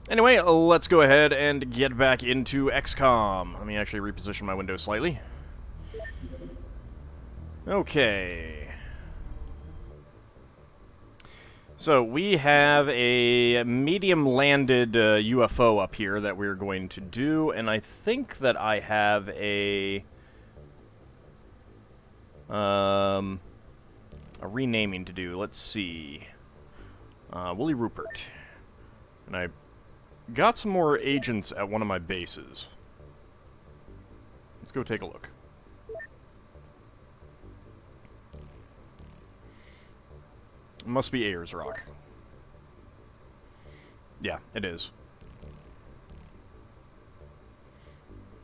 Anyway, let's go ahead and get back into XCOM. Let me actually reposition my window slightly. Okay. So, we have a medium-landed UFO up here that we're going to do, and I think that I have a renaming to do. Let's see. Wooly Rupert. And I got some more agents at one of my bases. Let's go take a look. It must be Ayers Rock. Yeah, it is.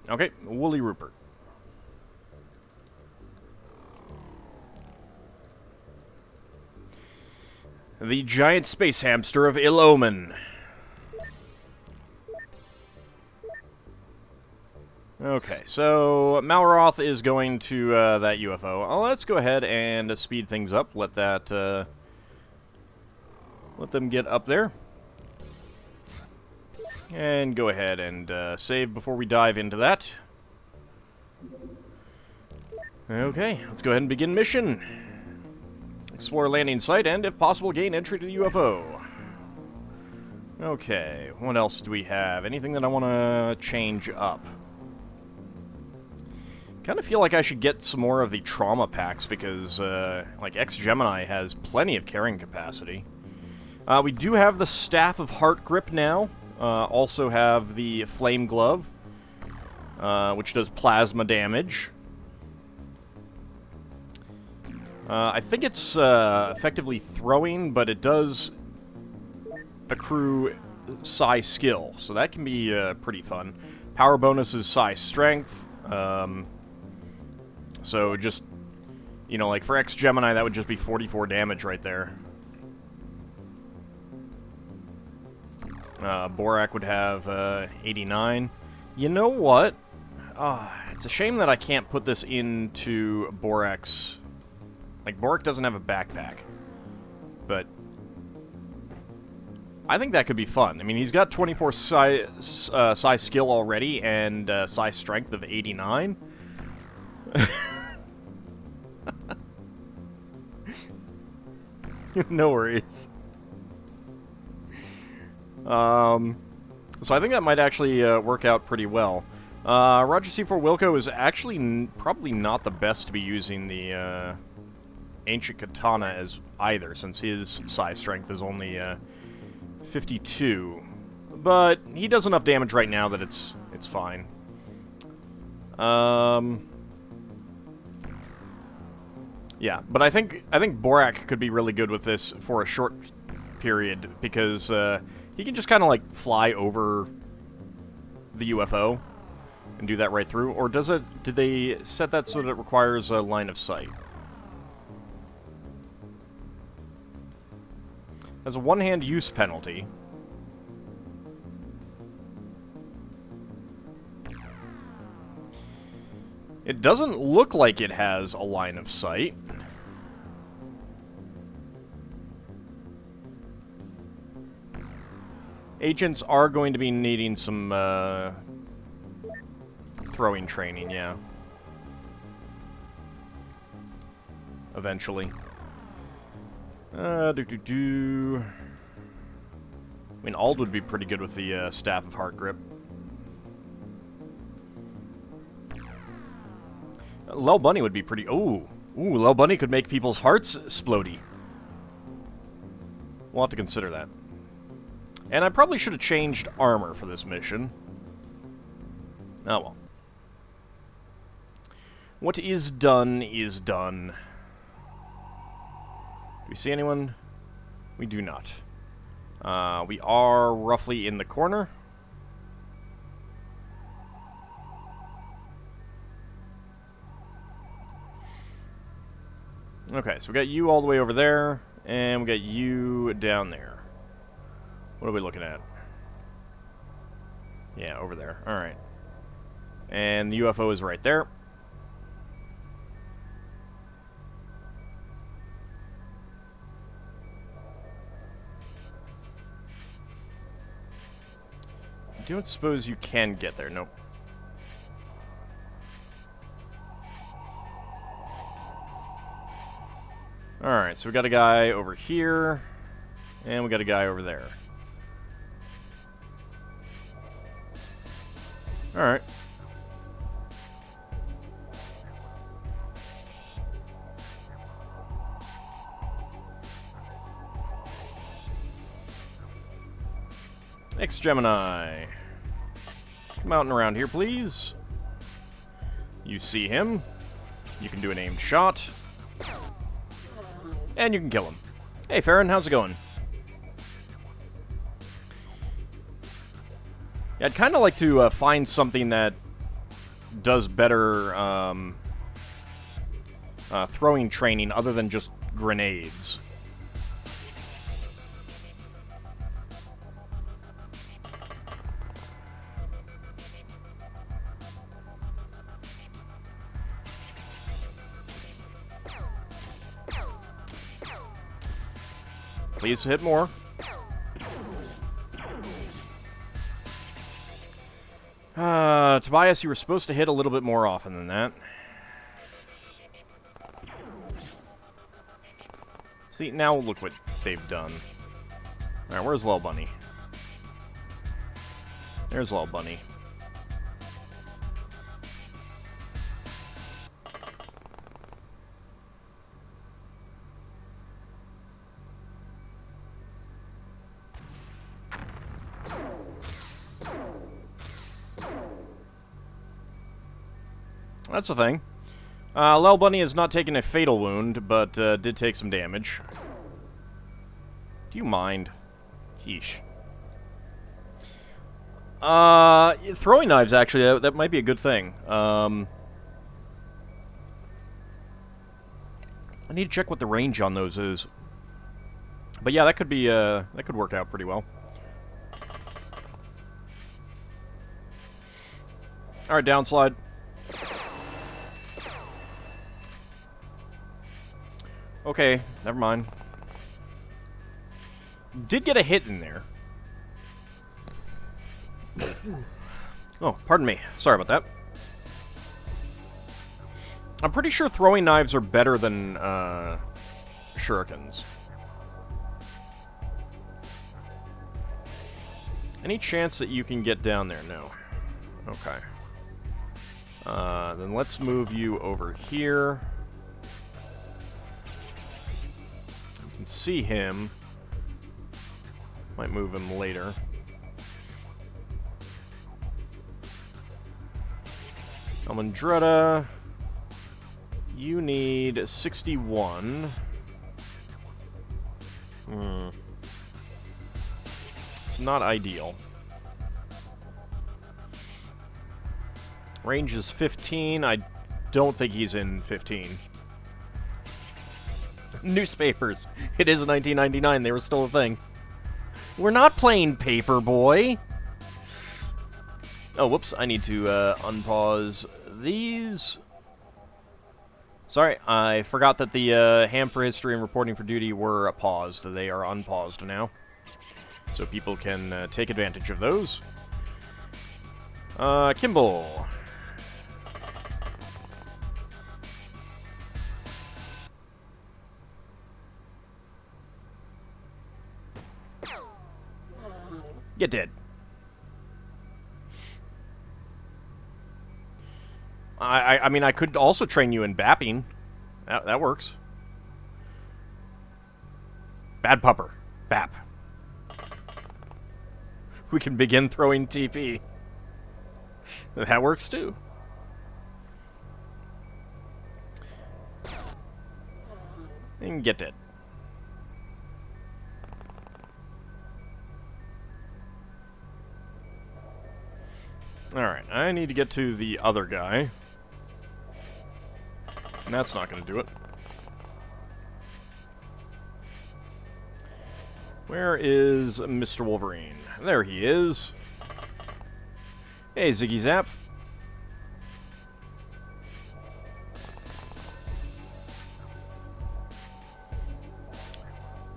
Okay, Wooly Rupert. The giant space hamster of ill omen. Okay, so Malroth is going to that UFO. Let's go ahead and speed things up. Let that let them get up there. And go ahead and save before we dive into that. Okay, let's go ahead and begin mission. Explore landing site and, if possible, gain entry to the UFO. Okay, what else do we have? Anything that I want to change up? Kind of feel like I should get some more of the trauma packs because, like, X-Gemini has plenty of carrying capacity. We do have the Staff of Heart Grip now. Also have the Flame Glove, which does plasma damage. I think it's effectively throwing, but it does accrue Psi skill, so that can be pretty fun. Power bonus is Psi strength, so just, you know, like for X-Gemini, that would just be 44 damage right there. Borak would have 89. You know what? It's a shame that I can't put this into Borak's... Like, Borak doesn't have a backpack. But I think that could be fun. I mean, he's got 24 Psi skill already and Psi strength of 89. No worries. So I think that might actually work out pretty well. Roger C4 Wilco is actually probably not the best to be using the Ancient Katana as either, since his Psi strength is only 52. But he does enough damage right now that it's fine. Yeah, but I think Borak could be really good with this for a short period because he can just kind of like fly over the UFO and do that right through. Or does it? Did they set that so that it requires a line of sight? Has a one-hand use penalty. It doesn't look like it has a line of sight. Agents are going to be needing some throwing training, yeah. Eventually. I mean, Ald would be pretty good with the Staff of Heart Grip. Lel Bunny would be pretty... Ooh, Lel Bunny could make people's hearts explodey. We'll have to consider that. And I probably should have changed armor for this mission. Oh well. What is done is done. Do we see anyone? We do not. We are roughly in the corner. Okay, so we got you all the way over there, and we got you down there. What are we looking at? Yeah, over there. Alright. And the UFO is right there. don't suppose you can get there. Nope. Alright, so we got a guy over here, and we got a guy over there. Alright. Ex-Gemini. Come out and around here, please. You see him. You can do an aimed shot. And you can kill him. Hey, Farron, how's it going? Yeah, I'd kind of like to find something that does better throwing training other than just grenades. Please hit more. Tobias, you were supposed to hit a little bit more often than that. See, now look what they've done. Alright, where's Lil Bunny? There's Lil Bunny. That's the thing. Lel Bunny has not taken a fatal wound, but did take some damage. Do you mind? Yeesh. Throwing knives, actually, that might be a good thing. I need to check what the range on those is. But yeah, that could be, that could work out pretty well. Alright, downslide. Okay, never mind. Did get a hit in there. Oh, pardon me. Sorry about that. I'm pretty sure throwing knives are better than shurikens. Any chance that you can get down there? No. Okay. Then let's move you over here. You can see him. Might move him later. Almondretta, you need 61. It's not ideal. Range is 15. I don't think he's in 15. Newspapers. It is 1999. They were still a thing. We're not playing Paperboy. Oh, whoops. I need to unpause these. Sorry, I forgot that the Ham for History and Reporting for Duty were paused. They are unpaused now. So people can take advantage of those. Kimball. You did. I mean, I could also train you in bapping. That works. Bad pupper. Bap. We can begin throwing TP. That works too. And get it. Alright, I need to get to the other guy. And that's not going to do it. Where is Mr. Wolverine? There he is. Hey, Ziggy Zap.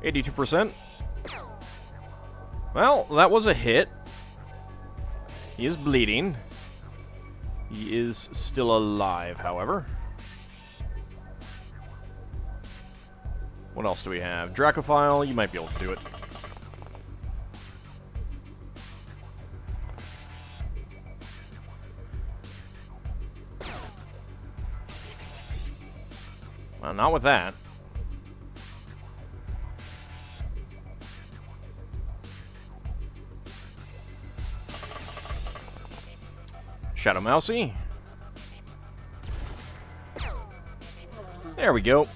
%. Well, that was a hit. He is bleeding. He is still alive, however. What else do we have? Dracophile, you might be able to do it. Well, not with that. Shadow Mousy. There we go.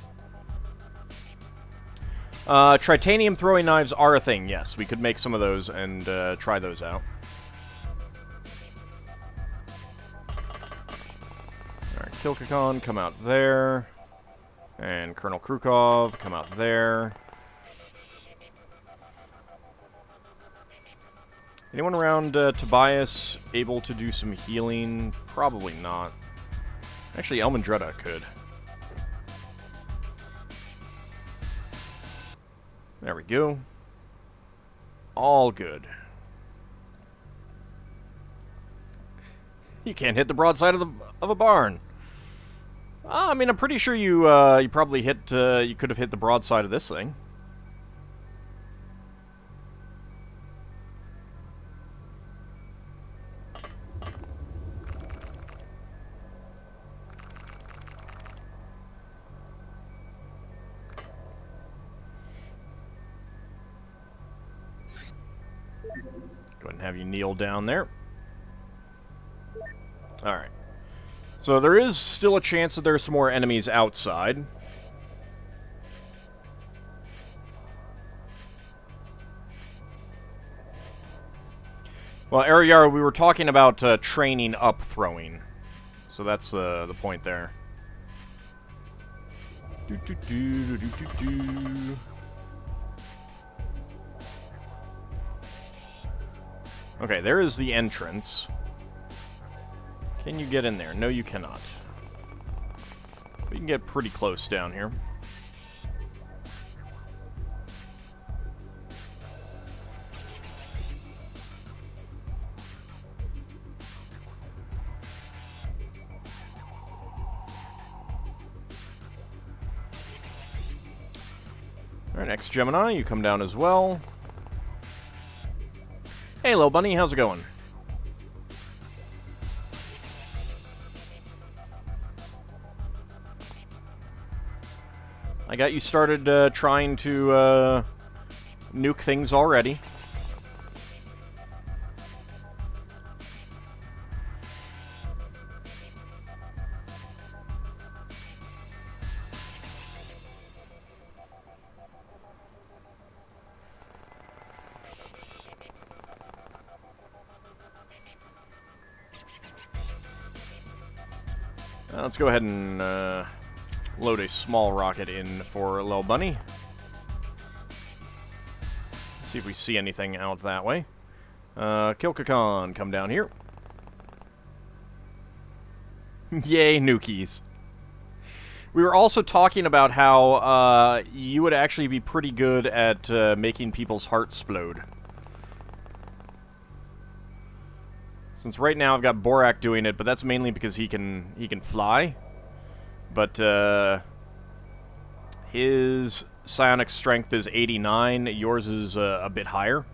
Tritanium throwing knives are a thing, yes. We could make some of those and try those out. Alright, Kilkakon, come out there. And Colonel Krukov, come out there. Anyone around Tobias able to do some healing? Probably not. Actually, Elmandretta could. There we go. All good. You can't hit the broadside of a barn. I mean, I'm pretty sure you you probably hit you could have hit the broadside of this thing. Go ahead and have you kneel down there. Alright. So there is still a chance that there's some more enemies outside. Well, Ariara, we were talking about training up throwing. So that's the point there. Okay, there is the entrance. Can you get in there? No, you cannot. We can get pretty close down here. Alright, next Gemini, you come down as well. Hey, little bunny, how's it going? I got you started trying to nuke things already. Let's go ahead and load a small rocket in for Lil Bunny. See if we see anything out that way. Kilkakon, come down here. Yay, nukies. We were also talking about how you would actually be pretty good at making people's hearts explode. Since right now I've got Borak doing it, but that's mainly because he can fly. But his psionic strength is 89. Yours is a bit higher.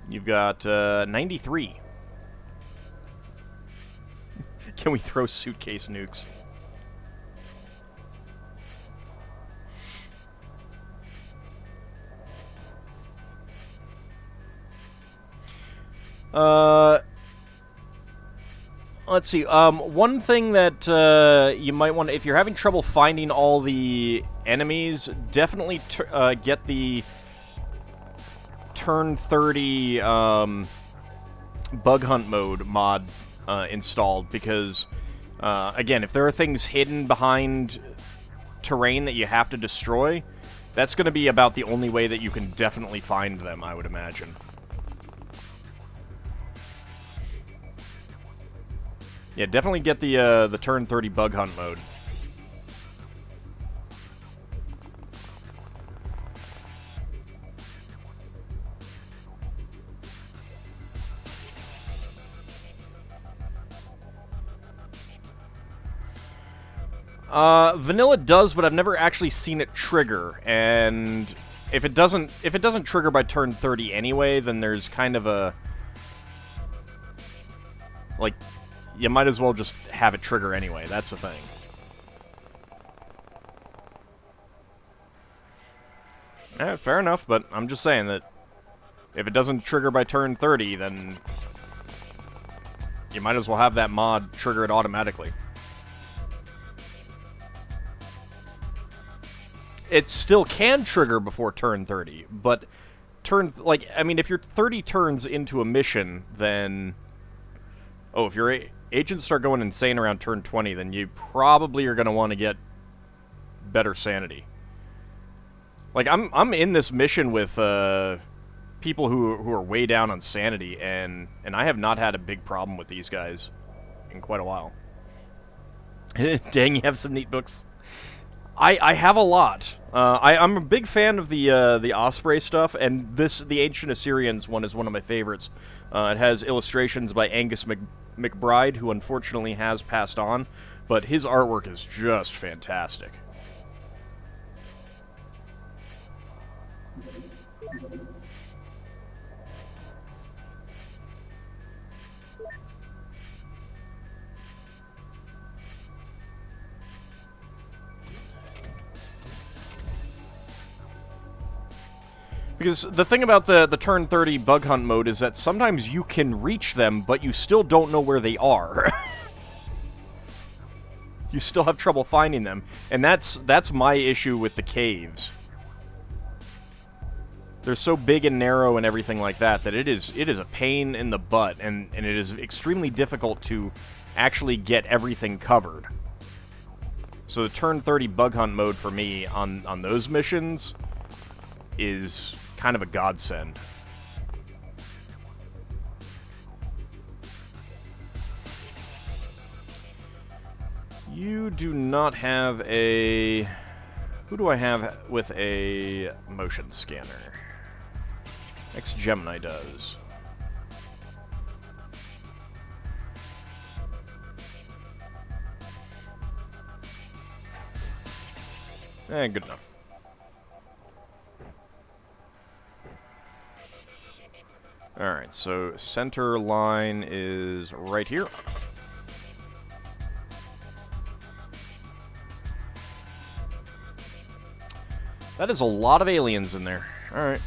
You've got 93. Can we throw suitcase nukes? Let's see. One thing that you might want to, if you're having trouble finding all the enemies, definitely get the turn 30 bug hunt mode mod installed, because again, if there are things hidden behind terrain that you have to destroy, that's going to be about the only way that you can definitely find them, I would imagine. Yeah, definitely get the turn 30 bug hunt mode. Vanilla does, but I've never actually seen it trigger, and if it doesn't trigger by turn 30 anyway, then there's kind of a... like, you might as well just have it trigger anyway, that's the thing. Fair enough, but I'm just saying that if it doesn't trigger by turn 30, then you might as well have that mod trigger it automatically. It still can trigger before turn 30, but I mean, if you're 30 turns into a mission, then... oh, if your agents start going insane around turn 20, then you probably are going to want to get better sanity. Like, I'm in this mission with people who are way down on sanity, and I have not had a big problem with these guys in quite a while. Dang, you have some neat books. I have a lot. I'm a big fan of the Osprey stuff, and the Ancient Assyrians one is one of my favorites. It has illustrations by Angus McBride, who unfortunately has passed on, but his artwork is just fantastic. Because the thing about the turn 30 bug hunt mode is that sometimes you can reach them, but you still don't know where they are. You still have trouble finding them, and that's my issue with the caves. They're so big and narrow and everything like that it is a pain in the butt, and it is extremely difficult to actually get everything covered. So the turn 30 bug hunt mode for me on those missions is kind of a godsend. You do not have a... who do I have with a motion scanner? Ex-Gemini does. Good enough. Alright, so center line is right here. That is a lot of aliens in there. Alright.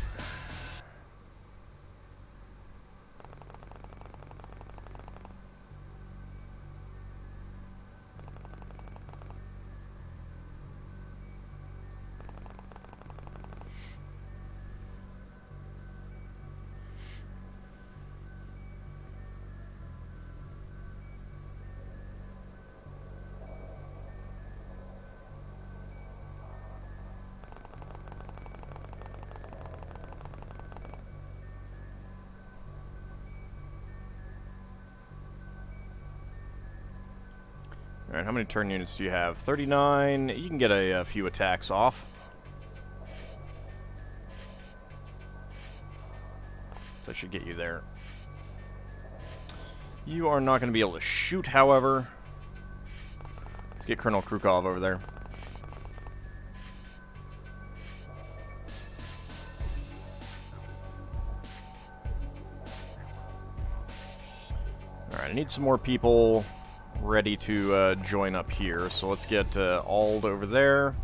Alright, how many turn units do you have? 39. You can get a few attacks off. So I should get you there. You are not going to be able to shoot, however. Let's get Colonel Krukov over there. Alright, I need some more people ready to join up here, so let's get Auld over there.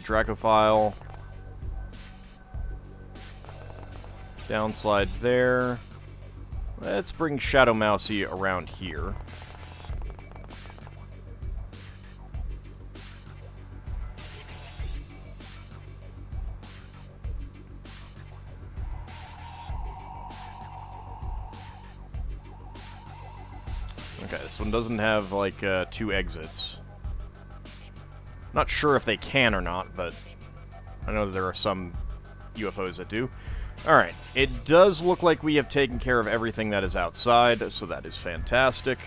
Dracophile. Downslide there. Let's bring Shadow Mousy around here. Okay, this one doesn't have, like, 2 exits. Not sure if they can or not, but I know there are some UFOs that do. Alright, it does look like we have taken care of everything that is outside, so that is fantastic.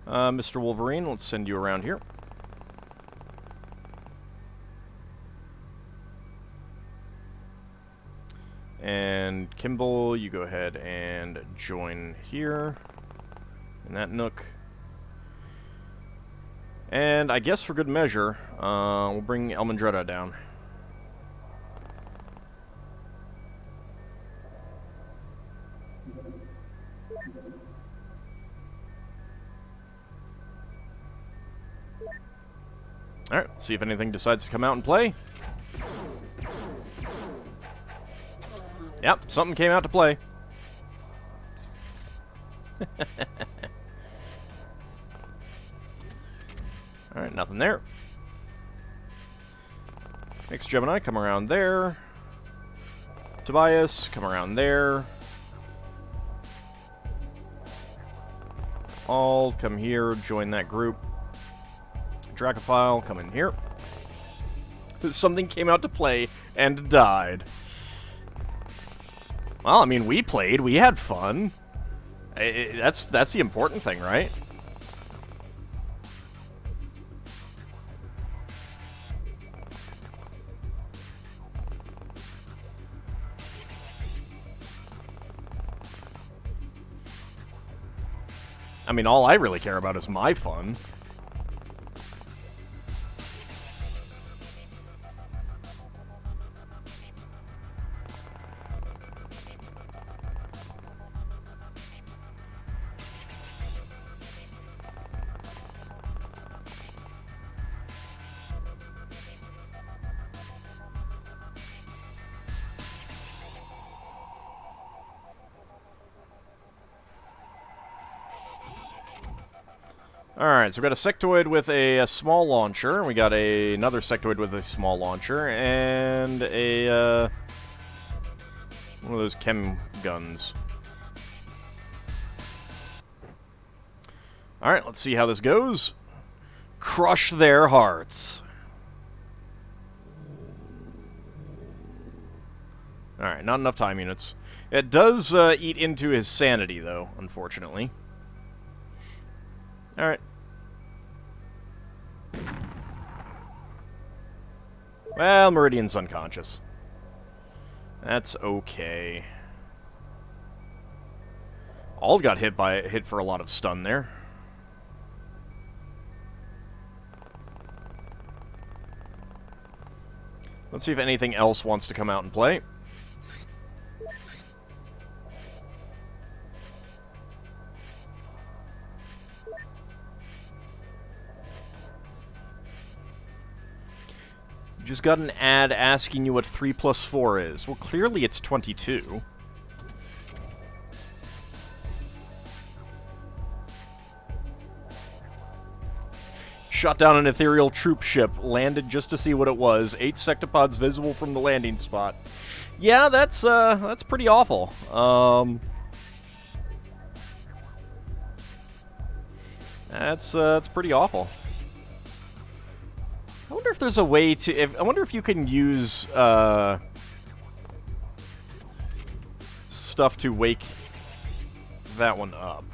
Mr. Wolverine, let's send you around here. And Kimball, you go ahead and join here in that nook. And I guess for good measure, we'll bring Elmandretta down. Alright, let's see if anything decides to come out and play. Yep, something came out to play. Alright, nothing there. Next Gemini, come around there. Tobias, come around there. All come here, join that group. Dracophile, come in here. Something came out to play and died. Well, I mean, we played, we had fun. That's the important thing, right? I mean, all I really care about is my fun. Alright, so we got a sectoid with a small launcher, we got another sectoid with a small launcher, and a, one of those chem guns. Alright, let's see how this goes. Crush their hearts. Alright, not enough time units. It does eat into his sanity, though, unfortunately. Alright. Well, Meridian's unconscious. That's okay. Ald got hit for a lot of stun there. Let's see if anything else wants to come out and play. Just got an ad asking you what 3 plus 4 is. Well, clearly it's 22. Shot down an ethereal troop ship. Landed just to see what it was. 8 sectopods visible from the landing spot. Yeah, that's pretty awful. That's pretty awful. I wonder if there's a way to... I wonder if you can use stuff to wake that one up.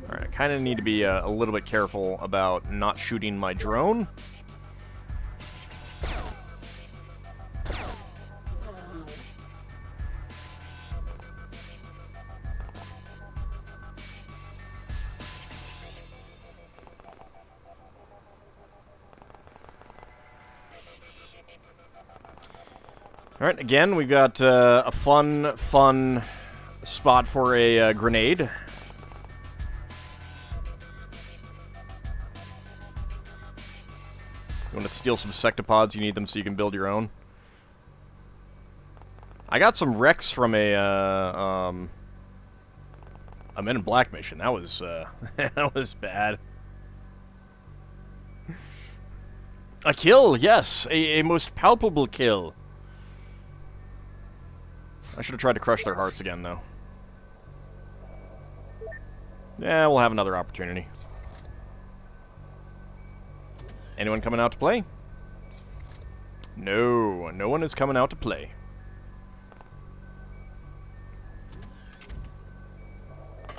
Alright, I kind of need to be a little bit careful about not shooting my drone. Alright, again, we got a fun spot for a grenade. You want to steal some sectopods, you need them so you can build your own. I got some wrecks from a Men in Black mission. That was, that was bad. A kill, yes! A most palpable kill. I should have tried to crush their hearts again, though. Yeah, we'll have another opportunity. Anyone coming out to play? No, no one is coming out to play.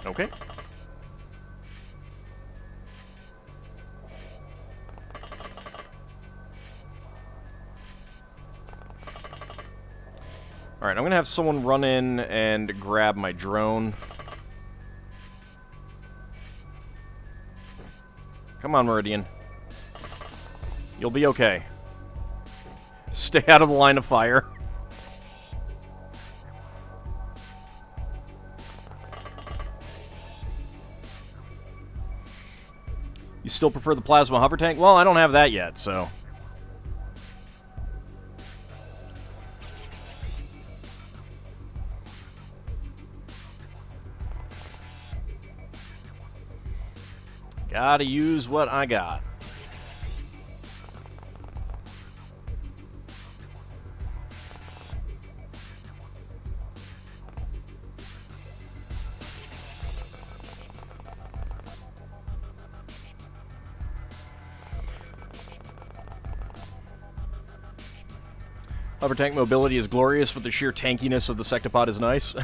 Okay. Alright, I'm gonna have someone run in and grab my drone. Come on, Meridian. You'll be okay. Stay out of the line of fire. You still prefer the plasma hover tank? Well, I don't have that yet, so... Gotta use what I got. Hover tank mobility is glorious, but the sheer tankiness of the sectopod is nice.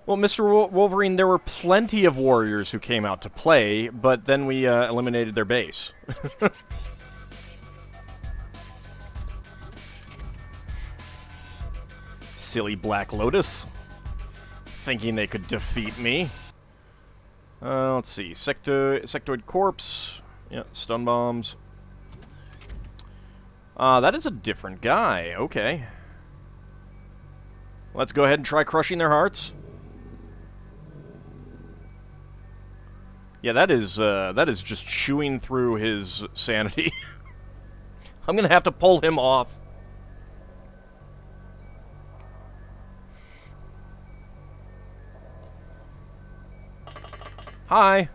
Well, Mr. Wolverine, there were plenty of warriors who came out to play, but then we eliminated their base. Silly Black Lotus. Thinking they could defeat me. Let's see. Sectoid Corpse. Yeah, stun bombs. That is a different guy. Okay. Let's go ahead and try crushing their hearts. Yeah, that is just chewing through his sanity. I'm gonna have to pull him off. Hi.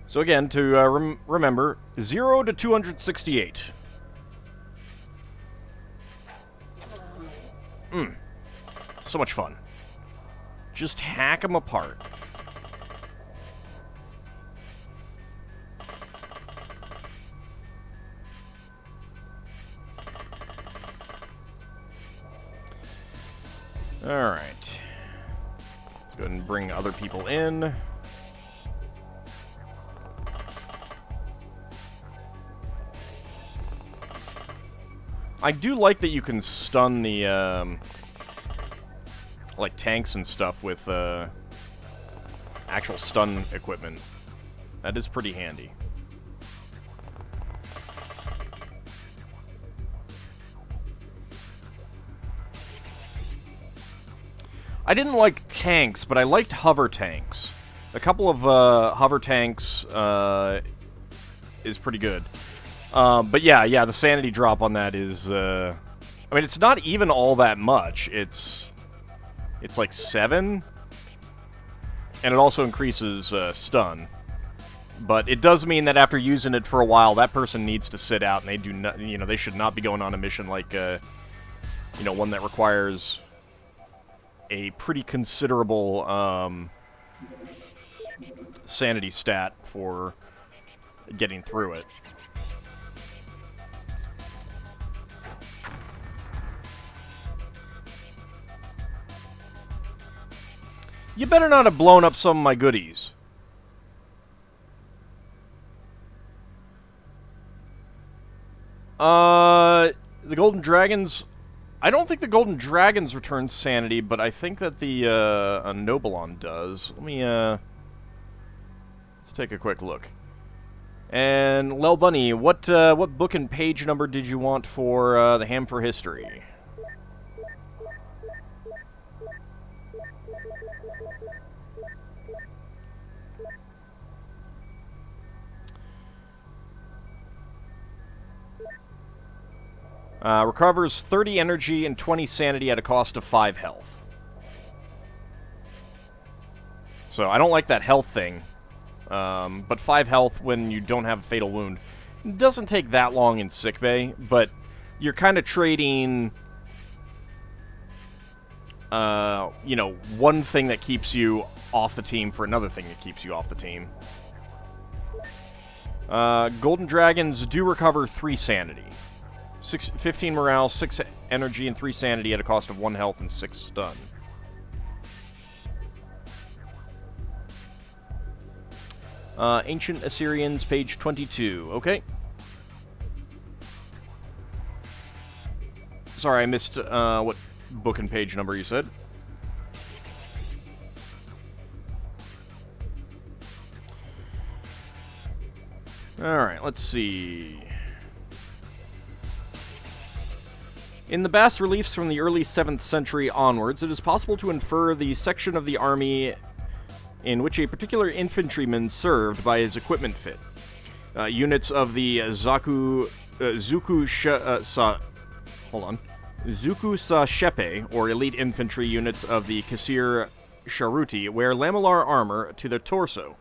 So again, to remember, 0 to 268. So much fun. Just hack them apart. Alright. Let's go ahead and bring other people in. I do like that you can stun the, like tanks and stuff with actual stun equipment. That is pretty handy. I didn't like tanks, but I liked hover tanks. A couple of hover tanks is pretty good. But yeah, the sanity drop on that is... I mean, it's not even all that much. It's like 7, and it also increases stun. But it does mean that after using it for a while, that person needs to sit out, and they do not, they should not be going on a mission like, one that requires a pretty considerable sanity stat for getting through it. You better not have blown up some of my goodies. The Golden Dragons... I don't think the Golden Dragons return sanity, but I think that the Nobilon does. Let me, let's take a quick look. And, Lel Bunny, what book and page number did you want for the Ham for History? Recovers 30 energy and 20 sanity at a cost of 5 health. So, I don't like that health thing. But 5 health when you don't have a fatal wound. It doesn't take that long in sickbay, but you're kind of trading you know, one thing that keeps you off the team for another thing that keeps you off the team. Golden Dragons do recover 3 sanity. 15 morale, 6 energy, and 3 sanity at a cost of 1 health and 6 stun. Ancient Assyrians, page 22. Okay. Sorry, I missed what book and page number you said. Alright, let's see. In the bas-reliefs from the early 7th century onwards, it is possible to infer the section of the army in which a particular infantryman served by his equipment fit. Units of the Zuku Sa Shepe, or elite infantry units of the Kasir Sharuti, wear lamellar armor to their torso,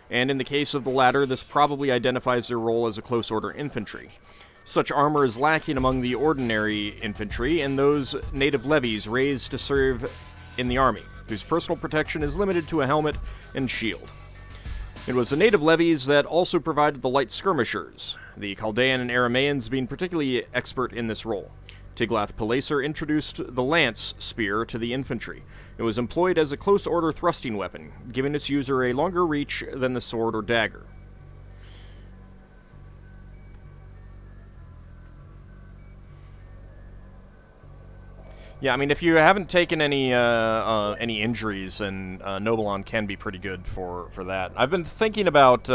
and in the case of the latter, this probably identifies their role as a close-order infantry. Such armor is lacking among the ordinary infantry and those native levies raised to serve in the army, whose personal protection is limited to a helmet and shield. It was the native levies that also provided the light skirmishers, the Chaldean and Aramaeans being particularly expert in this role. Tiglath-Pileser introduced the lance spear to the infantry. It was employed as a close-order thrusting weapon, giving its user a longer reach than the sword or dagger. Yeah, I mean, if you haven't taken any injuries, then Nobilon can be pretty good for that. I've been thinking about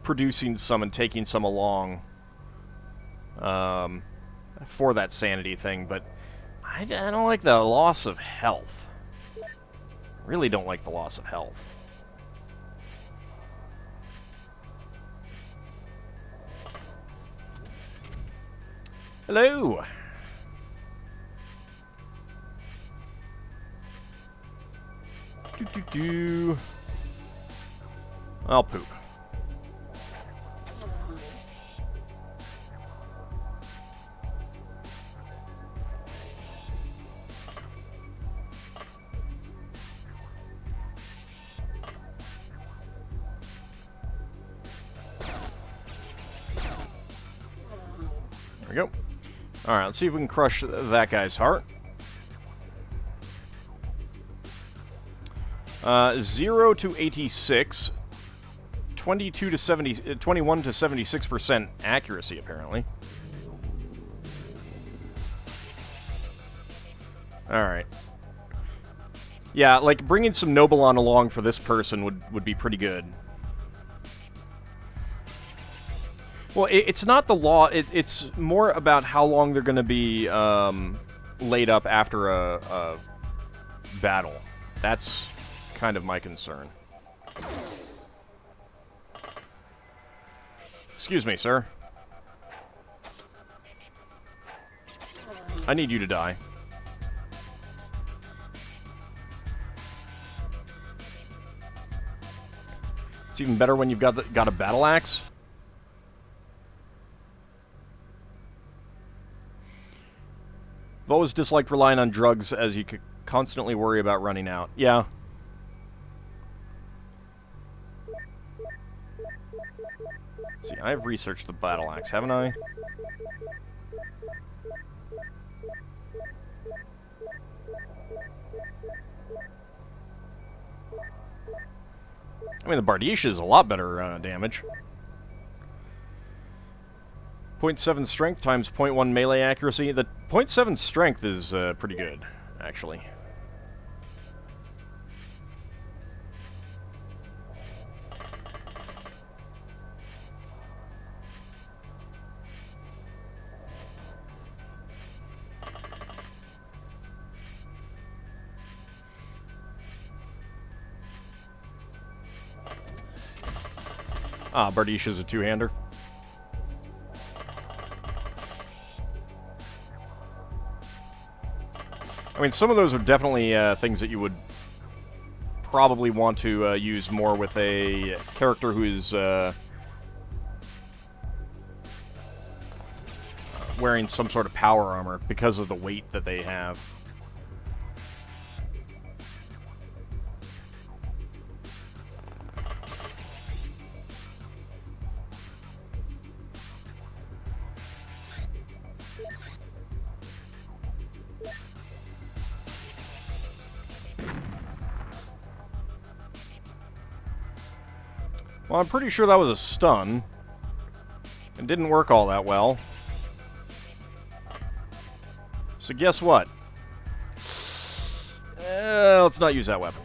producing some and taking some along for that sanity thing, but I don't like the loss of health. Really don't like the loss of health. Hello! I'll poop. There we go. Alright, let's see if we can crush that guy's heart. 0 to 86, 22 to 70, 21 to 76% accuracy, apparently. Alright. Yeah, like, bringing some Nobilon along for this person would be pretty good. Well, it's not the law, it's more about how long they're going to be laid up after a battle. That's kind of my concern. Excuse me, sir. I need you to die. It's even better when you've got a battle axe. I've always disliked relying on drugs, as you could constantly worry about running out. Yeah. See, I've researched the battle axe, haven't I? I mean, the Bardisha is a lot better damage. 0.7 strength times 0.1 melee accuracy. The 0.7 strength is pretty good, actually. Ah, Bardisha's a two-hander. I mean, some of those are definitely things that you would probably want to use more with a character who is wearing some sort of power armor because of the weight that they have. Well, I'm pretty sure that was a stun. It didn't work all that well. So guess what? Let's not use that weapon.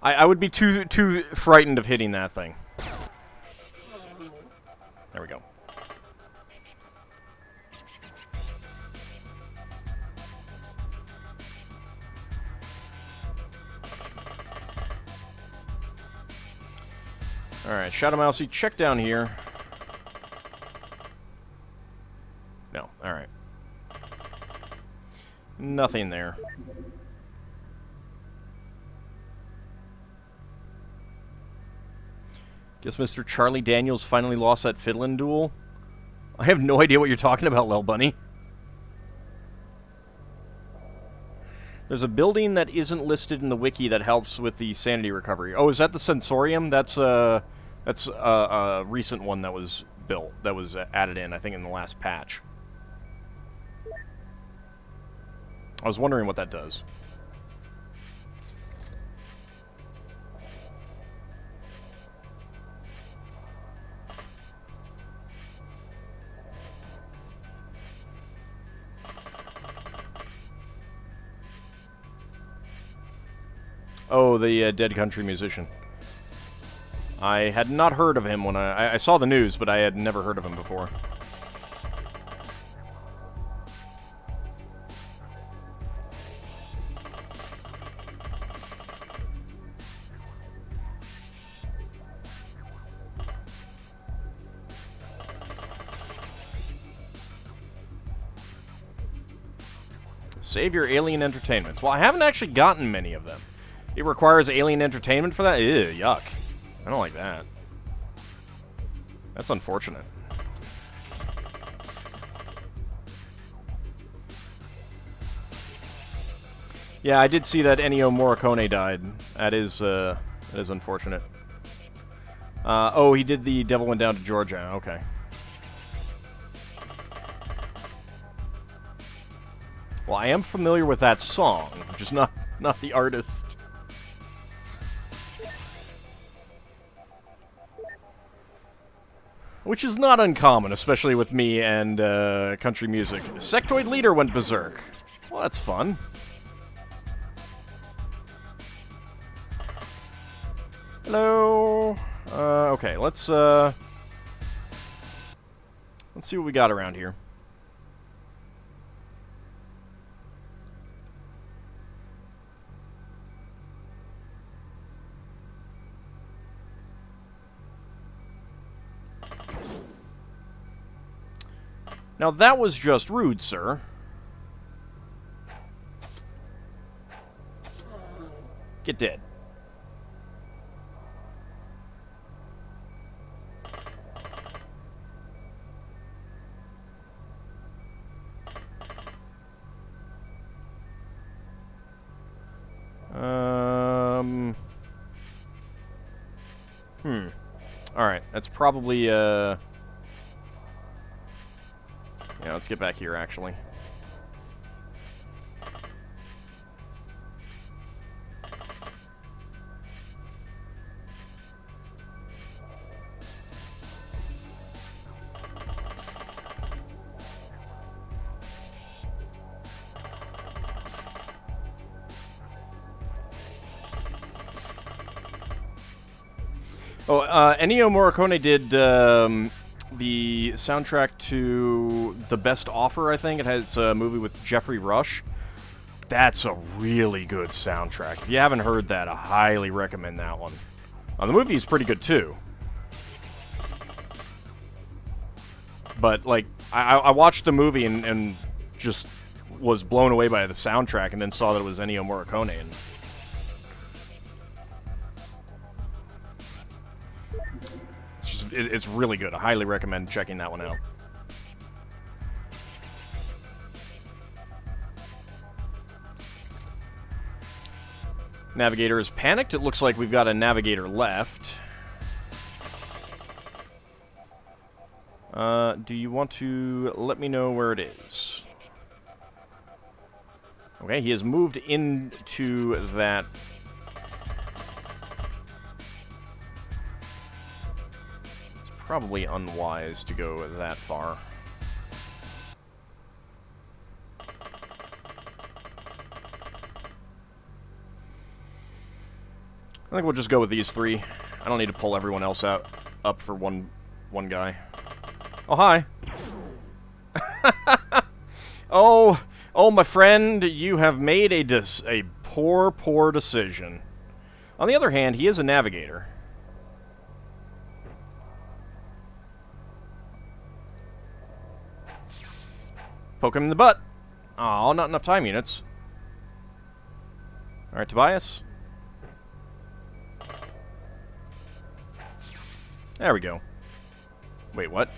I would be too frightened of hitting that thing. There we go. Alright, Shadow Mousey, check down here. No, alright. Nothing there. Guess Mr. Charlie Daniels finally lost that Fiddlin' duel? I have no idea what you're talking about, Lil Bunny. There's a building that isn't listed in the wiki that helps with the sanity recovery. Oh, is that the Sensorium? That's a recent one that was built, that was added in, I think, in the last patch. I was wondering what that does. Oh, the Dead Country musician. I had not heard of him when I saw the news, but I had never heard of him before. Save your alien entertainments. Well, I haven't actually gotten many of them. It requires alien entertainment for that? Ew, yuck. I don't like that. That's unfortunate. Yeah, I did see that Ennio Morricone died. That is unfortunate. Oh, he did the Devil Went Down to Georgia. Okay. Well, I am familiar with that song, just not the artist. Which is not uncommon, especially with me and country music. Sectoid Leader went berserk. Well, that's fun. Hello. Okay, let's see what we got around here. Now, that was just rude, sir. Get dead. Alright, that's probably, yeah, let's get back here, actually. Oh, Ennio Morricone did the soundtrack to The Best Offer, I think. It's a movie with Jeffrey Rush. That's a really good soundtrack. If you haven't heard that, I highly recommend that one. The movie is pretty good, too. But, like, I watched the movie and just was blown away by the soundtrack and then saw that it was Ennio Morricone. And it's really good. I highly recommend checking that one out. Navigator is panicked. It looks like we've got a navigator left. Do you want to let me know where it is? Okay, he has moved into that probably unwise to go that far. I think we'll just go with these three. I don't need to pull everyone else up for one guy. Oh, hi. Oh, my friend, you have made a poor decision. On the other hand, he is a navigator. Poke him in the butt. Oh, not enough time units. Alright, Tobias. There we go. Wait, what?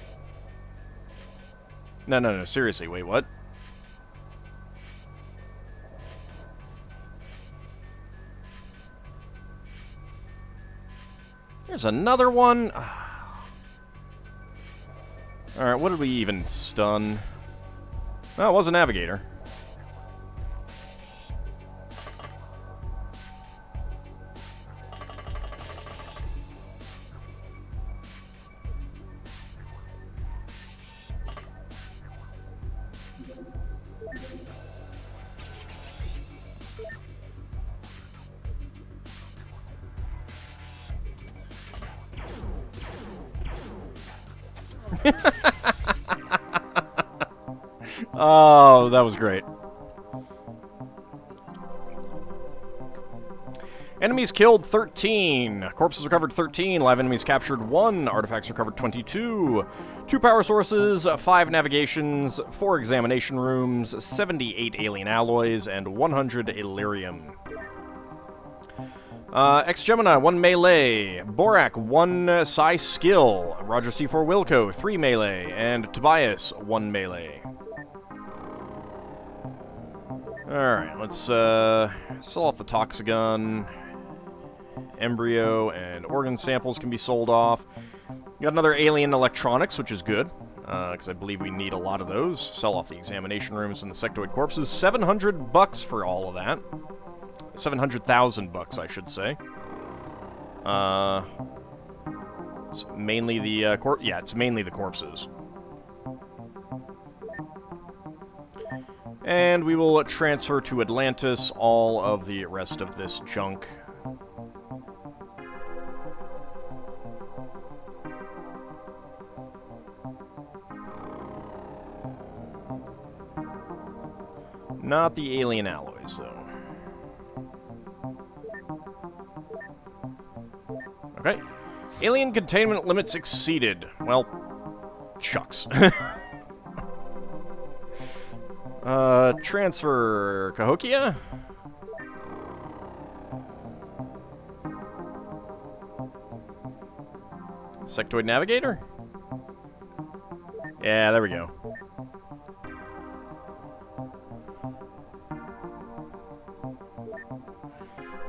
No, seriously, wait, what? There's another one. Alright, what did we even stun? Oh, it was a navigator. Oh, that was great. Enemies killed 13. Corpses recovered 13. Live enemies captured 1. Artifacts recovered 22. 2 power sources, 5 navigations, 4 examination rooms, 78 alien alloys, and 100 Illyrium. Ex-Gemini, 1 melee. Borak, 1 psi skill. Roger C4 Wilco, 3 melee. And Tobias, 1 melee. Alright, let's sell off the Toxagun. Embryo and organ samples can be sold off. Got another alien electronics, which is good, because I believe we need a lot of those. Sell off the examination rooms and the sectoid corpses. $700 for all of that. 700,000 bucks, I should say. It's mainly the it's mainly the corpses. And we will transfer to Atlantis all of the rest of this junk. Not the alien alloys, though. Okay. Alien containment limits exceeded. Well, shucks. Transfer Cahokia? Sectoid Navigator? Yeah, there we go.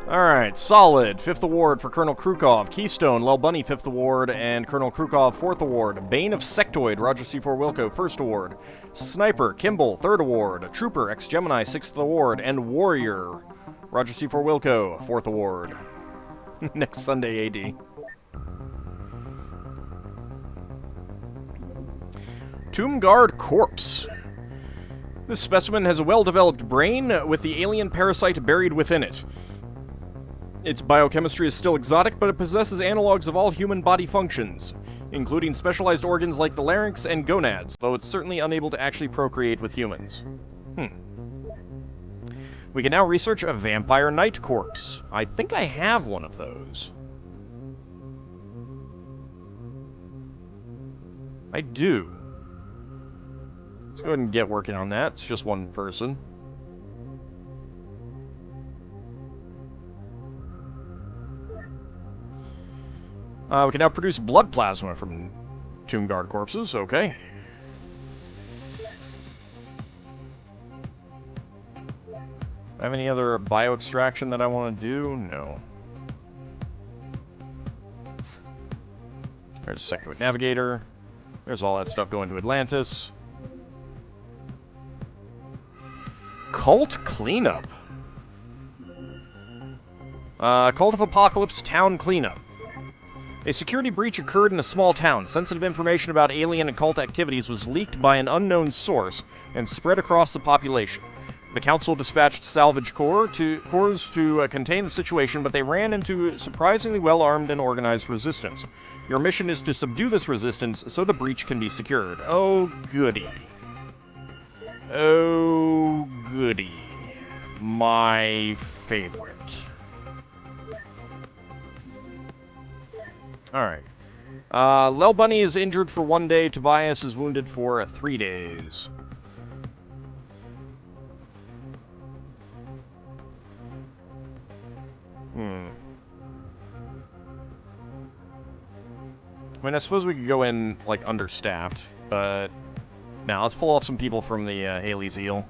Alright, solid. 5th Award for Colonel Krukov. Keystone, Lel Bunny, 5th Award, and Colonel Krukov, 4th Award. Bane of Sectoid, Roger C4 Wilco, 1st Award. Sniper, Kimball, 3rd Award. Trooper, Ex-Gemini, 6th Award. And Warrior, Roger C4 Wilco, 4th Award. Next Sunday, AD. Tomb Guard Corpse. This specimen has a well-developed brain with the alien parasite buried within it. Its biochemistry is still exotic, but it possesses analogs of all human body functions, including specialized organs like the larynx and gonads, though it's certainly unable to actually procreate with humans. We can now research a vampire night corpse. I think I have one of those. I do. Let's go ahead and get working on that. It's just one person. We can now produce blood plasma from Tomb Guard corpses, okay. Have any other bio-extraction that I want to do? No. There's a Sectoid Navigator. There's all that stuff going to Atlantis. Cult Cleanup. Cult of Apocalypse Town Cleanup. A security breach occurred in a small town. Sensitive information about alien and cult activities was leaked by an unknown source and spread across the population. The council dispatched salvage corps to contain the situation, but they ran into surprisingly well-armed and organized resistance. Your mission is to subdue this resistance so the breach can be secured. Oh, goody. Oh, goody. My favorite. Alright. Lel Bunny is injured for 1 day. Tobias is wounded for 3 days. I mean, I suppose we could go in, like, understaffed, but... Now, let's pull off some people from the Haley's Eel.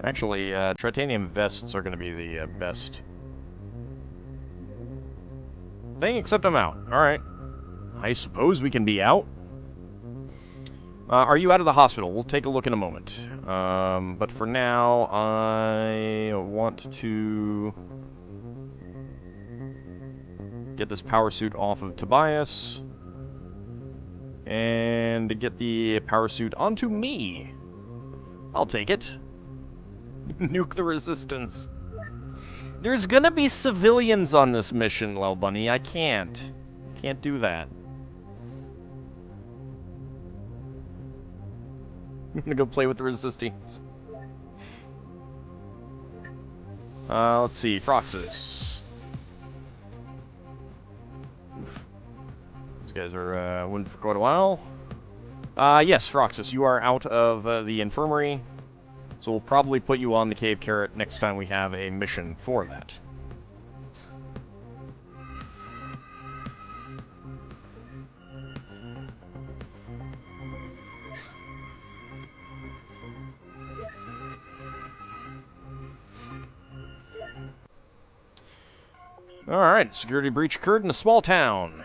Actually, titanium vests are going to be the best thing, except I'm out. Alright. I suppose we can be out. Are you out of the hospital? We'll take a look in a moment. But for now, I want to get this power suit off of Tobias. And to get the power suit onto me. I'll take it. Nuke the resistance. There's gonna be civilians on this mission, Lel Bunny. I can't. Can't do that. I'm gonna go play with the resistance. Let's see. Froxus. Oof. These guys are wounded for quite a while. Yes, Froxus, you are out of the infirmary. So we'll probably put you on the Cave Carrot next time we have a mission for that. Alright, security breach occurred in a small town.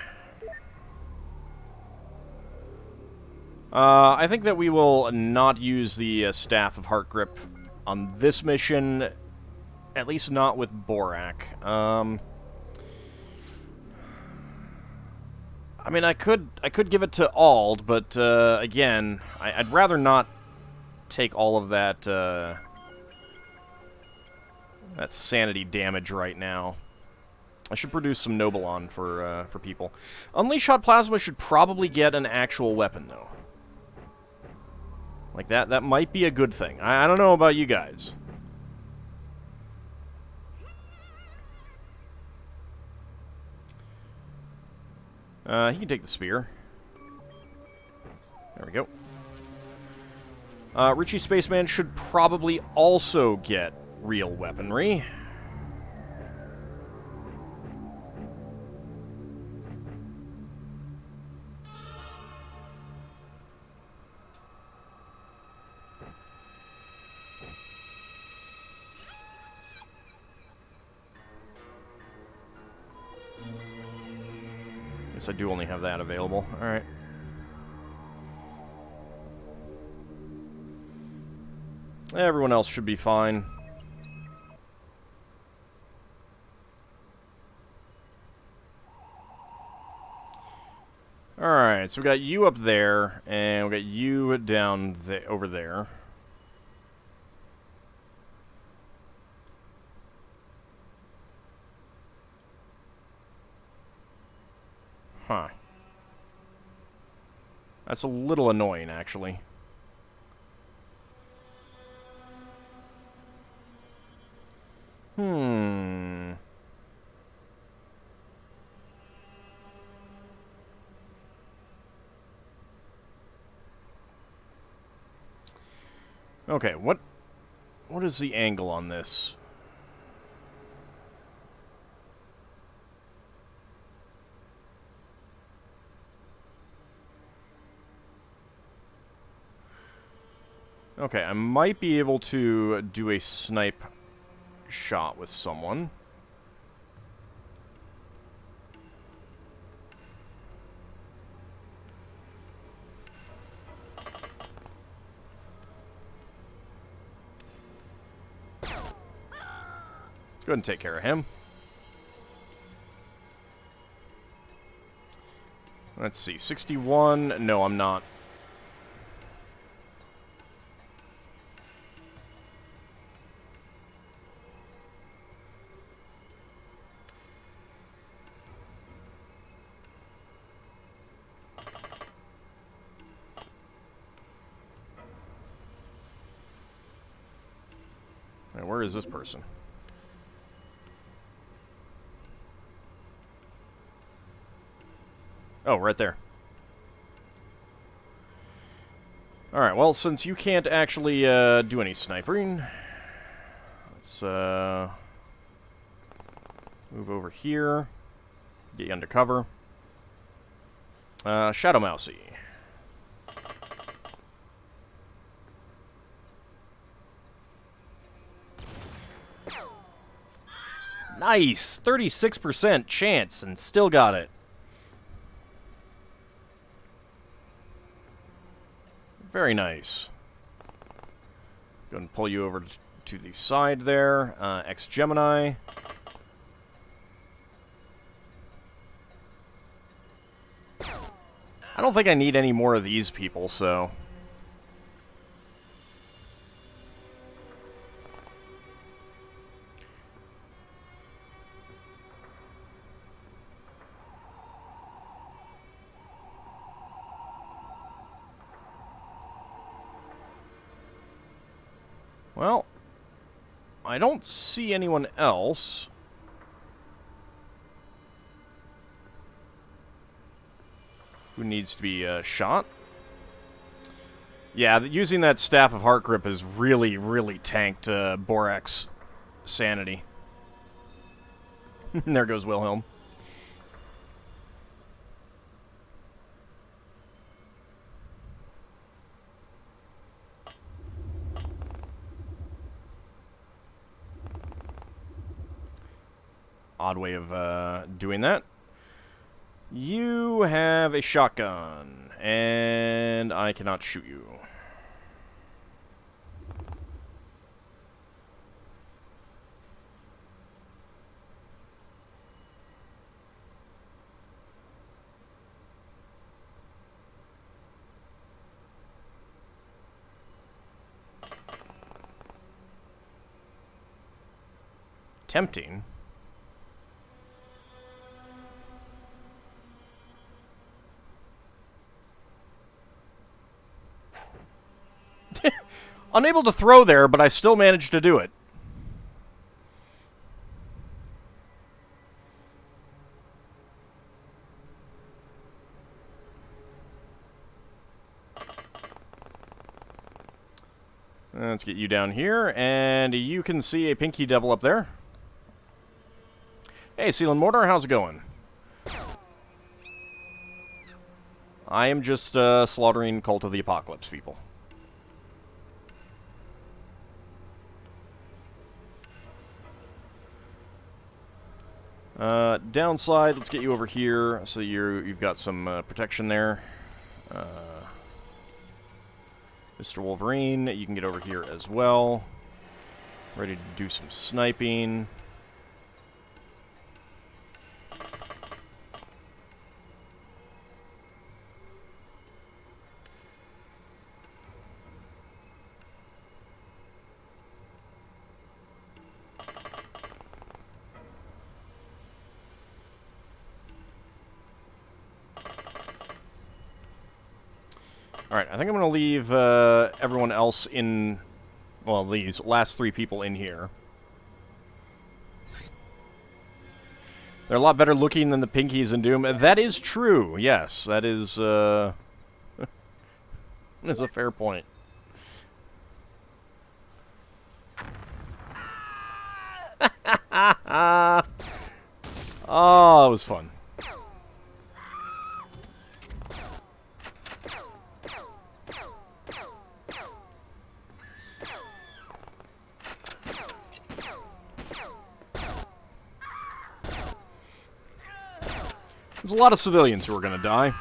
I think that we will not use the Staff of Heart Grip on this mission, at least not with Borak. I mean, I could give it to Auld, but again, I'd rather not take all of that that sanity damage right now. I should produce some Nobilon for people. Unleash Hot Plasma should probably get an actual weapon, though. Like, that might be a good thing. I don't know about you guys. He can take the spear. There we go. Richie Spaceman should probably also get real weaponry. I do only have that available. Alright. Everyone else should be fine. Alright, so we got you up there, and we got you down over there. Huh. That's a little annoying, actually. Okay, what is the angle on this? Okay, I might be able to do a snipe shot with someone. Let's go ahead and take care of him. Let's see, 61. No, I'm not. Right, where is this person? Oh, right there. Alright, well, since you can't actually do any snipering, let's move over here, get you undercover. Shadow Mousy. Nice! 36% chance, and still got it. Very nice. Go ahead and pull you over to the side there. X-Gemini. I don't think I need any more of these people, so... Well, I don't see anyone else. Who needs to be shot? Yeah, using that Staff of Heart Grip has really, really tanked Borak's sanity. There goes Wilhelm. Odd way of doing that. You have a shotgun, and I cannot shoot you. Tempting. Unable to throw there, but I still managed to do it. Let's get you down here, and you can see a Pinky Devil up there. Hey, Seal and Mortar, how's it going? I am just slaughtering Cult of the Apocalypse people. Downside, let's get you over here so you've got some protection there. Mr. Wolverine, you can get over here as well. Ready to do some sniping. Alright, I think I'm going to leave everyone else in, well, these last three people in here. They're a lot better looking than the Pinkies in Doom. That is true, yes. That is, that is a fair point. Oh, it was fun. There's a lot of civilians who are going to die.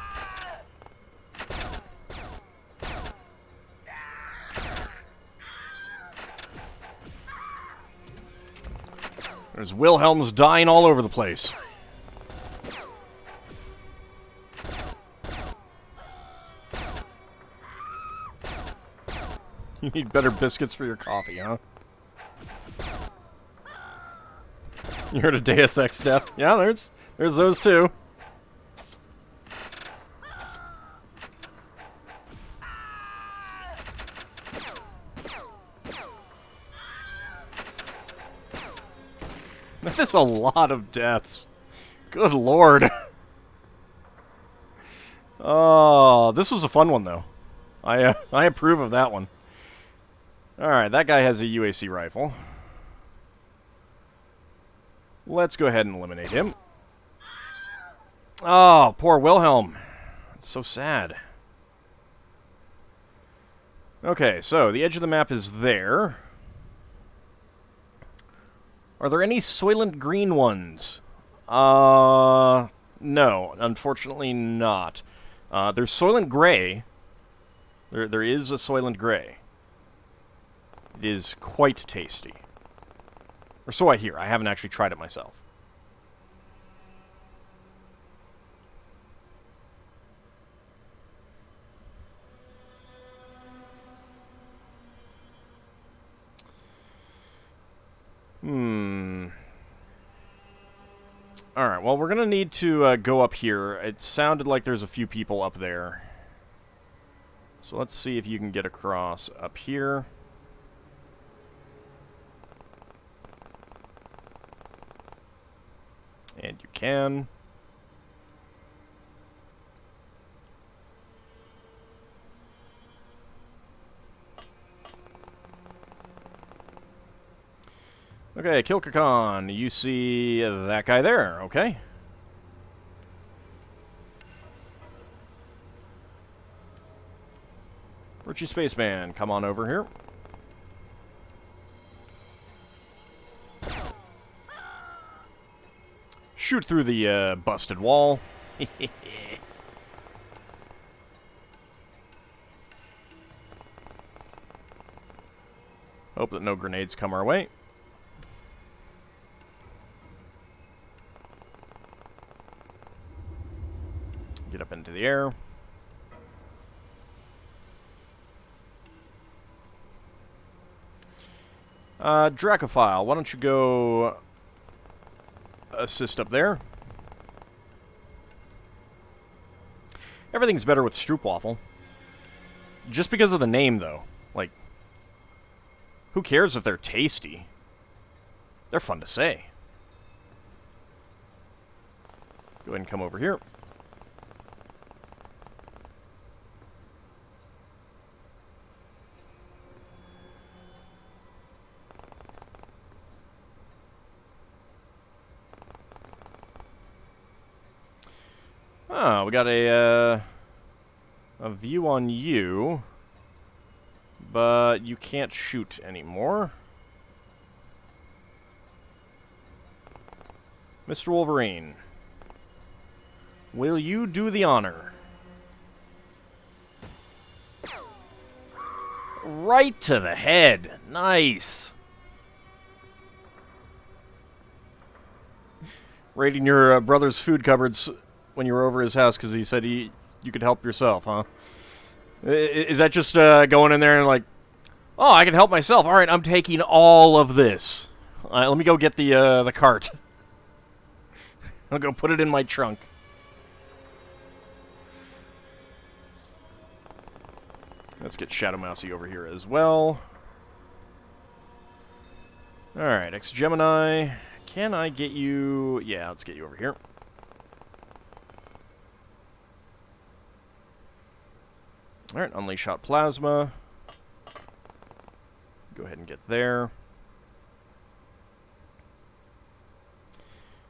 There's Wilhelms dying all over the place. You need better biscuits for your coffee, huh? You heard of Deus Ex Death? Yeah, there's those too. That is a lot of deaths. Good lord. Oh, this was a fun one though. I approve of that one. Alright, that guy has a UAC rifle. Let's go ahead and eliminate him. Oh, poor Wilhelm. It's so sad. Okay, so the edge of the map is there. Are there any Soylent Green ones? No, unfortunately not. There's Soylent Grey. There is a Soylent Grey. It is quite tasty. Or so I hear. I haven't actually tried it myself. Alright, well, we're going to need to go up here. It sounded like there's a few people up there. So let's see if you can get across up here. And you can. Okay, Kilkakan, you see that guy there, okay? Richie Spaceman, come on over here. Shoot through the busted wall. Hope that no grenades come our way. Get up into the air. Dracophile, why don't you go assist up there? Everything's better with Stroopwafel. Just because of the name, though. Like, who cares if they're tasty? They're fun to say. Go ahead and come over here. Oh, we got a view on you, but you can't shoot anymore. Mr. Wolverine, will you do the honor? Right to the head. Nice. Raiding your brother's food cupboards when you were over his house because he said you could help yourself, huh? Is that just going in there and like, oh, I can help myself. All right, I'm taking all of this. Let me go get the cart. I'll go put it in my trunk. Let's get Shadow Mousy over here as well. All right, Ex-Gemini. Can I get you? Yeah, let's get you over here. Alright, Unleash Hot Plasma. Go ahead and get there.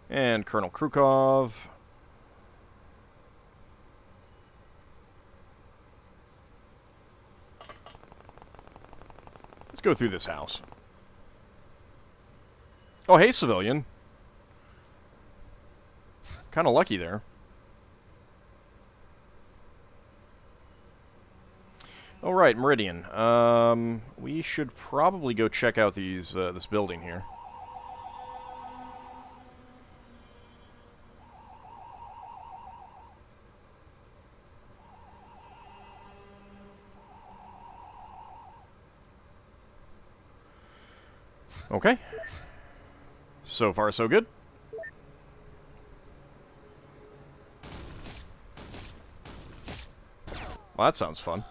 And Colonel Krukov. Let's go through this house. Oh, hey, civilian. Kind of lucky there. All right, Meridian. We should probably go check out these this building here. Okay. So far, so good. Well, that sounds fun.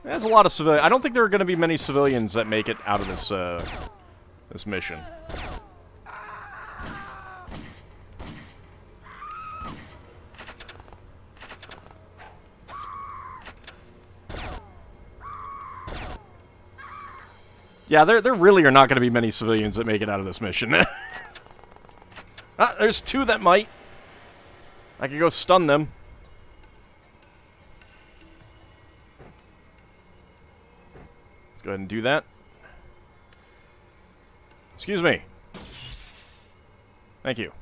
There's a lot of civilians. I don't think there are going to be many civilians that make it out of this, this mission. Yeah, there really are not going to be many civilians that make it out of this mission. Ah, there's two that might. I could go stun them. Let's go ahead and do that. Excuse me. Thank you.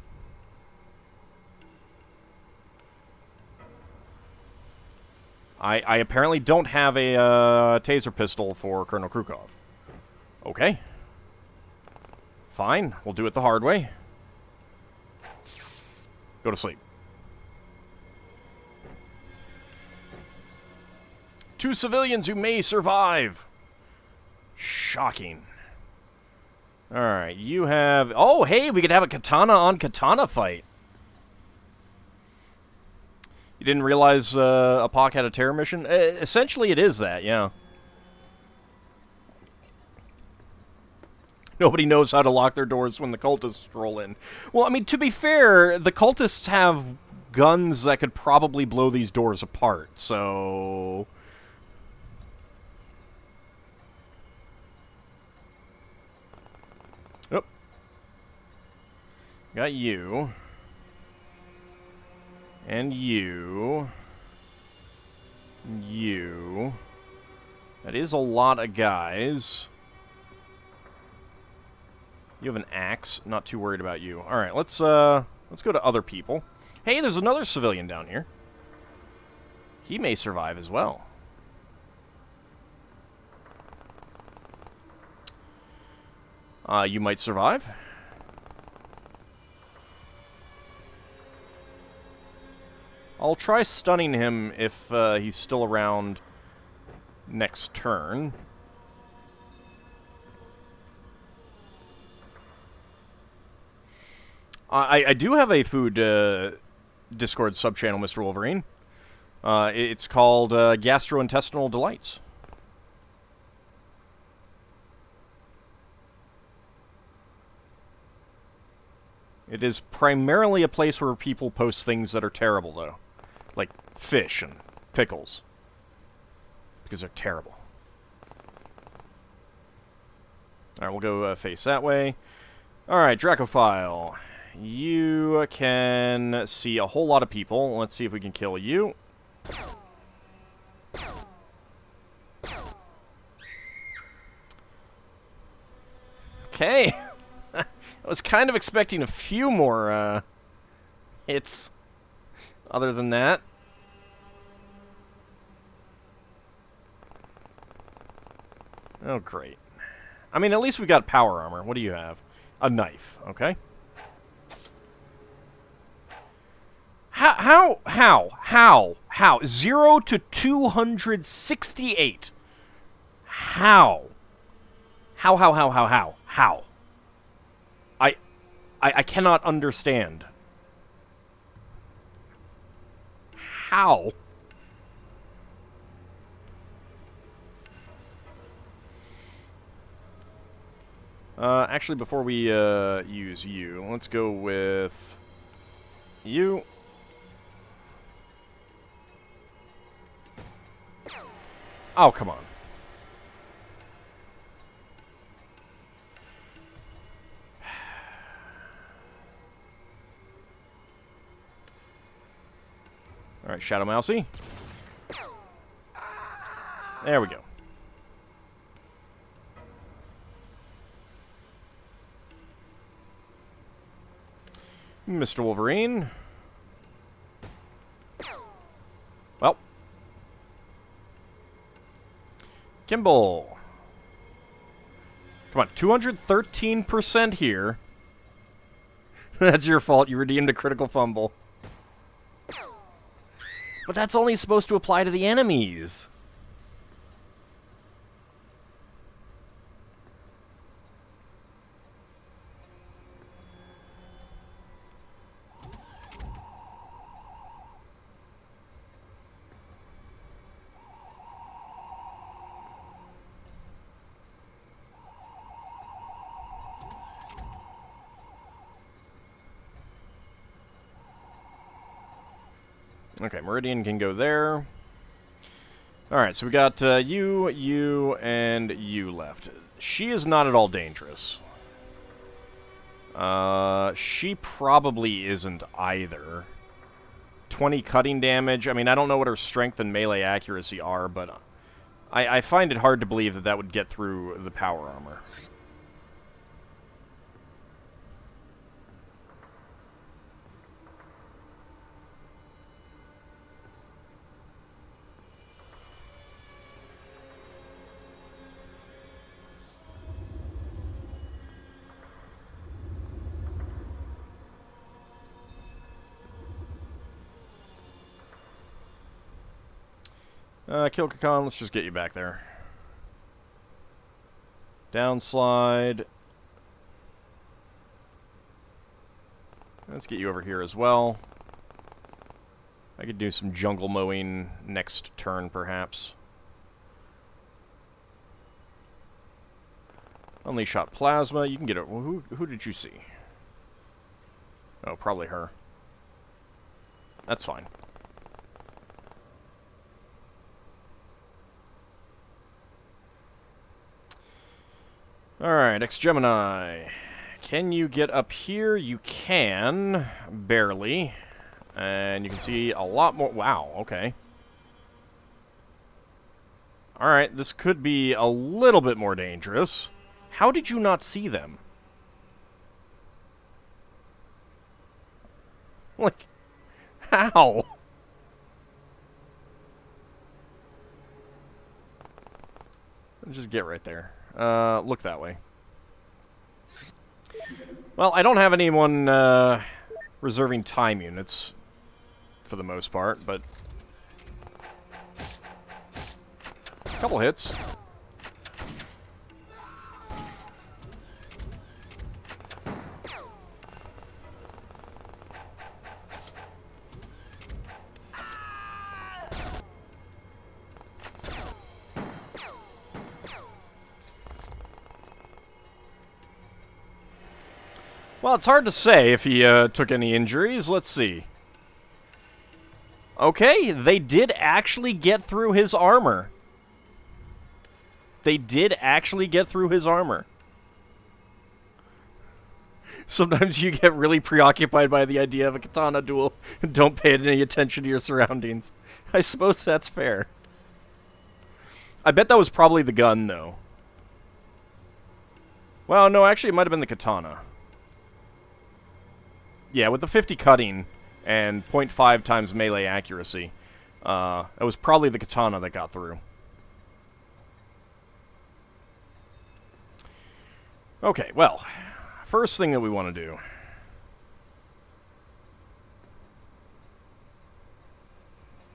I apparently don't have a taser pistol for Colonel Krukov. Okay. Fine. We'll do it the hard way. Go to sleep. 2 civilians who may survive. Shocking. Alright, you have... Oh, hey, we could have a katana-on-katana fight. You didn't realize Apoc had a terror mission? Essentially, it is that, yeah. Nobody knows how to lock their doors when the cultists roll in. Well, I mean, to be fair, the cultists have guns that could probably blow these doors apart, so... Oh. Got you. And you. You. That is a lot of guys. You have an axe. Not too worried about you. All right, let's go to other people. Hey, there's another civilian down here. He may survive as well. You might survive. I'll try stunning him if he's still around next turn. I do have a food Discord subchannel, Mr. Wolverine. It's called Gastrointestinal Delights. It is primarily a place where people post things that are terrible, though. Like fish and pickles. Because they're terrible. Alright, we'll go face that way. Alright, Dracophile. You can see a whole lot of people. Let's see if we can kill you. Okay. I was kind of expecting a few more hits other than that. Oh, great. I mean, at least we got power armor. What do you have? A knife, okay. How? 0 to 268. How? How? I cannot understand. How? Actually, before we use you, let's go with you. Oh, come on. Alright, Shadow Mousy. There we go. Mr. Wolverine. Well. Kimball. Come on, 213% here. That's your fault. You redeemed a critical fumble. But that's only supposed to apply to the enemies. Okay, Meridian can go there. Alright, so we got you, and you left. She is not at all dangerous. She probably isn't either. 20 cutting damage. I mean, I don't know what her strength and melee accuracy are, but I find it hard to believe that that would get through the power armor. Kill Kakan, let's just get you back there. Downslide. Let's get you over here as well. I could do some jungle mowing next turn, perhaps. Unleash shot plasma. You can get it. Well, who did you see? Oh, probably her. That's fine. Alright, Ex-Gemini. Can you get up here? You can. Barely. And you can see a lot more. Wow, okay. Alright, this could be a little bit more dangerous. How did you not see them? Like, how? Just get right there. Look that way. Well, I don't have anyone reserving time units for the most part, but a couple hits. Well, it's hard to say if he took any injuries. Let's see. Okay, they did actually get through his armor. They did actually get through his armor. Sometimes you get really preoccupied by the idea of a katana duel and don't pay any attention to your surroundings. I suppose that's fair. I bet that was probably the gun, though. Well, no, actually it might have been the katana. Yeah, with the 50 cutting and 0.5 times melee accuracy, it was probably the katana that got through. Okay, well, first thing that we want to do.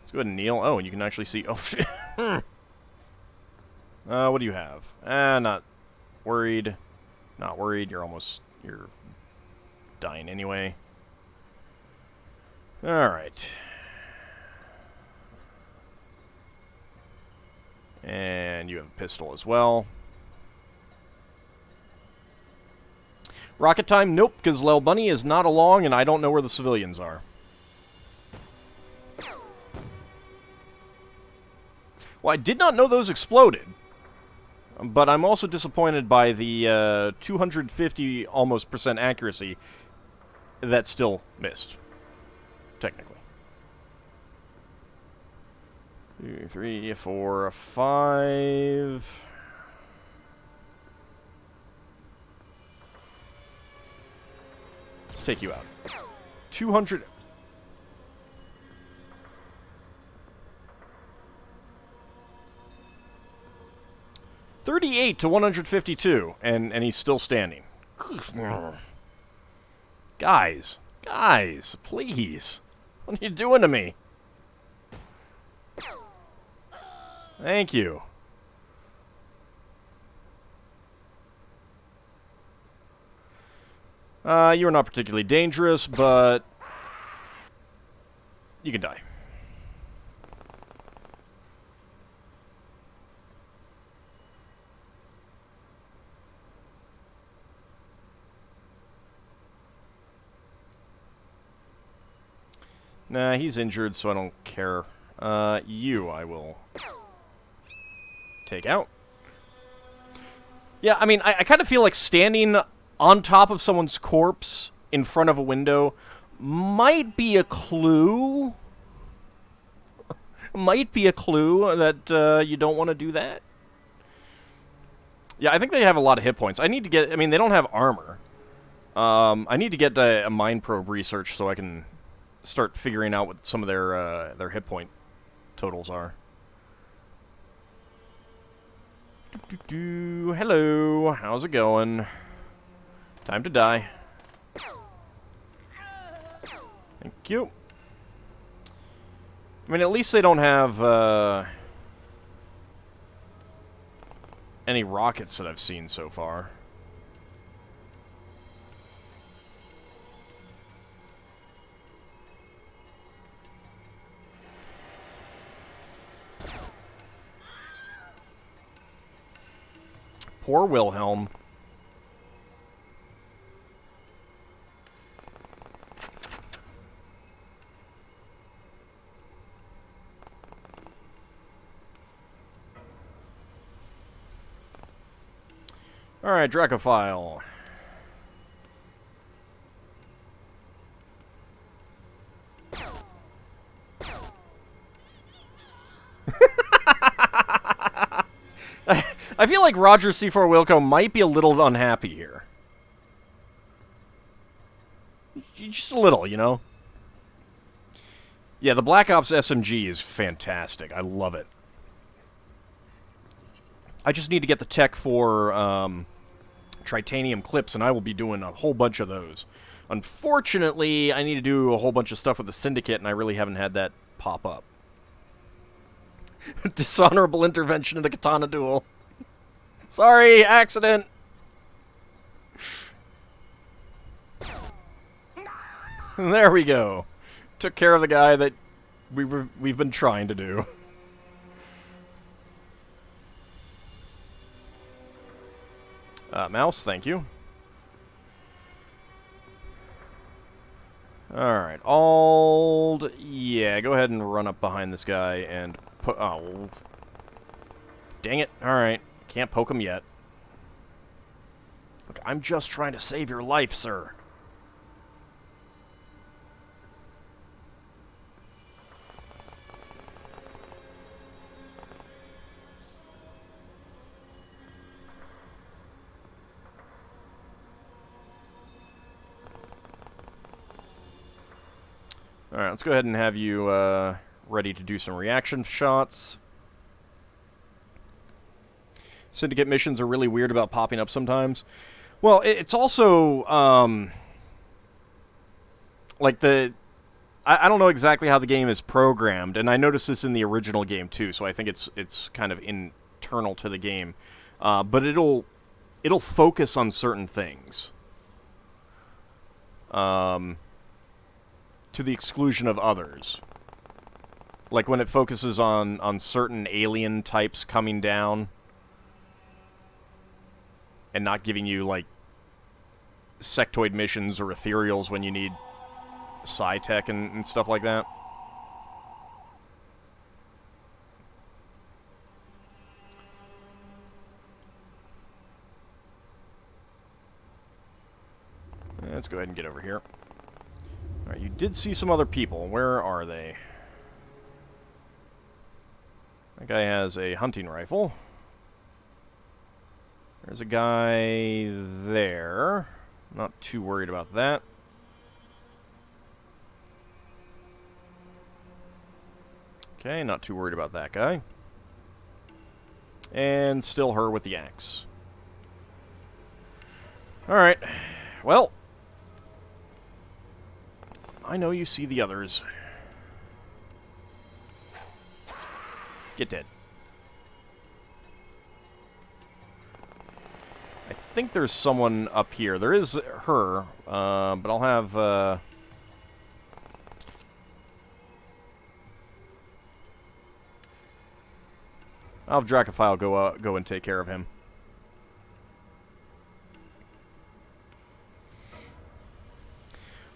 Let's go ahead and kneel. Oh, and you can actually see. Oh, shit. What do you have? Not worried. Not worried. You're dying anyway. Alright. And you have a pistol as well. Rocket time? Nope, because Lel Bunny is not along and I don't know where the civilians are. Well, I did not know those exploded. But I'm also disappointed by the 250 almost % accuracy that still missed. Technically. 2, 3, 4, 5. Let's take you out. 200. $38 to 152, and he's still standing. Guys, please. What are you doing to me? Thank you. You're not particularly dangerous, but you can die. Nah, he's injured, so I don't care. You I will take out. Yeah, I mean, I kind of feel like standing on top of someone's corpse in front of a window might be a clue. Might be a clue that you don't want to do that. Yeah, I think they have a lot of hit points. I need to get... I mean, they don't have armor. I need to get a mind probe research so I can start figuring out what some of their hit point totals are. Hello, how's it going? Time to die. Thank you. I mean, at least they don't have any rockets that I've seen so far. Poor Wilhelm. Alright, Dracophile. I feel like Roger C4 Wilco might be a little unhappy here. Just a little, you know? Yeah, the Black Ops SMG is fantastic. I love it. I just need to get the tech for tritanium clips, and I will be doing a whole bunch of those. Unfortunately, I need to do a whole bunch of stuff with the Syndicate, and I really haven't had that pop up. Dishonorable intervention in the katana duel. Sorry, accident. There we go. Took care of the guy that we've been trying to do. Mouse, thank you. Alright, yeah, go ahead and run up behind this guy and put... Oh. Dang it. Alright, can't poke him yet. Look, I'm just trying to save your life, sir. Alright, let's go ahead and have you ready to do some reaction shots. Syndicate missions are really weird about popping up sometimes. Well, it's also, like I don't know exactly how the game is programmed, and I noticed this in the original game too, so I think it's kind of internal to the game. But it'll focus on certain things. To the exclusion of others. Like when it focuses on certain alien types coming down and not giving you, like, sectoid missions or ethereals when you need sci-tech and stuff like that. Let's go ahead and get over here. Alright, you did see some other people. Where are they? That guy has a hunting rifle. There's a guy there. Not too worried about that. Okay, not too worried about that guy. And still her with the axe. Alright. Well, I know you see the others. Get dead. think there's someone up here. There is her, but I'll have... I'll have Dracophile go and take care of him.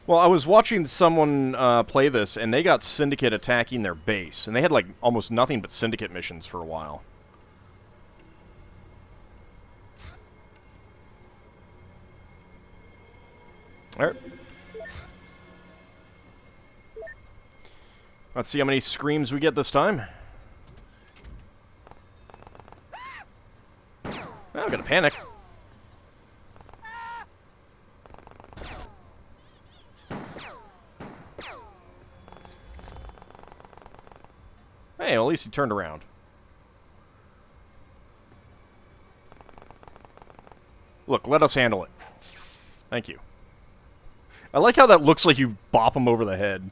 Well, I was watching someone play this, and they got Syndicate attacking their base. And they had, like, almost nothing but Syndicate missions for a while. Alright. Let's see how many screams we get this time. Oh, I'm gonna panic. Hey, well, at least he turned around. Look, let us handle it. Thank you. I like how that looks like you bop him over the head.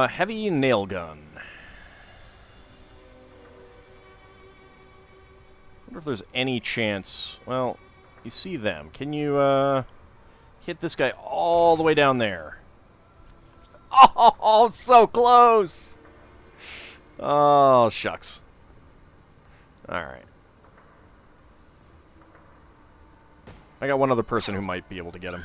Heavy nail gun. Wonder if there's any chance... Well, you see them. Can you, hit this guy all the way down there? Oh, so close! Oh, shucks. Alright. I got one other person who might be able to get him.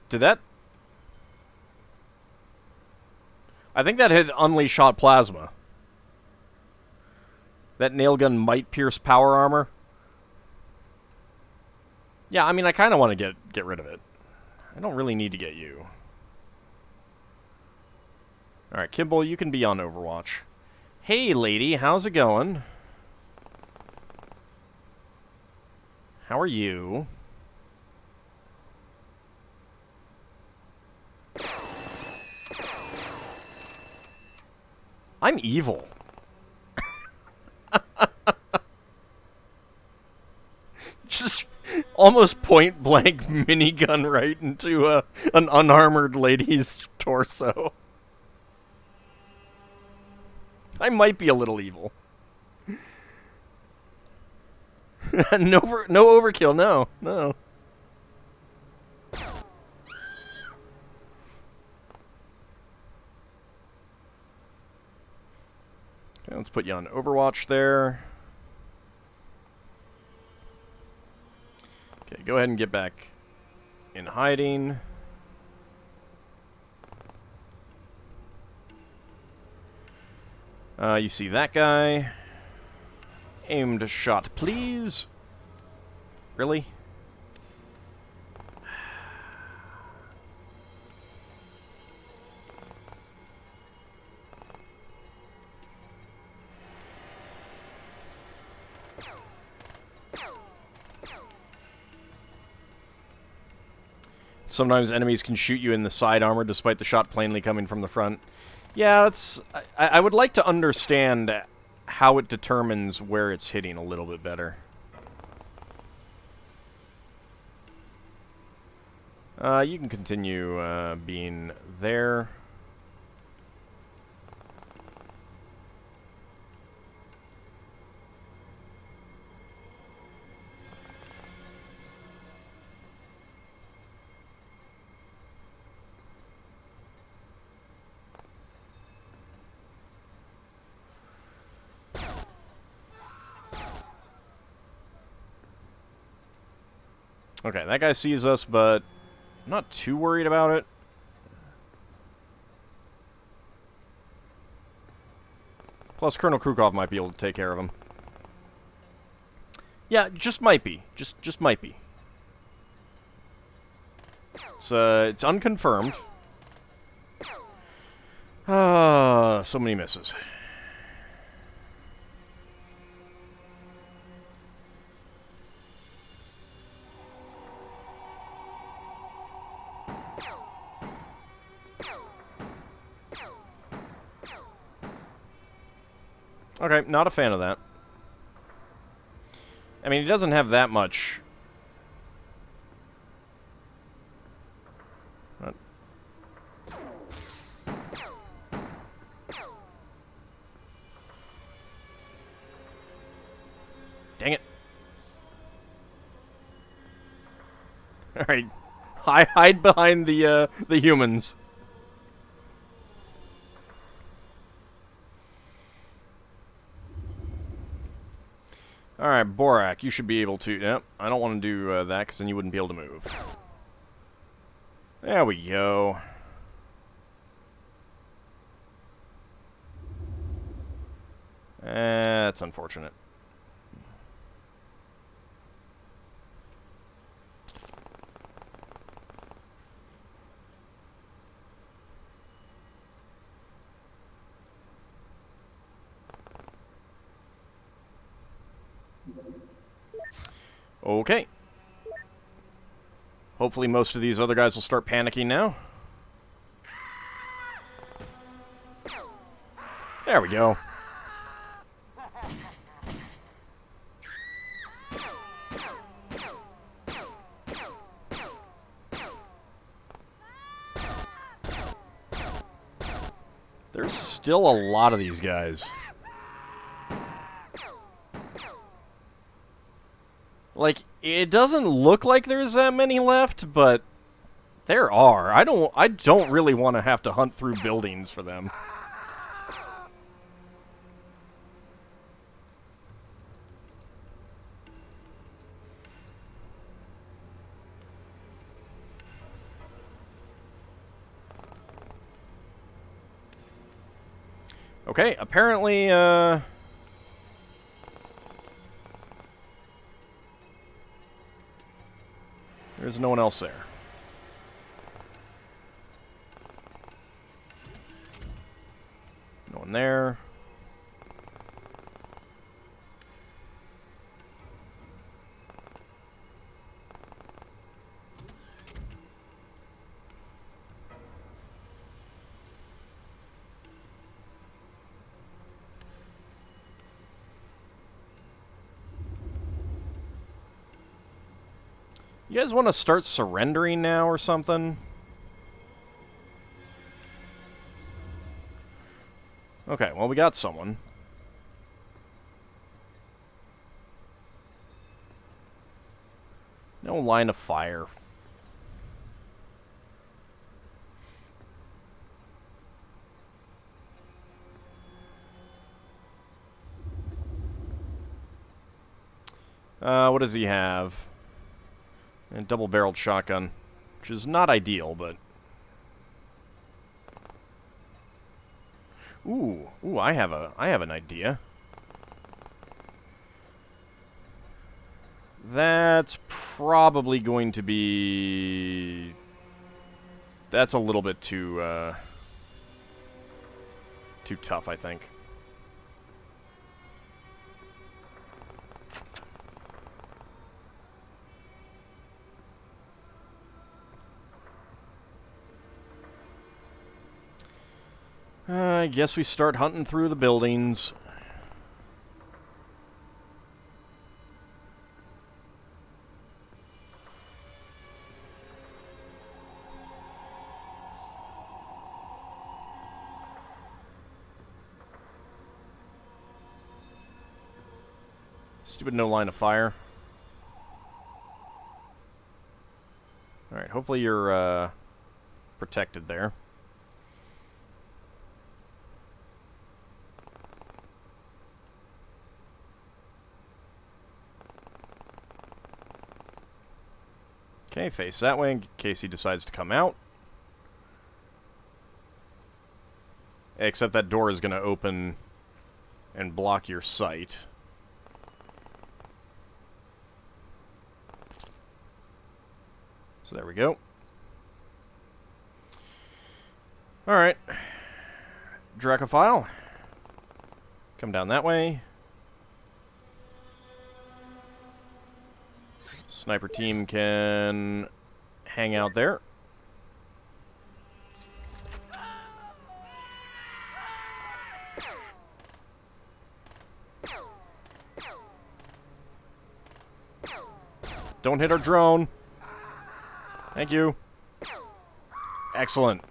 Did that... I think that had unleashed hot plasma. That nail gun might pierce power armor. Yeah, I mean, I kind of want to get rid of it. I don't really need to get you. Alright, Kimball, you can be on Overwatch. Hey, lady, how's it going? How are you? I'm evil. Just almost point-blank minigun right into an unarmored lady's torso. I might be a little evil. No overkill, no. Okay, let's put you on Overwatch there. Okay, go ahead and get back in hiding. You see that guy. Aimed shot, please. Really? Sometimes enemies can shoot you in the side armor despite the shot plainly coming from the front. Yeah, it's... I would like to understand how it determines where it's hitting a little bit better. You can continue being there. Okay, that guy sees us, but I'm not too worried about it. Plus, Colonel Krukov might be able to take care of him. Yeah, just might be. Just might be. It's unconfirmed. So many misses. Okay, not a fan of that. I mean, he doesn't have that much. Dang it. Alright. Hide behind the humans. Alright, Borak, you should be able to... Yep, I don't want to do that, because then you wouldn't be able to move. There we go. That's unfortunate. Okay. Hopefully most of these other guys will start panicking now. There we go. There's still a lot of these guys. Like, it doesn't look like there's that many left, but there are. I don't really want to have to hunt through buildings for them. Okay, apparently, there's no one else there. No one there. You guys want to start surrendering now or something? Okay, well, we got someone. No line of fire. What does he have? A double-barreled shotgun, which is not ideal, but... Ooh, I have an idea. That's probably going to be... That's a little bit too tough, I think. I guess we start hunting through the buildings. Stupid no line of fire. Alright, hopefully you're protected there. Okay, face that way in case he decides to come out. Except that door is going to open and block your sight. So there we go. Alright. Dracophile. Come down that way. Sniper team can hang out there. Don't hit our drone. Thank you. Excellent.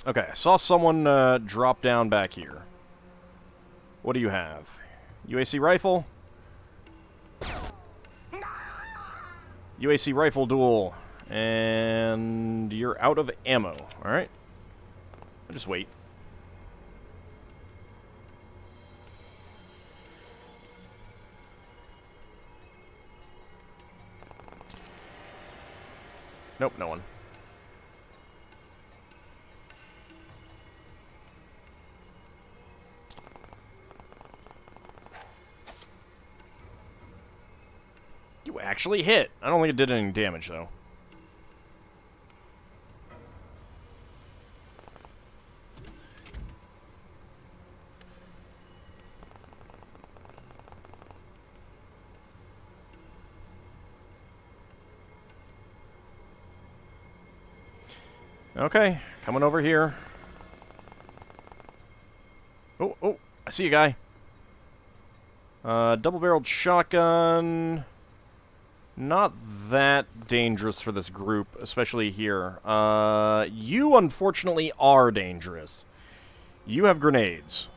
Okay, I saw someone drop down back here. What do you have? UAC rifle? UAC rifle duel. And you're out of ammo. Alright. I'll just wait. Nope, no one. You actually hit. I don't think it did any damage, though. Okay, coming over here. Oh, oh, I see a guy. Double-barreled shotgun. Not that dangerous for this group, especially here. You, unfortunately, are dangerous. You have grenades.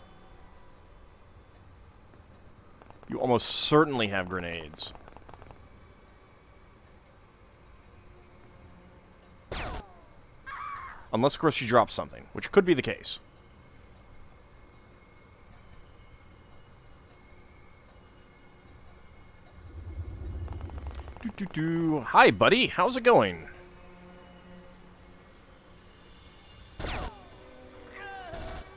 You almost certainly have grenades. Unless, of course, you drop something, which could be the case. Hi, buddy. How's it going?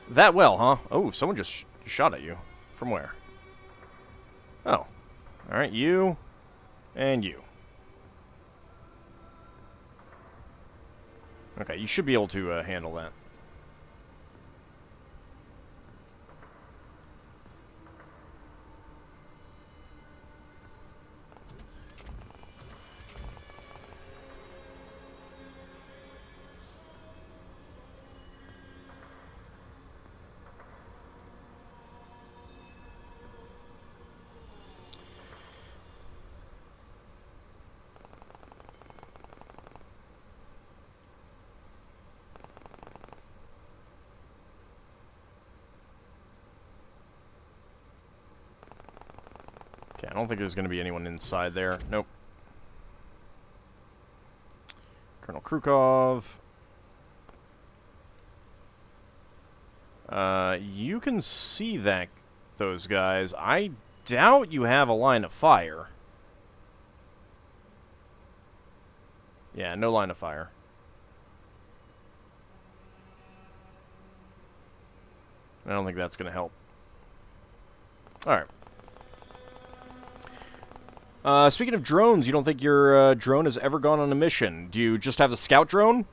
That well, huh? Oh, someone just shot at you. From where? Oh. Alright, you. And you. Okay, you should be able to handle that. Okay, I don't think there's going to be anyone inside there. Nope. Colonel Krukov. You can see those guys. I doubt you have a line of fire. Yeah, no line of fire. I don't think that's going to help. Alright. Speaking of drones, you don't think your drone has ever gone on a mission? Do you just have the scout drone?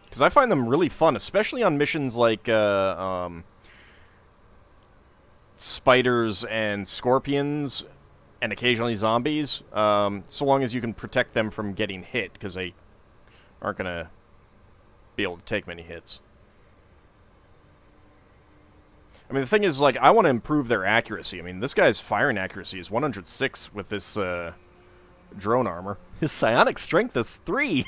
Because I find them really fun, especially on missions like spiders and scorpions, and occasionally zombies. So long as you can protect them from getting hit, because they aren't going to be able to take many hits. I mean, the thing is, like, I want to improve their accuracy. I mean, this guy's firing accuracy is 106 with this drone armor. His psionic strength is 3.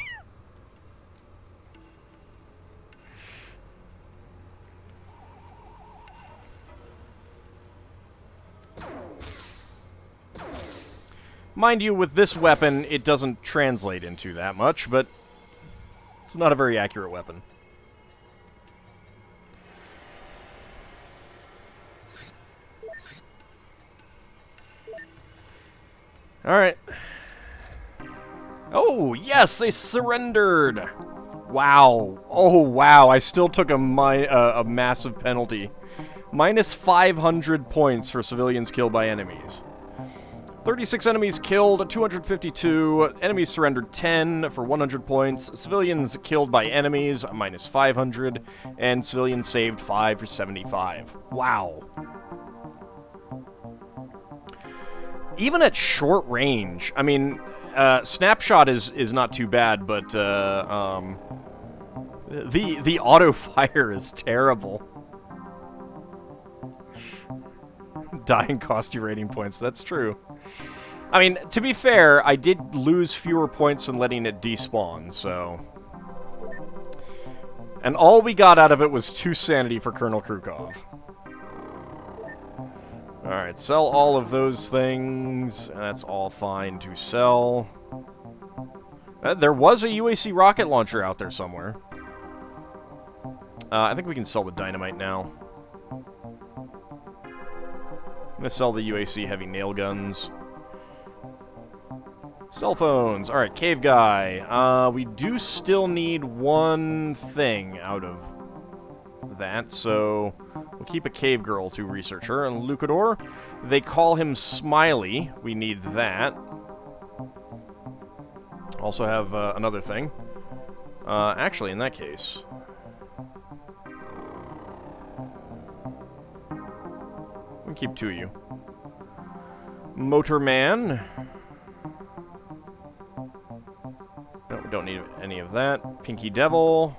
Mind you, with this weapon, it doesn't translate into that much, but it's not a very accurate weapon. Alright. Oh, yes, they surrendered! Wow. Oh, wow, I still took a massive penalty. Minus 500 points for civilians killed by enemies. 36 enemies killed, 252. Enemies surrendered 10 for 100 points. Civilians killed by enemies, minus 500. And civilians saved 5 for 75. Wow. Even at short range, I mean, snapshot is not too bad, but the auto fire is terrible. Dying cost you rating points. That's true. I mean, to be fair, I did lose fewer points than letting it despawn, so... And all we got out of it was 2 sanity for Colonel Krukov. Alright, sell all of those things. That's all fine to sell. There was a UAC rocket launcher out there somewhere. I think we can sell the dynamite now. I'm gonna sell the UAC heavy nail guns. Cell phones. Alright, cave guy. We do still need one thing out of that, so we'll keep a cave girl to research her. And Lucador, they call him Smiley. We need that. Also have another thing. Actually, in that case... we can keep 2 of you. Motorman. No, we don't need any of that. Pinky Devil.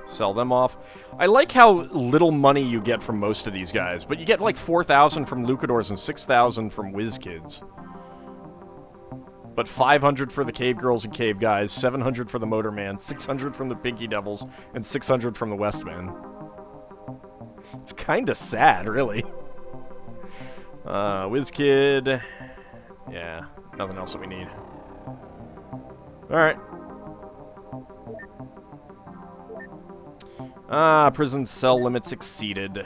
Sell them off. I like how little money you get from most of these guys, but you get like 4,000 from Lucadors and 6,000 from WizKids. But 500 for the Cave Girls and Cave Guys, 700 for the Motorman, 600 from the Pinky Devils, and 600 from the Westmen. It's kinda sad, really. WizKid. Yeah, nothing else that we need. Alright. Prison cell limits exceeded.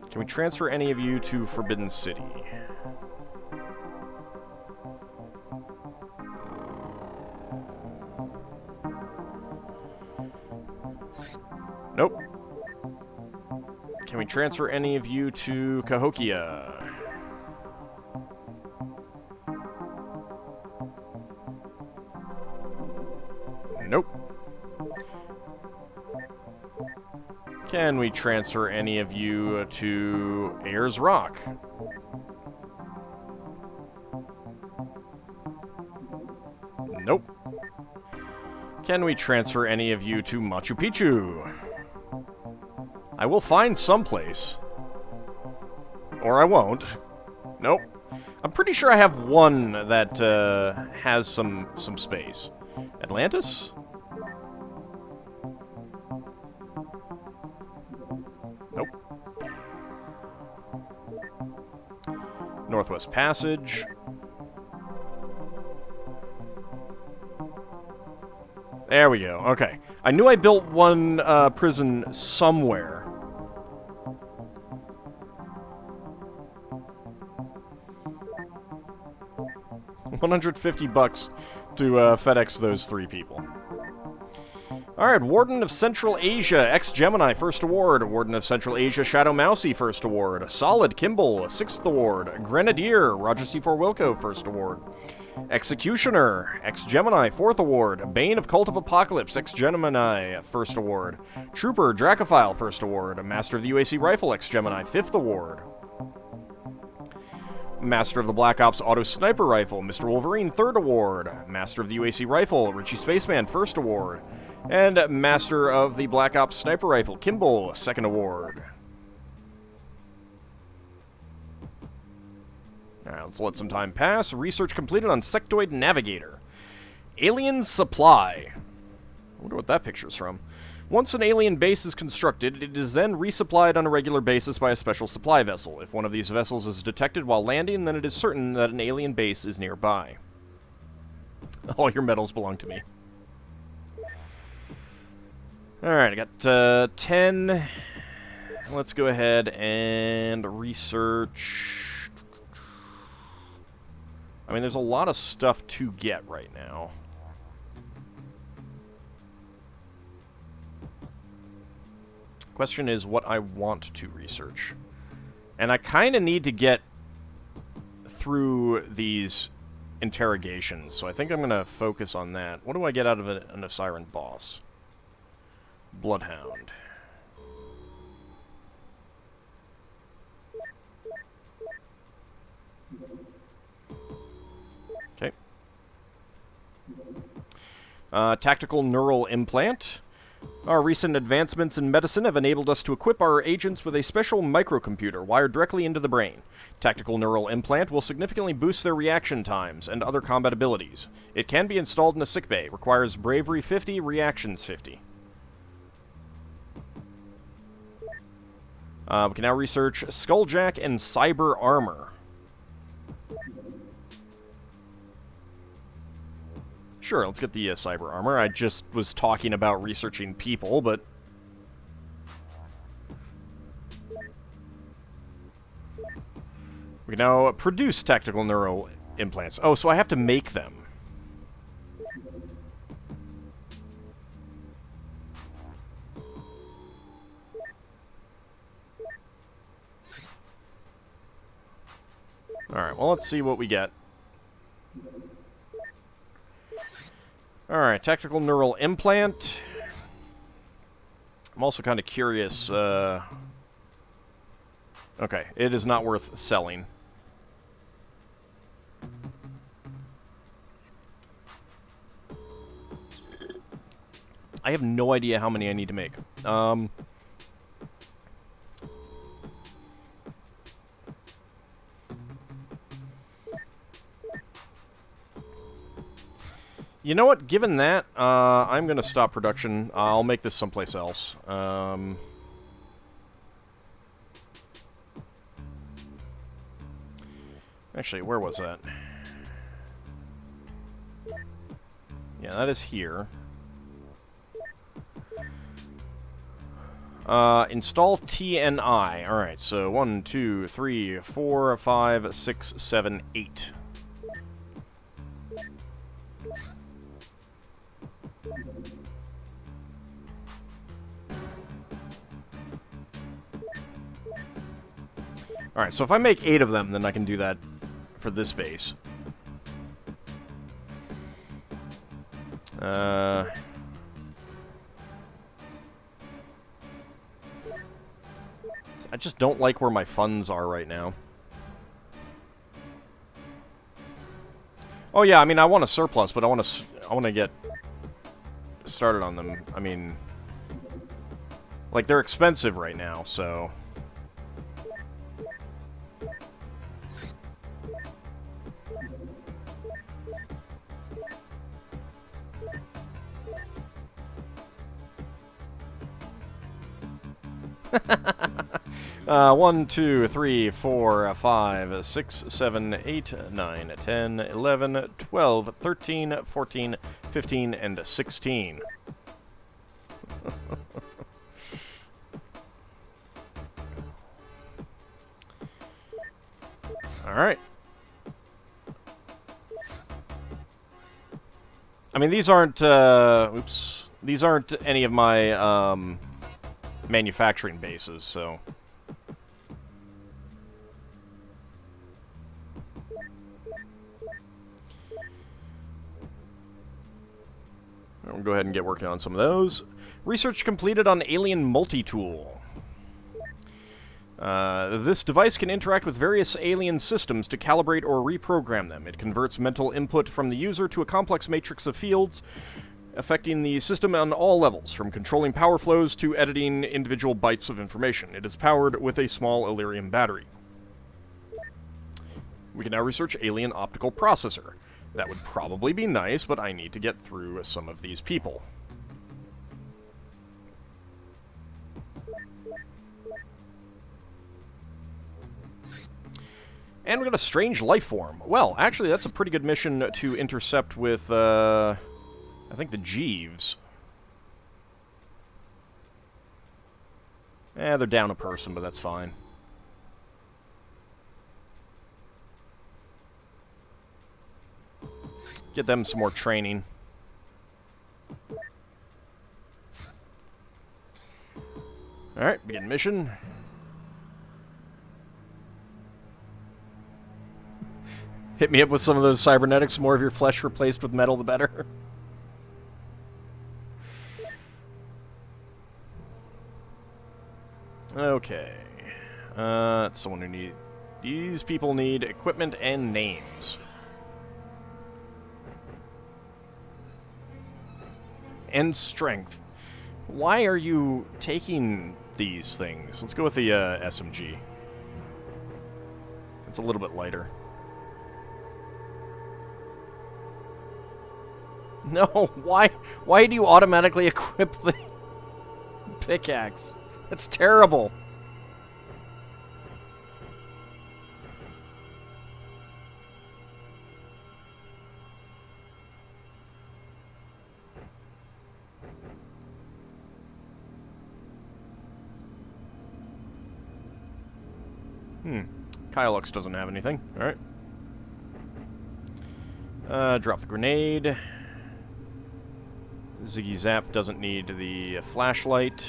Can we transfer any of you to Forbidden City? Nope. Can we transfer any of you to Cahokia? Nope. Can we transfer any of you to Ayers Rock? Nope. Can we transfer any of you to Machu Picchu? I will find someplace. Or I won't. Nope. I'm pretty sure I have one that has some space. Atlantis? Nope. Northwest Passage. There we go. Okay. I knew I built one prison somewhere. $150 to FedEx those 3 people. Alright, Warden of Central Asia, ex-Gemini, first award. Warden of Central Asia, Shadow Mousy, first award. Solid Kimball, 6th award. Grenadier, Roger C4 Wilco, first award. Executioner, ex-Gemini, 4th award. Bane of Cult of Apocalypse, ex-Gemini, 1st award. Trooper, Dracophile, 1st award. Master of the UAC Rifle, ex-Gemini, 5th award. Master of the Black Ops Auto Sniper Rifle, Mr. Wolverine, 3rd award. Master of the UAC Rifle, Richie Spaceman, 1st award. And Master of the Black Ops Sniper Rifle, Kimball, 2nd award. Alright, let's let some time pass. Research completed on Sectoid Navigator. Alien Supply. I wonder what that picture's from. Once an alien base is constructed, it is then resupplied on a regular basis by a special supply vessel. If one of these vessels is detected while landing, then it is certain that an alien base is nearby. All your medals belong to me. Alright, I got 10. Let's go ahead and research. I mean, there's a lot of stuff to get right now. Question is what I want to research. And I kind of need to get through these interrogations, so I think I'm going to focus on that. What do I get out of an Osiran boss? Bloodhound. Okay. Tactical neural implant. Our recent advancements in medicine have enabled us to equip our agents with a special microcomputer wired directly into the brain. Tactical neural implant will significantly boost their reaction times and other combat abilities. It can be installed in a sickbay. Requires bravery 50, reactions 50. We can now research Skulljack and Cyber Armor. Sure, let's get the Cyber Armor. I just was talking about researching people, but... we can now produce tactical neural implants. Oh, so I have to make them. Alright, well, let's see what we get. Alright, tactical neural implant. I'm also kind of curious. Okay, it is not worth selling. I have no idea how many I need to make. You know what? Given that, I'm going to stop production. I'll make this someplace else. Actually, where was that? Yeah, that is here. Install TNI. Alright, so 1, 2, 3, 4, 5, 6, 7, 8. Alright, so if I make 8 of them, then I can do that for this base. I just don't like where my funds are right now. Oh yeah, I mean, I want a surplus, but I want to get started on them. I mean, like, they're expensive right now, so... One, 2, 3, 4, 5, 6, 7, 8, 9, 10, 11, 12, 13, 14, 15, and 16. Alright. I mean, these aren't, oops. These aren't any of my, manufacturing bases, so... We'll go ahead and get working on some of those. Research completed on Alien Multi-Tool. This device can interact with various alien systems to calibrate or reprogram them. It converts mental input from the user to a complex matrix of fields, affecting the system on all levels, from controlling power flows to editing individual bytes of information. It is powered with a small Illyrium battery. We can now research Alien Optical Processor. That would probably be nice, but I need to get through some of these people. And we got a strange life form. Well, actually, that's a pretty good mission to intercept with, I think the Jeeves. They're down a person, but that's fine. Get them some more training. Alright, begin mission. Hit me up with some of those cybernetics. More of your flesh replaced with metal, the better. Okay. That's someone who need... These people need equipment and names. And strength. Why are you taking these things? Let's go with the SMG. It's a little bit lighter. No, why do you automatically equip the pickaxe? That's terrible. Kylux doesn't have anything. Alright. Drop the grenade. Ziggy Zap doesn't need the flashlight.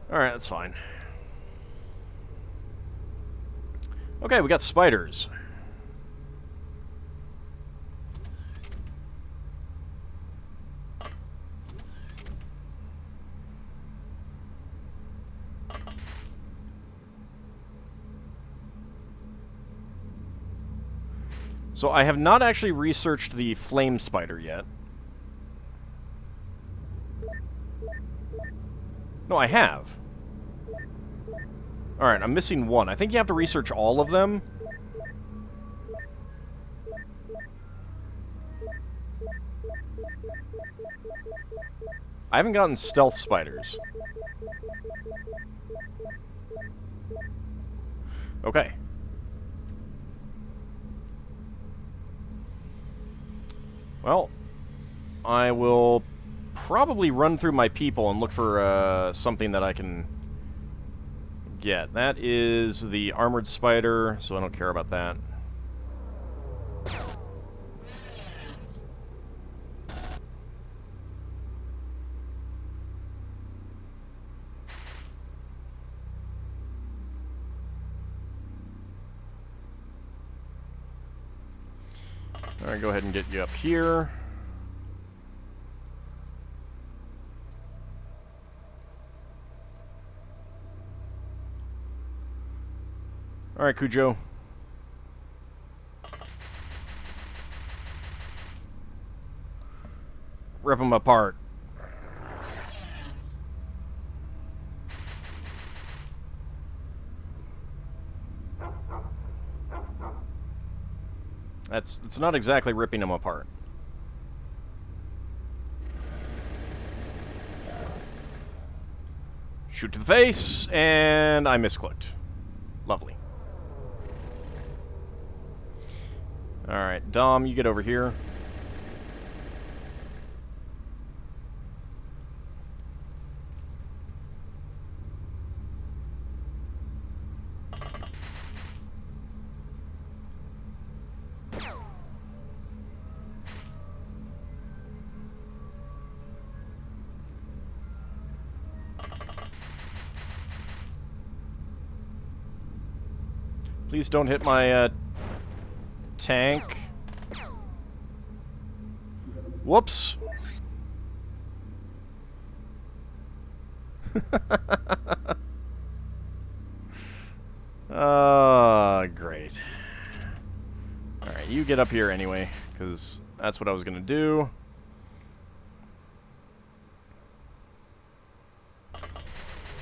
Alright, that's fine. Okay, we got spiders. So I have not actually researched the flame spider yet. No, I have. Alright, I'm missing one. I think you have to research all of them. I haven't gotten stealth spiders. Okay. Well, I will probably run through my people and look for something that I can get. That is the armored spider, so I don't care about that. Alright, go ahead and get you up here. Alright, Cujo. Rip them apart. It's not exactly ripping them apart. Shoot to the face, and I misclicked. Lovely. Alright, Dom, you get over here. Please don't hit my tank. Whoops. Great. Alright, you get up here anyway, because that's what I was going to do.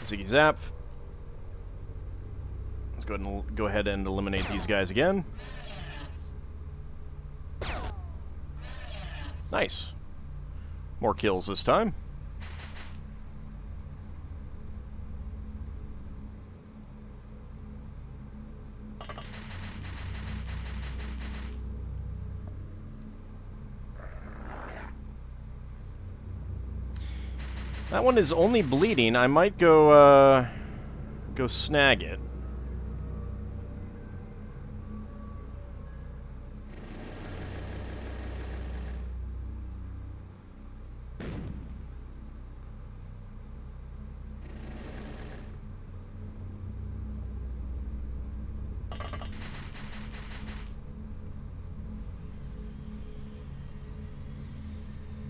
Ziggy Zap. Let's go ahead and eliminate these guys again. Nice. More kills this time. That one is only bleeding. I might go snag it.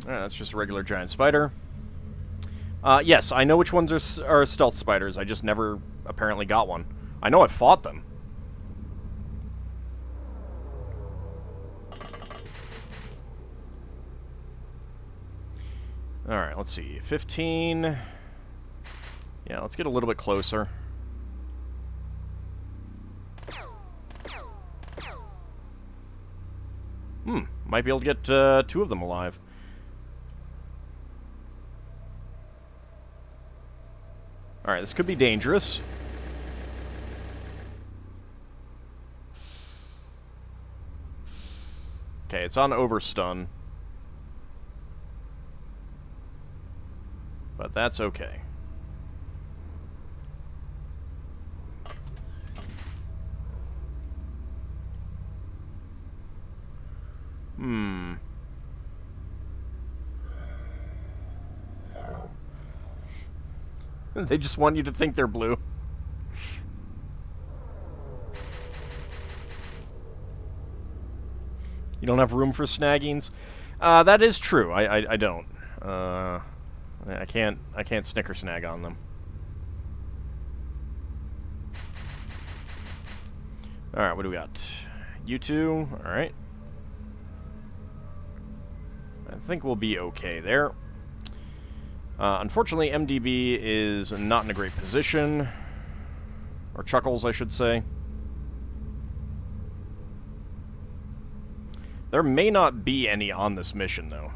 Alright, that's just a regular giant spider. Yes, I know which ones are stealth spiders. I just never apparently got one. I know I fought them. Alright, let's see. 15. Yeah, let's get a little bit closer. Might be able to get 2 of them alive. Alright, this could be dangerous. Okay, it's on overstun. But that's okay. They just want you to think they're blue. You don't have room for snaggings? That is true. I don't. I can't snicker snag on them. Alright, what do we got? You two, alright. I think we'll be okay there. Unfortunately, MDB is not in a great position. Or Chuckles, I should say. There may not be any on this mission, though.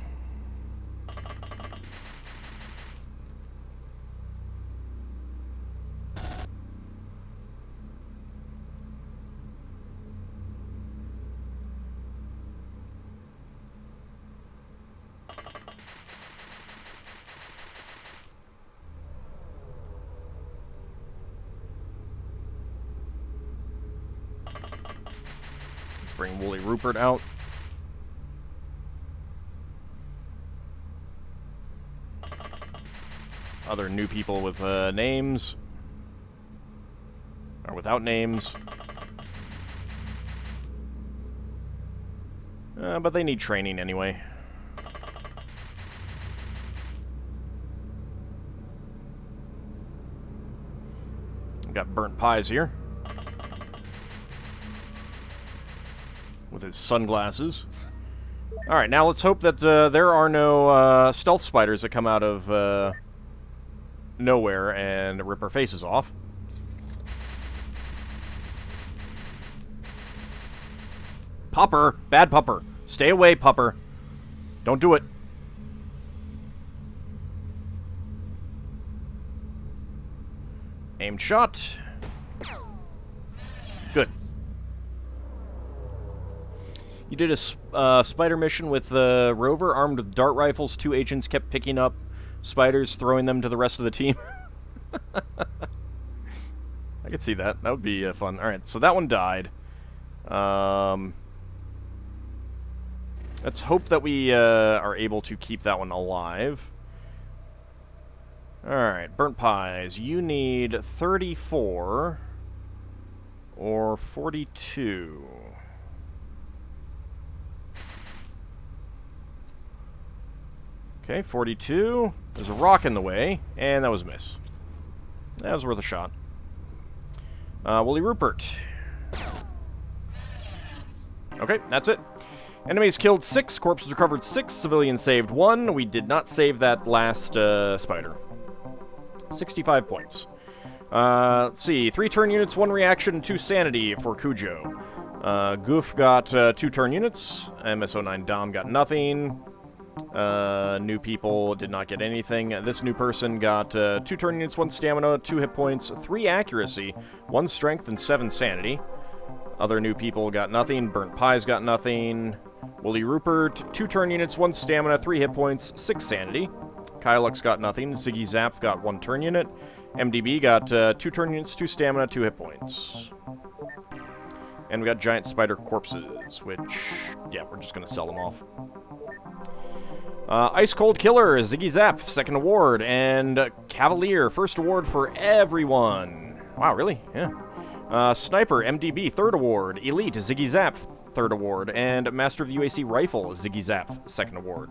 Bring Woolly Rupert out. Other new people with names. Or without names. But they need training anyway. We've got Burnt Pies here. With his sunglasses. Alright, now let's hope that there are no stealth spiders that come out of nowhere and rip our faces off. Pupper! Bad Pupper! Stay away, Pupper! Don't do it! Aimed shot. Good. You did a spider mission with the rover armed with dart rifles. 2 agents kept picking up spiders, throwing them to the rest of the team. I could see that. That would be fun. Alright, so that one died. Let's hope that we are able to keep that one alive. Alright, Burnt Pies. You need 34 or 42. Okay, 42. There's a rock in the way, and that was a miss. That was worth a shot. Woolly Rupert. Okay, that's it. Enemies killed 6, corpses recovered 6, civilians saved 1. We did not save that last spider. 65 points. Let's see. 3 turn units, 1 reaction, and 2 sanity for Cujo. Goof got 2 turn units. MS09 Dom got nothing. New people did not get anything. This new person got 2 turn units, 1 stamina, 2 hit points, 3 accuracy, 1 strength, and 7 sanity. Other new people got nothing. Burnt Pies got nothing. Woolly Rupert, 2 turn units, 1 stamina, 3 hit points, 6 sanity. Kylux got nothing. Ziggy Zap got 1 turn unit. MDB got 2 turn units, 2 stamina, 2 hit points. And we got giant spider corpses, which, yeah, we're just going to sell them off. Ice Cold Killer, Ziggy Zap, 2nd award, and Cavalier, 1st award for everyone. Wow, really? Yeah. Sniper, MDB, 3rd award. Elite, Ziggy Zap, 3rd award. And Master of the UAC Rifle, Ziggy Zap, 2nd award.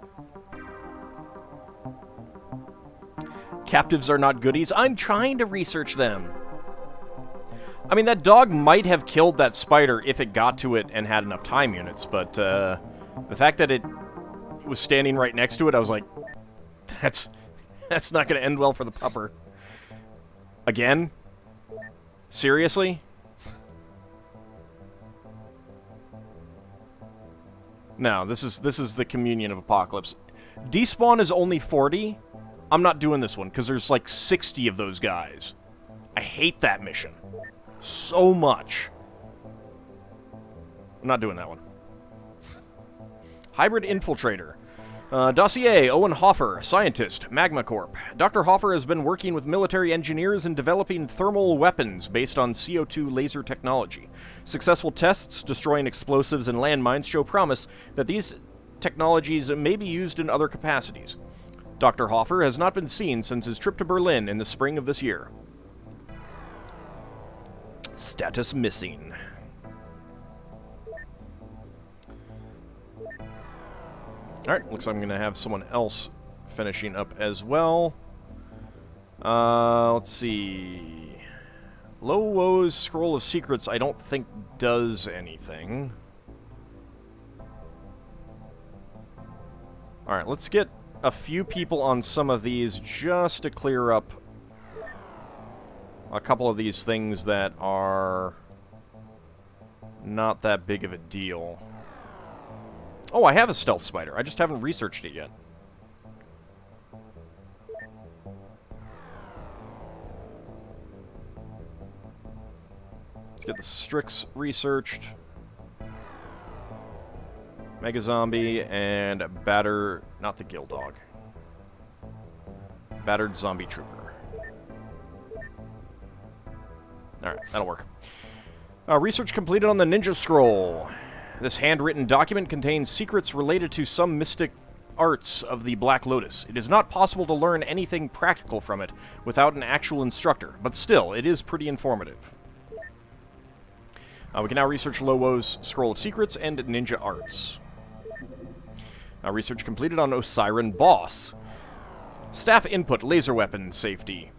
Captives are not goodies. I'm trying to research them. I mean, that dog might have killed that spider if it got to it and had enough time units, but the fact that it was standing right next to it, I was like, That's not going to end well for the pupper. Again? Seriously? No, this is the communion of apocalypse. Despawn is only 40. I'm not doing this one because there's like 60 of those guys. I hate that mission so much. I'm not doing that one. Hybrid Infiltrator. Dossier, Owen Hoffer, scientist, Magma Corp. Dr. Hoffer has been working with military engineers in developing thermal weapons based on CO2 laser technology. Successful tests destroying explosives and landmines show promise that these technologies may be used in other capacities. Dr. Hoffer has not been seen since his trip to Berlin in the spring of this year. Status missing. Alright, looks like I'm going to have someone else finishing up as well. Let's see. Lo Wo's Scroll of Secrets I don't think does anything. Alright, let's get a few people on some of these just to clear up a couple of these things that are not that big of a deal. Oh, I have a stealth spider. I just haven't researched it yet. Let's get the Strix researched. Mega Zombie and not the Gill Dog. Battered Zombie Trooper. Alright, that'll work. Research completed on the Ninja Scroll. This handwritten document contains secrets related to some mystic arts of the Black Lotus. It is not possible to learn anything practical from it without an actual instructor, but still, it is pretty informative. We can now research Lo Wo's Scroll of Secrets and Ninja Arts. Research completed on Osiren Boss. Staff input, laser weapon safety.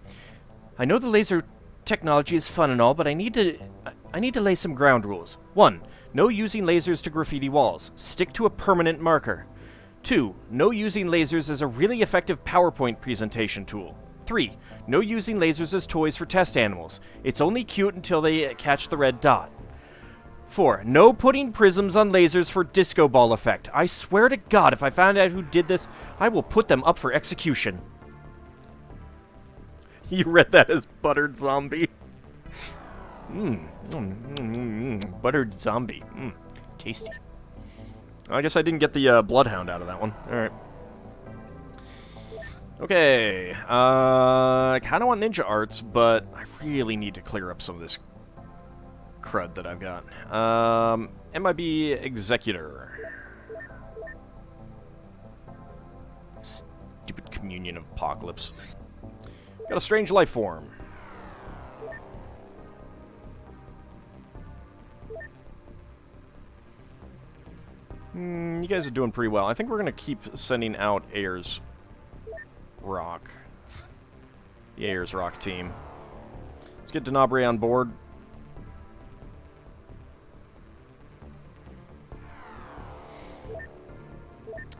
I know the laser technology is fun and all, but I need to lay some ground rules. 1. No using lasers to graffiti walls. Stick to a permanent marker. 2. No using lasers as a really effective PowerPoint presentation tool. 3. No using lasers as toys for test animals. It's only cute until they catch the red dot. 4. No putting prisms on lasers for disco ball effect. I swear to God, if I find out who did this, I will put them up for execution. You read that as Buttered Zombie. Buttered Zombie. Tasty. I guess I didn't get the Bloodhound out of that one. Alright. Okay. I kind of want Ninja Arts, but I really need to clear up some of this crud that I've got. MIB Executor. Stupid communion of apocalypse. Got a strange life form. You guys are doing pretty well. I think we're going to keep sending out Ayers Rock. The Ayers Rock team. Let's get Denabre on board.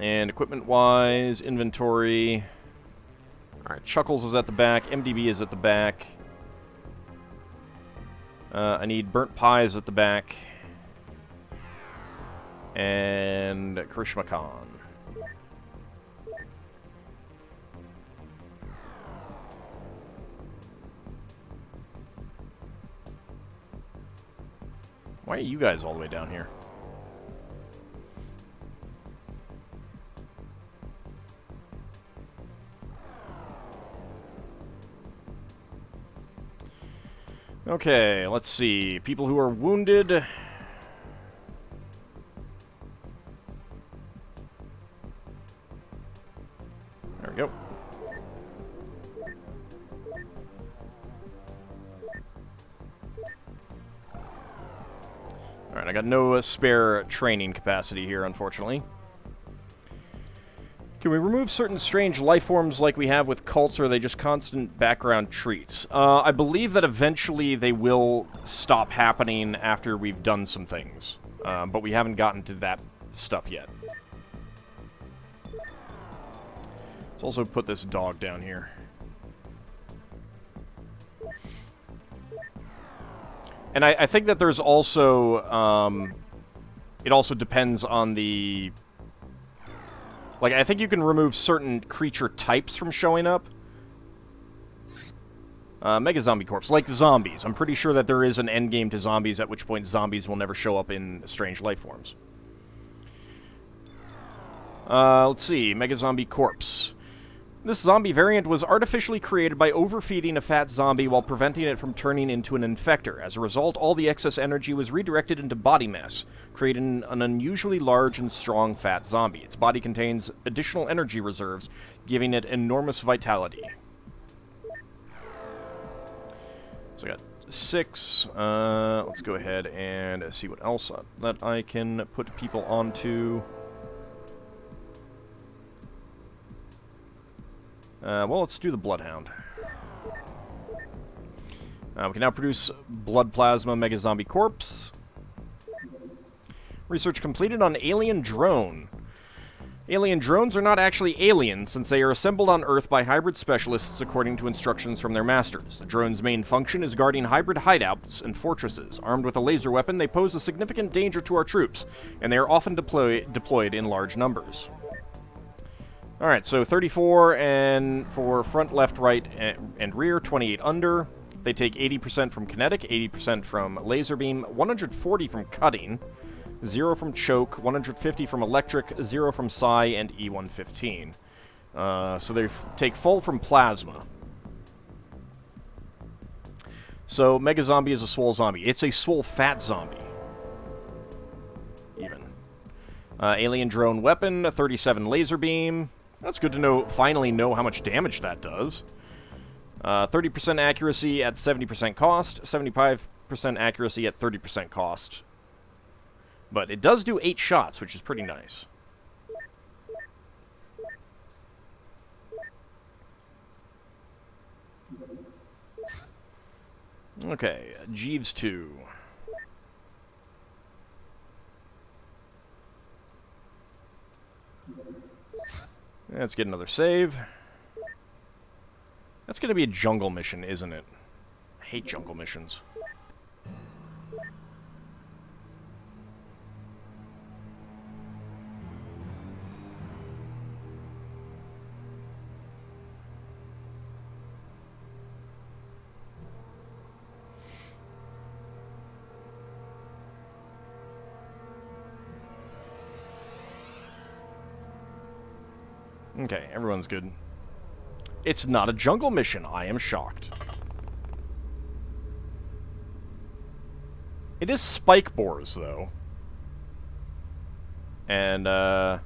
And equipment-wise, inventory. Alright, Chuckles is at the back. MDB is at the back. I need Burnt Pies at the back. And Krishma Khan. Why are you guys all the way down here? Okay, let's see. People who are wounded. There we go. Alright, I got no spare training capacity here, unfortunately. Can we remove certain strange life forms like we have with cults, or are they just constant background treats? I believe that eventually they will stop happening after we've done some things. But we haven't gotten to that stuff yet. Let's also put this dog down here. And I think that there's also, it also depends on the... Like, I think you can remove certain creature types from showing up. Mega Zombie Corpse, like zombies. I'm pretty sure that there is an endgame to zombies, at which point zombies will never show up in strange life forms. Let's see, Mega Zombie Corpse. This zombie variant was artificially created by overfeeding a fat zombie while preventing it from turning into an infector. As a result, all the excess energy was redirected into body mass, creating an unusually large and strong fat zombie. Its body contains additional energy reserves, giving it enormous vitality. So I got 6. Let's go ahead and see what else that I can put people onto. Well, let's do the Bloodhound. We can now produce Blood Plasma Mega Zombie Corpse. Research completed on Alien Drone. Alien drones are not actually alien, since they are assembled on Earth by hybrid specialists according to instructions from their masters. The drone's main function is guarding hybrid hideouts and fortresses. Armed with a laser weapon, they pose a significant danger to our troops, and they are often deployed in large numbers. Alright, so 34 and for front, left, right, and rear, 28 under. They take 80% from kinetic, 80% from laser beam, 140 from cutting, 0 from choke, 150 from electric, 0 from psi, and E115. So they take full from plasma. So Mega Zombie is a swole zombie. It's a swole fat zombie. Even. Alien drone weapon, 37 laser beam. That's good to know, finally know how much damage that does. 30% accuracy at 70% cost, 75% accuracy at 30% cost. But it does do 8 shots, which is pretty nice. Okay, Jeeves 2. Let's get another save. That's going to be a jungle mission, isn't it? I hate jungle missions. Okay, everyone's good. It's not a jungle mission. I am shocked. It is spike boars, though. And, I'm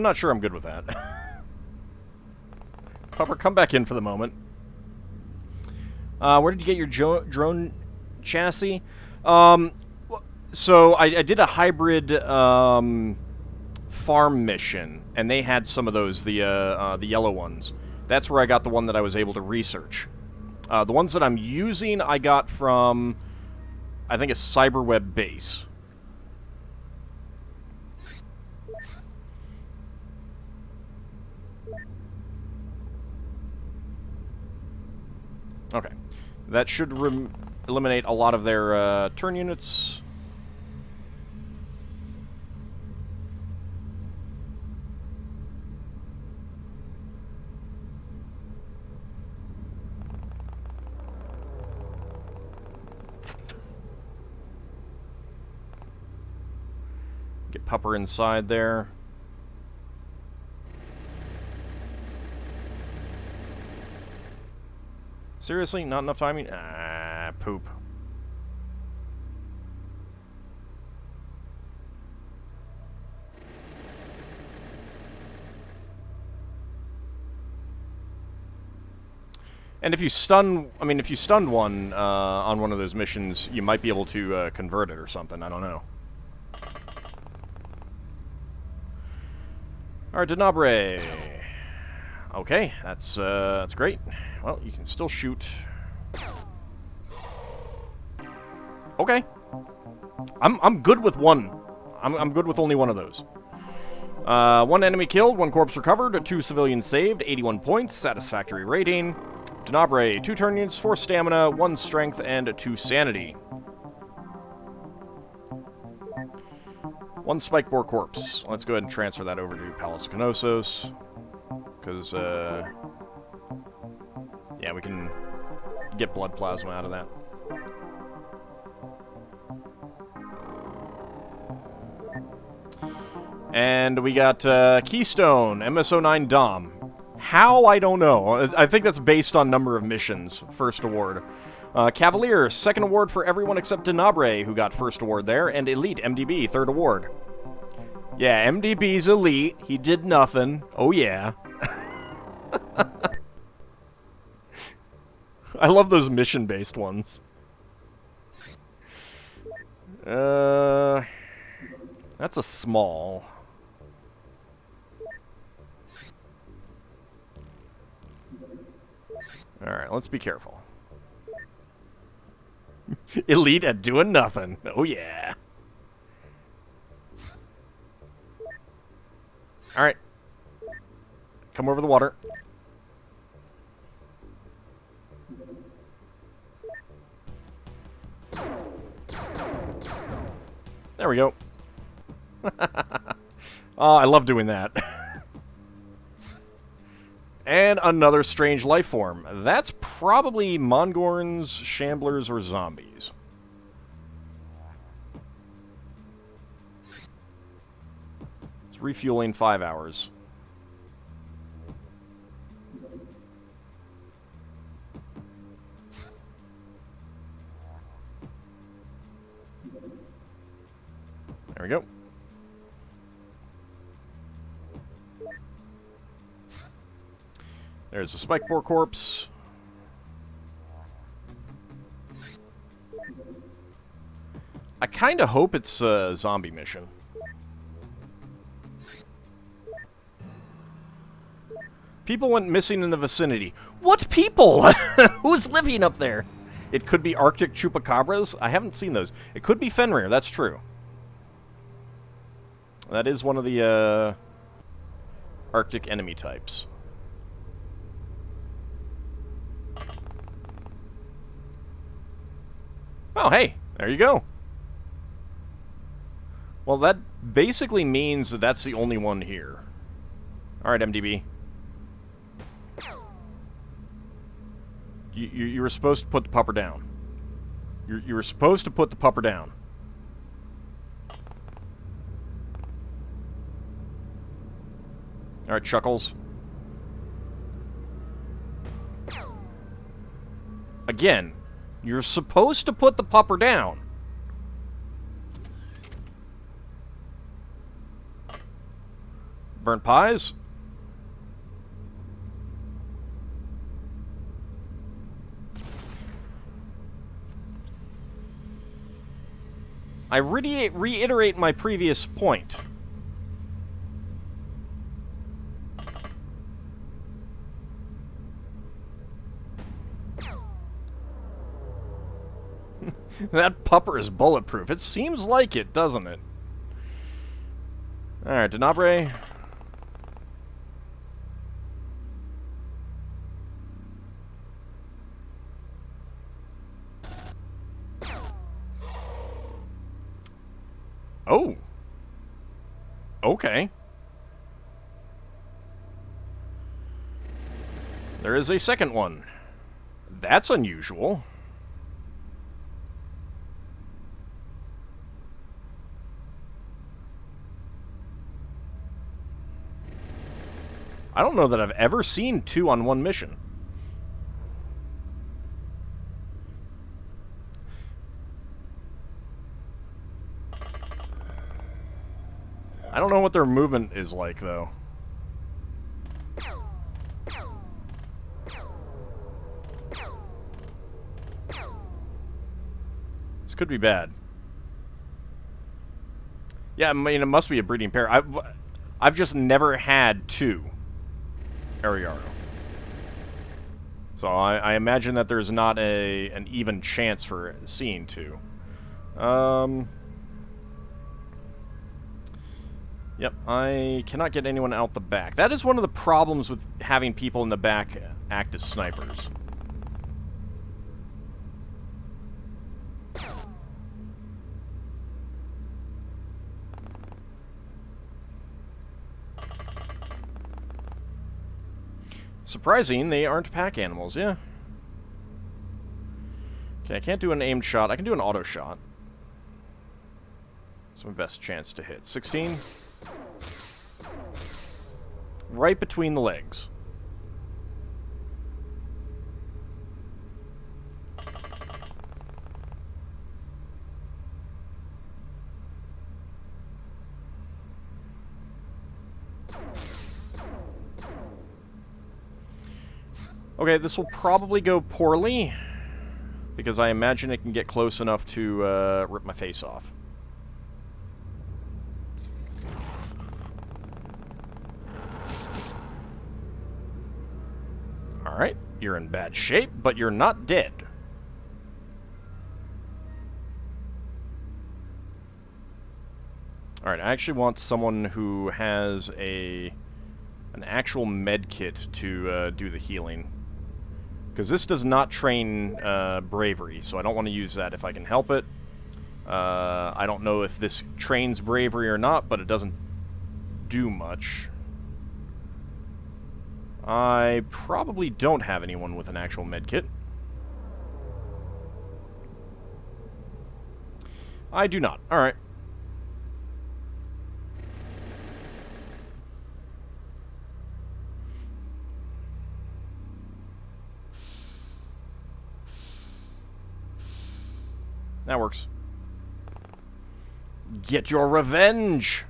not sure I'm good with that. Pupper, come back in for the moment. Where did you get your drone chassis? So, I did a hybrid, farm mission, and they had some of those, the yellow ones. That's where I got the one that I was able to research. The ones that I'm using, I got from, I think, a cyberweb base. Okay. That should eliminate a lot of their turn units. Get Pupper inside there. Seriously? Not enough timing? Ah, poop. And if you stun, I mean, if you stun one on one of those missions, you might be able to convert it or something. I don't know. Alright, Denabre. Okay, that's great. Well, you can still shoot. Okay. I'm good with one. I'm good with only one of those. 1 enemy killed, 1 corpse recovered, 2 civilians saved, 81 points, satisfactory rating. Denabre, 2 turn units, 4 stamina, 1 strength, and 2 sanity. 1 spike boar corpse. Let's go ahead and transfer that over to Palace Knossos. Because, yeah, we can get blood plasma out of that. And we got Keystone, MSO9 Dom. How? I don't know. I think that's based on number of missions. First award. Cavalier, 2nd award for everyone except Denabre, who got 1st award there. And Elite, MDB, 3rd award. Yeah, MDB's Elite. He did nothing. Oh, yeah. I love those mission-based ones. That's a small. Alright, let's be careful. Elite at doing nothing. Oh, yeah. Alright. Come over the water. There we go. Oh, I love doing that. And another strange life form. That's probably Mongorns, Shamblers, or Zombies. It's refueling 5 hours. There we go. There's a spike boar corpse. I kind of hope it's a zombie mission. People went missing in the vicinity. What people? Who's living up there? It could be Arctic chupacabras. I haven't seen those. It could be Fenrir. That's true. That is one of the Arctic enemy types. Oh, hey, there you go. Well, that basically means that that's the only one here. Alright, MDB. You were supposed to put the pupper down. You were supposed to put the pupper down. Alright, Chuckles. Again, you're supposed to put the pupper down. Burnt pies? I reiterate my previous point. That pupper is bulletproof. It seems like it, doesn't it? Alright, Denabre. Oh. Okay. There is a second one. That's unusual. I don't know that I've ever seen 2 on 1 mission. I don't know what their movement is like, though. This could be bad. Yeah, I mean, it must be a breeding pair. I've just never had 2 Ariaro. So I imagine that there's not an even chance for seeing 2. Yep, I cannot get anyone out the back. That is one of the problems with having people in the back act as snipers. Surprising, they aren't pack animals, yeah. Okay, I can't do an aimed shot. I can do an auto shot. That's my best chance to hit. 16. Right between the legs. Okay, this will probably go poorly, because I imagine it can get close enough to rip my face off. Alright, you're in bad shape, but you're not dead. Alright, I actually want someone who has an actual med kit to do the healing. Because this does not train bravery, so I don't want to use that if I can help it. I don't know if this trains bravery or not, but it doesn't do much. I probably don't have anyone with an actual medkit. I do not. Alright. That works. Get your revenge!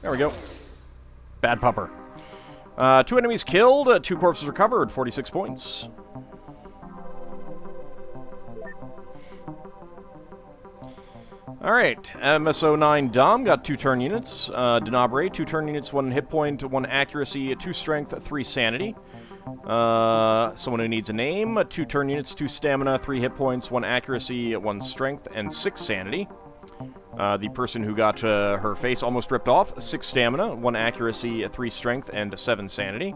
There we go. Bad pupper. 2 enemies killed, 2 corpses recovered, 46 points. Alright, MSO9 Dom got 2 turn units. Denabre, 2 turn units, 1 hit point, 1 accuracy, 2 strength, 3 sanity. Someone who needs a name, 2 turn units, 2 stamina, 3 hit points, 1 accuracy, 1 strength, and 6 sanity. The person who got her face almost ripped off, 6 stamina, 1 accuracy, 3 strength, and 7 sanity.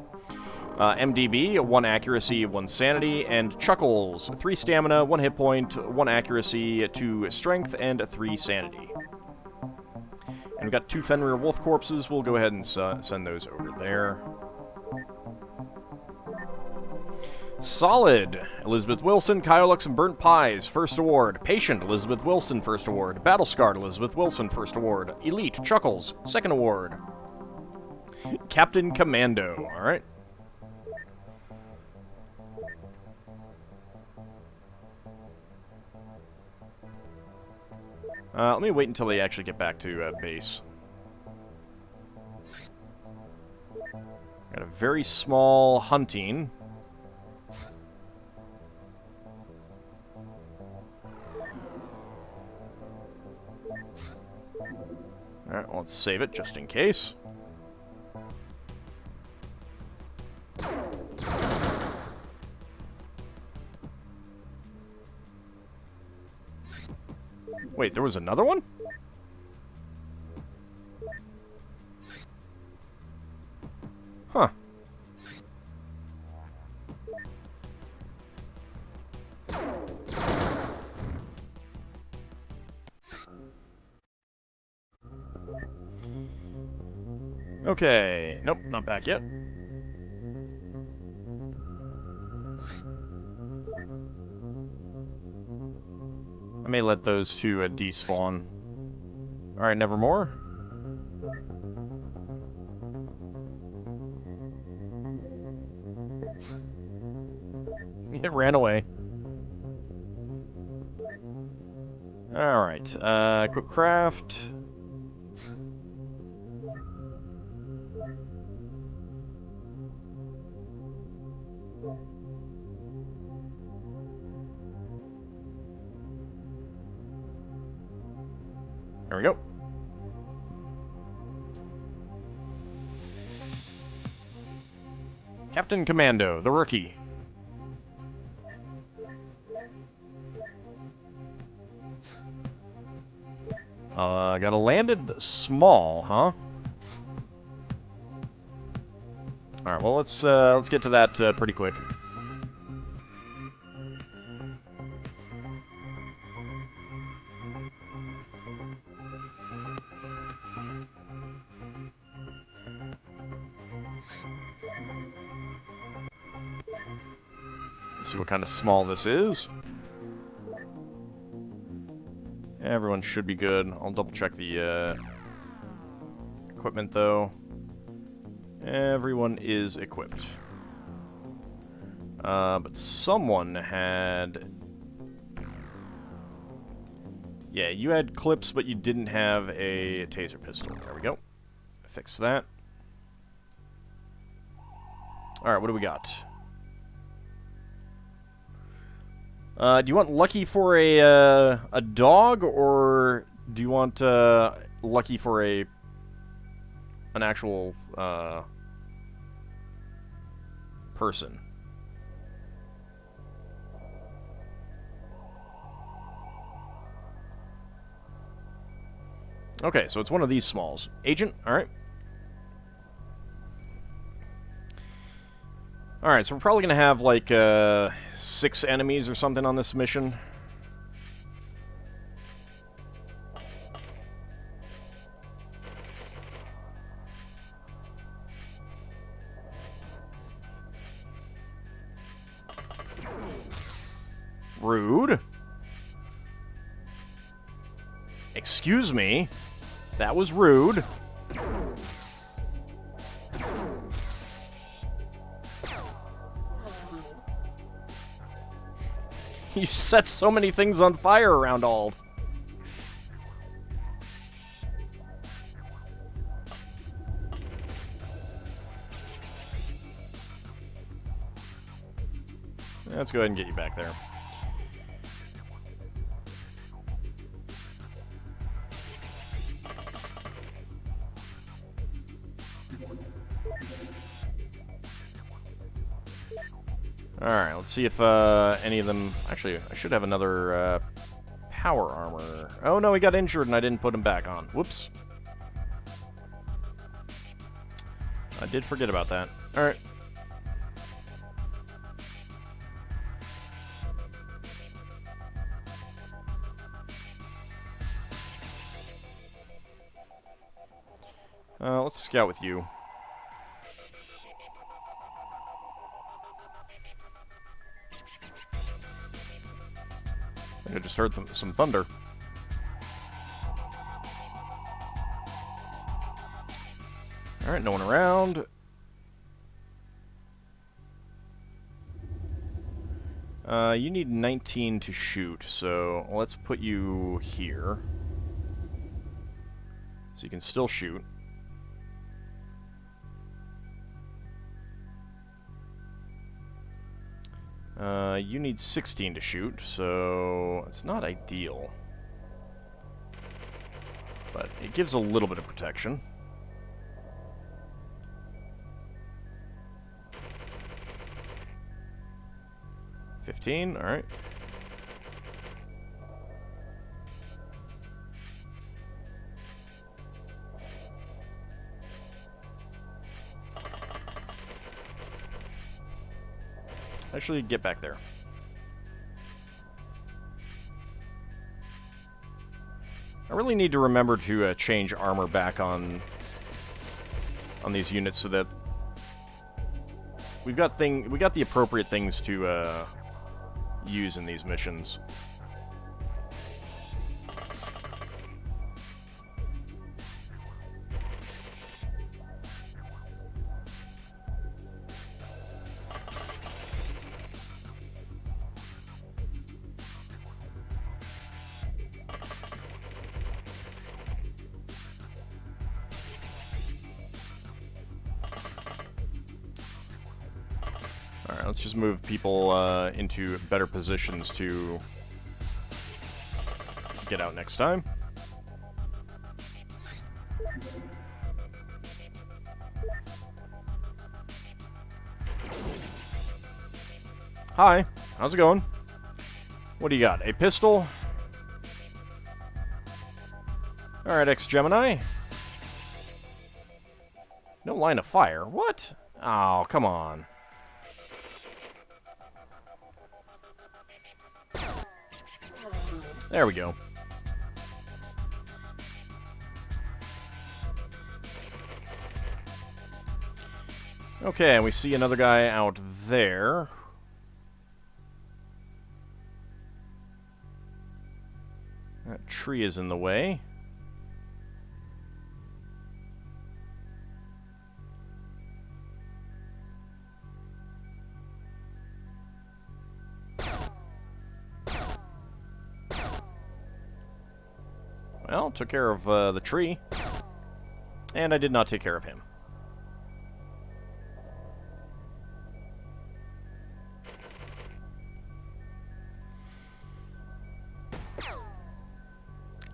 MDB, 1 accuracy, 1 sanity, and Chuckles, 3 stamina, 1 hit point, 1 accuracy, 2 strength, and 3 sanity. And we've got 2 Fenrir Wolf corpses. We'll go ahead and send those over there. Solid. Elizabeth Wilson, Kyolux, and Burnt Pies, first award. Patient, Elizabeth Wilson, first award. Battle-Scarred, Elizabeth Wilson, first award. Elite, Chuckles, second award. Captain Commando, alright. Let me wait until they actually get back to base. Got a very small hunting. Alright, well, let's save it just in case. Wait, there was another one? Huh. Okay. Nope, not back yet. I may let those two despawn. Alright, nevermore. It ran away. Alright, quick craft. There we go. Captain Commando, the rookie. Got a landed small, huh? Alright, well, let's get to that pretty quick. See what kind of small this is. Everyone should be good. I'll double check the equipment though. Everyone is equipped. But someone had... Yeah, you had clips, but you didn't have a taser pistol. There we go. Fix that. Alright, what do we got? Do you want Lucky for a dog, or do you want Lucky for an actual person? Okay, so it's one of these smalls. Agent, alright. Alright, so we're probably going to have, like, 6 enemies or something on this mission. Rude. Excuse me. That was rude. You set so many things on fire around Auld. Let's go ahead and get you back there. Alright, let's see if any of them... Actually, I should have another power armor. Oh no, he got injured and I didn't put him back on. Whoops. I did forget about that. Alright. Let's scout with you. I just heard some thunder. Alright, no one around. You need 19 to shoot, so let's put you here. So you can still shoot. You need 16 to shoot, so it's not ideal. But it gives a little bit of protection. $15, alright. Actually, get back there. I really need to remember to change armor back on these units so that we got the appropriate things to use in these missions. Alright, let's just move people into better positions to get out next time. Hi, how's it going? What do you got? A pistol? Alright, X-Gemini. No line of fire. What? Oh, come on. There we go. Okay, and we see another guy out there. That tree is in the way. Well, took care of the tree. And I did not take care of him.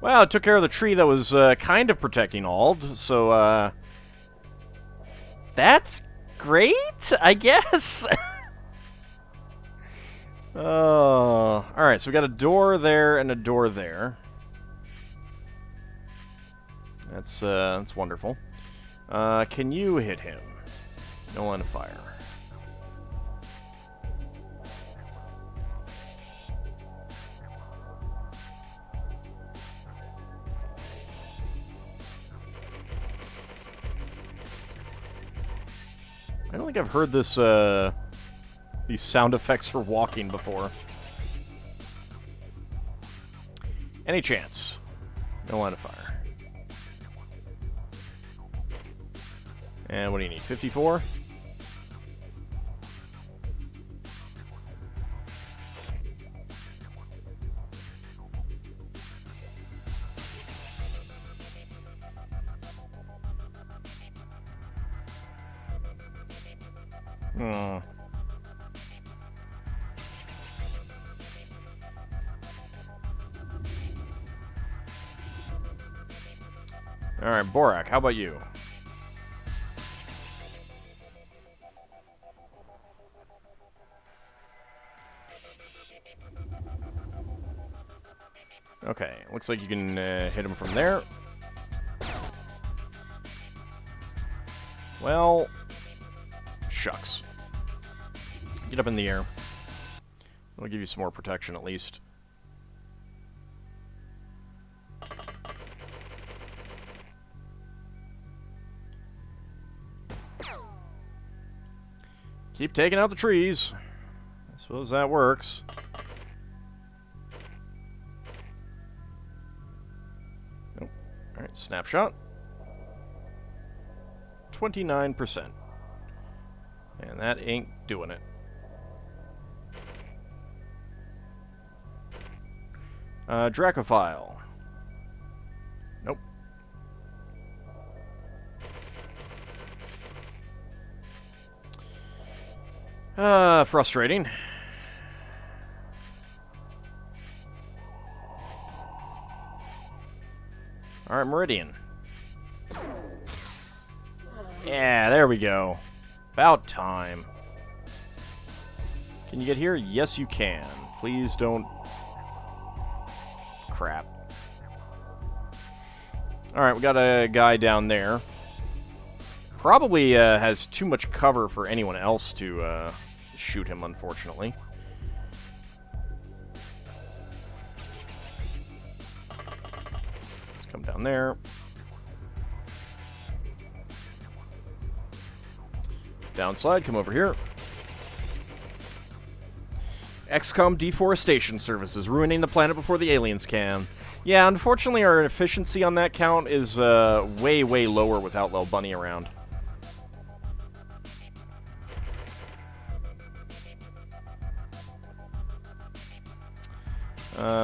Well, it took care of the tree that was kind of protecting Ald, so that's great, I guess. Oh, alright, so we got a door there and a door there. That's wonderful. Can you hit him? No line of fire. I don't think I've heard this, these sound effects for walking before. Any chance? No line of fire. And what do you need? 54? Hmm. Alright, Borak, how about you? Okay, looks like you can hit him from there. Well, shucks. Get up in the air. I'll give you some more protection at least. Keep taking out the trees. I suppose that works. Nope. Alright, snapshot. 29%. And that ain't doing it. Dracophile. Nope. Frustrating. Alright, Meridian. Yeah, there we go. About time. Can you get here? Yes, you can. Please don't... Crap. Alright, we got a guy down there. Probably has too much cover for anyone else to shoot him, unfortunately. Let's come down there. Downslide, come over here. XCOM deforestation services, ruining the planet before the aliens can. Yeah, unfortunately our efficiency on that count is way, way lower with Outlaw Bunny around.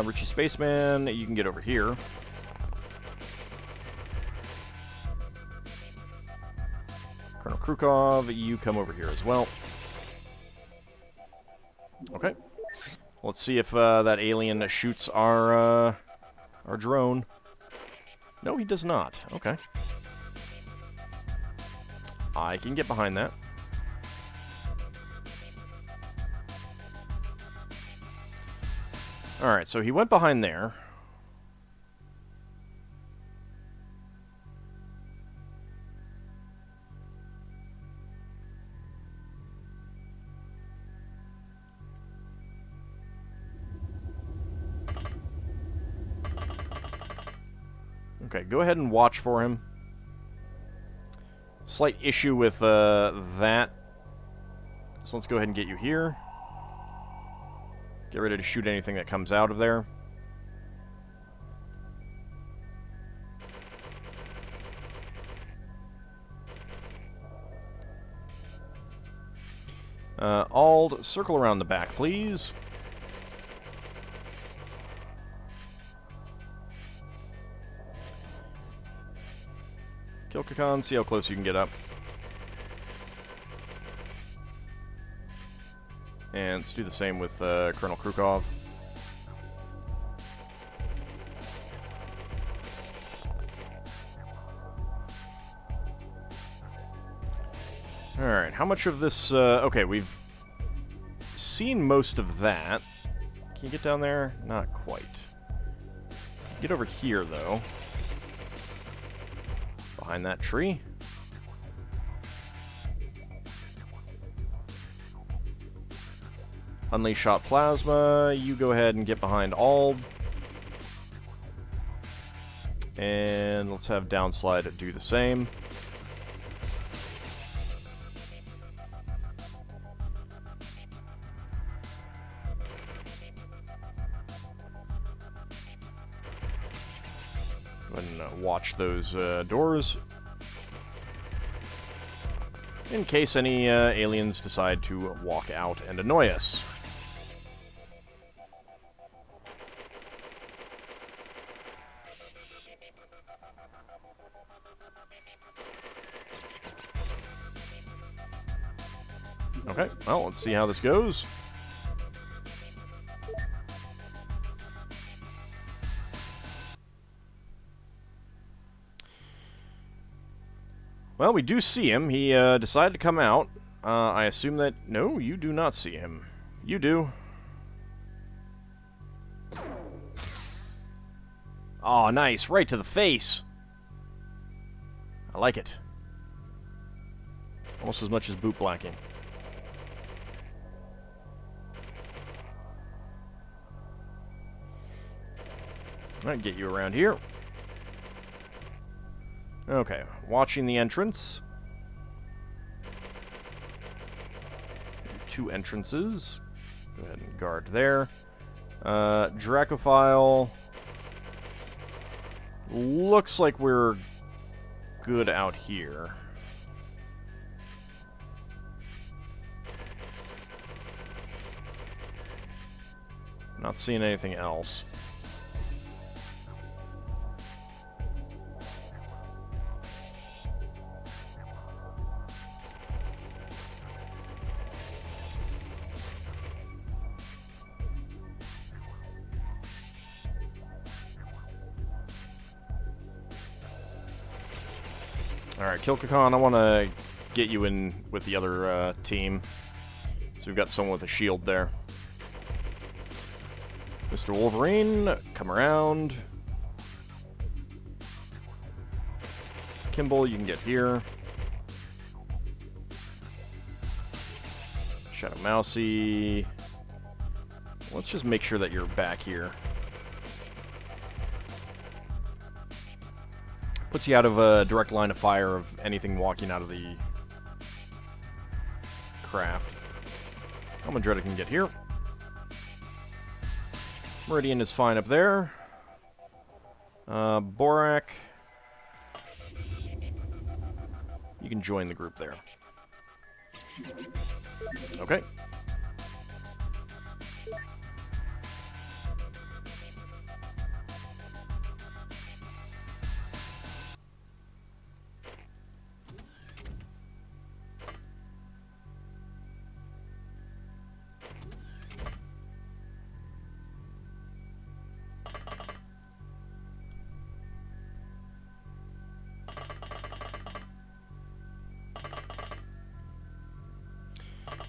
Richie Spaceman, you can get over here. Colonel Krukov, you come over here as well. Okay. Let's see if that alien shoots our drone. No, he does not. Okay. I can get behind that. Alright, so he went behind there. Okay, go ahead and watch for him. Slight issue with that. So let's go ahead and get you here. Get ready to shoot anything that comes out of there. Ald, circle around the back, please. Kill Kakan, see how close you can get up. And let's do the same with Colonel Krukov. Alright, how much of this... okay, we've seen most of that. Can you get down there? Not quite. Get over here, though. Behind that tree. Unleash Hot Plasma. You go ahead and get behind Ald. And let's have Downslide do the same. And watch those doors. In case any aliens decide to walk out and annoy us. Okay, well, let's see how this goes. Well, we do see him. He decided to come out. I assume that... No, you do not see him. You do. Aw, nice. Right to the face. I like it. Almost as much as boot blacking. Alright, get you around here. Okay, watching the entrance. 2 entrances. Go ahead and guard there. Dracophile. Looks like we're good out here. Not seeing anything else. Alright, Kilkakan, I want to get you in with the other team. So we've got someone with a shield there. Mr. Wolverine, come around. Kimball, you can get here. Shadow Mousy. Let's just make sure that you're back here. Puts you out of a direct line of fire of anything walking out of the craft. Almandretta can get here. Meridian is fine up there. Borak. You can join the group there. Okay.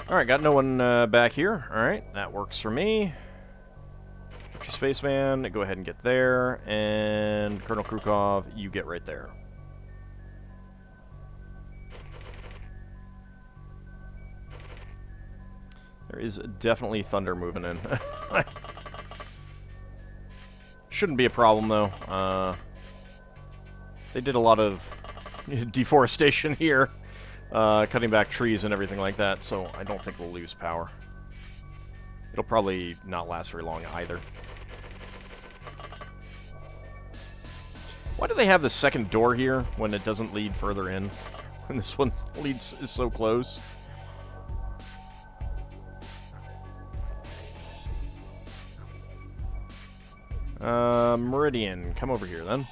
Alright, got no one back here. Alright, that works for me. Spaceman, go ahead and get there. And Colonel Krukov, you get right there. There is definitely thunder moving in. Shouldn't be a problem, though. They did a lot of deforestation here, cutting back trees and everything like that, so I don't think we'll lose power. It'll probably not last very long either. Why do they have the second door here when it doesn't lead further in? When this one is so close? Meridian, come over here then.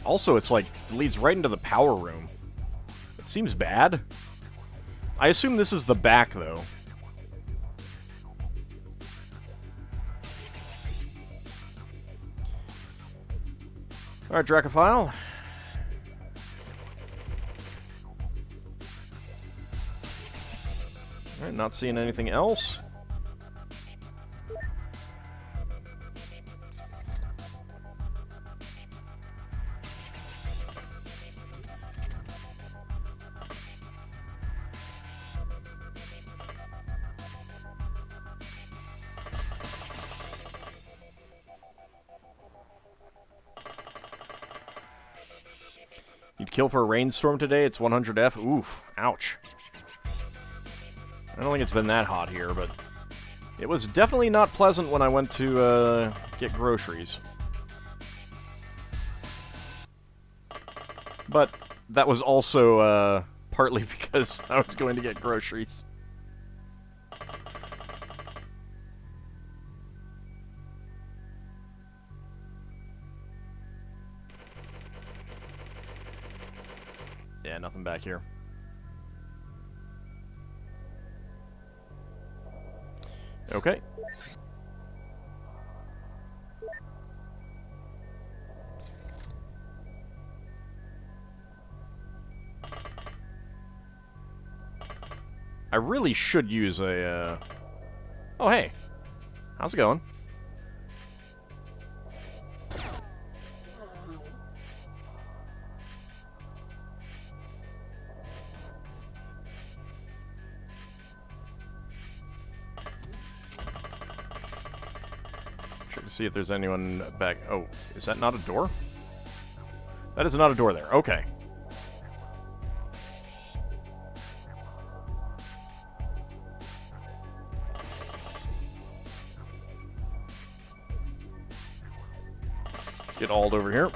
Also, it's like, it leads right into the power room. It seems bad. I assume this is the back, though. Alright, Dracophile. Alright, not seeing anything else. You'd kill for a rainstorm today? It's 100F? Oof. Ouch. I don't think it's been that hot here, but it was definitely not pleasant when I went to get groceries. But that was also partly because I was going to get groceries. Yeah, nothing back here. Okay. I really should use a, Oh, hey. How's it going? See if there's anyone back. Oh, is that not a door? That is not a door there. Okay. Let's get Ald over here.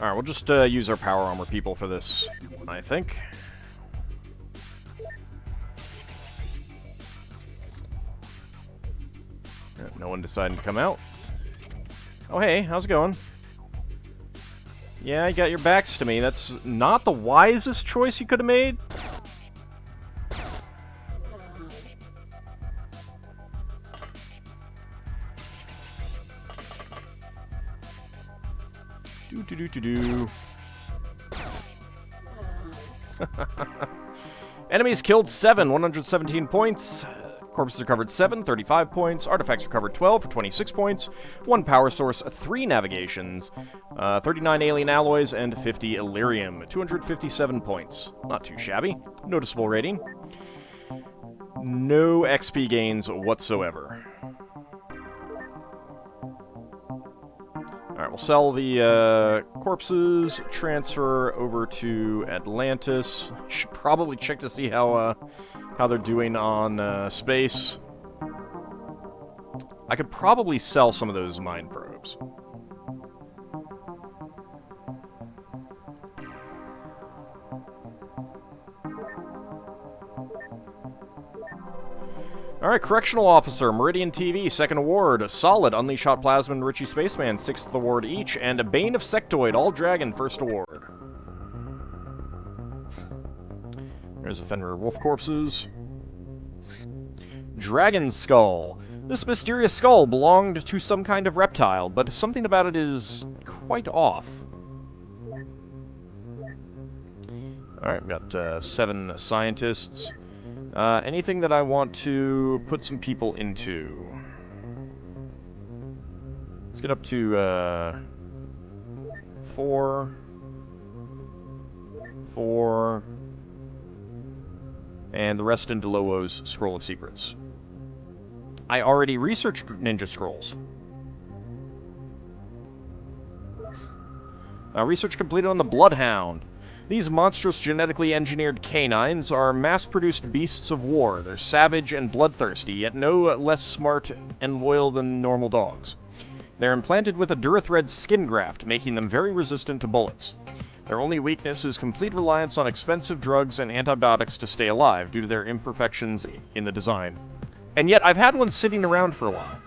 Alright, we'll just use our power armor people for this, I think. No one decided to come out. Oh, hey, how's it going? Yeah, you got your backs to me. That's not the wisest choice you could have made. Do. Enemies killed 7, 117 points. Corpses recovered 7, 35 points. Artifacts recovered 12 for 26 points. 1 power source, 3 navigations, 39 alien alloys, and 50 Illyrium. 257 points. Not too shabby. Noticeable rating. No XP gains whatsoever. Alright, we'll sell the corpses, transfer over to Atlantis. Should probably check to see how they're doing on space. I could probably sell some of those mine probes. Alright, Correctional Officer, Meridian TV, 2nd award. Solid, Unleash Hot Plasma and Richie Spaceman, 6th award each. And a Bane of Sectoid, AuldDragon, 1st award. There's the Fenrir Wolf corpses. Dragon Skull. This mysterious skull belonged to some kind of reptile, but something about it is quite off. Alright, we've got 7 scientists. Anything that I want to put some people into? Let's get up to 4, and the rest in Delowo's Scroll of Secrets. I already researched ninja scrolls. Research completed on the Bloodhound. These monstrous genetically engineered canines are mass-produced beasts of war. They're savage and bloodthirsty, yet no less smart and loyal than normal dogs. They're implanted with a Durithread skin graft, making them very resistant to bullets. Their only weakness is complete reliance on expensive drugs and antibiotics to stay alive, due to their imperfections in the design. And yet, I've had one sitting around for a while.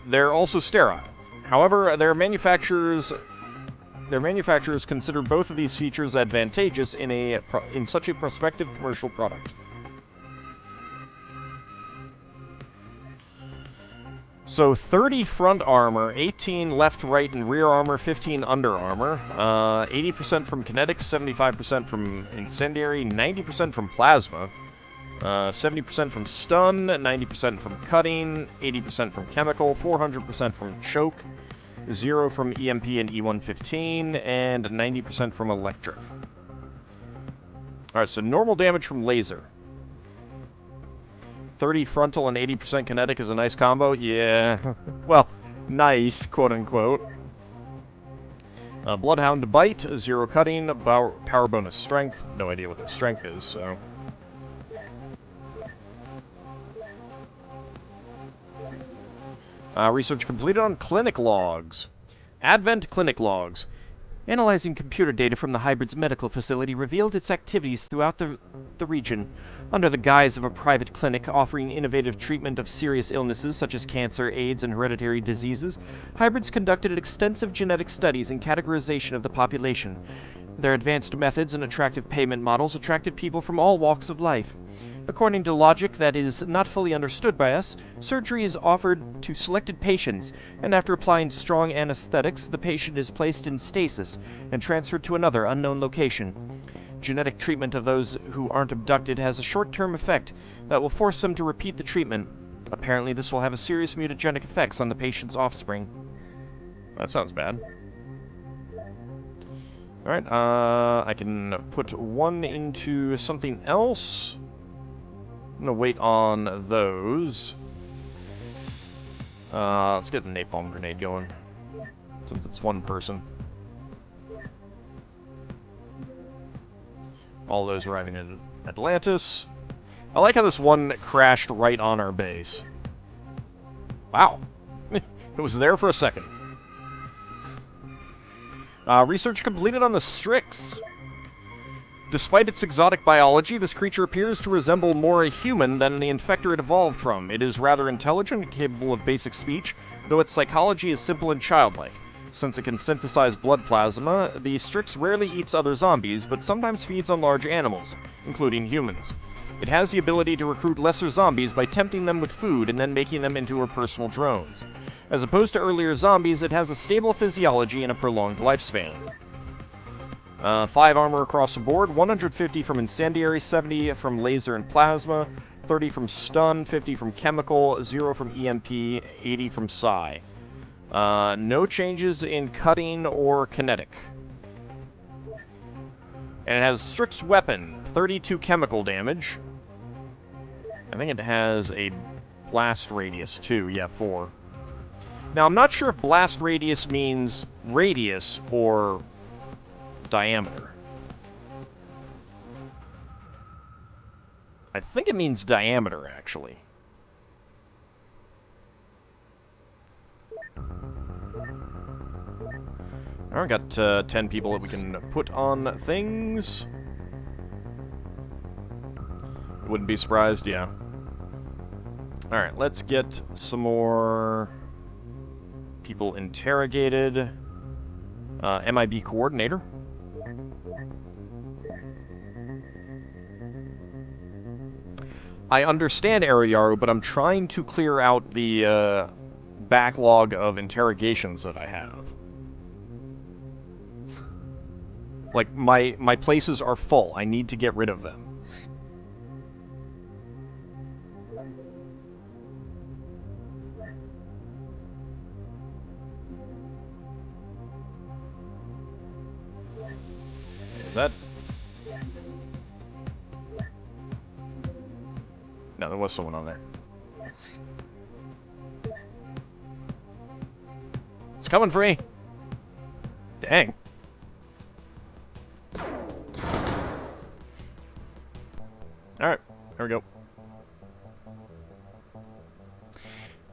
They're also sterile. However, their manufacturers consider both of these features advantageous in such a prospective commercial product. So 30 front armor, 18 left, right, and rear armor, 15 under armor, 80% from kinetics, 75% from incendiary, 90% from plasma, 70% from stun, 90% from cutting, 80% from chemical, 400% from choke, 0 from EMP and E115, and 90% from electric. Alright, so normal damage from laser. 30 frontal and 80% kinetic is a nice combo? Yeah. Well, nice, quote-unquote. Bloodhound bite, 0 cutting, power bonus strength. No idea what the strength is, so... research completed on clinic logs. Advent clinic logs. Analyzing computer data from the hybrid's medical facility revealed its activities throughout the region. Under the guise of a private clinic offering innovative treatment of serious illnesses such as cancer, AIDS, and hereditary diseases, hybrids conducted extensive genetic studies and categorization of the population. Their advanced methods and attractive payment models attracted people from all walks of life. According to logic that is not fully understood by us, surgery is offered to selected patients, and after applying strong anesthetics, the patient is placed in stasis and transferred to another unknown location. Genetic treatment of those who aren't abducted has a short-term effect that will force them to repeat the treatment. Apparently, this will have a serious mutagenic effects on the patient's offspring. That sounds bad. Alright, I can put one into something else. I'm gonna wait on those. Let's get the napalm grenade going, since it's one person. All those arriving in Atlantis. I like how this one crashed right on our base. Wow. It was there for a second. Research completed on the Strix. Despite its exotic biology, this creature appears to resemble more a human than the infector it evolved from. It is rather intelligent and capable of basic speech, though its psychology is simple and childlike. Since it can synthesize blood plasma, the Strix rarely eats other zombies, but sometimes feeds on large animals, including humans. It has the ability to recruit lesser zombies by tempting them with food and then making them into her personal drones. As opposed to earlier zombies, it has a stable physiology and a prolonged lifespan. 5 armor across the board, 150 from incendiary, 70 from laser and plasma, 30 from stun, 50 from chemical, 0 from EMP, 80 from psi. No changes in cutting or kinetic. And it has Strix weapon, 32 chemical damage. I think it has a blast radius too, yeah, 4. Now I'm not sure if blast radius means radius or diameter. I think it means diameter, actually. Alright, got 10 people that we can put on things. Wouldn't be surprised, yeah. Alright, let's get some more people interrogated. MIB coordinator. I understand Ariyaru, but I'm trying to clear out the backlog of interrogations that I have. Like, my places are full. I need to get rid of them. Is that... No, there was someone on there. It's coming for me! Dang. Alright, there we go.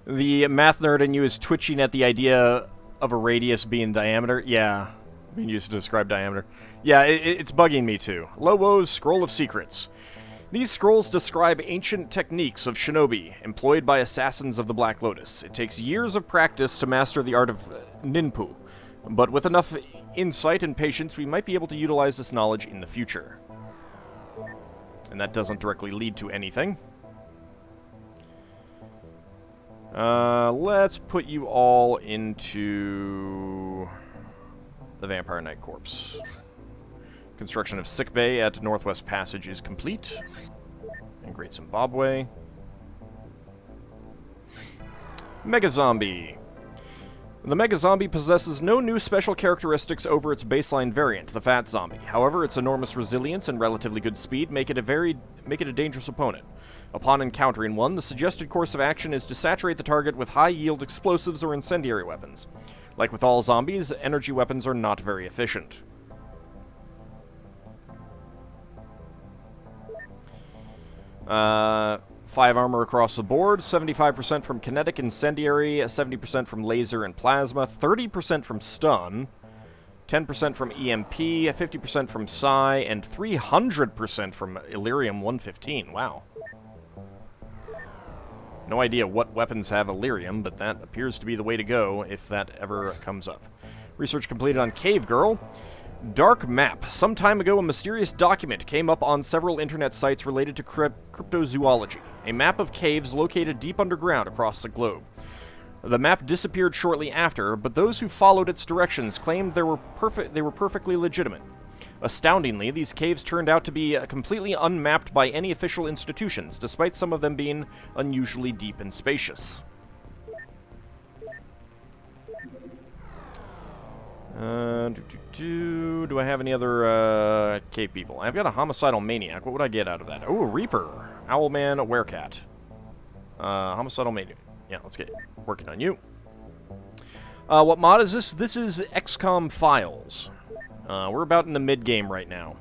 The math nerd in you is twitching at the idea of a radius being diameter. Yeah, being used to describe diameter. Yeah, it's bugging me too. Lobo's Scroll of Secrets. These scrolls describe ancient techniques of shinobi, employed by assassins of the Black Lotus. It takes years of practice to master the art of ninpu, but with enough insight and patience, we might be able to utilize this knowledge in the future. And that doesn't directly lead to anything. Let's put you all into the Vampire Knight Corps. Construction of Sick Bay at Northwest Passage is complete. And Great Zimbabwe. Mega Zombie. The Mega Zombie possesses no new special characteristics over its baseline variant, the Fat Zombie. However, its enormous resilience and relatively good speed make it a dangerous opponent. Upon encountering one, the suggested course of action is to saturate the target with high-yield explosives or incendiary weapons. Like with all zombies, energy weapons are not very efficient. Five armor across the board, 75% from kinetic, incendiary, 70% from laser and plasma, 30% from stun, 10% from EMP, 50% from psi, and 300% from Illyrium 115. Wow. No idea what weapons have Illyrium, but that appears to be the way to go if that ever comes up. Research completed on Cave Girl. Dark Map. Some time ago, a mysterious document came up on several internet sites related to cryptozoology. A map of caves located deep underground across the globe. The map disappeared shortly after, but those who followed its directions claimed they were perfectly legitimate. Astoundingly, these caves turned out to be completely unmapped by any official institutions, despite some of them being unusually deep and spacious. Do I have any other cave people? I've got a homicidal maniac. What would I get out of that? Oh, a Reaper. Owlman, a Werecat. Homicidal maniac. Yeah, let's get working on you. What mod is this? This is XCOM Files. We're about in the mid-game right now.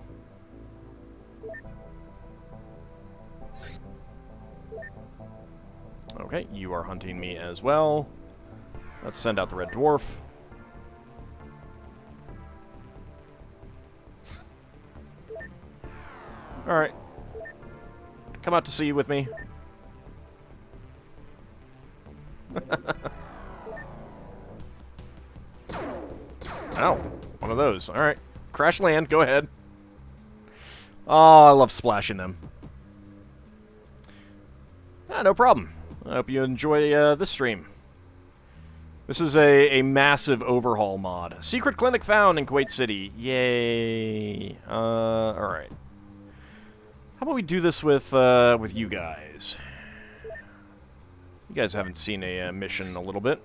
Okay, you are hunting me as well. Let's send out the Red Dwarf. Alright. Come out to sea with me. Ow. One of those. Alright. Crash land. Go ahead. Oh, I love splashing them. Ah, no problem. I hope you enjoy this stream. This is a massive overhaul mod. Secret clinic found in Kuwait City. Yay. Alright. How about we do this with you guys? You guys haven't seen a mission in a little bit.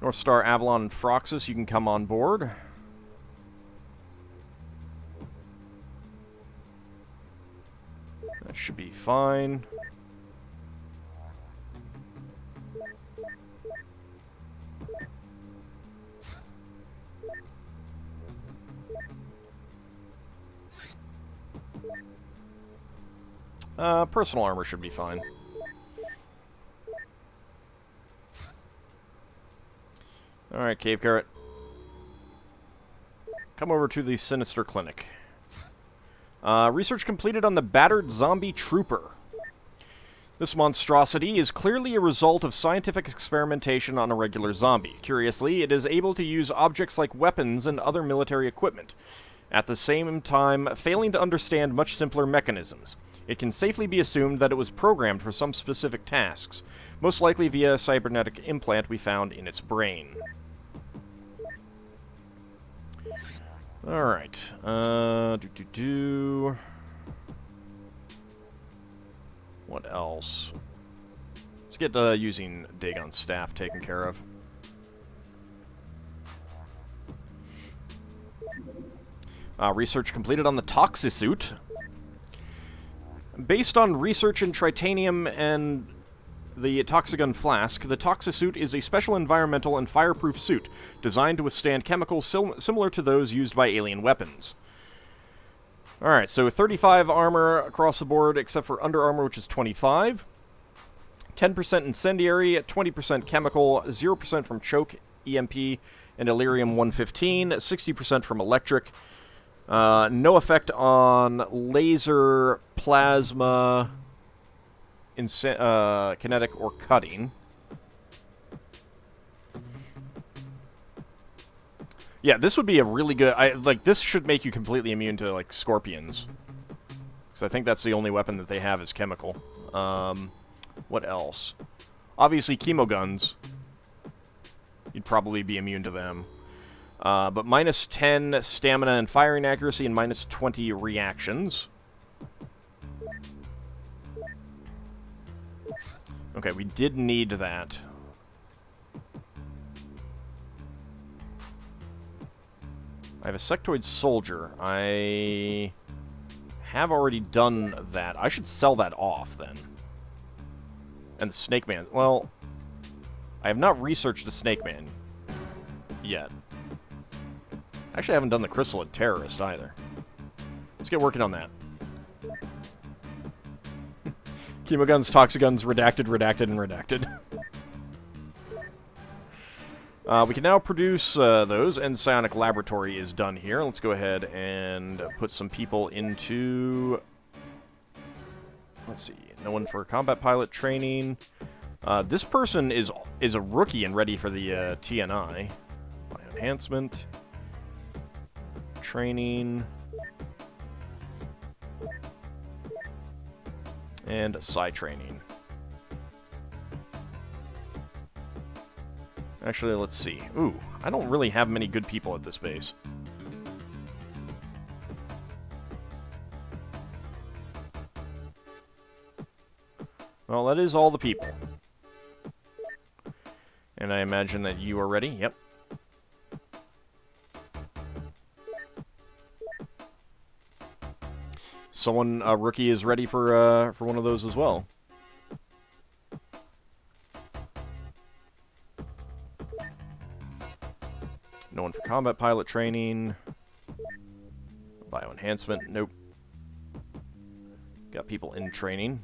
North Star, Avalon, and Froxus, you can come on board. That should be fine. Personal armor should be fine. Alright, Cave Carrot. Come over to the Sinister Clinic. Research completed on the battered zombie trooper. This monstrosity is clearly a result of scientific experimentation on a regular zombie. Curiously, it is able to use objects like weapons and other military equipment, at the same time failing to understand much simpler mechanisms. It can safely be assumed that it was programmed for some specific tasks, most likely via a cybernetic implant we found in its brain. Alright, what else? Let's get using Dagon's staff taken care of. Research completed on the Toxisuit. Based on research in tritanium and the Toxagun Flask, the Toxisuit is a special environmental and fireproof suit designed to withstand chemicals similar to those used by alien weapons. Alright, so 35 armor across the board, except for under armor, which is 25. 10% incendiary, 20% chemical, 0% from choke, EMP, and Elerium 115, 60% from electric. No effect on laser, plasma, kinetic, or cutting. Yeah, this would be a really good... this should make you completely immune to, like, scorpions. Because I think that's the only weapon that they have is chemical. What else? Obviously, chemoguns. You'd probably be immune to them. But minus 10 stamina and firing accuracy and minus 20 reactions. Okay, we did need that. I have a sectoid soldier. I have already done that. I should sell that off, then. And the Snake Man. Well, I have not researched the Snake Man yet. Actually, I haven't done the Chrysalid Terrorist either. Let's get working on that. Chemoguns, Toxaguns, redacted, redacted, and redacted. We can now produce those, and Psionic Laboratory is done here. Let's go ahead and put some people into... Let's see. No one for combat pilot training. This person is a rookie and ready for the TNI. Enhancement. Training. And Psi training. Actually, let's see. Ooh, I don't really have many good people at this base. Well, that is all the people. And I imagine that you are ready. Yep. Someone, a rookie, is ready for one of those as well. No one for combat pilot training. Bioenhancement, nope. Got people in training.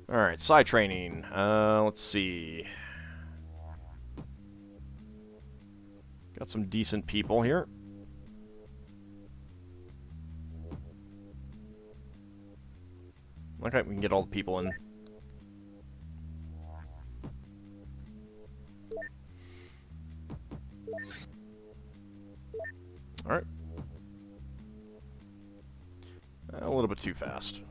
Alright, Psi training. Let's see. Got some decent people here. Okay, we can get all the people in. Alright. A little bit too fast.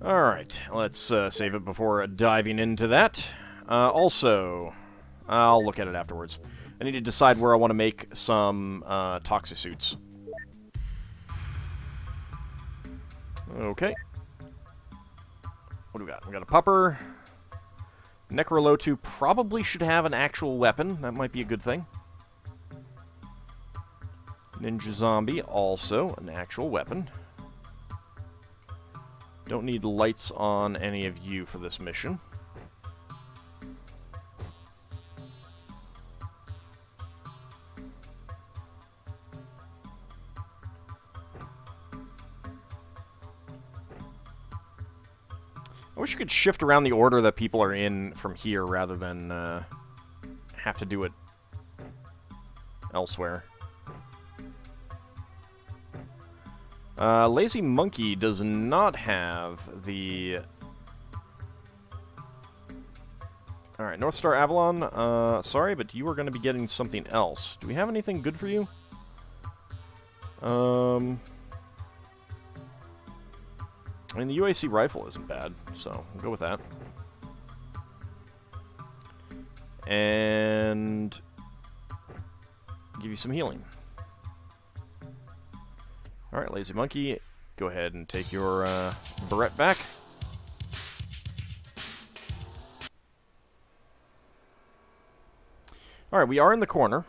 Alright, let's save it before diving into that. Also, I'll look at it afterwards. I need to decide where I want to make some Toxisuits. Okay. What do we got? We got a Pupper. Necrolotu probably should have an actual weapon. That might be a good thing. Ninja Zombie, also an actual weapon. Don't need lights on any of you for this mission. I wish you could shift around the order that people are in from here rather than have to do it elsewhere. Lazy Monkey does not have the... Alright, North Star Avalon, sorry, but you are going to be getting something else. Do we have anything good for you? I mean, the UAC rifle isn't bad, so we'll go with that. And... give you some healing. Alright, Lazy Monkey, go ahead and take your Barrette back. Alright, we are in the corner.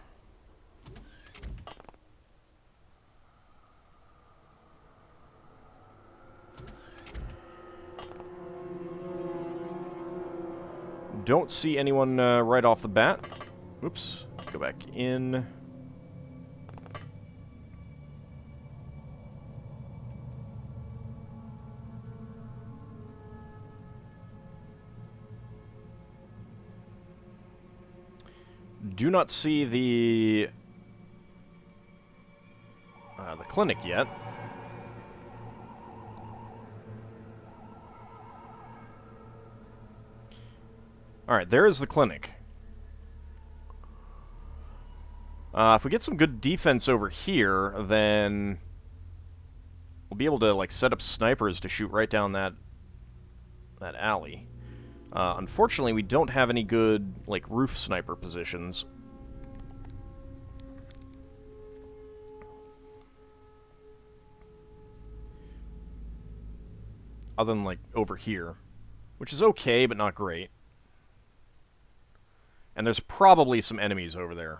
Don't see anyone right off the bat. Oops. Go back in. Do not see the clinic yet. Alright, there is the clinic. If we get some good defense over here, then we'll be able to, like, set up snipers to shoot right down that alley. Unfortunately, we don't have any good, like, roof sniper positions. Other than, like, over here. Which is okay, but not great. And there's probably some enemies over there.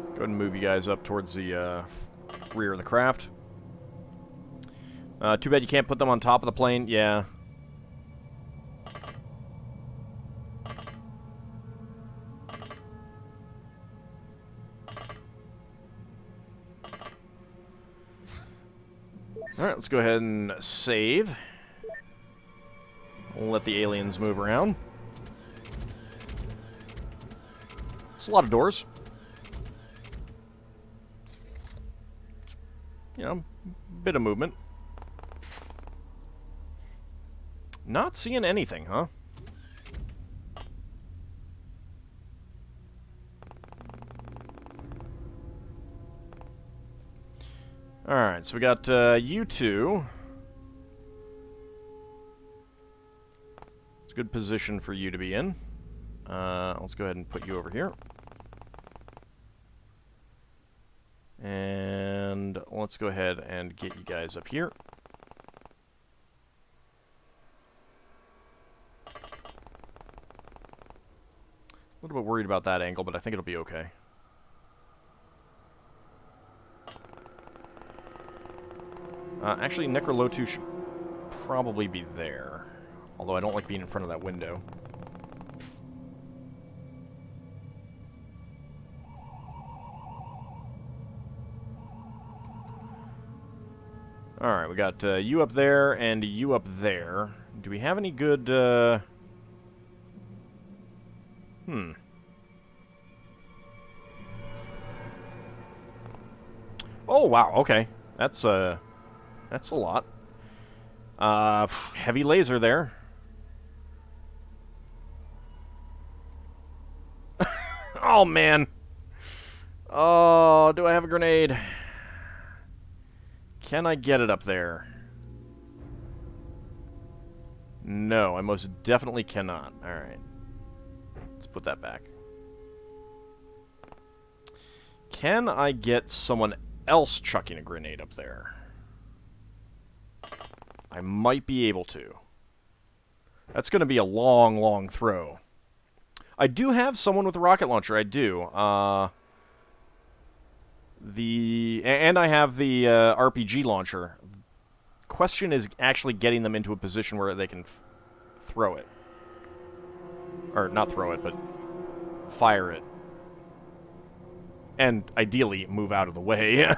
Go ahead and move you guys up towards the rear of the craft. Too bad you can't put them on top of the plane. Yeah. Alright, let's go ahead and save. We'll let the aliens move around. It's a lot of doors. You know, bit of movement. Not seeing anything, huh? Alright, so we got you two. It's a good position for you to be in. Let's go ahead and put you over here. And let's go ahead and get you guys up here. A little bit worried about that angle, but I think it'll be okay. Actually, Necrolotu should probably be there. Although I don't like being in front of that window. Alright, we got you up there and you up there. Do we have any good, Oh, wow, okay. That's a lot. Heavy laser there. Oh, man. Oh, do I have a grenade? Can I get it up there? No, I most definitely cannot. Alright. Let's put that back. Can I get someone else chucking a grenade up there? I might be able to. That's going to be a long, long throw. I do have someone with a rocket launcher, I do. And I have the RPG launcher. Question is actually getting them into a position where they can throw it. Or not throw it, but fire it. And ideally move out of the way.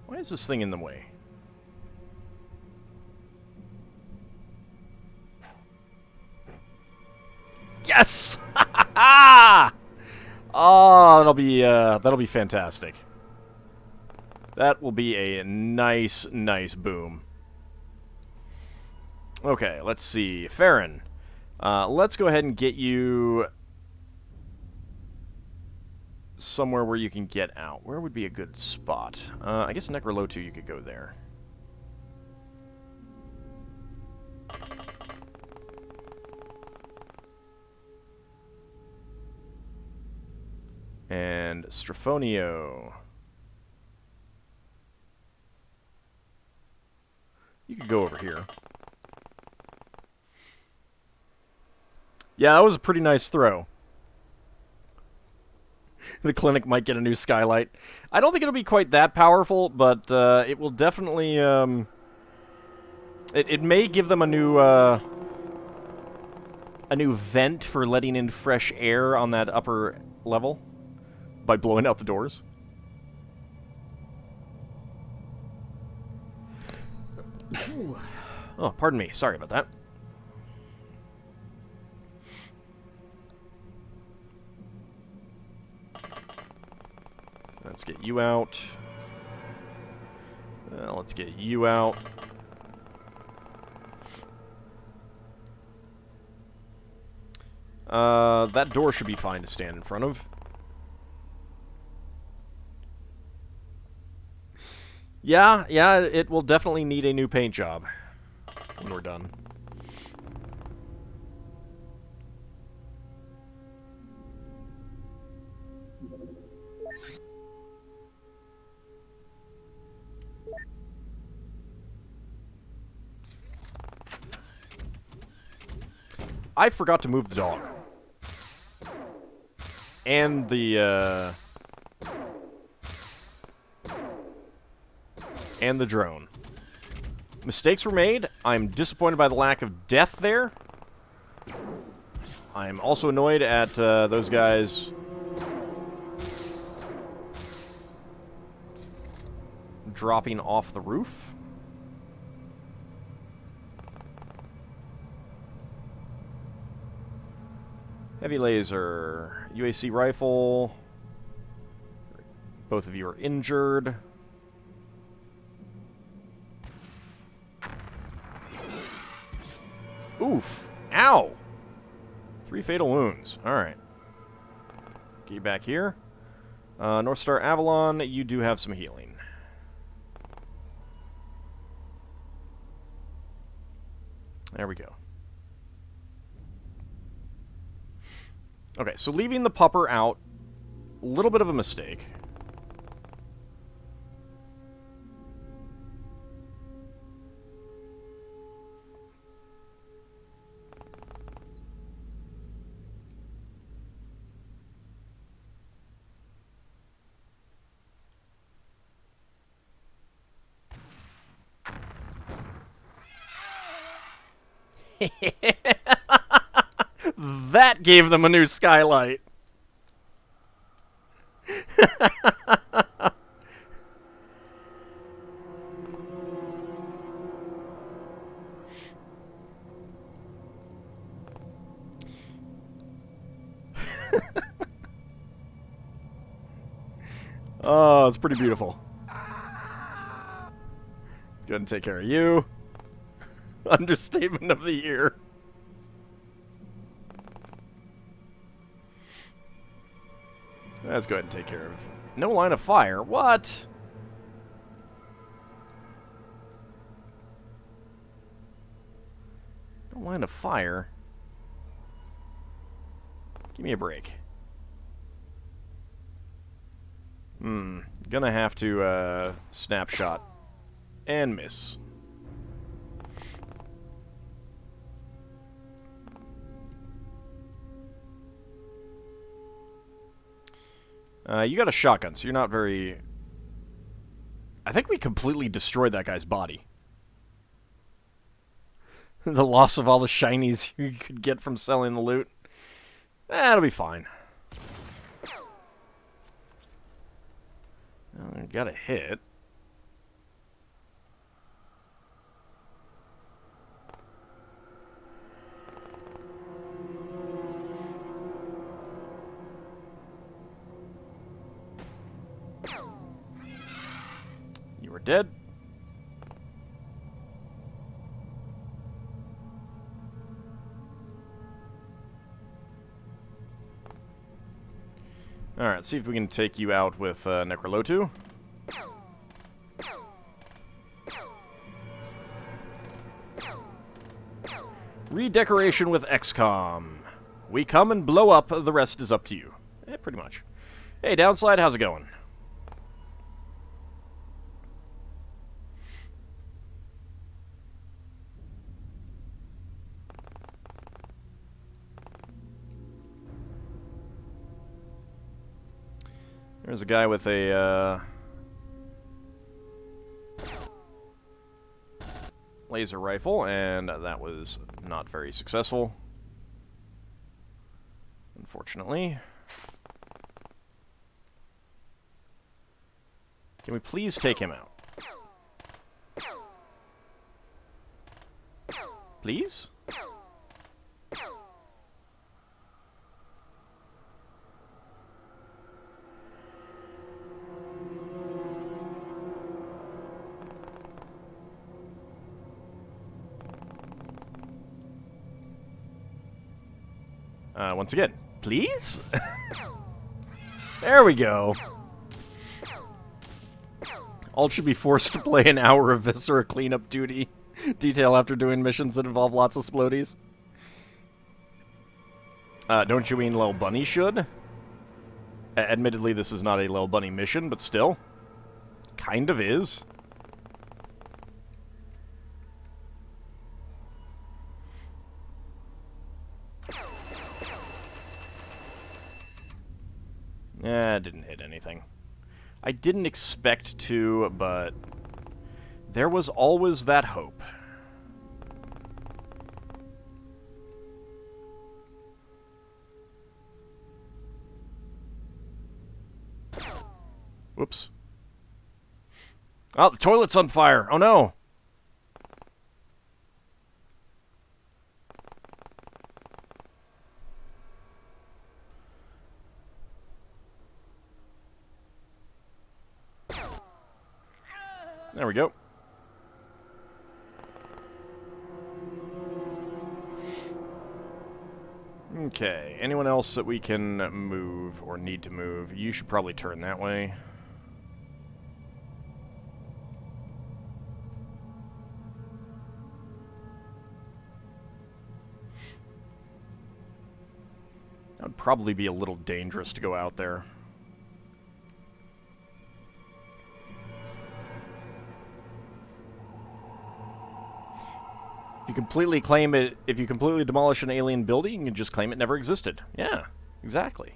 Why is this thing in the way? Yes! Oh, that'll be fantastic. That will be a nice, nice boom. Okay, let's see. Farron. Let's go ahead and get you... somewhere where you can get out. Where would be a good spot? I guess Necrolotu, you could go there. And Strafonio. You could go over here. Yeah, that was a pretty nice throw. The clinic might get a new skylight. I don't think it'll be quite that powerful, but it will definitely... It may give them a new vent for letting in fresh air on that upper level by blowing out the doors. Oh, pardon me. Sorry about that. Let's get you out. Let's get you out. That door should be fine to stand in front of. Yeah, it will definitely need a new paint job when we're done. I forgot to move the dog. And the drone. Mistakes were made. I'm disappointed by the lack of death there. I'm also annoyed at those guys dropping off the roof. Heavy laser, UAC rifle. Both of you are injured. Oof. Ow! 3 fatal wounds. Alright. Get you back here. North Star Avalon, you do have some healing. There we go. Okay, so leaving the pupper out, a little bit of a mistake. That gave them a new skylight. Oh, it's pretty beautiful. Let's go ahead and take care of you. Understatement of the year. Let's go ahead and take care of... No line of fire. What? No line of fire? Give me a break. Gonna have to, snapshot. And miss. You got a shotgun, so you're not very... I think we completely destroyed that guy's body. The loss of all the shinies you could get from selling the loot. That'll be fine. Got a hit. You were dead. Alright, see if we can take you out with Necrolotu. Redecoration with XCOM. We come and blow up, the rest is up to you. Pretty much. Hey, Downslide, how's it going? There's a guy with a, laser rifle, and that was not very successful, unfortunately. Can we please take him out? Please? Once again, please? There we go. Alt should be forced to play an hour of Viscera cleanup duty detail after doing missions that involve lots of splodies. Don't you mean Lil Bunny should? Admittedly, this is not a Lil Bunny mission, but still. Kind of is. I didn't hit anything. I didn't expect to, but there was always that hope. Whoops. Oh, the toilet's on fire. Oh, no. There we go. Okay, anyone else that we can move or need to move? You should probably turn that way. That would probably be a little dangerous to go out there. If you completely demolish an alien building, you can just claim it never existed. Yeah, exactly.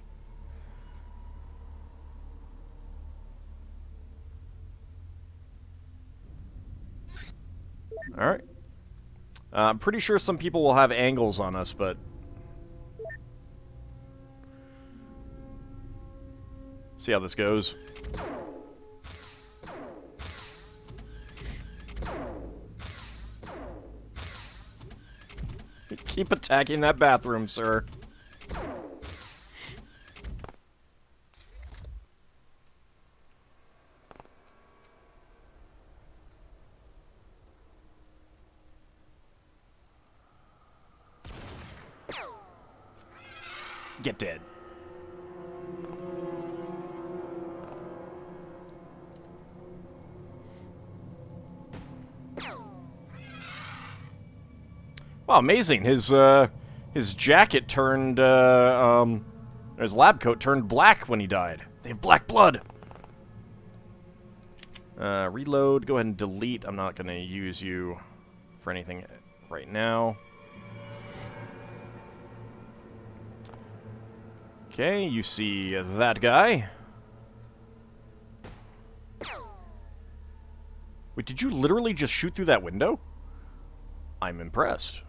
Alright. I'm pretty sure some people will have angles on us, but... see how this goes. Keep attacking that bathroom, sir. Get dead. Wow, amazing. His jacket turned, his lab coat turned black when he died. They have black blood. Reload. Go ahead and delete. I'm not going to use you for anything right now. Okay, you see that guy. Wait, did you literally just shoot through that window? I'm impressed.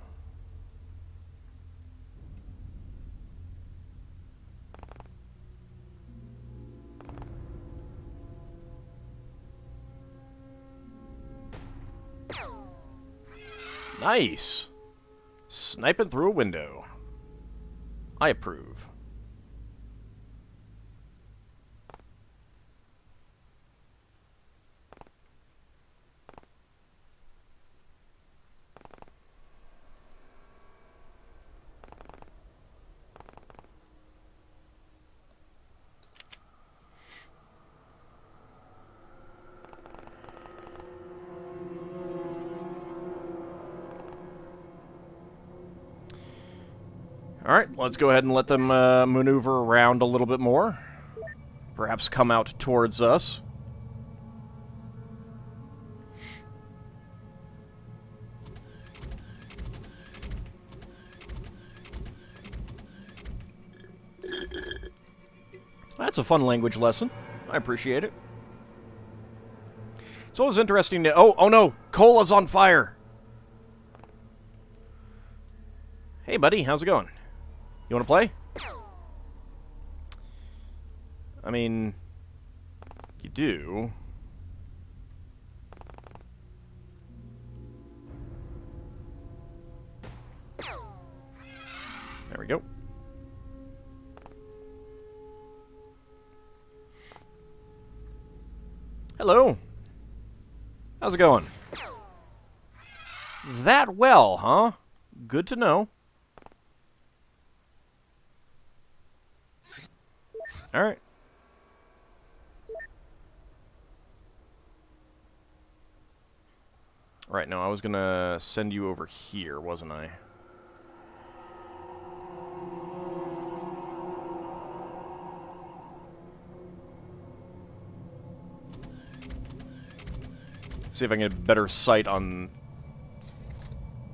Nice. Sniping through a window. I approve. Alright, let's go ahead and let them maneuver around a little bit more. Perhaps come out towards us. That's a fun language lesson. I appreciate it. It's always interesting to... Oh no! Cola's on fire! Hey, buddy. How's it going? You want to play? I mean... You do. There we go. Hello. How's it going? That well, huh? Good to know. Alright. Right, no, I was gonna send you over here, wasn't I? See if I can get a better sight on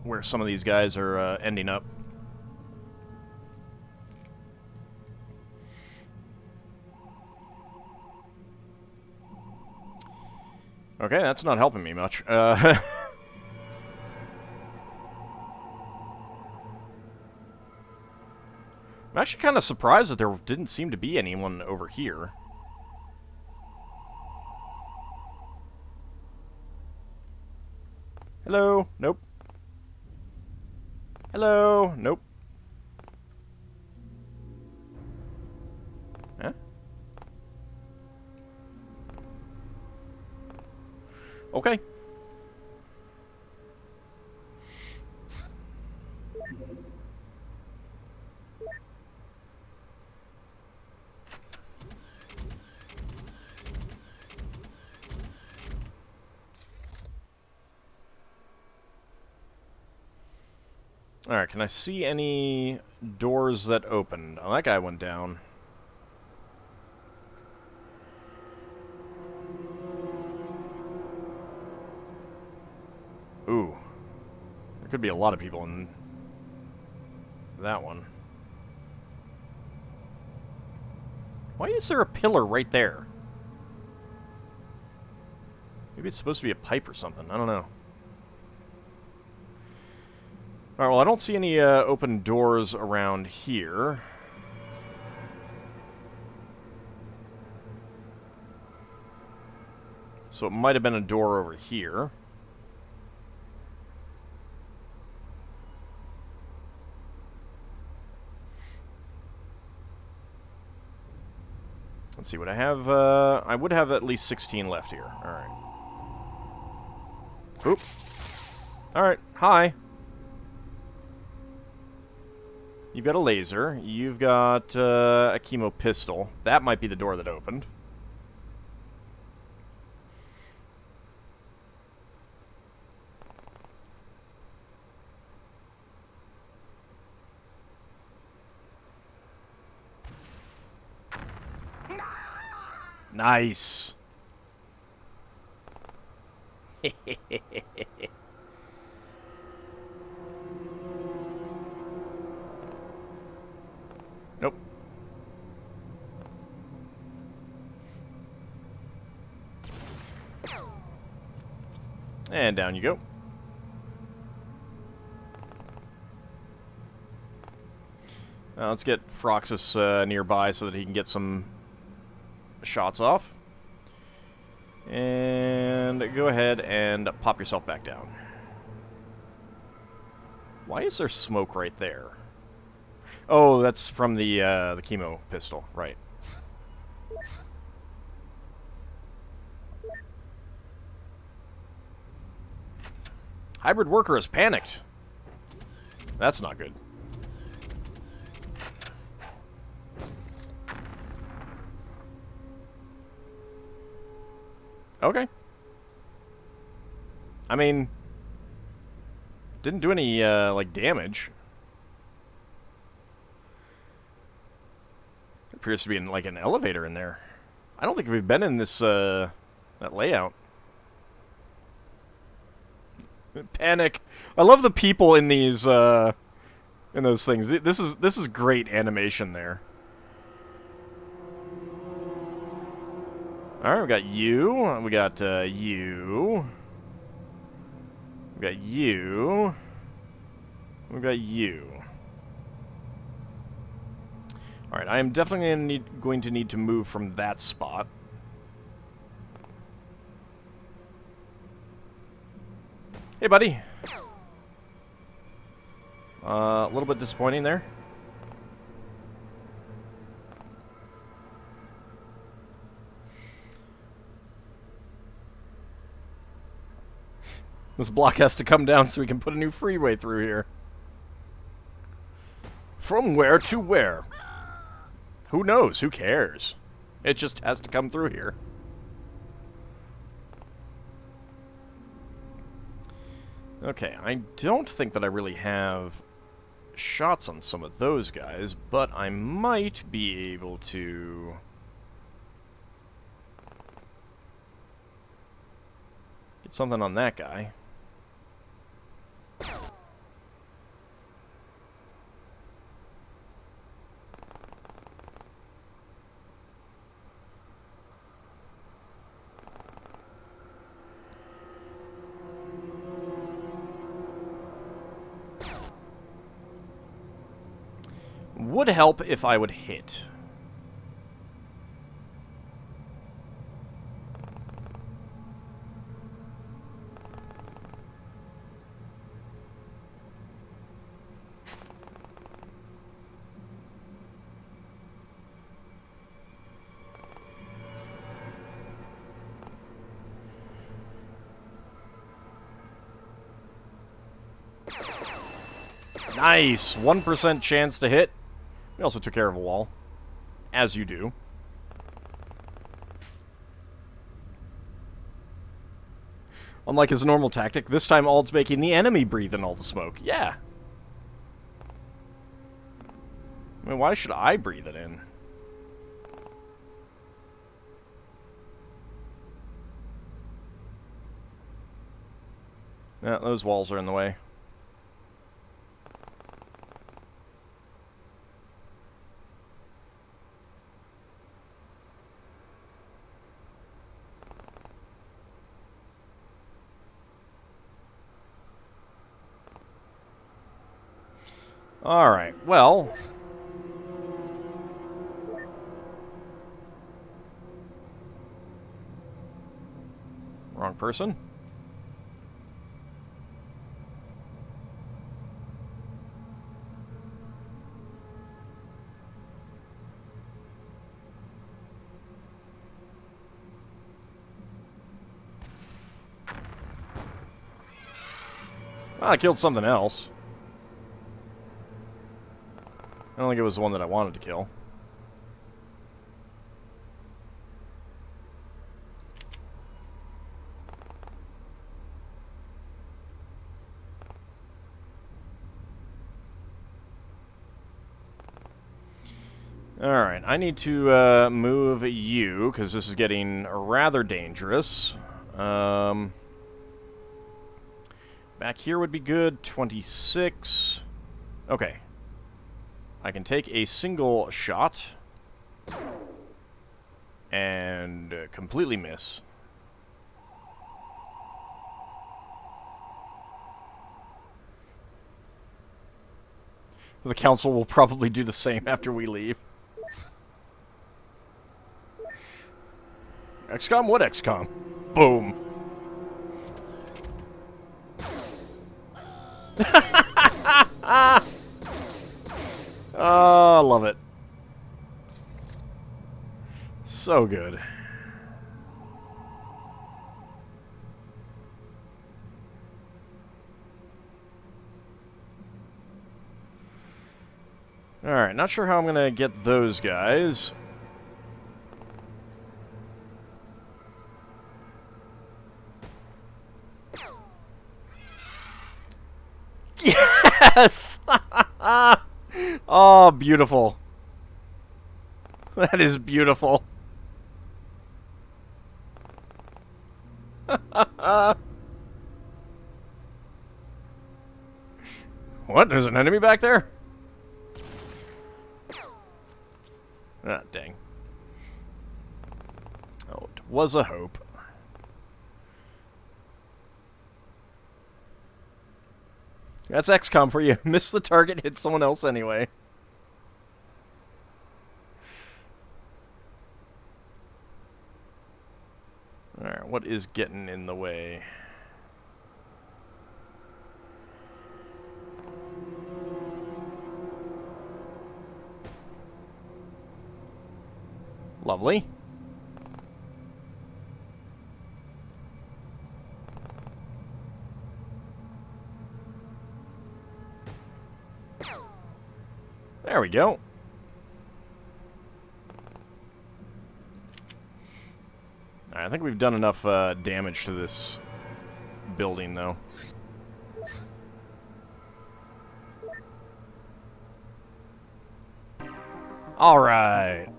where some of these guys are ending up. Okay, that's not helping me much. I'm actually kind of surprised that there didn't seem to be anyone over here. Hello? Nope. Hello? Nope. Huh? Okay. Alright, can I see any doors that opened? Oh, that guy went down. Ooh. There could be a lot of people in that one. Why is there a pillar right there? Maybe it's supposed to be a pipe or something. I don't know. Alright, well, I don't see any open doors around here. So it might have been a door over here. Let's see what I have. I would have at least 16 left here. Alright. Oop. Alright, hi. You've got a laser. You've got a chemo pistol. That might be the door that opened. Nice. Nope. And down you go. Let's get Froxus nearby so that he can get some shots off. And go ahead and pop yourself back down. Why is there smoke right there? Oh, that's from the chemo pistol, right. Hybrid worker is panicked. That's not good. Okay. I mean, didn't do any, like, damage. appears to be in, like, an elevator in there. I don't think we've been in this, that layout. Panic. I love the people in these, in those things. This is great animation there. Alright, we got you. We got, you. We got you. We got you. Alright, I am definitely going to need to move from that spot. Hey, buddy. A little bit disappointing there. This block has to come down so we can put a new freeway through here. From where to where? Who knows? Who cares? It just has to come through here. Okay, I don't think that I really have shots on some of those guys, but I might be able to... get something on that guy. Would help if I would hit. Nice! 1% chance to hit. We also took care of a wall. As you do. Unlike his normal tactic, this time Ald's making the enemy breathe in all the smoke. Yeah. I mean, why should I breathe it in? Yeah, those walls are in the way. Alright, well... wrong person. Well, I killed something else. I don't think it was the one that I wanted to kill. Alright, I need to move you, because this is getting rather dangerous. Back here would be good. 26. Okay. I can take a single shot and completely miss. The council will probably do the same after we leave. XCOM? What XCOM? Boom. Oh, I love it. So good. Alright, not sure how I'm gonna get those guys. Yes! Oh, beautiful. That is beautiful. What? There's an enemy back there? Ah, dang. Oh, it was a hope. That's XCOM for you. Miss the target, hit someone else anyway. Alright, what is getting in the way? Lovely. There we go. I think we've done enough damage to this building, though. Alright.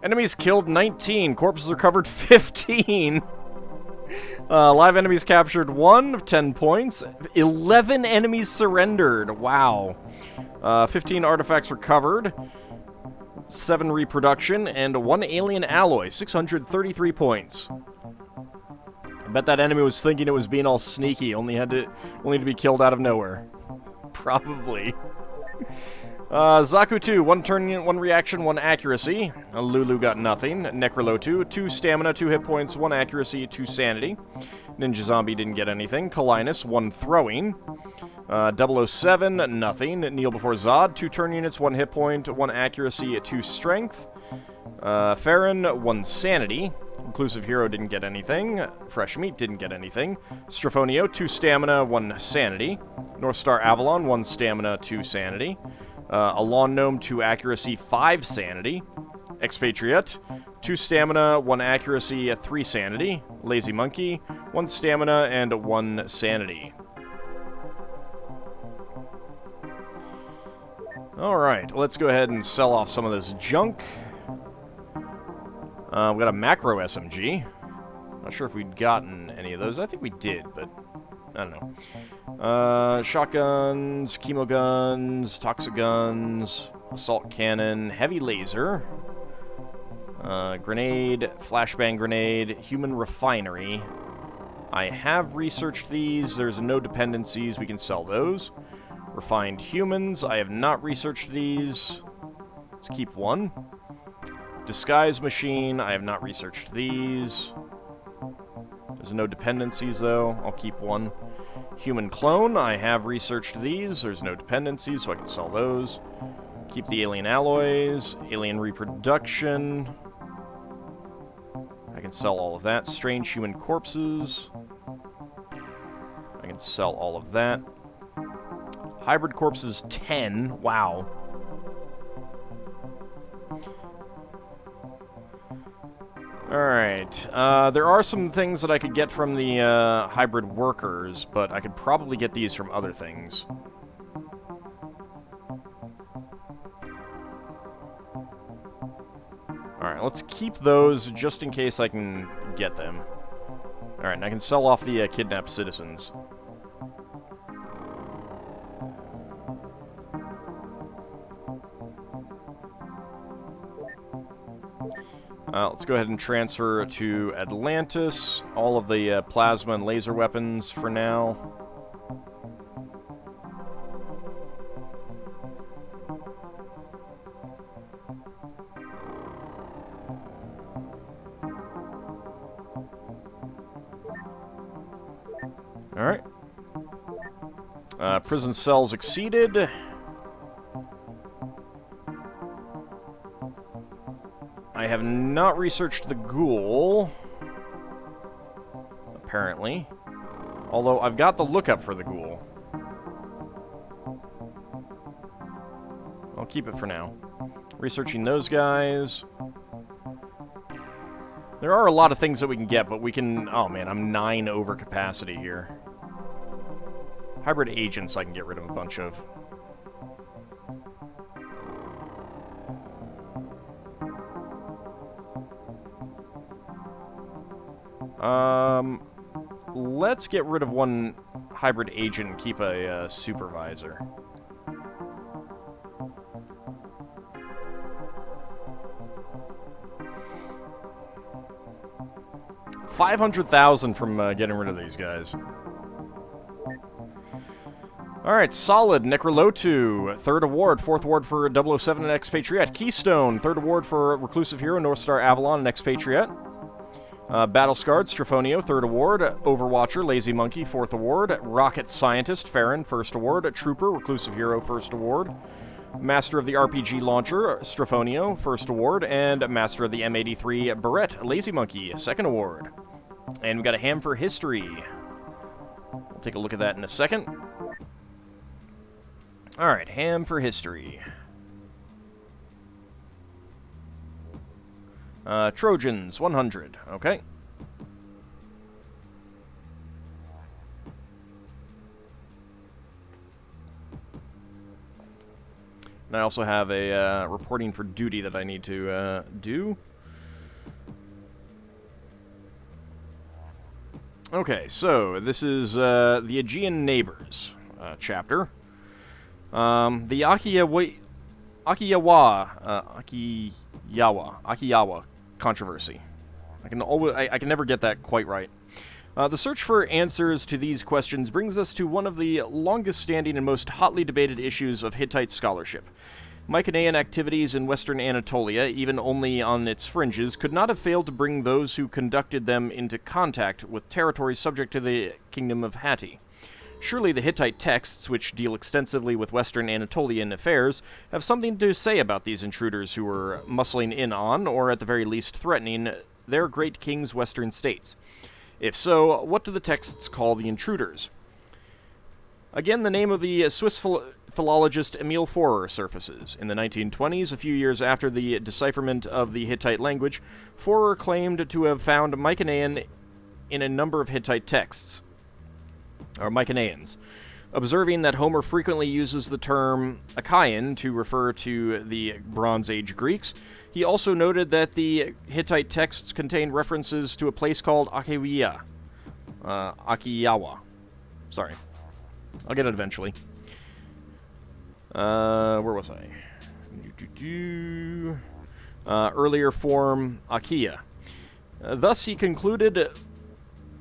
Enemies killed 19. Corpses recovered 15. Live enemies captured 1 of 10 points. 11 enemies surrendered. Wow. 15 artifacts recovered. 7 reproduction, and 1 alien alloy, 633 points. I bet that enemy was thinking it was being all sneaky, only to be killed out of nowhere. Probably. Zaku 2, 1 turn, 1 reaction, 1 accuracy. Lulu got nothing. Necrolo 2, 2 stamina, 2 hit points, 1 accuracy, 2 sanity. Ninja Zombie didn't get anything. Kalinus, 1 throwing. 007, nothing. Kneel Before Zod, 2 turn units, 1 hit point, 1 accuracy, 2 strength. Farron, 1 sanity. Inclusive Hero didn't get anything. Fresh Meat didn't get anything. Strafonio, 2 stamina, 1 sanity. North Star Avalon, 1 stamina, 2 sanity. A Lawn Gnome, 2 accuracy, 5 sanity. Expatriate, 2 stamina, 1 accuracy, 3 sanity. Lazy Monkey, 1 stamina, and 1 sanity. Alright, let's go ahead and sell off some of this junk. We got a macro SMG. Not sure if we'd gotten any of those. I think we did, but I don't know. Shotguns, chemo guns, toxic guns, assault cannon, heavy laser, grenade, flashbang grenade, human refinery. I have researched these. There's no dependencies. We can sell those. Refined humans. I have not researched these. Let's keep 1. Disguise machine. I have not researched these. There's no dependencies, though. I'll keep 1. Human clone. I have researched these. There's no dependencies, so I can sell those. Keep the alien alloys. Alien reproduction. I can sell all of that. Strange human corpses. I can sell all of that. Hybrid corpses 10. Wow. Alright. There are some things that I could get from the hybrid workers, but I could probably get these from other things. Alright, let's keep those just in case I can get them. Alright, and I can sell off the kidnapped citizens. Let's go ahead and transfer to Atlantis. All of the plasma and laser weapons for now. Alright. Prison cells exceeded. I have not researched the ghoul, apparently. Although, I've got the lookup for the ghoul. I'll keep it for now. Researching those guys. There are a lot of things that we can get, but we can... Oh man, I'm 9 over capacity here. Hybrid agents I can get rid of a bunch of. Let's get rid of one hybrid agent and keep a supervisor. $500,000 from getting rid of these guys. Alright, solid. Necrolotu, 3rd award, 4th award for 007 and Expatriate. Keystone, 3rd award for Reclusive Hero, North Star Avalon and Expatriate. Battle Scarred, Strafonio, 3rd award. Overwatcher, Lazy Monkey, 4th award. Rocket Scientist, Farron, 1st award. Trooper, Reclusive Hero, 1st award. Master of the RPG Launcher, Strafonio, 1st award. And Master of the M83 Barrett, Lazy Monkey, 2nd award. And we got a ham for history. We'll take a look at that in a second. Alright, ham for history. Trojans, 100. Okay. And I also have a reporting for duty that I need to do. Okay, so this is the Aegean Neighbors chapter. The Akiyawa controversy. I can never get that quite right. The search for answers to these questions brings us to one of the longest-standing and most hotly debated issues of Hittite scholarship. Mycenaean activities in western Anatolia, even only on its fringes, could not have failed to bring those who conducted them into contact with territories subject to the Kingdom of Hatti. Surely the Hittite texts, which deal extensively with western Anatolian affairs, have something to say about these intruders who were muscling in on, or at the very least threatening, their great king's western states. If so, what do the texts call the intruders? Again, the name of the Swiss philologist Emil Forer surfaces. In the 1920s, a few years after the decipherment of the Hittite language, Forer claimed to have found Mycenaean in a number of Hittite texts, or Mycenaeans. Observing that Homer frequently uses the term Achaean to refer to the Bronze Age Greeks, he also noted that the Hittite texts contain references to a place called Akiyawa. Sorry. I'll get it eventually. Where was I? Earlier form, Achaea. Thus he concluded...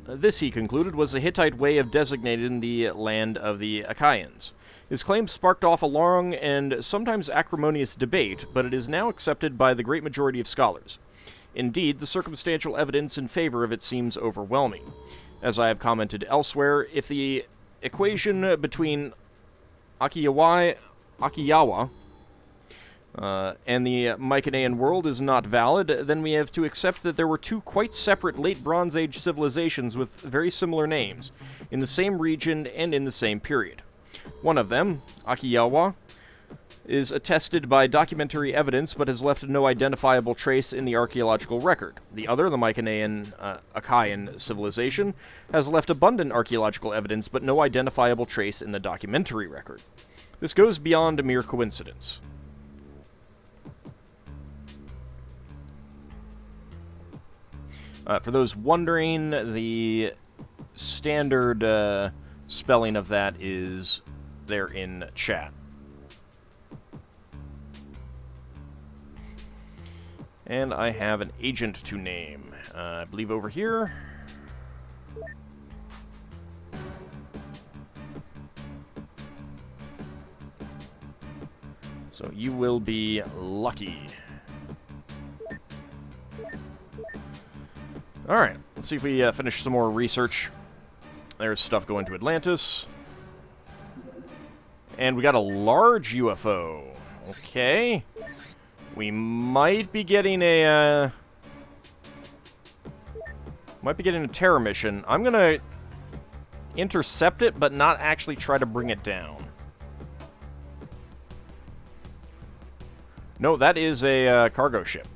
This, he concluded, was a Hittite way of designating the land of the Achaeans. His claim sparked off a long and sometimes acrimonious debate, but it is now accepted by the great majority of scholars. Indeed, the circumstantial evidence in favor of it seems overwhelming. As I have commented elsewhere, if the equation between Akiyawa and the Mycenaean world is not valid, then we have to accept that there were two quite separate late Bronze Age civilizations with very similar names, in the same region and in the same period. One of them, Akiyawa, is attested by documentary evidence but has left no identifiable trace in the archaeological record. The other, the Mycenaean Achaean civilization, has left abundant archaeological evidence but no identifiable trace in the documentary record. This goes beyond mere coincidence. For those wondering, the standard spelling of that is there in chat. And I have an agent to name. I believe over here. So you will be lucky. Alright, let's see if we finish some more research. There's stuff going to Atlantis. And we got a large UFO. Okay. We might be getting a... terror mission. I'm gonna intercept it, but not actually try to bring it down. No, that is a cargo ship.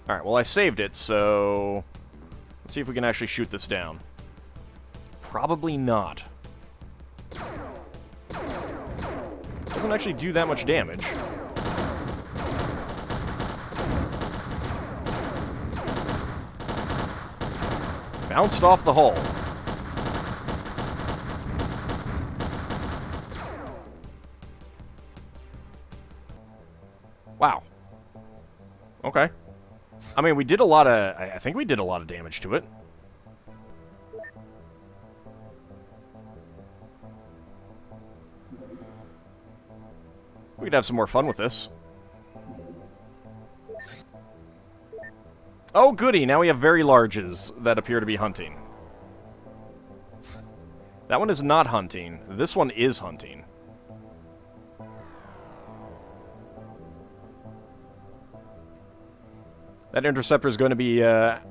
Alright, well I saved it, so... let's see if we can actually shoot this down. Probably not. Doesn't actually do that much damage. Bounced off the hull. Wow. Okay. I mean, we did a lot of... I think we did a lot of damage to it. We could have some more fun with this. Oh, goody! Now we have very larges that appear to be hunting. That one is not hunting. This one is hunting. That interceptor is going to be out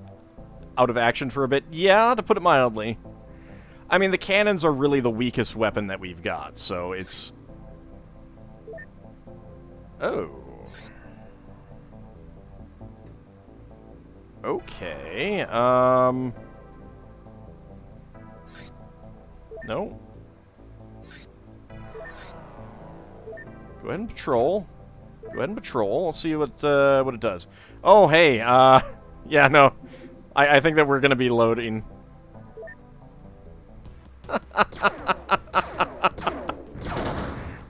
of action for a bit. Yeah, to put it mildly. I mean, the cannons are really the weakest weapon that we've got, so it's... Oh. Okay, no. Go ahead and patrol. Go ahead and patrol. Let's see what it does. Oh, hey, yeah, no. I think that we're gonna be loading.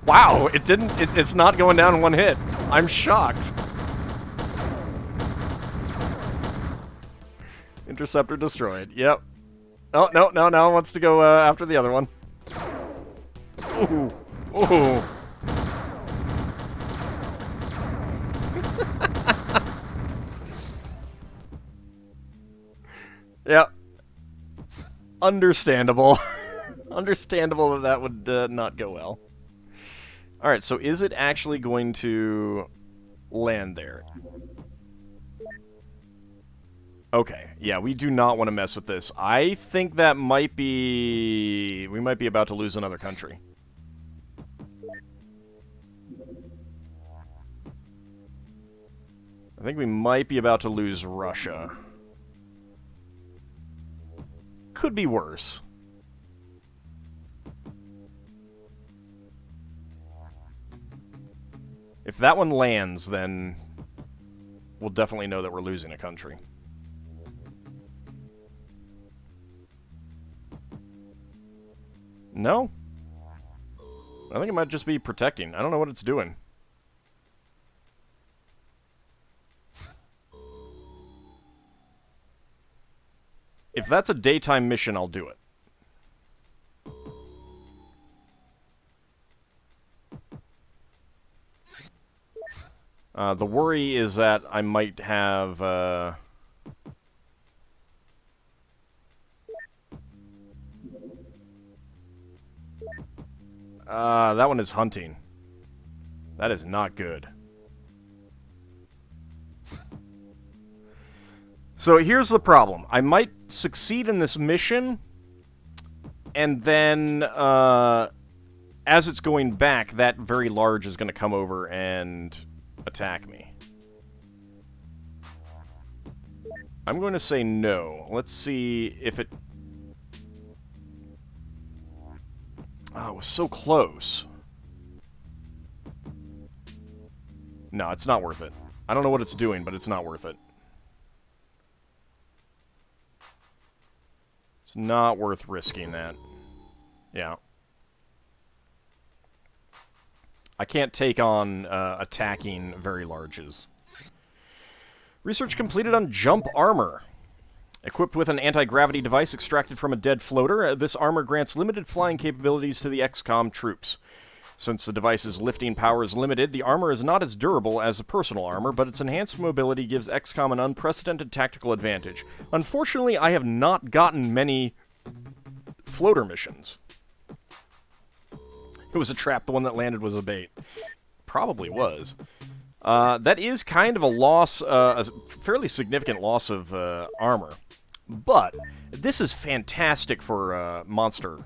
Wow, it didn't... It's not going down in one hit. I'm shocked. Interceptor destroyed. Yep. Oh, no, no, no. It wants to go after the other one. Ooh. Ooh. Yep. Understandable. Understandable that that would not go well. Alright, so is it actually going to land there? Okay, yeah, we do not want to mess with this. I think that might be... we might be about to lose another country. I think we might be about to lose Russia. Could be worse. If that one lands, then we'll definitely know that we're losing a country. No? I think it might just be protecting. I don't know what it's doing. If that's a daytime mission, I'll do it. The worry is that I might have... that one is hunting. That is not good. So here's the problem. I might succeed in this mission, and then, as it's going back, that very large is going to come over and attack me. I'm going to say no. Let's see if it... Oh, it was so close. No, it's not worth it. I don't know what it's doing, but it's not worth it. It's not worth risking that. Yeah. I can't take on attacking very larges. Research completed on jump armor. Equipped with an anti-gravity device extracted from a dead floater, this armor grants limited flying capabilities to the XCOM troops. Since the device's lifting power is limited, the armor is not as durable as the personal armor, but its enhanced mobility gives XCOM an unprecedented tactical advantage. Unfortunately, I have not gotten many floater missions. It was a trap. The one that landed was a bait. Probably was. That is kind of a loss, a fairly significant loss of armor. But this is fantastic for monster,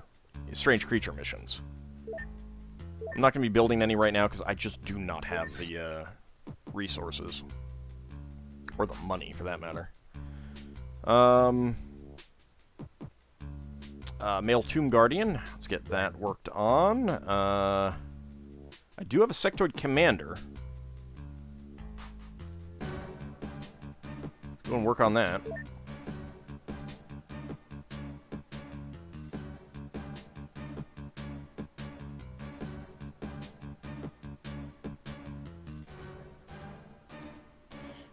strange creature missions. I'm not going to be building any right now because I just do not have the resources. Or the money, for that matter. Male Tomb Guardian. Let's get that worked on. I do have a sectoid commander. Go and work on that.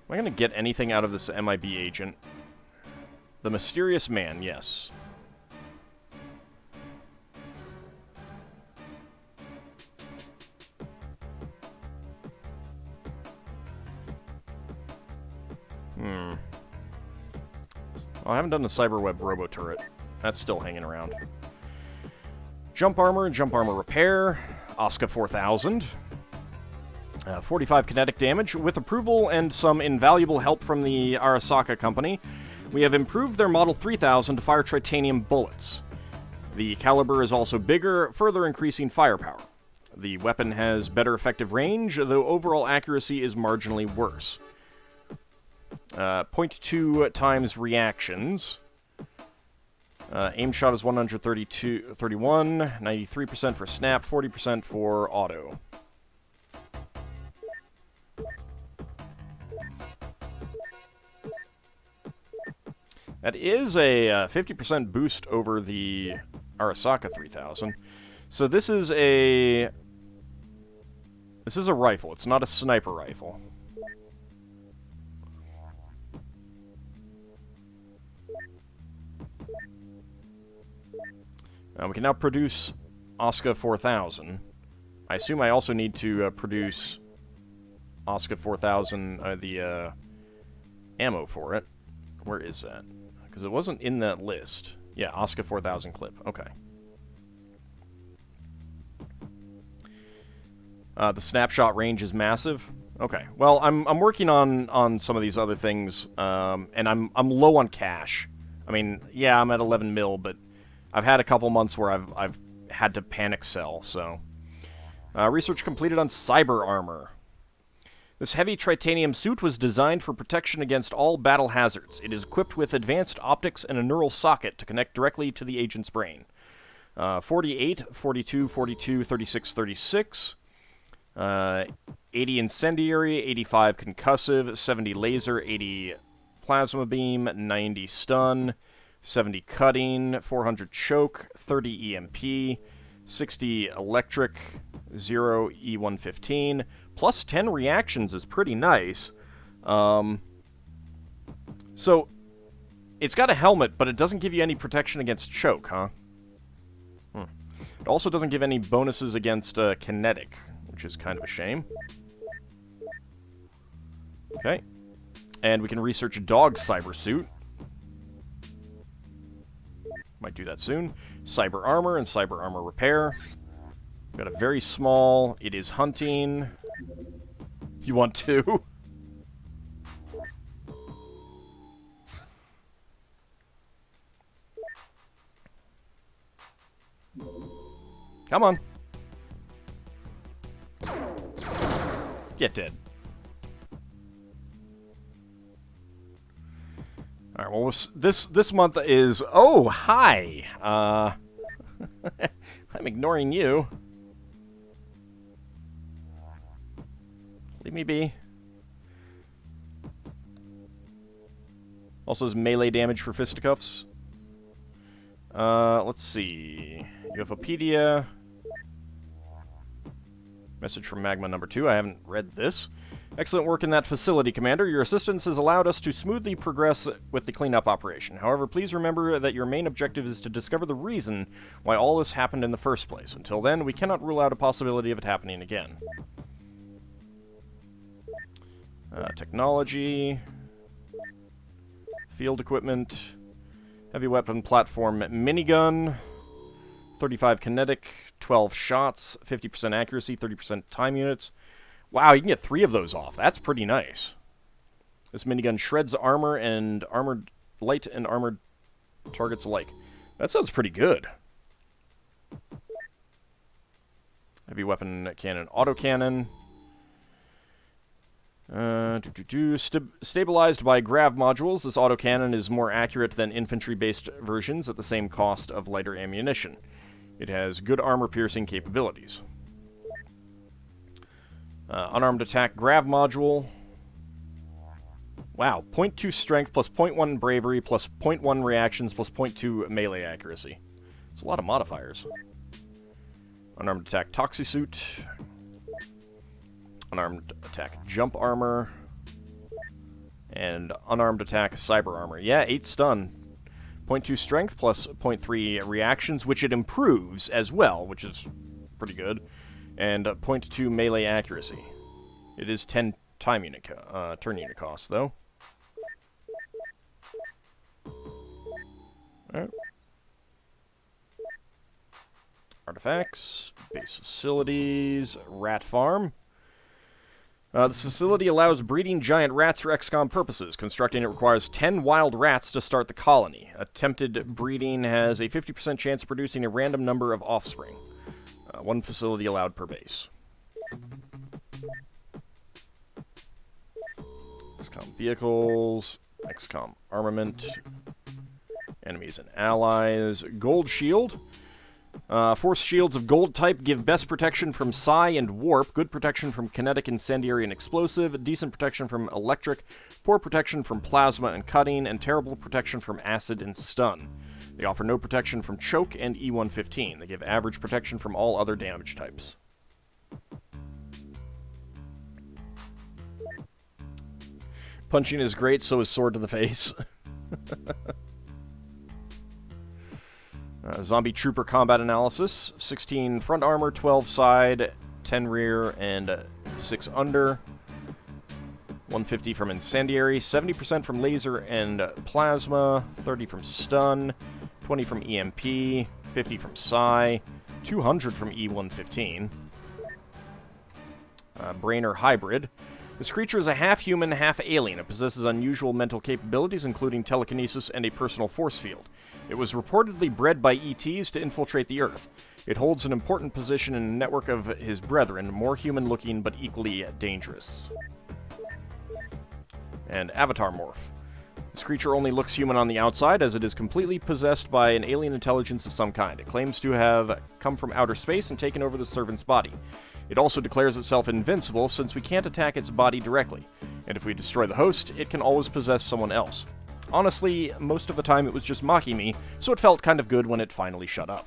Am I going to get anything out of this MIB agent? The mysterious man, yes. Well, I haven't done the Cyberweb Robo-Turret. That's still hanging around. Jump Armor Repair, Oscar 4000. 45 kinetic damage. With approval and some invaluable help from the Arasaka company, we have improved their Model 3000 to fire titanium bullets. The caliber is also bigger, further increasing firepower. The weapon has better effective range, though overall accuracy is marginally worse. 0.2 times reactions. Aim shot is 131, 93% for snap, 40% for auto. That is a 50% boost over the Arasaka 3000. So this is a rifle. It's not a sniper rifle. We can now produce Oscar 4000. I assume I also need to produce Oscar 4000, the ammo for it. Where is that? Because it wasn't in that list. Yeah, Oscar 4000 clip. Okay. The snapshot range is massive. Okay. Well, I'm working on some of these other things, and I'm low on cash. I mean, yeah, I'm at 11 mil, but I've had a couple months where I've had to panic sell. So, research completed on cyber armor. This heavy titanium suit was designed for protection against all battle hazards. It is equipped with advanced optics and a neural socket to connect directly to the agent's brain. 48, 42, 42, 36, 36. 80 incendiary, 85 concussive, 70 laser, 80 plasma beam, 90 stun, 70 cutting, 400 choke, 30 EMP, 60 electric, 0 E115, plus 10 reactions is pretty nice. So, it's got a helmet, but it doesn't give you any protection against choke, huh? It also doesn't give any bonuses against kinetic, which is kind of a shame. Okay. And we can research a dog cyber suit. Might do that soon. Cyber armor and cyber armor repair. Got a very small. It is hunting. You want two? Come on. Get dead. Alright, well, this month is... Oh, hi! I'm ignoring you. Leave me be. Also has melee damage for fisticuffs. Let's see. UFOpedia. Message from Magma number 2. I haven't read this. Excellent work in that facility, Commander. Your assistance has allowed us to smoothly progress with the cleanup operation. However, please remember that your main objective is to discover the reason why all this happened in the first place. Until then, we cannot rule out a possibility of it happening again. Technology. Field equipment. Heavy weapon platform minigun. 35 kinetic. 12 shots. 50% accuracy. 30% time units. Wow, you can get 3 of those off. That's pretty nice. This minigun shreds armor and armored light and armored targets alike. That sounds pretty good. Heavy weapon cannon, autocannon. Stabilized by grav modules, this autocannon is more accurate than infantry-based versions at the same cost of lighter ammunition. It has good armor-piercing capabilities. Unarmed attack grav module. Wow, 0.2 strength plus 0.1 bravery plus 0.1 reactions plus 0.2 melee accuracy. It's a lot of modifiers. Unarmed attack toxisuit. Unarmed attack jump armor. And unarmed attack, cyber armor. Yeah, 8 stun. 0.2 strength plus 0.3 reactions, which it improves as well, which is pretty good. And 0.2 melee accuracy. It is 10 turn unit cost, though. Alright. Artifacts, base facilities, rat farm. This facility allows breeding giant rats for XCOM purposes. Constructing it requires 10 wild rats to start the colony. Attempted breeding has a 50% chance of producing a random number of offspring. 1 facility allowed per base. XCOM vehicles, XCOM armament, enemies and allies, gold shield. Force shields of gold type give best protection from psi and warp, good protection from kinetic, incendiary, and explosive, decent protection from electric, poor protection from plasma and cutting, and terrible protection from acid and stun. They offer no protection from choke and E115. They give average protection from all other damage types. Punching is great, so is sword to the face. Zombie Trooper combat analysis. 16 front armor, 12 side, 10 rear, and 6 under. 150 from incendiary, 70% from laser and plasma, 30 from stun, 20 from EMP, 50 from psi, 200 from E115. Brainer hybrid. This creature is a half-human, half-alien. It possesses unusual mental capabilities, including telekinesis and a personal force field. It was reportedly bred by ETs to infiltrate the Earth. It holds an important position in a network of his brethren, more human-looking but equally dangerous. And Avatar Morph. This creature only looks human on the outside, as it is completely possessed by an alien intelligence of some kind. It claims to have come from outer space and taken over the servant's body. It also declares itself invincible, since we can't attack its body directly. And if we destroy the host, it can always possess someone else. Honestly, most of the time it was just mocking me, so it felt kind of good when it finally shut up.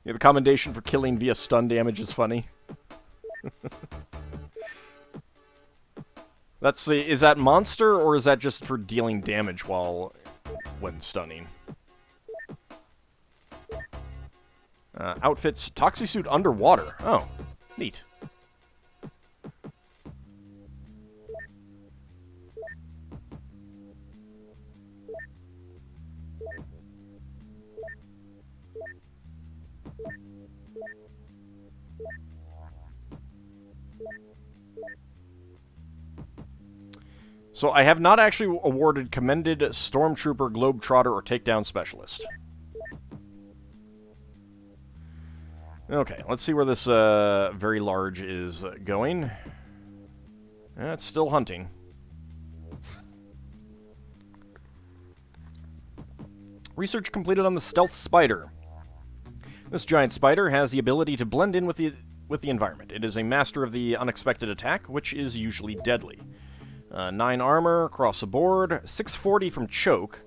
Yeah, the commendation for killing via stun damage is funny. Is that monster, or is that just for dealing damage when stunning? Outfits, Toxisuit underwater. Oh, neat. So I have not actually awarded Commended, Stormtrooper, Globetrotter, or Takedown Specialist. Okay, let's see where this very large is going. It's still hunting. Research completed on the Stealth Spider. This giant spider has the ability to blend in with the environment. It is a master of the unexpected attack, which is usually deadly. 9 armor across the board, 640 from choke,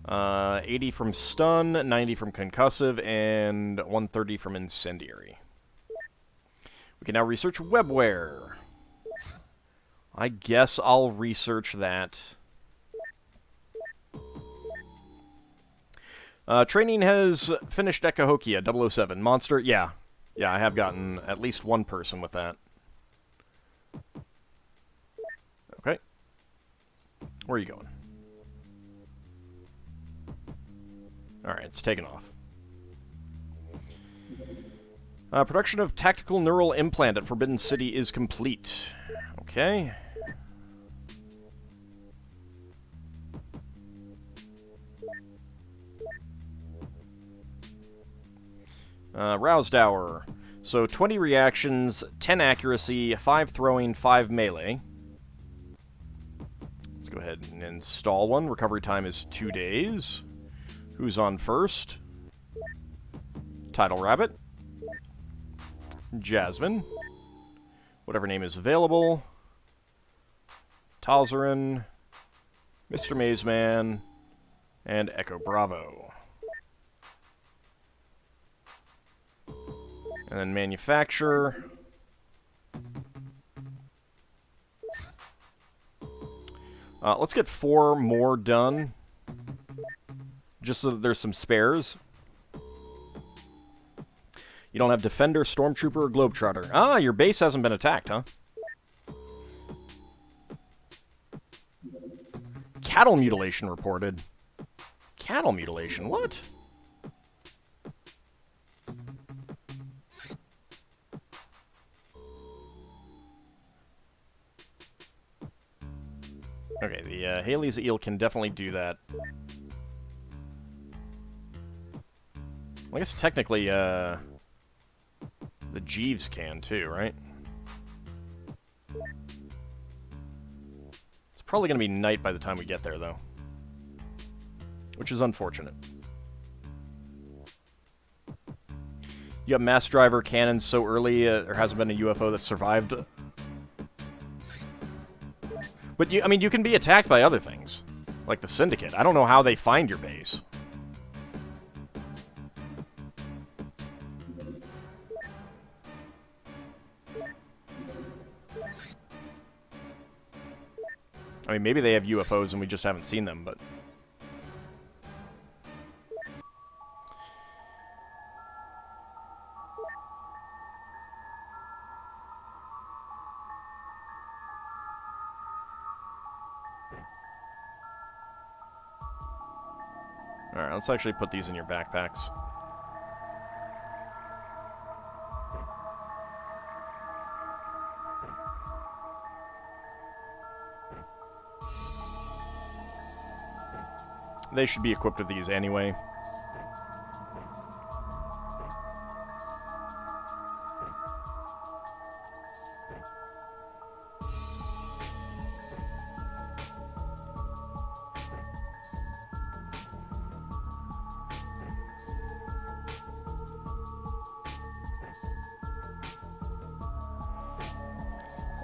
80 from stun, 90 from concussive, and 130 from incendiary. We can now research webware. I guess I'll research that. Training has finished Ekahokia 007. Monster, yeah, I have gotten at least one person with that. Okay. Where are you going? Alright, it's taken off. Production of tactical neural implant at Forbidden City is complete. Okay. Roused Hour. So 20 reactions, 10 accuracy, 5 throwing, 5 melee. Let's go ahead and install one. Recovery time is 2 days. Who's on first? Title Rabbit. Jasmine. Whatever name is available. Talzarin. Mr. Mazeman. And Echo Bravo. And then manufacture. Let's get 4 more done. Just so that there's some spares. You don't have Defender, Stormtrooper, or Globetrotter. Ah, your base hasn't been attacked, huh? Cattle mutilation reported. Cattle mutilation? What? Okay, the Haley's eel can definitely do that. I guess technically, the Jeeves can too, right? It's probably going to be night by the time we get there, though. Which is unfortunate. You have mass driver cannons so early, there hasn't been a UFO that survived. But, I mean, you can be attacked by other things. Like the Syndicate. I don't know how they find your base. I mean, maybe they have UFOs and we just haven't seen them, but... Alright, let's actually put these in your backpacks. They should be equipped with these anyway.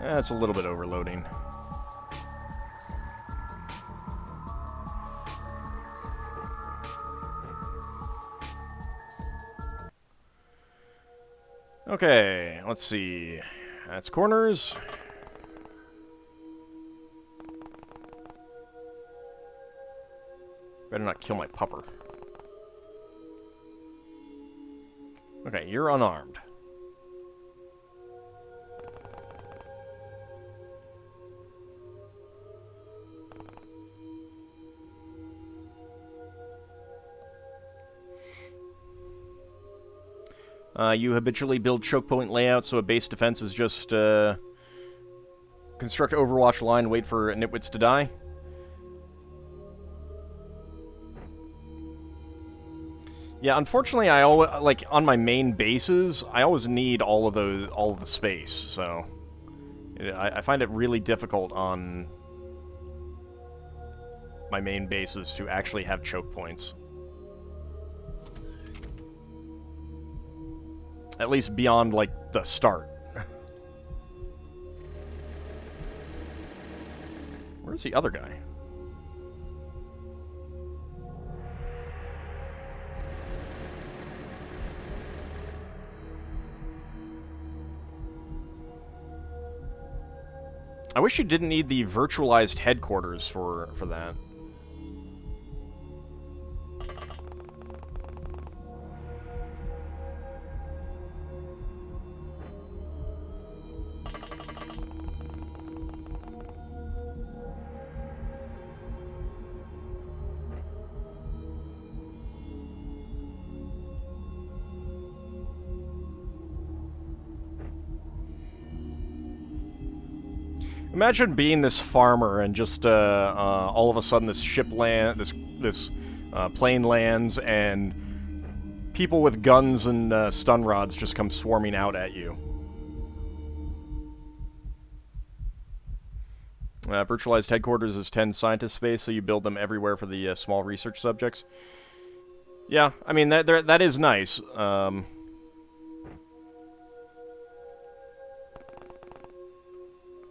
That's a little bit overloading. Okay, let's see. That's corners. Better not kill my pupper. Okay, you're unarmed. You habitually build choke point layouts, so a base defense is just construct Overwatch line, wait for nitwits to die. Yeah, unfortunately, I always like on my main bases. I always need all of the space. So I find it really difficult on my main bases to actually have choke points. At least beyond, like, the start. Where's the other guy? I wish you didn't need the virtualized headquarters for that. Imagine being this farmer and just all of a sudden this plane lands and people with guns and stun rods just come swarming out at you. Virtualized headquarters is 10 scientist space, so you build them everywhere for the small research subjects. Yeah, I mean that is nice.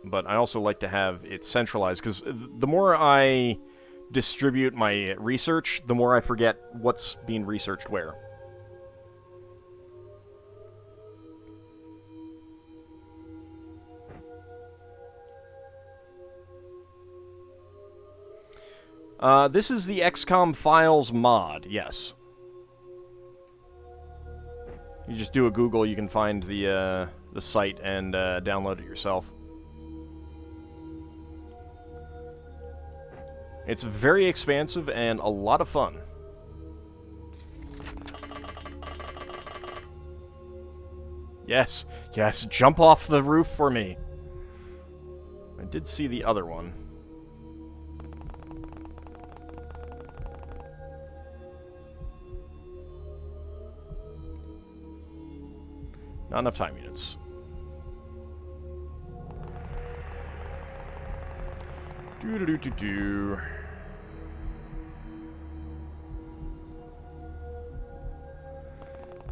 But I also like to have it centralized, because the more I distribute my research, the more I forget what's being researched where. This is the XCOM Files mod, yes. You just do a Google, you can find the site and download it yourself. It's very expansive and a lot of fun. Yes, yes, jump off the roof for me. I did see the other one. Not enough time units. Do.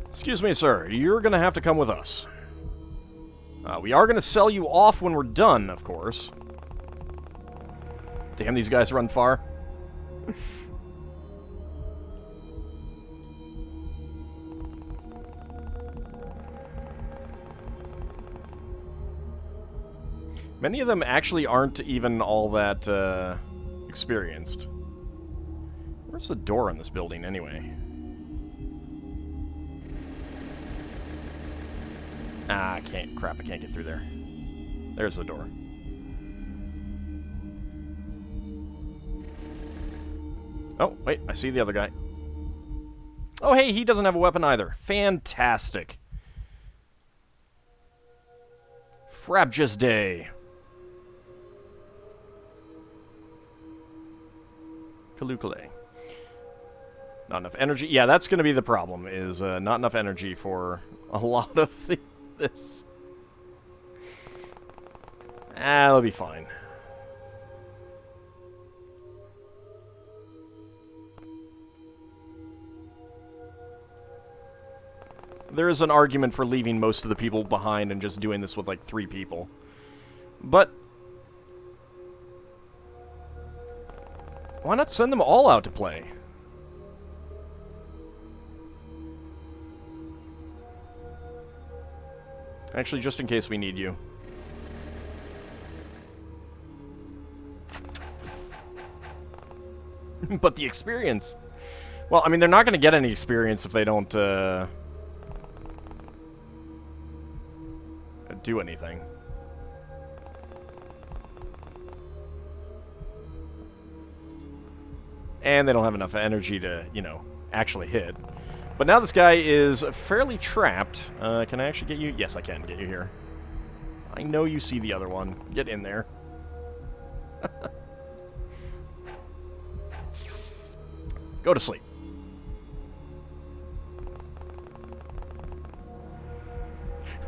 Excuse me, sir. You're gonna have to come with us. We are gonna sell you off when we're done, of course. Damn, these guys run far. Many of them actually aren't even all that experienced. Where's the door in this building, anyway? Ah, I can't. Crap, I can't get through there. There's the door. Oh, wait, I see the other guy. Oh, hey, he doesn't have a weapon either. Fantastic. Frabjous day. Kalukale. Not enough energy. Yeah, that's going to be the problem, is not enough energy for a lot of this. Ah, that'll be fine. There is an argument for leaving most of the people behind and just doing this with, like, 3 people. But why not send them all out to play? Actually, just in case we need you. But the experience... Well, I mean, they're not going to get any experience if they don't, do anything. And they don't have enough energy to, you know, actually hit. But now this guy is fairly trapped. Can I actually get you? Yes, I can get you here. I know you see the other one. Get in there. Go to sleep.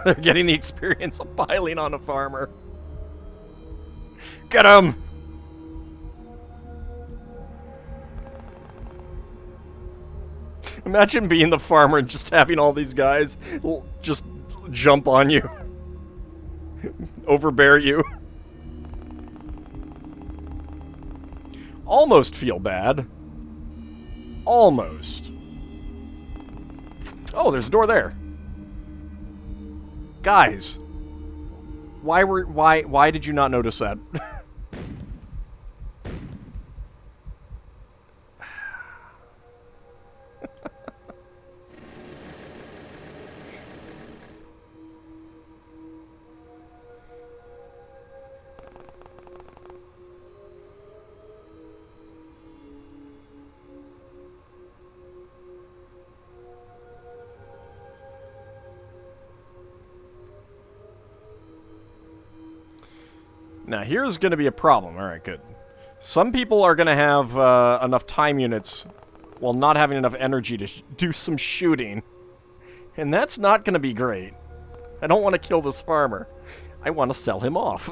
They're getting the experience of piling on a farmer. Get him! Imagine being the farmer and just having all these guys just jump on you. Overbear you. Almost feel bad. Almost. Oh, there's a door there. Guys, why did you not notice that? Now, here's going to be a problem. Alright, good. Some people are going to have enough time units while not having enough energy to do some shooting. And that's not going to be great. I don't want to kill this farmer. I want to sell him off.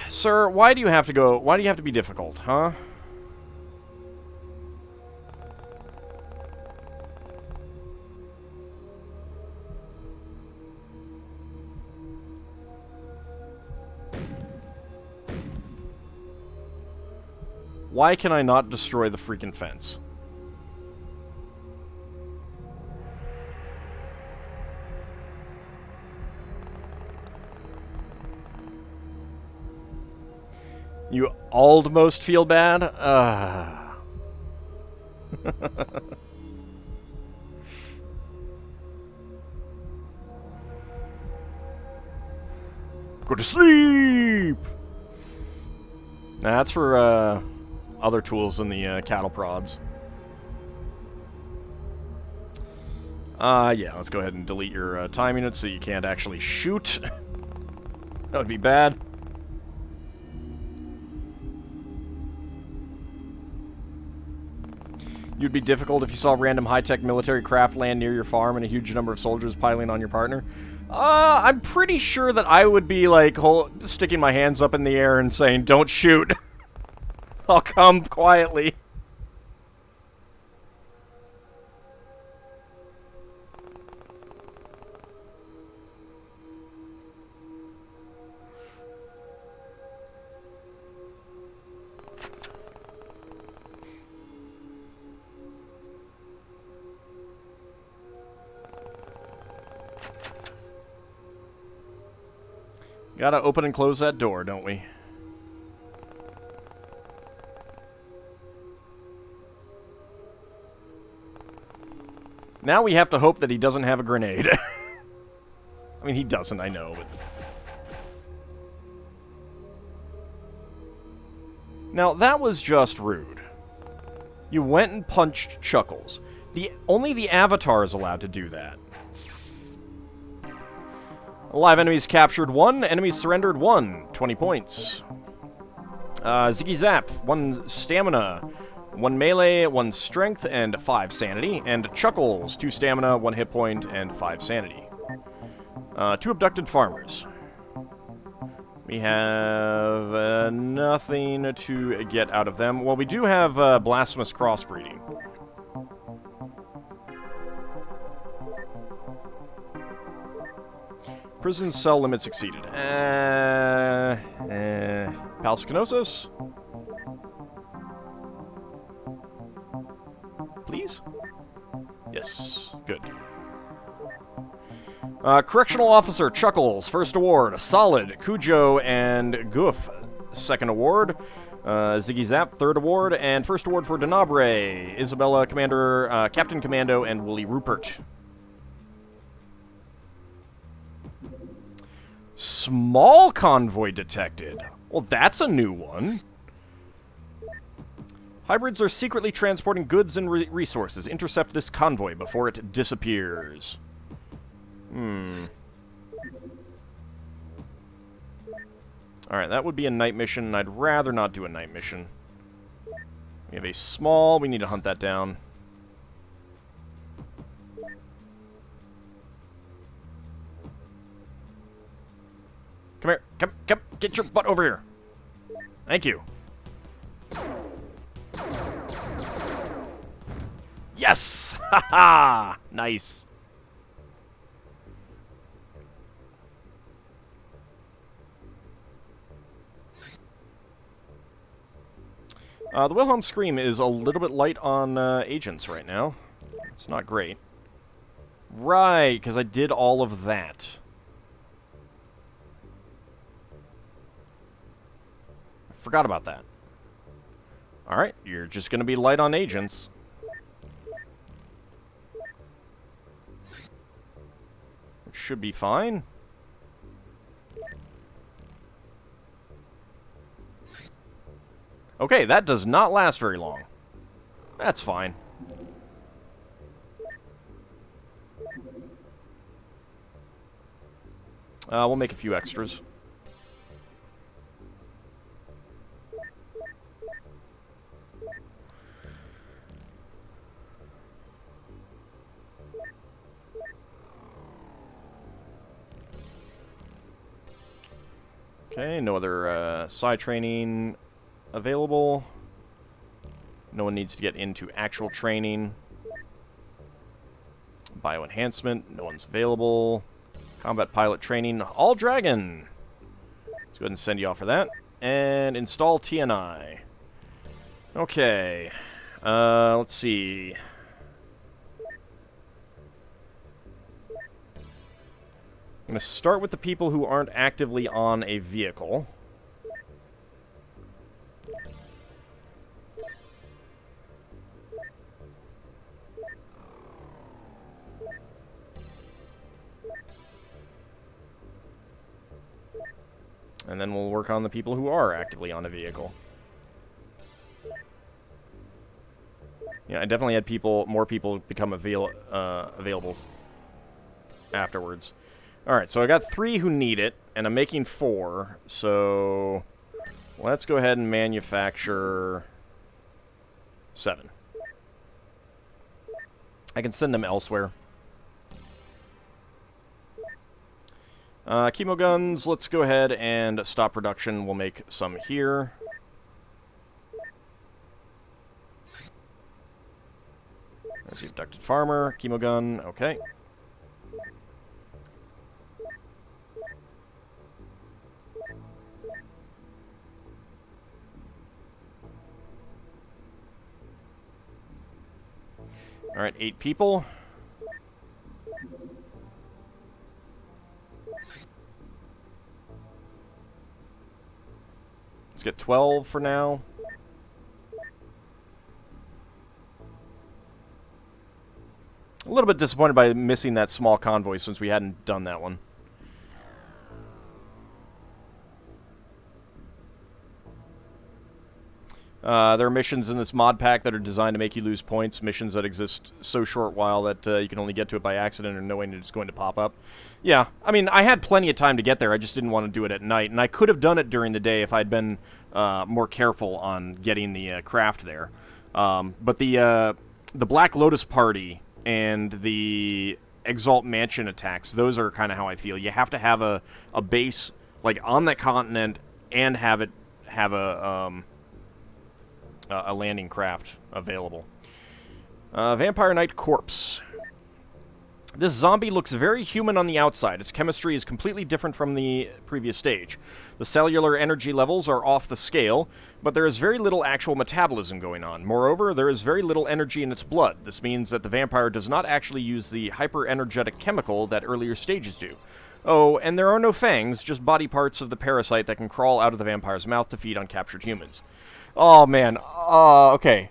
Sir, why do you have to be difficult, huh? Why can I not destroy the freaking fence? You almost feel bad? Go to sleep! Nah, that's for other tools in the cattle prods. Yeah, let's go ahead and delete your time unit so you can't actually shoot. That would be bad. You'd be difficult if you saw random high-tech military craft land near your farm and a huge number of soldiers piling on your partner. I'm pretty sure that I would be, like, sticking my hands up in the air and saying, "Don't shoot." I'll come quietly. Gotta open and close that door, don't we? Now we have to hope that he doesn't have a grenade. I mean, he doesn't, I know, but... Now, that was just rude. You went and punched Chuckles. Only the Avatar is allowed to do that. Alive enemies captured 1, enemies surrendered 1. 20 points. Ziggy Zap, 1 stamina, 1 melee, 1 strength, and 5 sanity. And Chuckles, 2 stamina, 1 hit point, and 5 sanity. 2 abducted farmers. We have nothing to get out of them. Well, we do have blasphemous crossbreeding. Prison cell limits exceeded. Palsicanosos? Please? Yes. Good. Correctional Officer Chuckles, first award. Solid, Cujo, and Goof, second award. Ziggy Zap, third award. And first award for Denabre, Isabella, Commander, Captain Commando, and Wooly Rupert. Small convoy detected. Well, that's a new one. Hybrids are secretly transporting goods and resources. Intercept this convoy before it disappears. Alright, that would be a night mission, and I'd rather not do a night mission. We have a small... We need to hunt that down. Come here. Come. Get your butt over here. Thank you. Yes! Haha! Nice. The Wilhelm Scream is a little bit light on agents right now. It's not great. Right, because I did all of that. Forgot about that. Alright, you're just going to be light on agents. Which should be fine. Okay, that does not last very long. That's fine. We'll make a few extras. Okay, no other side training available. No one needs to get into actual training. Bioenhancement, no one's available. Combat pilot training, AuldDragon. Let's go ahead and send you off for that. And install TNI. Okay. Let's see. I'm going to start with the people who aren't actively on a vehicle. And then we'll work on the people who are actively on a vehicle. Yeah, I definitely had more people become available afterwards. Alright, so I got 3 who need it, and I'm making 4, so let's go ahead and manufacture 7. I can send them elsewhere. Chemo guns, let's go ahead and stop production. We'll make some here. There's the abducted farmer, chemo gun, okay. Alright, 8 people. Let's get 12 for now. A little bit disappointed by missing that small convoy since we hadn't done that one. There are missions in this mod pack that are designed to make you lose points. Missions that exist so short while that you can only get to it by accident or knowing it's going to pop up. Yeah, I mean, I had plenty of time to get there. I just didn't want to do it at night. And I could have done it during the day if I'd been more careful on getting the craft there. But the Black Lotus Party and the Exalt Mansion attacks, those are kind of how I feel. You have to have a base like on that continent and have a landing craft available. Vampire Knight Corpse. This zombie looks very human on the outside. Its chemistry is completely different from the previous stage. The cellular energy levels are off the scale, but there is very little actual metabolism going on. Moreover, there is very little energy in its blood. This means that the vampire does not actually use the hyper-energetic chemical that earlier stages do. Oh, and there are no fangs, just body parts of the parasite that can crawl out of the vampire's mouth to feed on captured humans. Oh, man. Okay.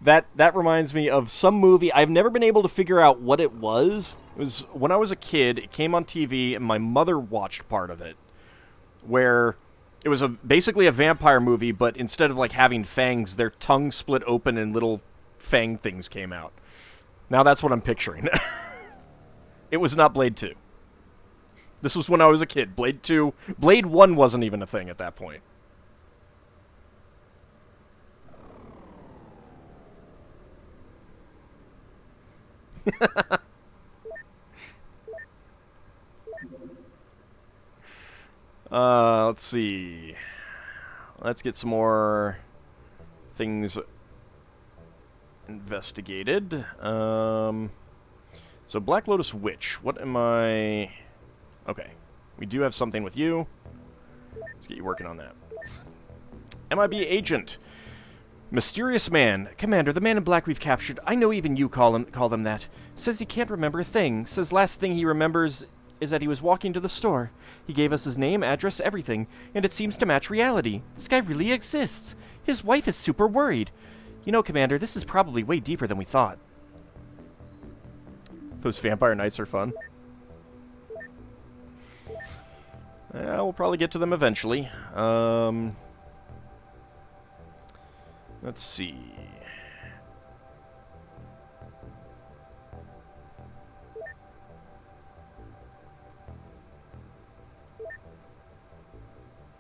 That reminds me of some movie. I've never been able to figure out what it was. It was when I was a kid. It came on TV, and my mother watched part of it, where it was basically a vampire movie, but instead of, like, having fangs, their tongue split open and little fang things came out. Now that's what I'm picturing. It was not Blade 2. This was when I was a kid. Blade 1 wasn't even a thing at that point. Let's see. Let's get some more things investigated. So Black Lotus Witch. What am I... Okay. We do have something with you. Let's get you working on that. MIB Agent. Mysterious man. Commander, the man in black we've captured. I know even you call them that. Says he can't remember a thing. Says last thing he remembers is that he was walking to the store. He gave us his name, address, everything, and it seems to match reality. This guy really exists. His wife is super worried. You know, Commander, this is probably way deeper than we thought. Those vampire nights are fun. Yeah, we'll probably get to them eventually. Let's see.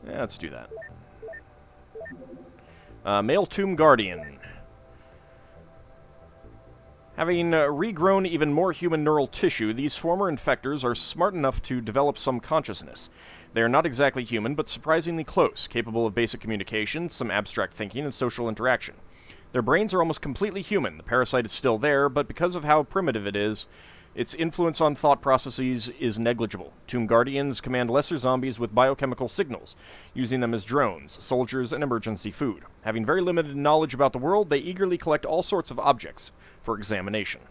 Yeah, let's do that. Male Tomb Guardian. Having regrown even more human neural tissue, these former infectors are smart enough to develop some consciousness. They are not exactly human, but surprisingly close, capable of basic communication, some abstract thinking, and social interaction. Their brains are almost completely human. The parasite is still there, but because of how primitive it is, its influence on thought processes is negligible. Tomb Guardians command lesser zombies with biochemical signals, using them as drones, soldiers, and emergency food. Having very limited knowledge about the world, they eagerly collect all sorts of objects for examination.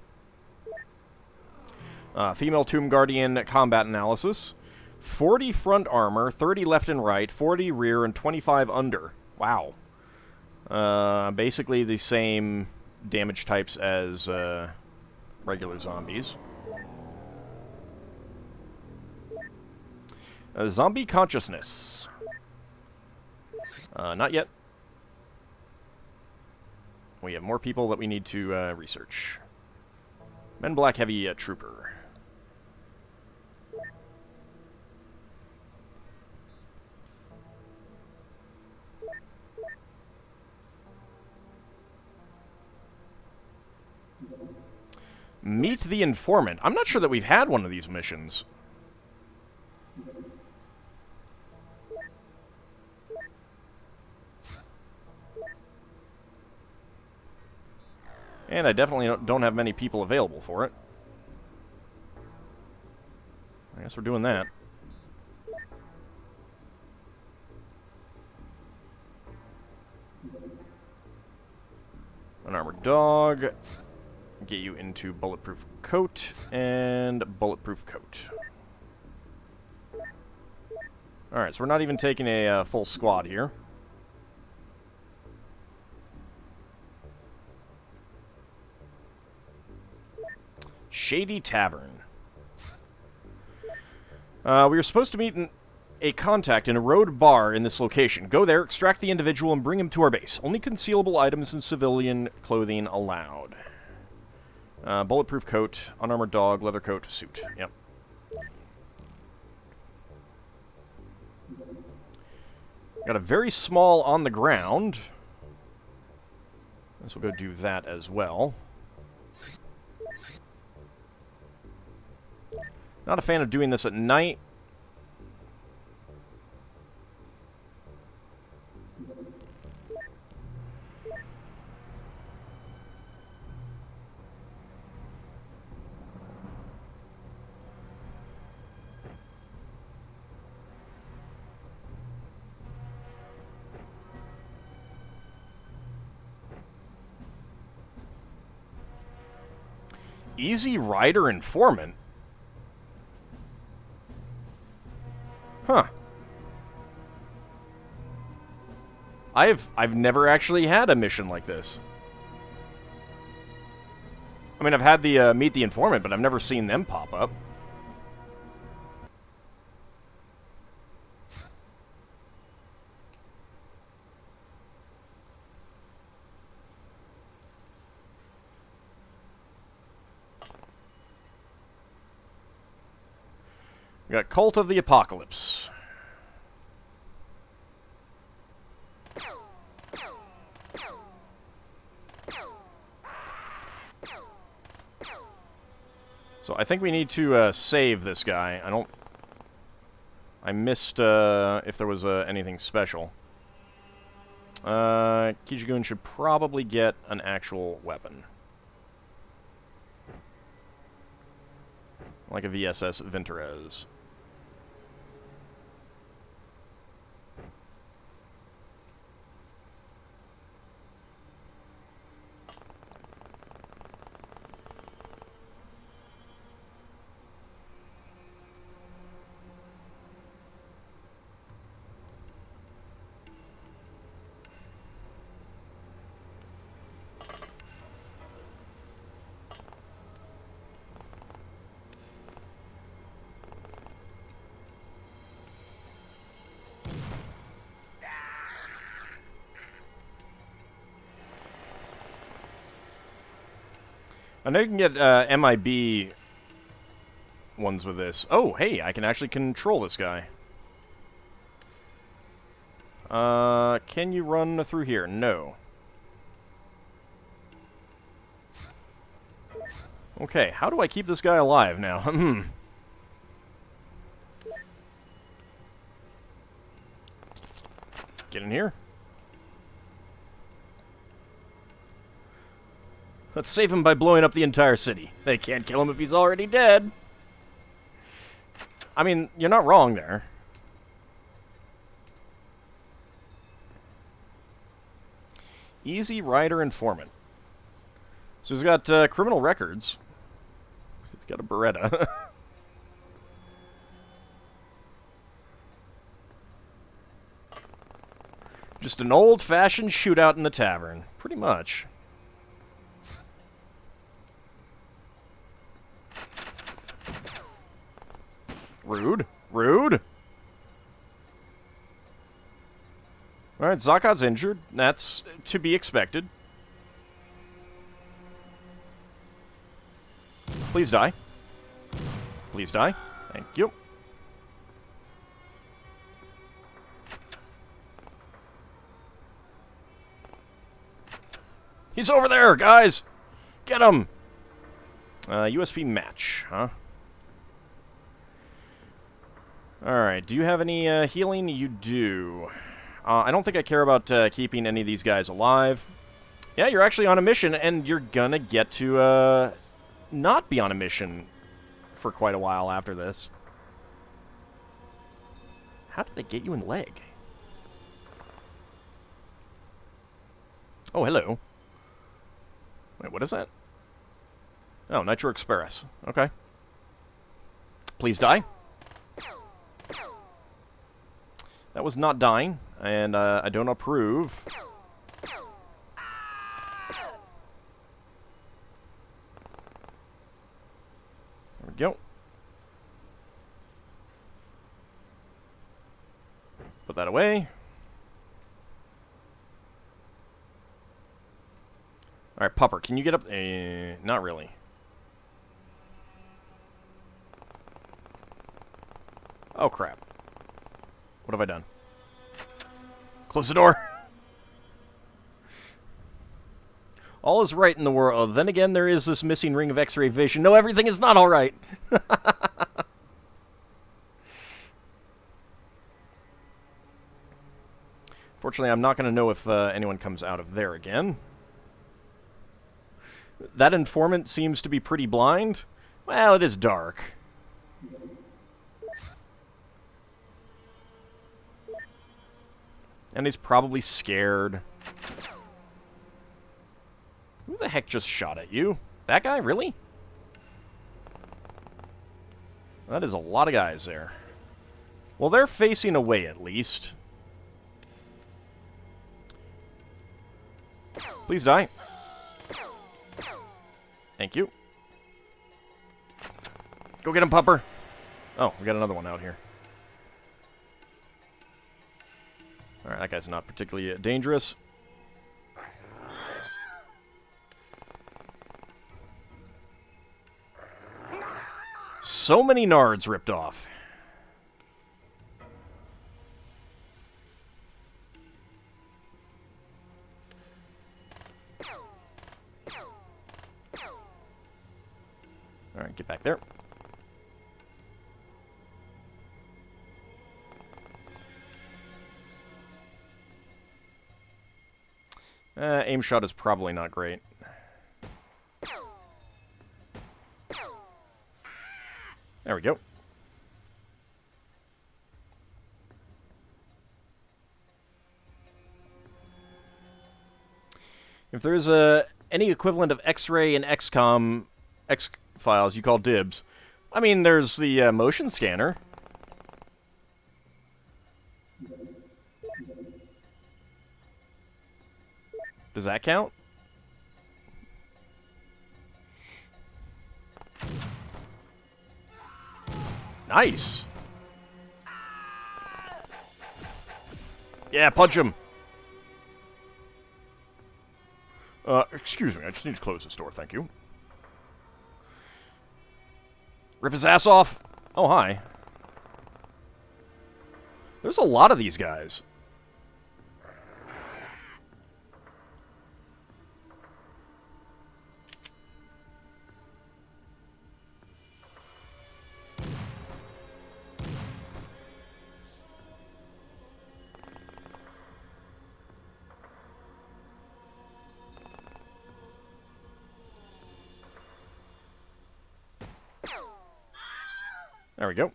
Female Tomb Guardian combat analysis. 40 front armor, 30 left and right, 40 rear, and 25 under. Wow. Basically the same damage types as regular zombies. Zombie consciousness. Not yet. We have more people that we need to research. Men Black Heavy Trooper. Meet the Informant. I'm not sure that we've had one of these missions. And I definitely don't have many people available for it. I guess we're doing that. An armored dog. Get you into bulletproof coat and bulletproof coat. Alright, so we're not even taking a full squad here. Shady Tavern. We were supposed to meet a contact in a road bar in this location. Go there, extract the individual, and bring him to our base. Only concealable items and civilian clothing allowed. Bulletproof coat, unarmored dog, leather coat, suit. Yep. Got a very small on the ground. Guess we'll go do that as well. Not a fan of doing this at night. Easy Rider Informant? Huh. I've never actually had a mission like this. I mean, I've had the Meet the Informant, but I've never seen them pop up. We got Cult of the Apocalypse. So I think we need to save this guy. I missed if there was anything special. Kijigun should probably get an actual weapon. Like a VSS Vinterez. I know you can get MIB ones with this. Oh, hey, I can actually control this guy. Can you run through here? No. Okay, how do I keep this guy alive now? Get in here. Let's save him by blowing up the entire city. They can't kill him if he's already dead. I mean, you're not wrong there. Easy Rider Informant. So he's got criminal records. He's got a Beretta. Just an old-fashioned shootout in the tavern. Pretty much. Rude. Rude. Alright, Zakat's injured. That's to be expected. Please die. Please die. Thank you. He's over there, guys! Get him! USP match, huh? Alright, do you have any healing? You do. I don't think I care about keeping any of these guys alive. Yeah, you're actually on a mission, and you're gonna get to not be on a mission for quite a while after this. How did they get you in leg? Oh, hello. Wait, what is that? Oh, Nitro Express. Okay. Please die. That was not dying, and I don't approve. There we go. Put that away. Alright, Pupper, can you get up? Not really. Oh, crap. What have I done? Close the door! All is right in the world. Then again, there is this missing ring of X-ray vision. No, everything is not alright! Fortunately, I'm not going to know if anyone comes out of there again. That informant seems to be pretty blind. Well, it is dark. And he's probably scared. Who the heck just shot at you? That guy? Really? That is a lot of guys there. Well, they're facing away at least. Please die. Thank you. Go get him, Pupper. Oh, we got another one out here. Alright, that guy's not particularly dangerous. So many nards ripped off. Alright, get back there. Aim shot is probably not great. There we go. If there's any equivalent of X-ray and XCOM X-Files, you call dibs. I mean, there's the motion scanner. Does that count? Nice. Yeah, punch him. Excuse me, I just need to close this door, thank you. Rip his ass off. Oh, hi. There's a lot of these guys. There we go.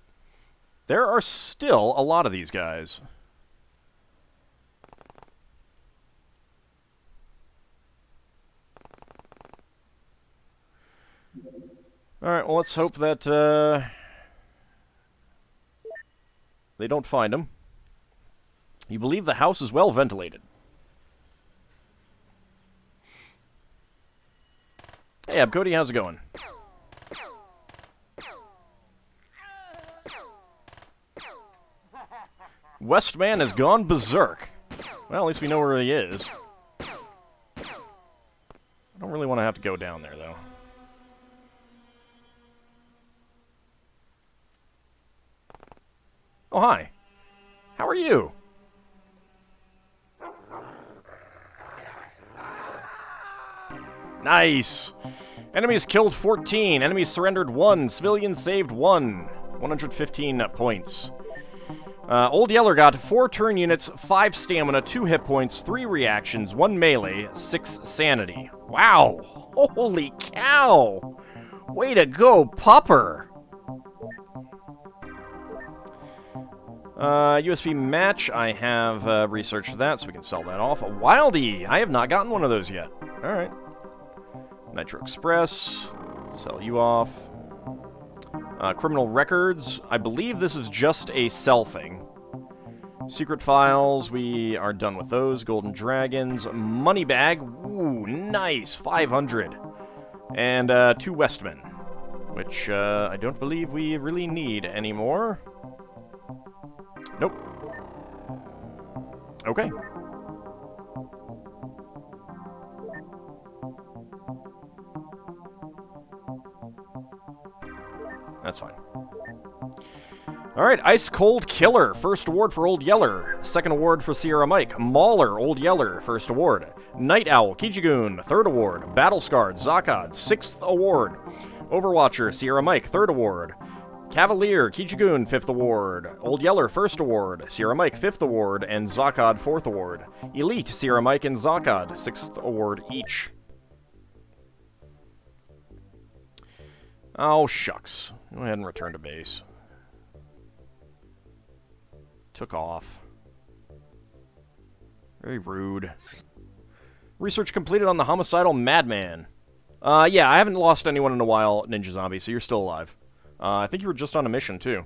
There are still a lot of these guys. Alright, well, let's hope that they don't find him. You believe the house is well ventilated. Hey, Cody, how's it going? Westman has gone berserk. Well, at least we know where he is. I don't really want to have to go down there, though. Oh, hi. How are you? Nice! Enemies killed 14. Enemies surrendered 1. Civilians saved 1. 115 points. Old Yeller got 4 turn units, 5 stamina, 2 hit points, 3 reactions, 1 melee, 6 sanity. Wow! Holy cow! Way to go, Pupper! USP match, I have researched that, so we can sell that off. Wildy! I have not gotten one of those yet. Alright. Nitro Express, sell you off. Criminal records, I believe this is just a sell thing. Secret files, we are done with those. Golden Dragons, money bag, ooh, nice, 500. And 2 Westmen, which I don't believe we really need anymore. Nope. Okay. That's fine. Alright, Ice Cold Killer, first award for Old Yeller. Second award for Sierra Mike. Mauler, Old Yeller, first award. Night Owl, Kijigoon, third award. Battle Scarred, Zakad, sixth award. Overwatcher, Sierra Mike, third award. Cavalier, Kijigoon, 5th award. Old Yeller, 1st award. Sierra Mike, 5th award. And Zakad, 4th award. Elite, Sierra Mike, and Zakad, 6th award each. Oh, shucks. Go ahead and return to base. Took off. Very rude. Research completed on the homicidal madman. Yeah, I haven't lost anyone in a while, Ninja Zombie, so you're still alive. I think you were just on a mission, too.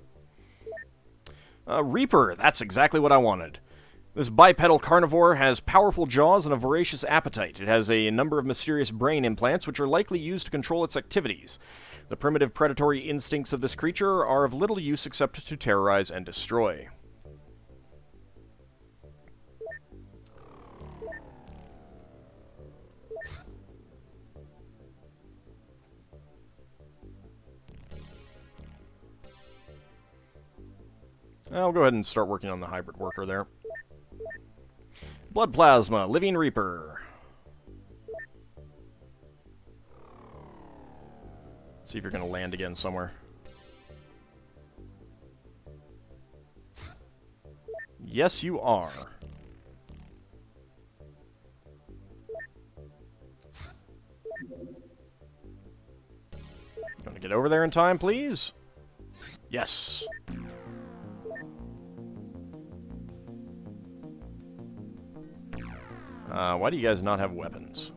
Reaper, that's exactly what I wanted. This bipedal carnivore has powerful jaws and a voracious appetite. It has a number of mysterious brain implants, which are likely used to control its activities. The primitive predatory instincts of this creature are of little use except to terrorize and destroy. I'll go ahead and start working on the hybrid worker there. Blood Plasma, Living Reaper. Let's see if you're going to land again somewhere. Yes, you are. Gonna get over there in time, please? Yes. Why do you guys not have weapons?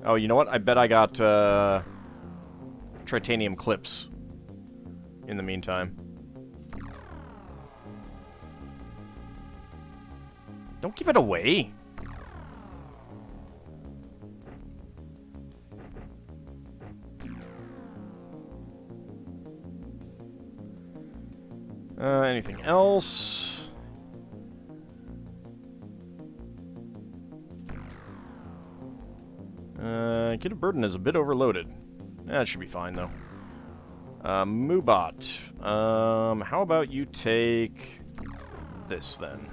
Oh, you know what? I bet I got, titanium clips in the meantime. Don't give it away! Anything else? Kid of Burden is a bit overloaded. That should be fine, though. Moobot. How about you take this, then?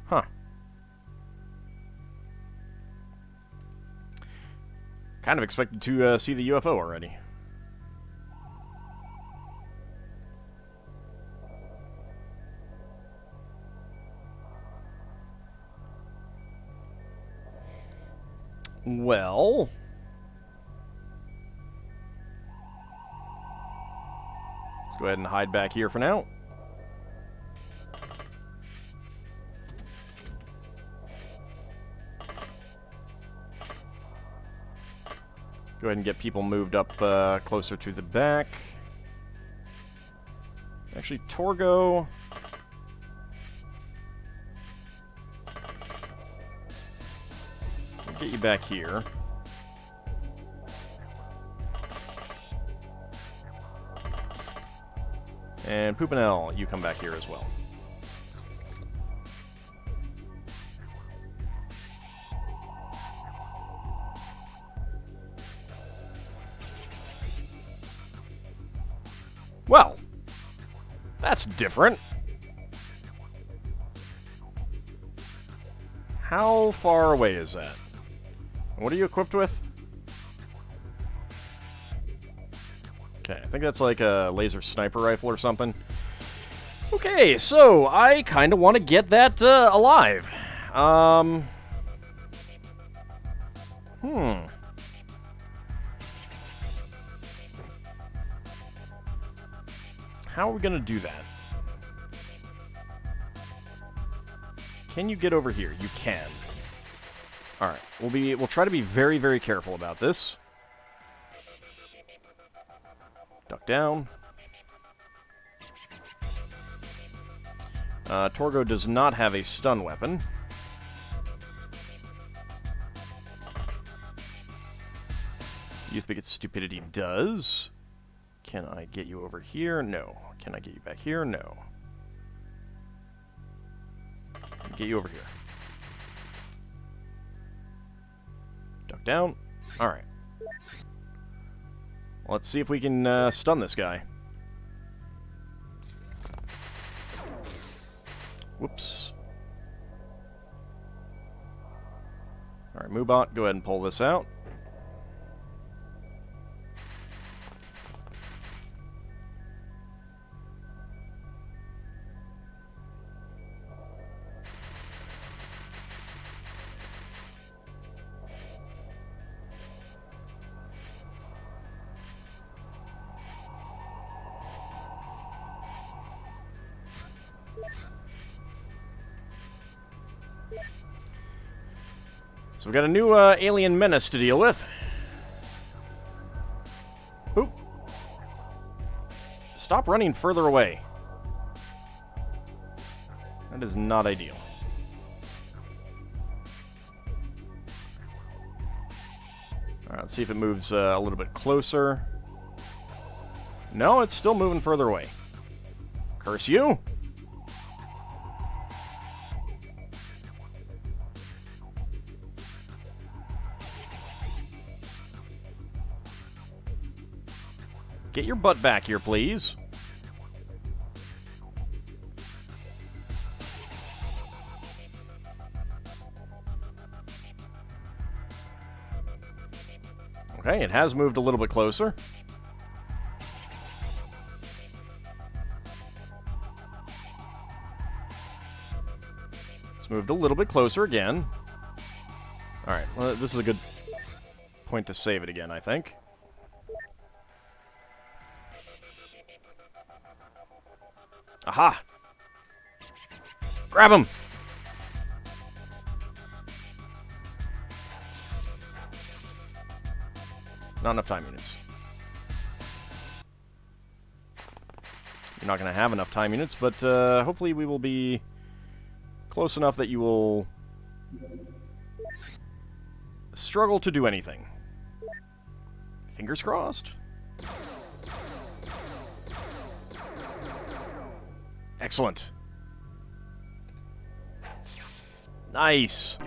Huh. Kind of expected to see the UFO already. Well... let's go ahead and hide back here for now. Go ahead and get people moved up closer to the back. Actually, Torgo... Get you back here. And Poopinel, you come back here as well. Well, that's different. How far away is that? What are you equipped with? Okay, I think that's like a laser sniper rifle or something. Okay, so I kind of want to get that alive. How are we gonna do that? Can you get over here? You can. All right, we'll try to be very, very careful about this. Duck down. Torgo does not have a stun weapon. Youth Begets Stupidity does. Can I get you over here? No. Can I get you back here? No. Get you over here. Duck down. Alright. Let's see if we can stun this guy. Whoops. Alright, Moobot, go ahead and pull this out. So we've got a new alien menace to deal with. Oop. Stop running further away. That is not ideal. Alright, let's see if it moves a little bit closer. No, it's still moving further away. Curse you! Get your butt back here, please. Okay, it has moved a little bit closer. It's moved a little bit closer again. Alright, well, this is a good point to save it again, I think. Aha! Grab him! Not enough time units. You're not going to have enough time units, but hopefully we will be close enough that you will struggle to do anything. Fingers crossed. Excellent. Nice.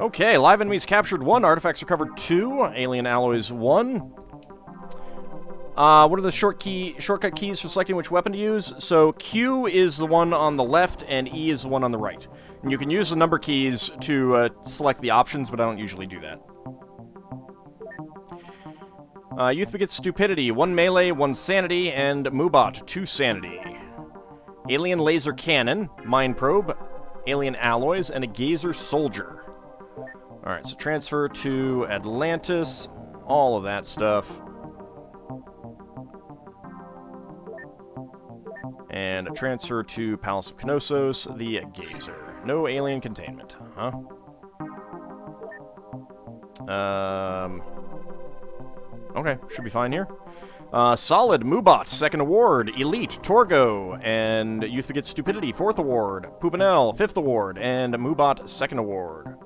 Okay, live enemies captured 1, artifacts recovered 2, alien alloys 1. What are the shortcut keys for selecting which weapon to use? So Q is the one on the left, and E is the one on the right. And you can use the number keys to select the options, but I don't usually do that. Youth Begets Stupidity, 1 melee, 1 sanity, and Moobot, 2 sanity. Alien laser cannon, mine probe, alien alloys, and a gazer soldier. Alright, so transfer to Atlantis, all of that stuff. And a transfer to Palace of Knossos, the gazer. No alien containment, huh? Okay, should be fine here. Solid, Moobot, 2nd award. Elite, Torgo, and Youth Begets Stupidity, 4th award. Poopanel, 5th award, and Moobot, 2nd award.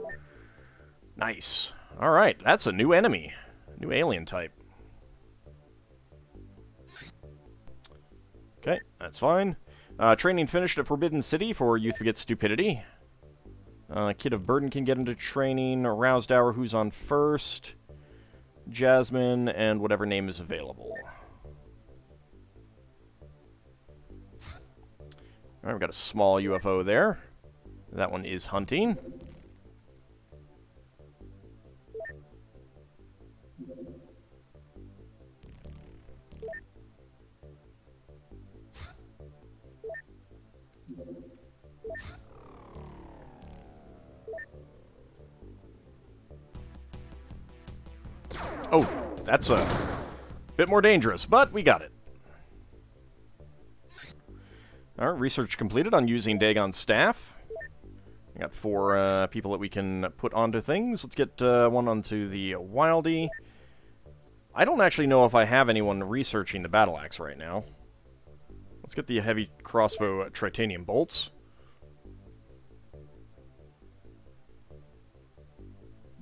Nice. Alright, that's a new enemy. New alien type. Okay, that's fine. Training finished at Forbidden City for Youth Begets Stupidity. Kid of Burden can get into training. Roused Hour, who's on first. Jasmine, and whatever name is available. Alright, we've got a small UFO there. That one is hunting. Oh, that's a bit more dangerous, but we got it. Alright, research completed on using Dagon's staff. We got 4 people that we can put onto things. Let's get one onto the Wildie. I don't actually know if I have anyone researching the battle axe right now. Let's get the heavy crossbow tritanium bolts.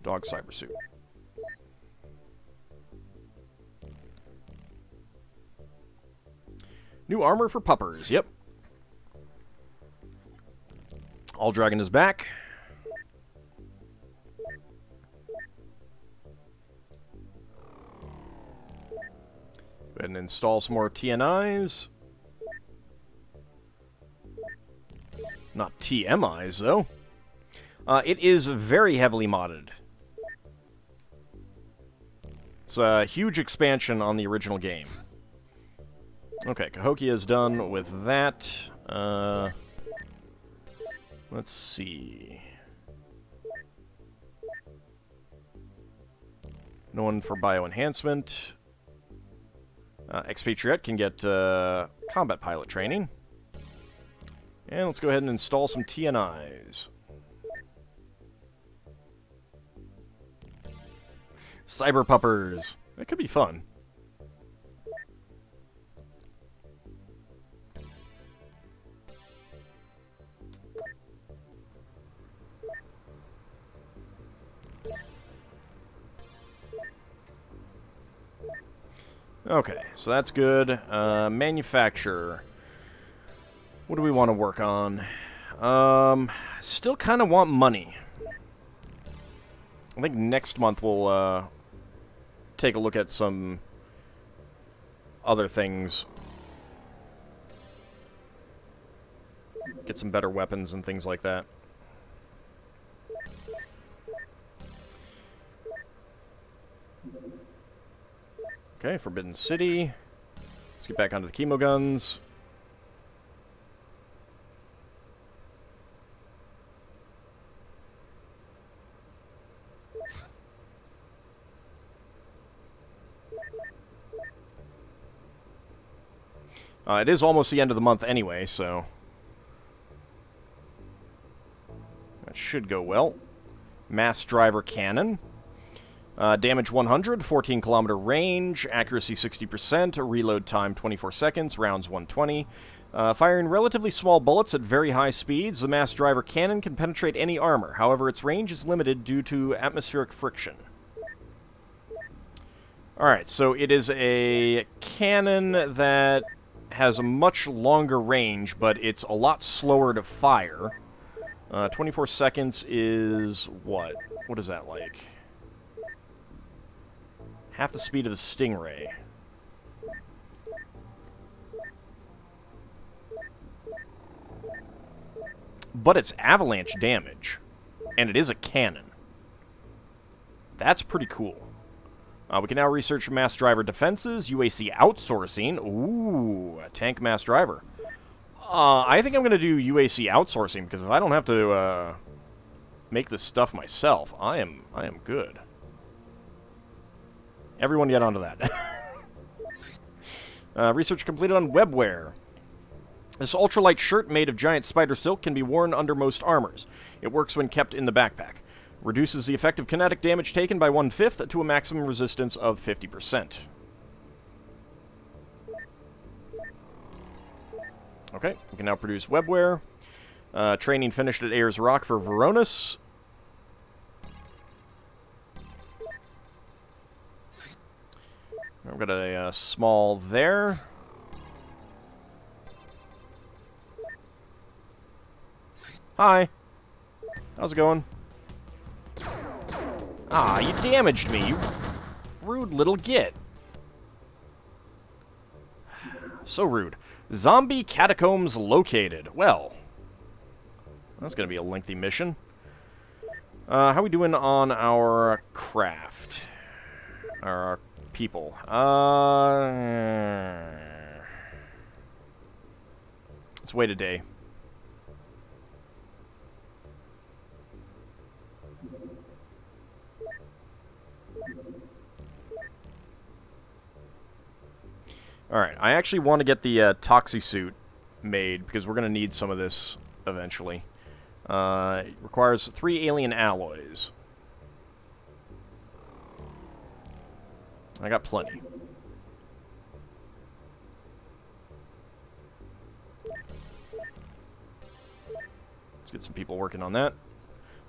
Dog cyber suit. New armor for puppers, yep. AuldDragon is back. Go ahead and install some more TNIs. Not TMIs, though. It is very heavily modded. It's a huge expansion on the original game. Okay, Cahokia is done with that. Let's see. No one for bioenhancement. Expatriate can get combat pilot training. And let's go ahead and install some TNIs. Cyber puppers. That could be fun. Okay, so that's good. Manufacture. What do we want to work on? Still kind of want money. I think next month we'll take a look at some other things. Get some better weapons and things like that. Okay, Forbidden City. Let's get back onto the chemo guns. It is almost the end of the month anyway, so that should go well. Mass Driver Cannon. Damage 100, 14-kilometer range, accuracy 60%, reload time 24 seconds, rounds 120. Firing relatively small bullets at very high speeds, the Mass Driver Cannon can penetrate any armor. However, its range is limited due to atmospheric friction. Alright, so it is a cannon that has a much longer range, but it's a lot slower to fire. 24 seconds is what? What is that like? Half the speed of the Stingray. But it's avalanche damage. And it is a cannon. That's pretty cool. We can now research mass driver defenses, UAC outsourcing. Ooh, a tank mass driver. I think I'm going to do UAC outsourcing, because if I don't have to make this stuff myself, I am good. Everyone get onto that. Research completed on webwear. This ultralight shirt made of giant spider silk can be worn under most armors. It works when kept in the backpack. Reduces the effective kinetic damage taken by 1/5 to a maximum resistance of 50%. Okay, we can now produce webware. Training finished at Ayers Rock for Voronus. I've got a small there. Hi. How's it going? Ah, you damaged me, you rude little git. So rude. Zombie catacombs located. Well, that's going to be a lengthy mission. How are we doing on our craft? Our people. Let's wait a day. Alright, I actually want to get the Toxi suit made, because we're going to need some of this eventually. It requires 3 alien alloys. I got plenty. Let's get some people working on that.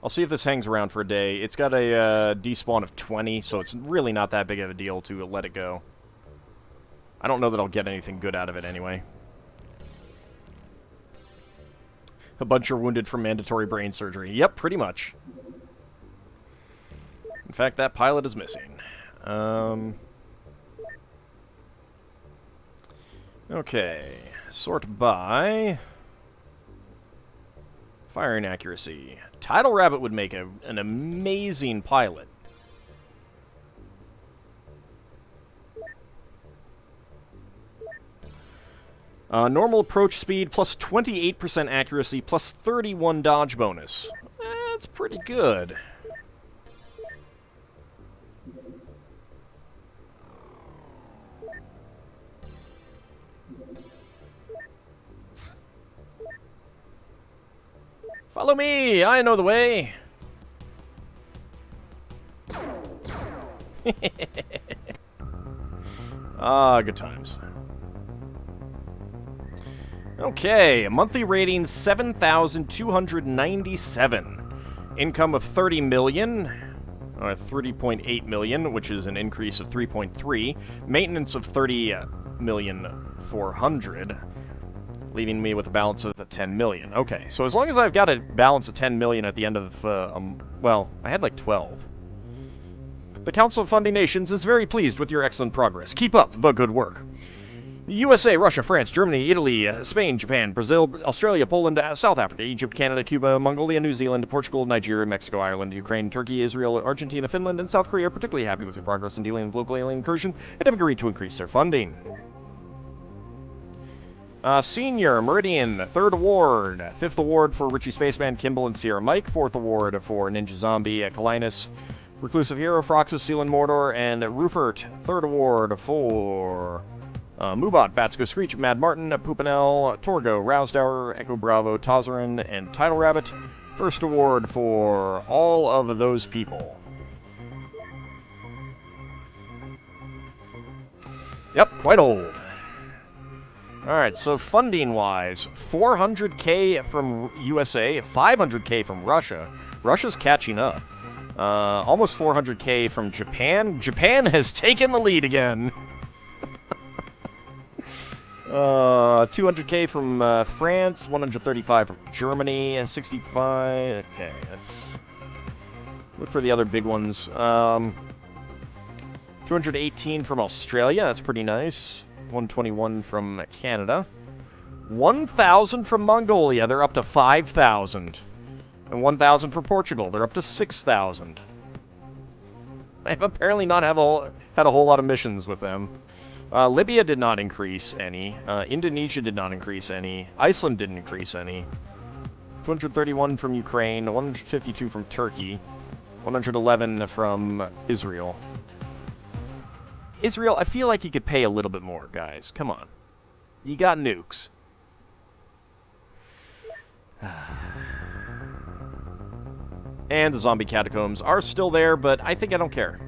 I'll see if this hangs around for a day. It's got a despawn of 20, so it's really not that big of a deal to let it go. I don't know that I'll get anything good out of it anyway. A bunch are wounded from mandatory brain surgery. Yep, pretty much. In fact, that pilot is missing. Okay. Sort by firing accuracy. Tidal Rabbit would make an amazing pilot. Normal approach speed, plus 28% accuracy, plus 31 dodge bonus. That's pretty good. Follow me! I know the way! Ah, good times. Okay, monthly rating 7,297. Income of 30 million, or 30.8 million, which is an increase of 3.3. Maintenance of 30,400,000, leaving me with a balance of 10 million. Okay, so as long as I've got a balance of 10 million at the end of, well, I had like 12. The Council of Funding Nations is very pleased with your excellent progress. Keep up the good work. USA, Russia, France, Germany, Italy, Spain, Japan, Brazil, Australia, Poland, South Africa, Egypt, Canada, Cuba, Mongolia, New Zealand, Portugal, Nigeria, Mexico, Ireland, Ukraine, Turkey, Israel, Argentina, Finland, and South Korea are particularly happy with your progress in dealing with local alien incursion and have agreed to increase their funding. Senior, Meridian, 3rd award. 5th award for Richie Spaceman, Kimball, and Sierra Mike. 4th award for Ninja Zombie, Kalinus, Reclusive Hero, Froxus, Seal and Mordor, and Rupert. 3rd award for Mubot, Batsko Screech, Mad Martin, Poopinel, Torgo, Rousdower, Echo Bravo, Tozarin, and Tidal Rabbit. 1st award for all of those people. Yep, quite old. Alright, so funding-wise, 400k from USA, 500k from Russia. Russia's catching up. Almost 400k from Japan. Japan has taken the lead again. 200k from France, 135 from Germany, and 65... Okay, let's look for the other big ones. 218 from Australia, that's pretty nice. 121 from Canada. 1,000 from Mongolia, they're up to 5,000. And 1,000 for Portugal, they're up to 6,000. I've apparently not had a whole lot of missions with them. Libya did not increase any. Indonesia did not increase any. Iceland didn't increase any. 231 from Ukraine, 152 from Turkey, 111 from Israel. Israel, I feel like you could pay a little bit more, guys. Come on. You got nukes. And the zombie catacombs are still there, but I think I don't care.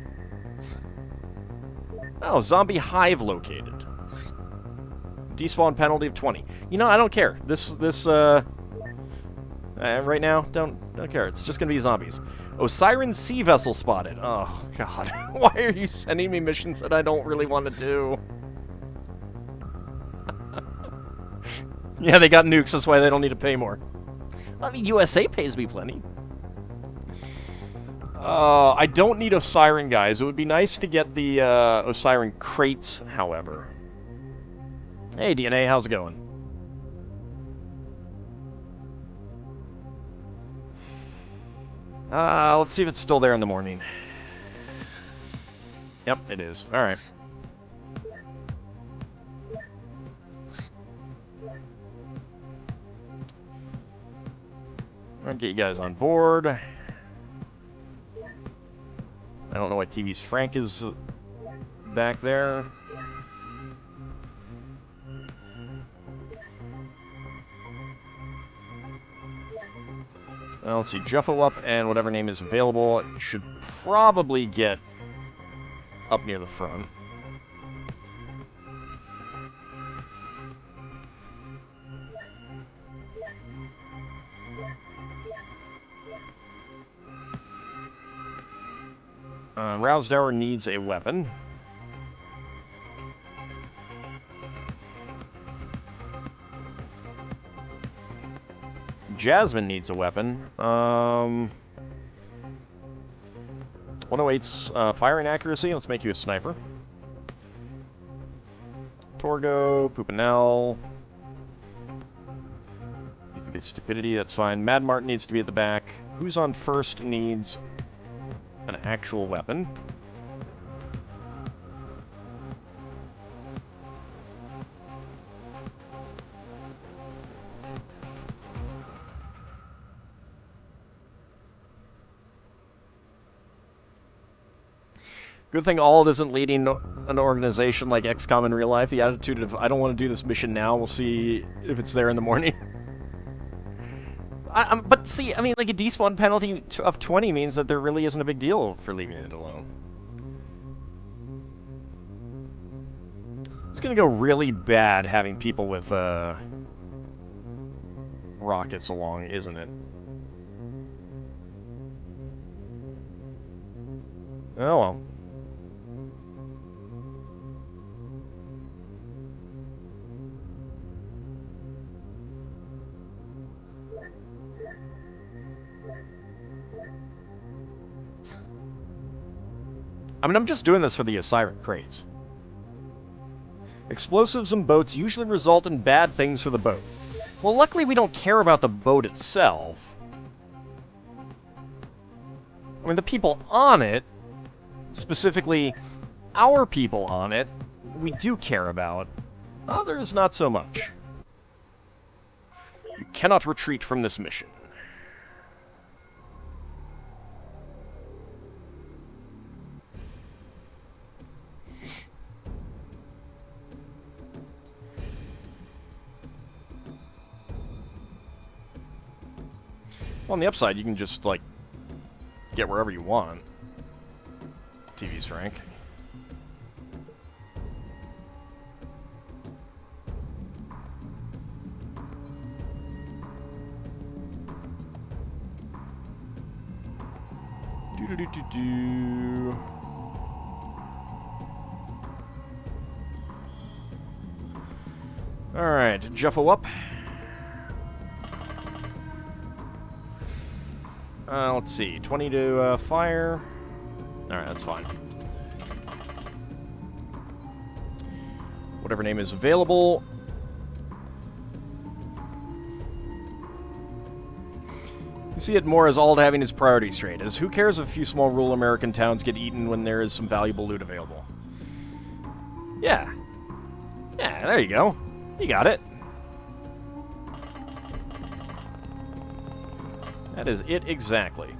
Oh, zombie hive located. Despawn penalty of 20. You know, I don't care. Right now, don't care. It's just gonna be zombies. Osiren sea vessel spotted. Oh god, why are you sending me missions that I don't really want to do? Yeah, they got nukes. That's why they don't need to pay more. I mean, USA pays me plenty. I don't need Osiren, guys. It would be nice to get the Osiren crates, however. Hey, DNA, how's it going? Let's see if it's still there in the morning. Yep, it is. Alright. I'll get you guys on board. I don't know why TV's Frank is back there. Well, let's see, Juffo up and whatever name is available should probably get up near the front. Rousdower needs a weapon. Jasmine needs a weapon. 108's firing accuracy. Let's make you a sniper. Torgo, Pupanel. You think it's stupidity? That's fine. Mad Martin needs to be at the back. Who's on first needs an actual weapon. Good thing Ald isn't leading an organization like XCOM in real life. The attitude of, I don't want to do this mission now, we'll see if it's there in the morning. But see, I mean, like a despawn penalty of 20 means that there really isn't a big deal for leaving it alone. It's gonna go really bad having people with, rockets along, isn't it? Oh well. I mean, I'm just doing this for the Osiren crates. Explosives in boats usually result in bad things for the boat. Well, luckily we don't care about the boat itself. I mean, the people on it, specifically our people on it, we do care about. Others, not so much. You cannot retreat from this mission. Well, on the upside, you can just, like, get wherever you want. TV's Frank. Do-do-do-do-do. Alright, Juffo up. Let's see, 20 to fire. Alright, that's fine. Whatever name is available. You see it more as Ald having his priorities straight, as who cares if a few small rural American towns get eaten when there is some valuable loot available? Yeah. Yeah, there you go. You got it. That is it exactly.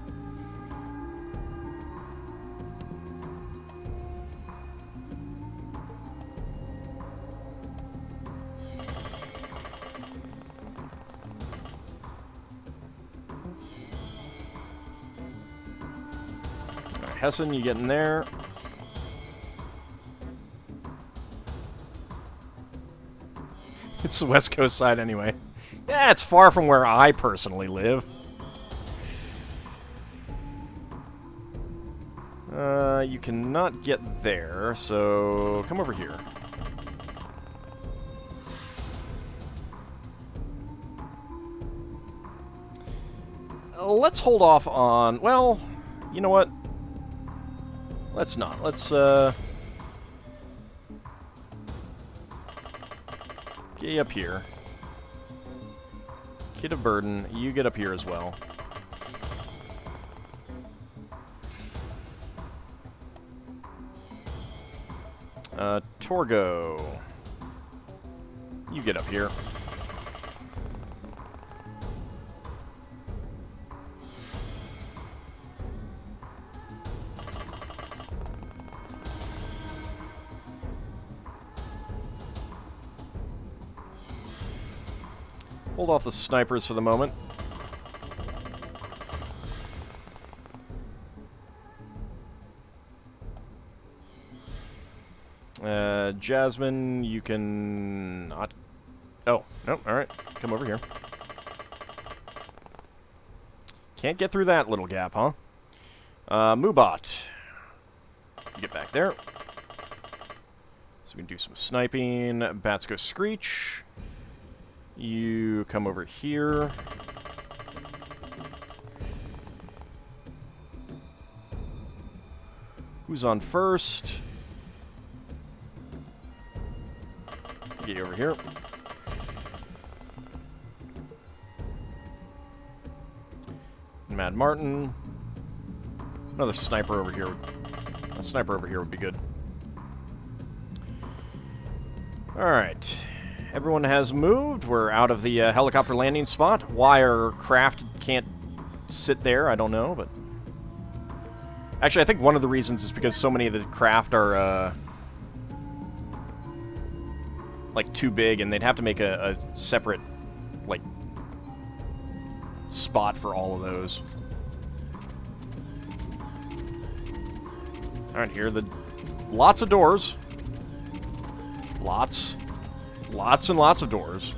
Hessen, you get in there. It's the West Coast side anyway. Yeah, it's far from where I personally live. You cannot get there, so come over here. Let's hold off on... Well, you know what? Let's not. Let's, get you up here. Kid of Burden, you get up here as well. Torgo. You get up here. Hold off the snipers for the moment. Jasmine, you can not... Oh, no, alright. Come over here. Can't get through that little gap, huh? Moobot. Get back there. So we can do some sniping. Bats go Screech. You come over here. Who's on first? Get over here. Mad Martin. Another sniper over here. A sniper over here would be good. Alright. Everyone has moved. We're out of the helicopter landing spot. Why our craft can't sit there, I don't know, but... Actually, I think one of the reasons is because so many of the craft are, like, too big, and they'd have to make a separate, like, spot for all of those. Alright, here are the... Lots of doors. Lots and lots of doors.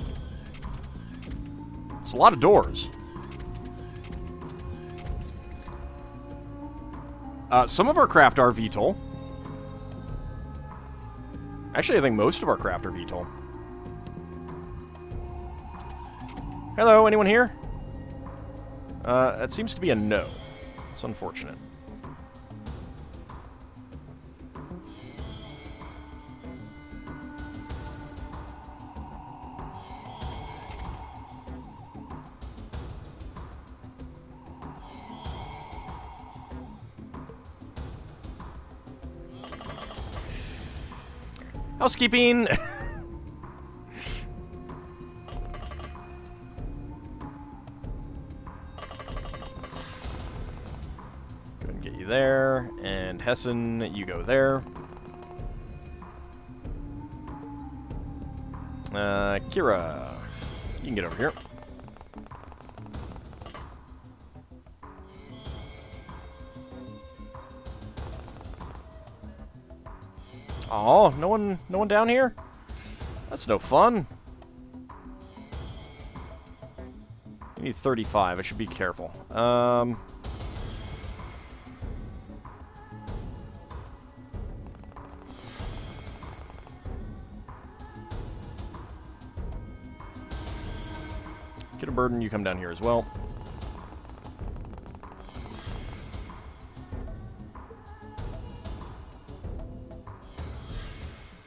It's a lot of doors. Some of our craft are VTOL. Actually, I think most of our craft are VTOL. Hello, anyone here? That seems to be a no. It's unfortunate. Housekeeping! Go ahead and get you there. And Hessen, you go there. Kira, you can get over here. Oh, no one down here? That's no fun. I need 35. I should be careful. Get a burden, you come down here as well.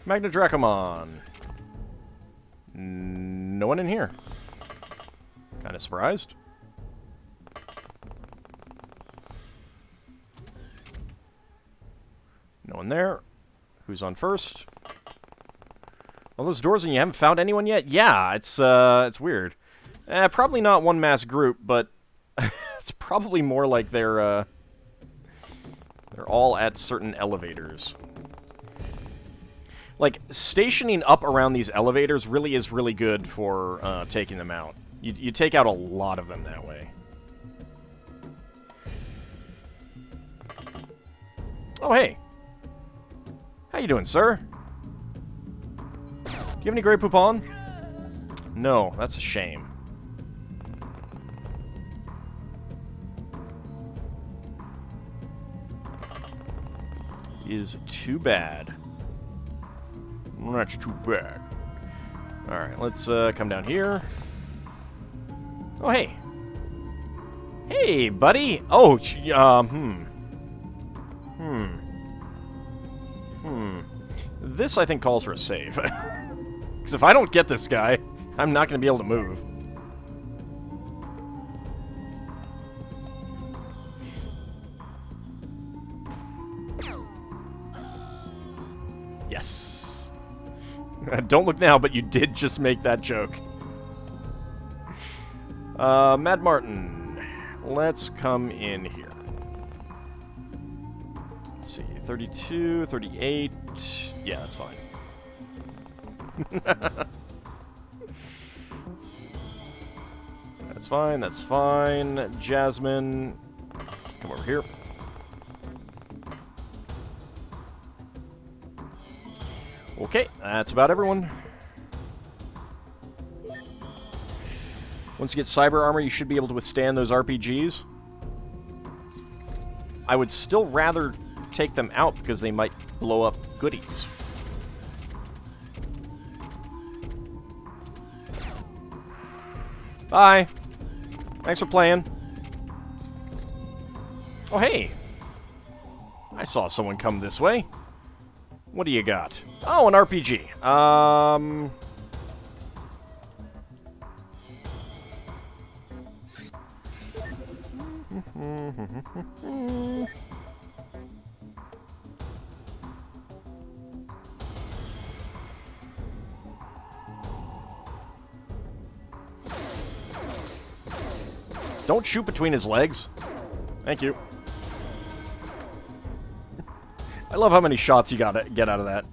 Magna Dracomon. No one in here. Kind of surprised. No one there. Who's on first? All those doors and you haven't found anyone yet? Yeah, it's weird. Probably not one mass group, but it's probably more like they're all at certain elevators. Like, stationing up around these elevators really is really good for taking them out. You take out a lot of them that way. Oh, hey. How you doing, sir? Do you have any Grey Poupon? No, that's a shame. Is too bad. That's too bad. Alright, let's come down here. Oh, hey. Hey, buddy. Oh, This, I think, calls for a save. Because if I don't get this guy, I'm not going to be able to move. Yes. Don't look now, but you did just make that joke. Mad Martin. Let's come in here. Let's see. 32, 38. Yeah, that's fine. That's fine, that's fine. Jasmine, come over here. Okay, that's about everyone. Once you get cyber armor, you should be able to withstand those RPGs. I would still rather take them out because they might blow up goodies. Bye. Thanks for playing. Oh, hey. I saw someone come this way. What do you got? Oh, an RPG. Don't shoot between his legs. Thank you. I love how many shots you gotta get out of that.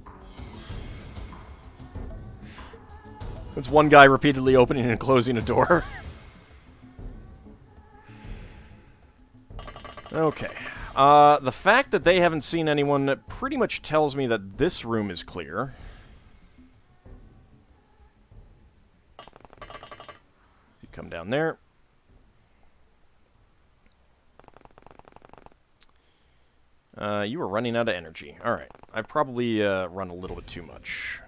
It's one guy repeatedly opening and closing a door. Okay. The fact that they haven't seen anyone pretty much tells me that this room is clear. You come down there. You were running out of energy. Alright. I've probably run a little bit too much.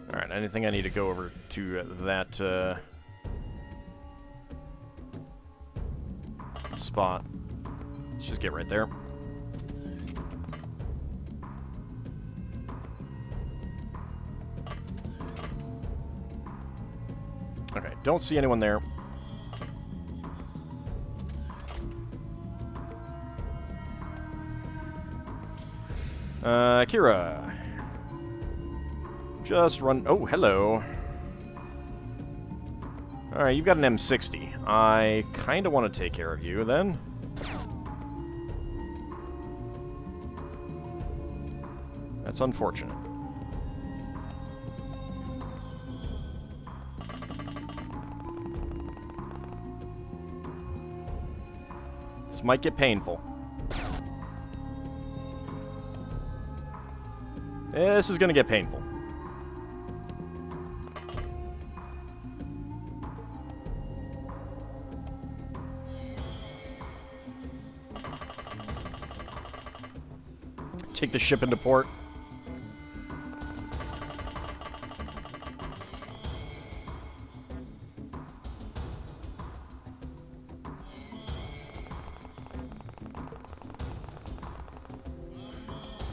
Alright, anything I need to go over to that spot. Let's just get right there. Okay, don't see anyone there. Kira. Just run... Oh, hello. Alright, you've got an M60. I kind of want to take care of you, then. That's unfortunate. This might get painful. This is going to get painful. Take the ship into port.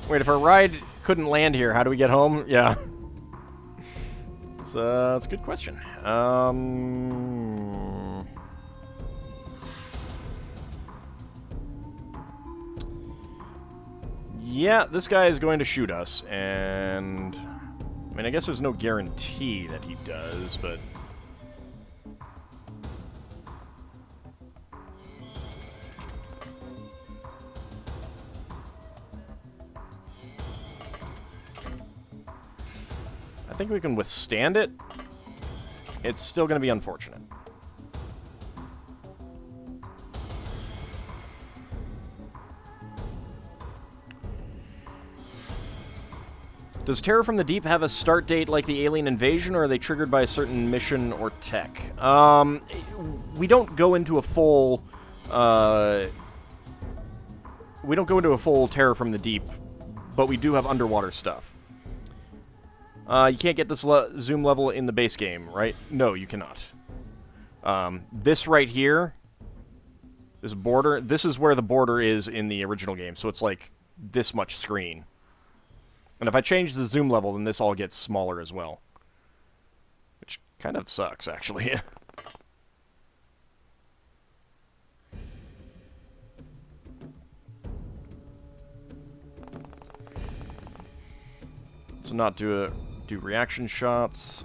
Wait, if our ride couldn't land here, how do we get home? Yeah. It's a good question. Yeah, this guy is going to shoot us, and... I mean, I guess there's no guarantee that he does, but... I think we can withstand it. It's still going to be unfortunate. Does Terror from the Deep have a start date like the Alien Invasion, or are they triggered by a certain mission or tech? We don't go into a full... we don't go into a full Terror from the Deep, but we do have underwater stuff. You can't get this zoom level in the base game, right? No, you cannot. This right here, this border, this is where the border is in the original game, so it's like this much screen. And if I change the zoom level, then this all gets smaller as well. Which kind of sucks, actually. So not do reaction shots.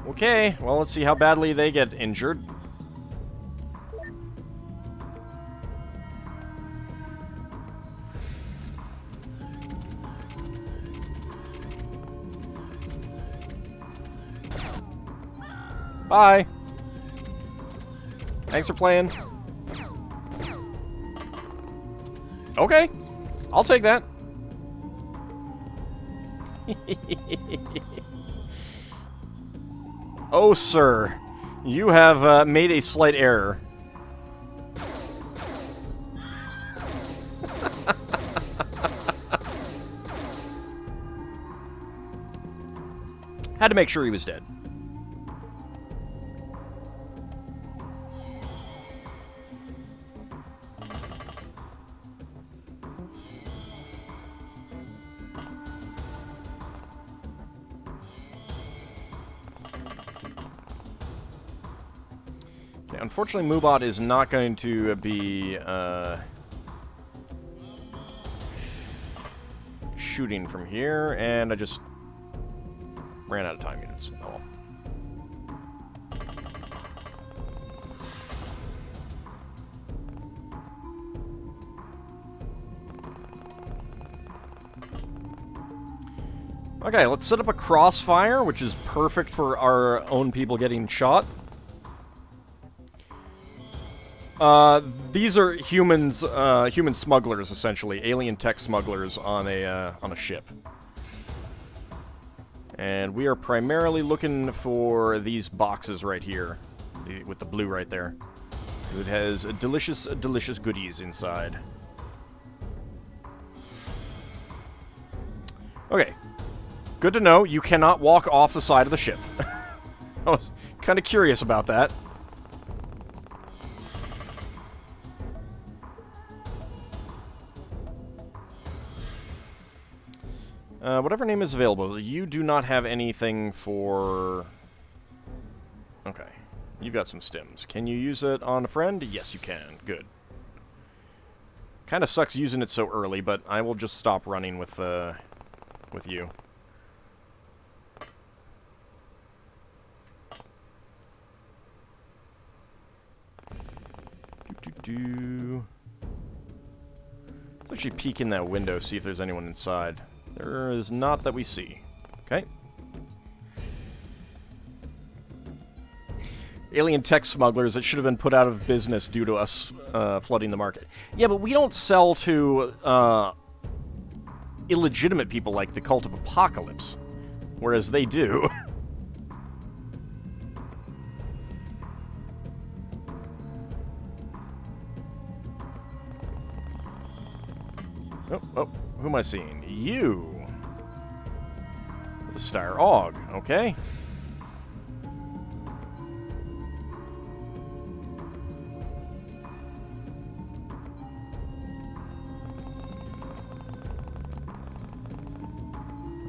Okay, well, let's see how badly they get injured. Bye. Thanks for playing. Okay, I'll take that. Oh, sir. You have made a slight error. Had to make sure he was dead. Unfortunately, Moobot is not going to be shooting from here, and I just ran out of time units. Oh well. Okay, let's set up a crossfire, which is perfect for our own people getting shot. These are humans, human smugglers, essentially. Alien tech smugglers on a ship. And we are primarily looking for these boxes right here, with the blue right there. Because it has delicious, delicious goodies inside. Okay. Good to know, you cannot walk off the side of the ship. I was kind of curious about that. Whatever name is available, you do not have anything for... Okay. You've got some stims. Can you use it on a friend? Yes, you can. Good. Kind of sucks using it so early, but I will just stop running with you. Let's actually peek in that window, see if there's anyone inside. There is not that we see. Okay. Alien tech smugglers that should have been put out of business due to us flooding the market. Yeah, but we don't sell to illegitimate people like the Cult of Apocalypse, whereas they do. Oh, who am I seeing? You. The Star Aug, okay.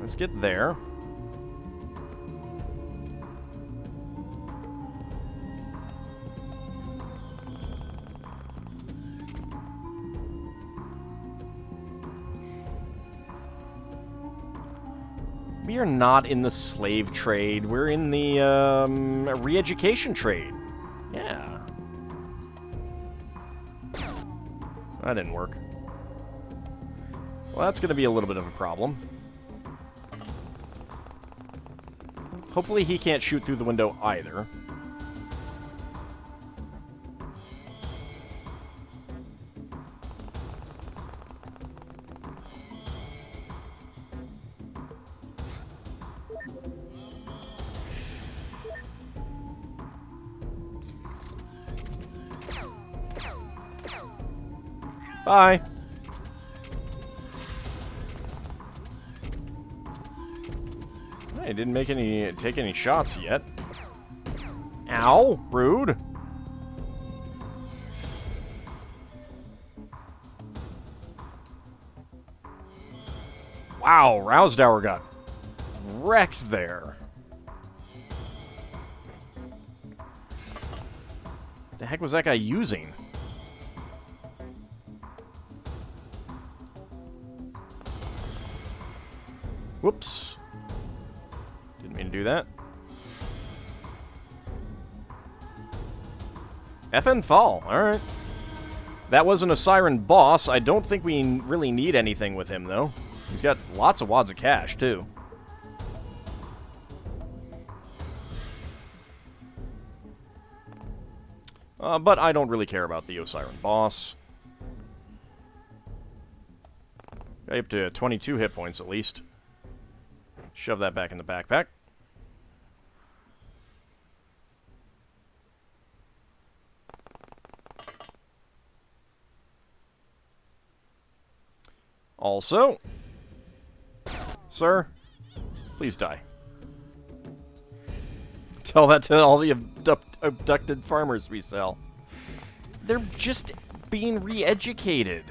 Let's get there. We are not in the slave trade. We're in the re-education trade. Yeah. That didn't work. Well, that's going to be a little bit of a problem. Hopefully he can't shoot through the window either. Bye. I didn't take any shots yet. Ow, rude. Wow, Rousdower got wrecked there. The heck was that guy using? Whoops. Didn't mean to do that. FN fall. Alright. That wasn't a Siren boss. I don't think we really need anything with him, though. He's got lots of wads of cash, too. But I don't really care about the Osiren boss. Up to 22 hit points, at least. Shove that back in the backpack. Also, sir, please die. Tell that to all the abducted farmers we sell. They're just being re-educated.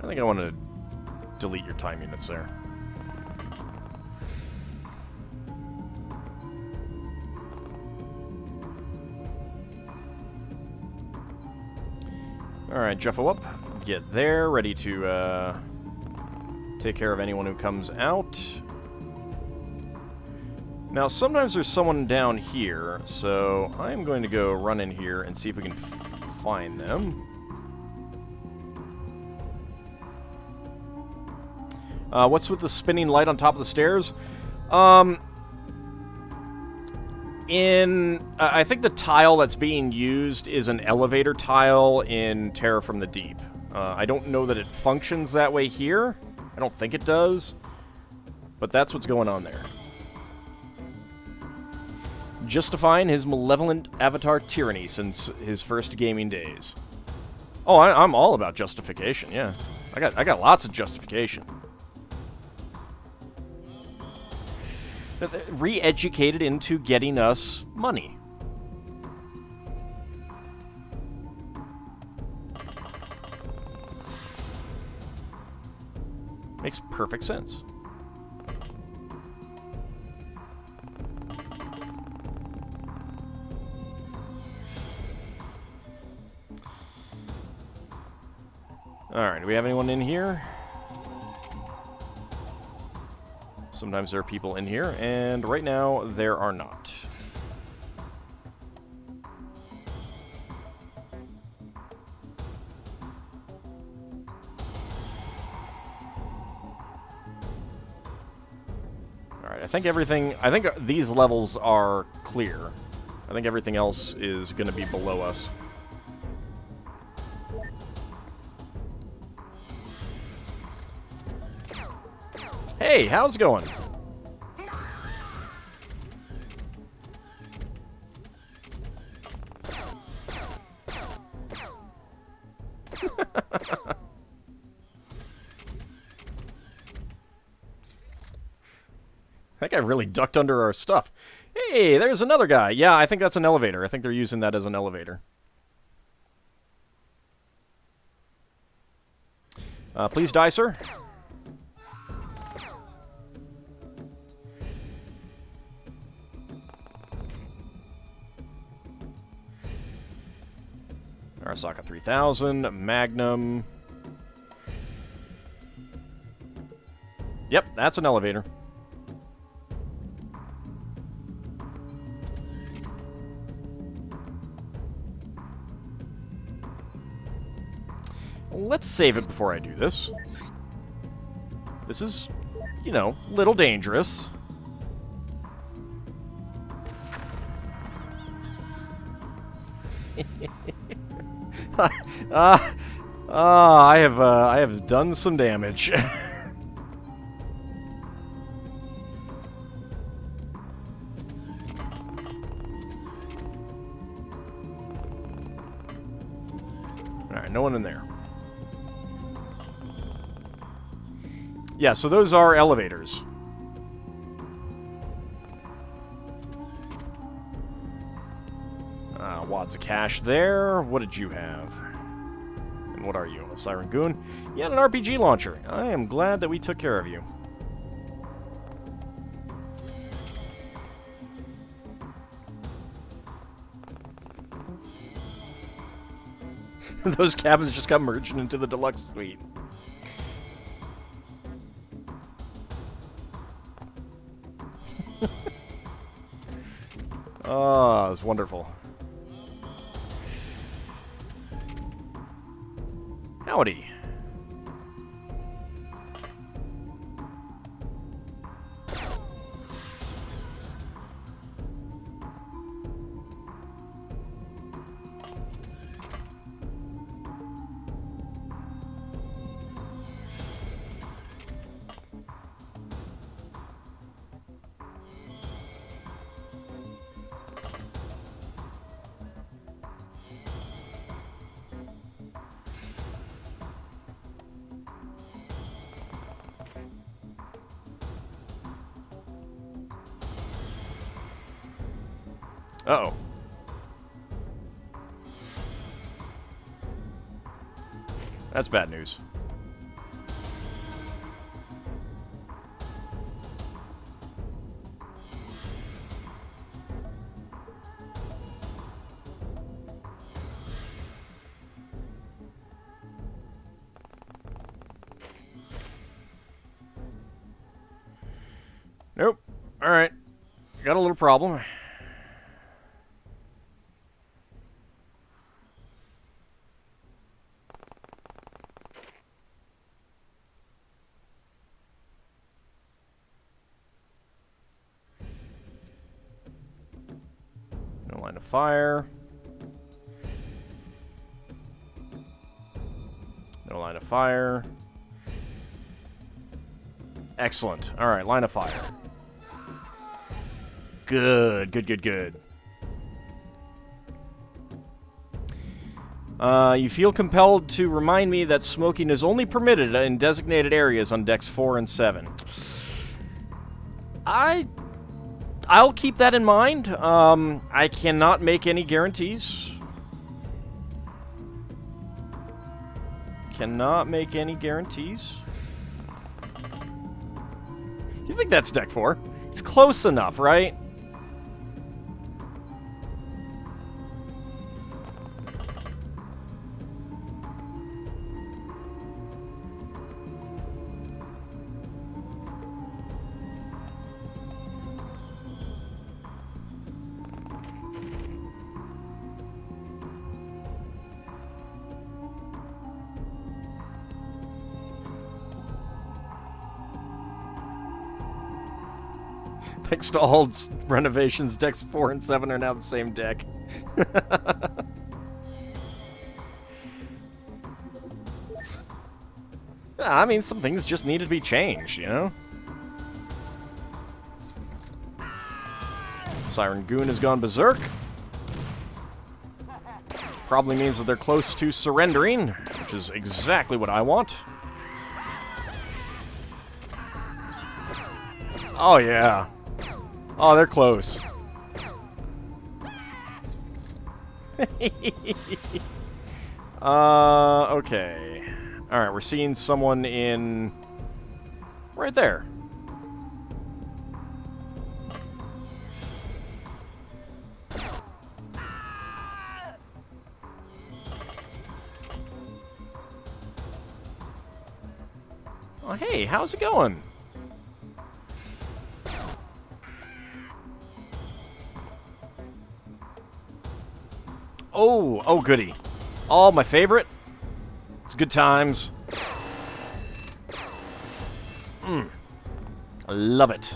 I think I want to delete your time units there. Alright, Jeffo up. Get there, ready to take care of anyone who comes out. Now, sometimes there's someone down here, so I'm going to go run in here and see if we can find them. What's with the spinning light on top of the stairs? I think the tile that's being used is an elevator tile in Terror from the Deep. I don't know that it functions that way here. I don't think it does. But that's what's going on there. Justifying his malevolent avatar tyranny since his first gaming days. Oh, I'm all about justification, yeah. I got lots of justification. Re-educated into getting us money. Makes perfect sense. Alright, do we have anyone in here? Sometimes there are people in here, and right now there are not. Alright, I think these levels are clear. I think everything else is going to be below us. Hey, how's it going? That guy really ducked under our stuff. Hey, there's another guy. Yeah, I think that's an elevator. I think they're using that as an elevator. Please die, sir. Arasaka 3000, Magnum. Yep, that's an elevator. Let's save it before I do this. This is, you know, a little dangerous. I have done some damage. Alright, no one in there. Yeah, so those are elevators. Wads of cash there. What did you have? And what are you? A Siren Goon? You had an RPG launcher. I am glad that we took care of you. Those cabins just got merged into the deluxe suite. Oh, it's wonderful. Howdy. Uh-oh. That's bad news. Nope. Alright. Got a little problem. No line of fire. No line of fire. Excellent. Alright, line of fire. Good, good, good, good. You feel compelled to remind me that smoking is only permitted in designated areas on decks 4 and 7. I'll keep that in mind. I cannot make any guarantees. Cannot make any guarantees. You think that's deck 4? It's close enough, right? Thanks to Auld's renovations, decks 4 and 7 are now the same deck. I mean, some things just needed to be changed, you know? Siren Goon has gone berserk. Probably means that they're close to surrendering, which is exactly what I want. Oh, yeah. Oh, they're close. Okay. Alright, we're seeing someone in... right there. Oh, hey, how's it going? Oh, goody. Oh, my favorite. It's good times. I love it.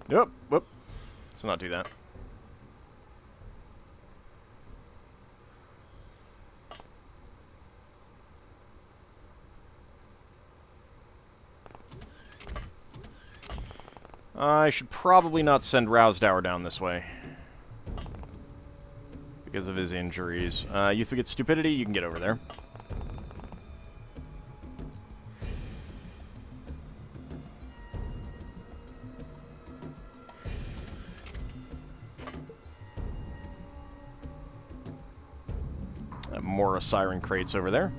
Yep, whoop. Let's not do that. I should probably not send Rousdower down this way. Because of his injuries. Youth Beget Stupidity, you can get over there. More Siren crates over there.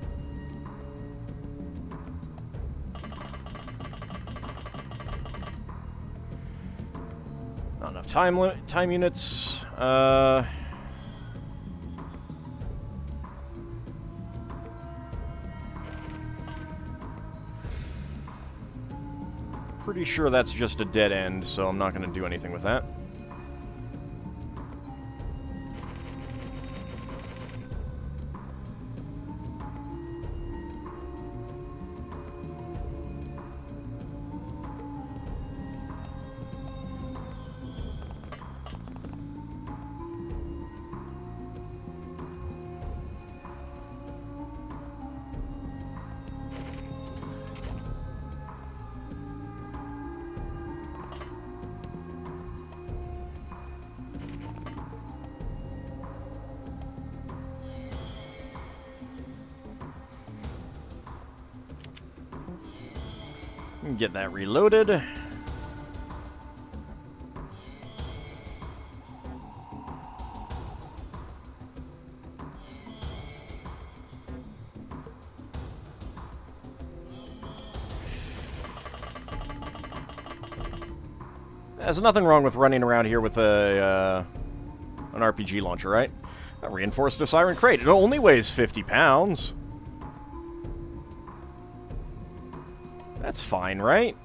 Not enough time units. Pretty sure that's just a dead end, so I'm not going to do anything with that. Get that reloaded. There's nothing wrong with running around here with a an RPG launcher, right? A reinforced Siren crate. It only weighs 50 pounds. That's fine, right?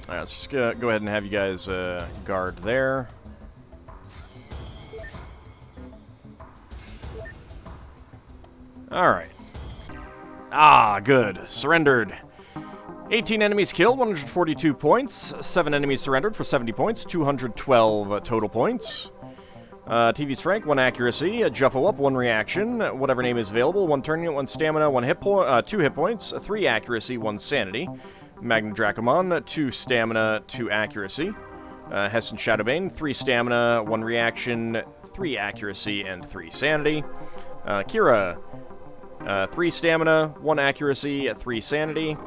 Alright, let's just go ahead and have you guys guard there. Alright. Ah, good. Surrendered. 18 enemies killed, 142 points. 7 enemies surrendered for 70 points, 212 total points. TV's Frank, 1 accuracy. Juffo up, 1 reaction. Whatever name is available. 1 turn unit, 1 stamina, 2 hit points, 3 accuracy, 1 sanity. Magna Dracomon, 2 stamina, 2 accuracy. Heston Shadowbane, 3 stamina, 1 reaction, 3 accuracy, and 3 sanity. Kira, 3 stamina, 1 accuracy, 3 sanity.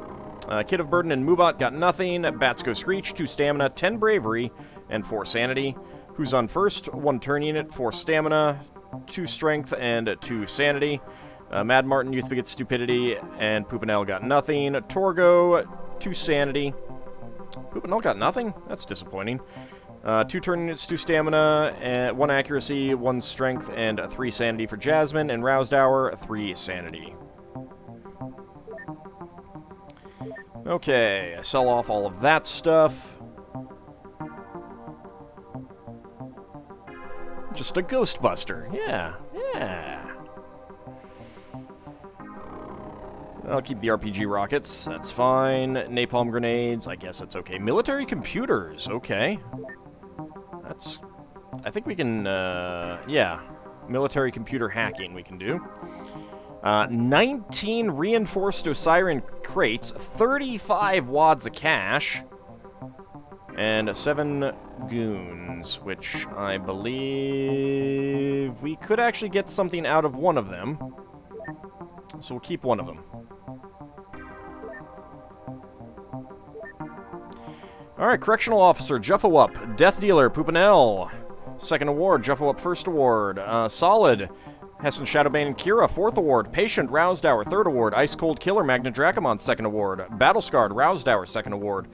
Kid of Burden and Moobot got nothing. Batsko Screech, 2 stamina, 10 bravery, and 4 sanity. Who's on first? 1 turn unit, 4 stamina, 2 strength, and 2 sanity. Mad Martin, Youth Beget Stupidity, and Poopinel got nothing. Torgo, 2 sanity. Poopinel got nothing? That's disappointing. 2 turn units, 2 stamina, and 1 accuracy, 1 strength, and 3 sanity for Jasmine. And Rousdower, 3 sanity. Okay, I sell off all of that stuff. Just a Ghostbuster. Yeah. I'll keep the RPG rockets. That's fine. Napalm grenades. I guess that's okay. Military computers. Okay. That's... I think we can, yeah. Military computer hacking we can do. 19 reinforced Osiren crates, 35 wads of cash, and 7 goons, which I believe we could actually get something out of one of them. So we'll keep one of them. Alright, Correctional Officer, Juffawup. Death Dealer, Pupinel. Second award, Juffawup first award. Solid, Hessen Shadowbane and Kira, fourth award. Patient, Rousdower, third award. Ice Cold Killer, Magna Dracomon, second award. Battlescarred, Rousdower, second award.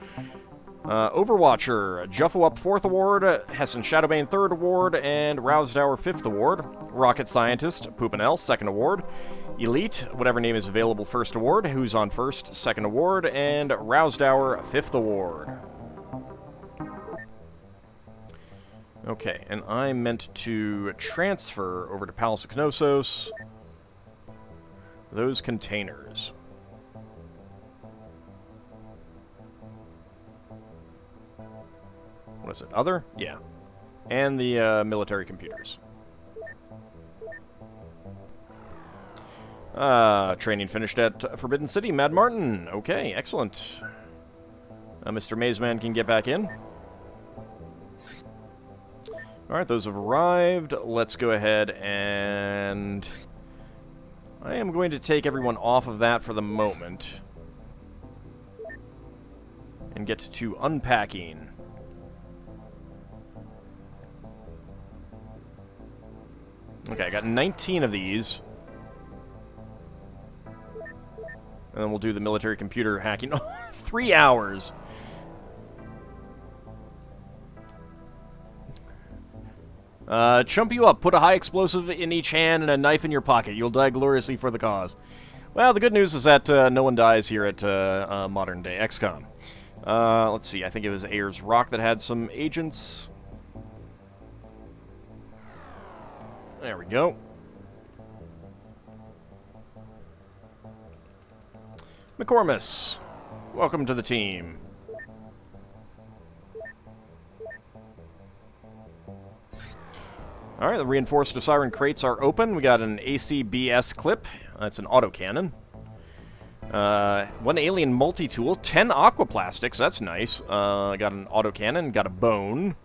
Overwatcher, Juffawup, fourth award. Hessen Shadowbane, third award. And Rousdower, fifth award. Rocket Scientist, Pupinel, second award. Elite, whatever name is available, first award. Who's on first, second award. And Rousdower, fifth award. Okay, and I meant to transfer over to Palace of Knossos those containers. What is it? Other? Yeah. And the military computers. Training finished at Forbidden City. Mad Martin. Okay, excellent. Mr. Mazeman can get back in. Alright, those have arrived. Let's go ahead and... I am going to take everyone off of that for the moment. And get to unpacking. Okay, I got 19 of these. And then we'll do the military computer hacking. 3 hours! Chump you up. Put a high explosive in each hand and a knife in your pocket. You'll die gloriously for the cause. Well, the good news is that no one dies here at modern day XCOM. Let's see. I think it was Ayers Rock that had some agents. There we go. McCormiss, welcome to the team. Alright, the reinforced Osiren crates are open. We got an ACBS clip. That's an autocannon. 1 alien multi-tool. 10 aquaplastics. That's nice. Got an autocannon. Got a bone.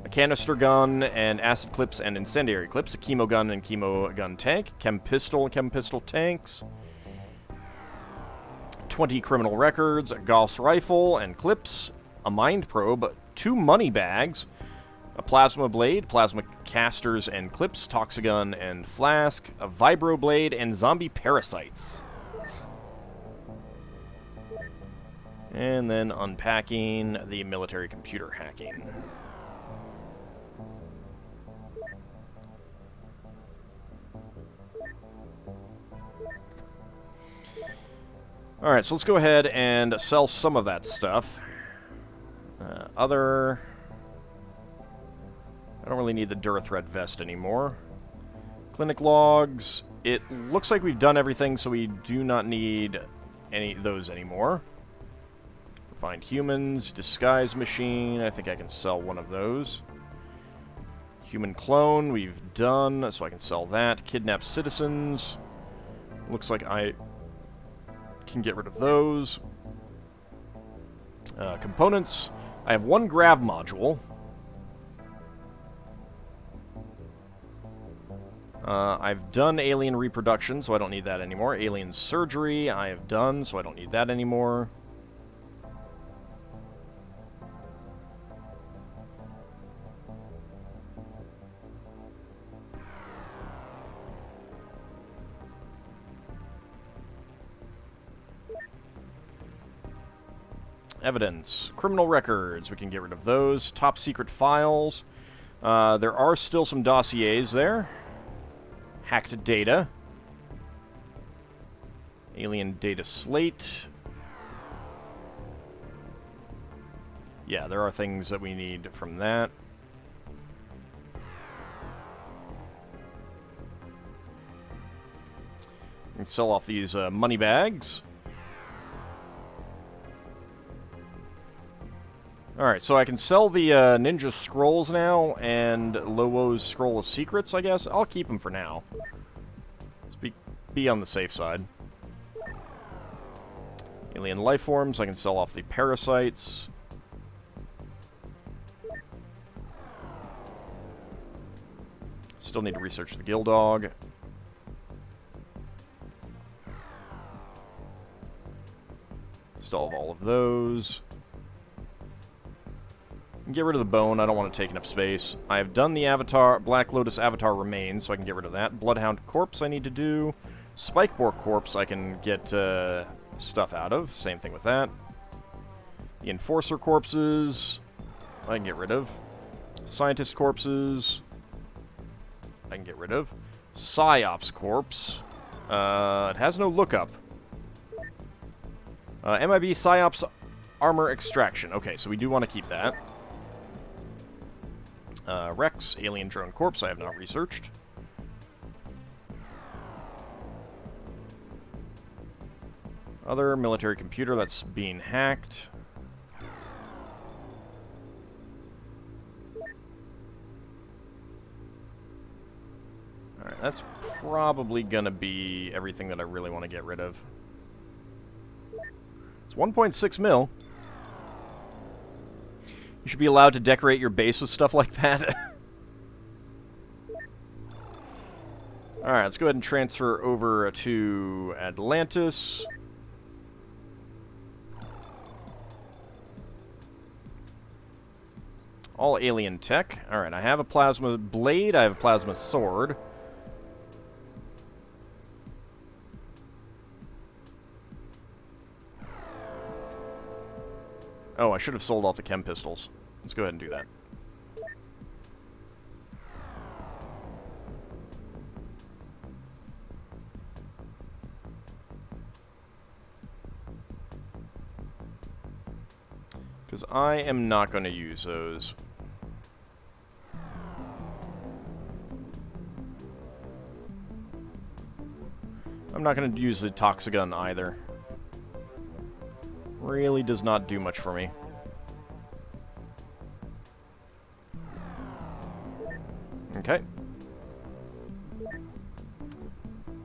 A canister gun, and acid clips and incendiary clips. A chemo gun and chemo gun tank. Chem pistol tanks. 20 criminal records. A Gauss rifle and clips. A mind probe. 2 money bags. A plasma blade, plasma casters and clips, toxigun and flask, a vibroblade, and zombie parasites. And then unpacking the military computer hacking. Alright, so let's go ahead and sell some of that stuff. I don't really need the Durithread vest anymore. Clinic logs. It looks like we've done everything, so we do not need any of those anymore. Find humans. Disguise machine. I think I can sell one of those. Human clone. We've done, so I can sell that. Kidnap citizens. Looks like I can get rid of those. Components. I have 1 grav module. I've done alien reproduction, so I don't need that anymore. Alien surgery, I have done, so I don't need that anymore. Evidence. Criminal records, we can get rid of those. Top secret files. There are still some dossiers there. Hacked data. Alien data slate. Yeah, there are things that we need from that. We can sell off these money bags. Alright, so I can sell the Ninja Scrolls now, and Lowo's Scroll of Secrets, I guess. I'll keep them for now. be on the safe side. Alien life forms, I can sell off the parasites. Still need to research the gill dog. Still have all of those. Get rid of the bone, I don't want it taking up space. I have done the Avatar, Black Lotus Avatar remains, so I can get rid of that. Bloodhound Corpse I need to do. Spikebore Corpse I can get stuff out of. Same thing with that. The Enforcer Corpses I can get rid of. Scientist Corpses I can get rid of. Psyops Corpse. It has no lookup. MIB Psyops Armor Extraction. Okay, so we do want to keep that. Rex, Alien Drone Corpse, I have not researched. Other military computer that's being hacked. Alright, that's probably gonna be everything that I really want to get rid of. It's 1.6 mil. You should be allowed to decorate your base with stuff like that. Alright, let's go ahead and transfer over to Atlantis. All alien tech. Alright, I have a plasma blade, I have a plasma sword. Oh, I should have sold off the chem pistols. Let's go ahead and do that. Because I am not going to use those. I'm not going to use the Toxigun either. Really does not do much for me. Okay.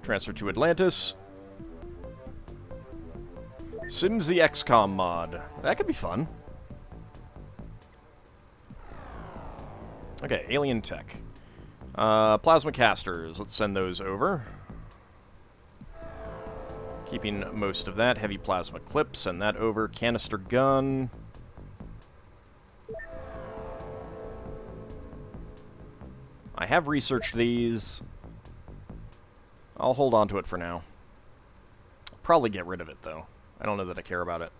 Transfer to Atlantis. Sims the XCOM mod. That could be fun. Okay, alien tech. Plasma casters. Let's send those over. Keeping most of that. Heavy plasma clips, send that over. Canister gun. I have researched these. I'll hold on to it for now. Probably get rid of it, though. I don't know that I care about it.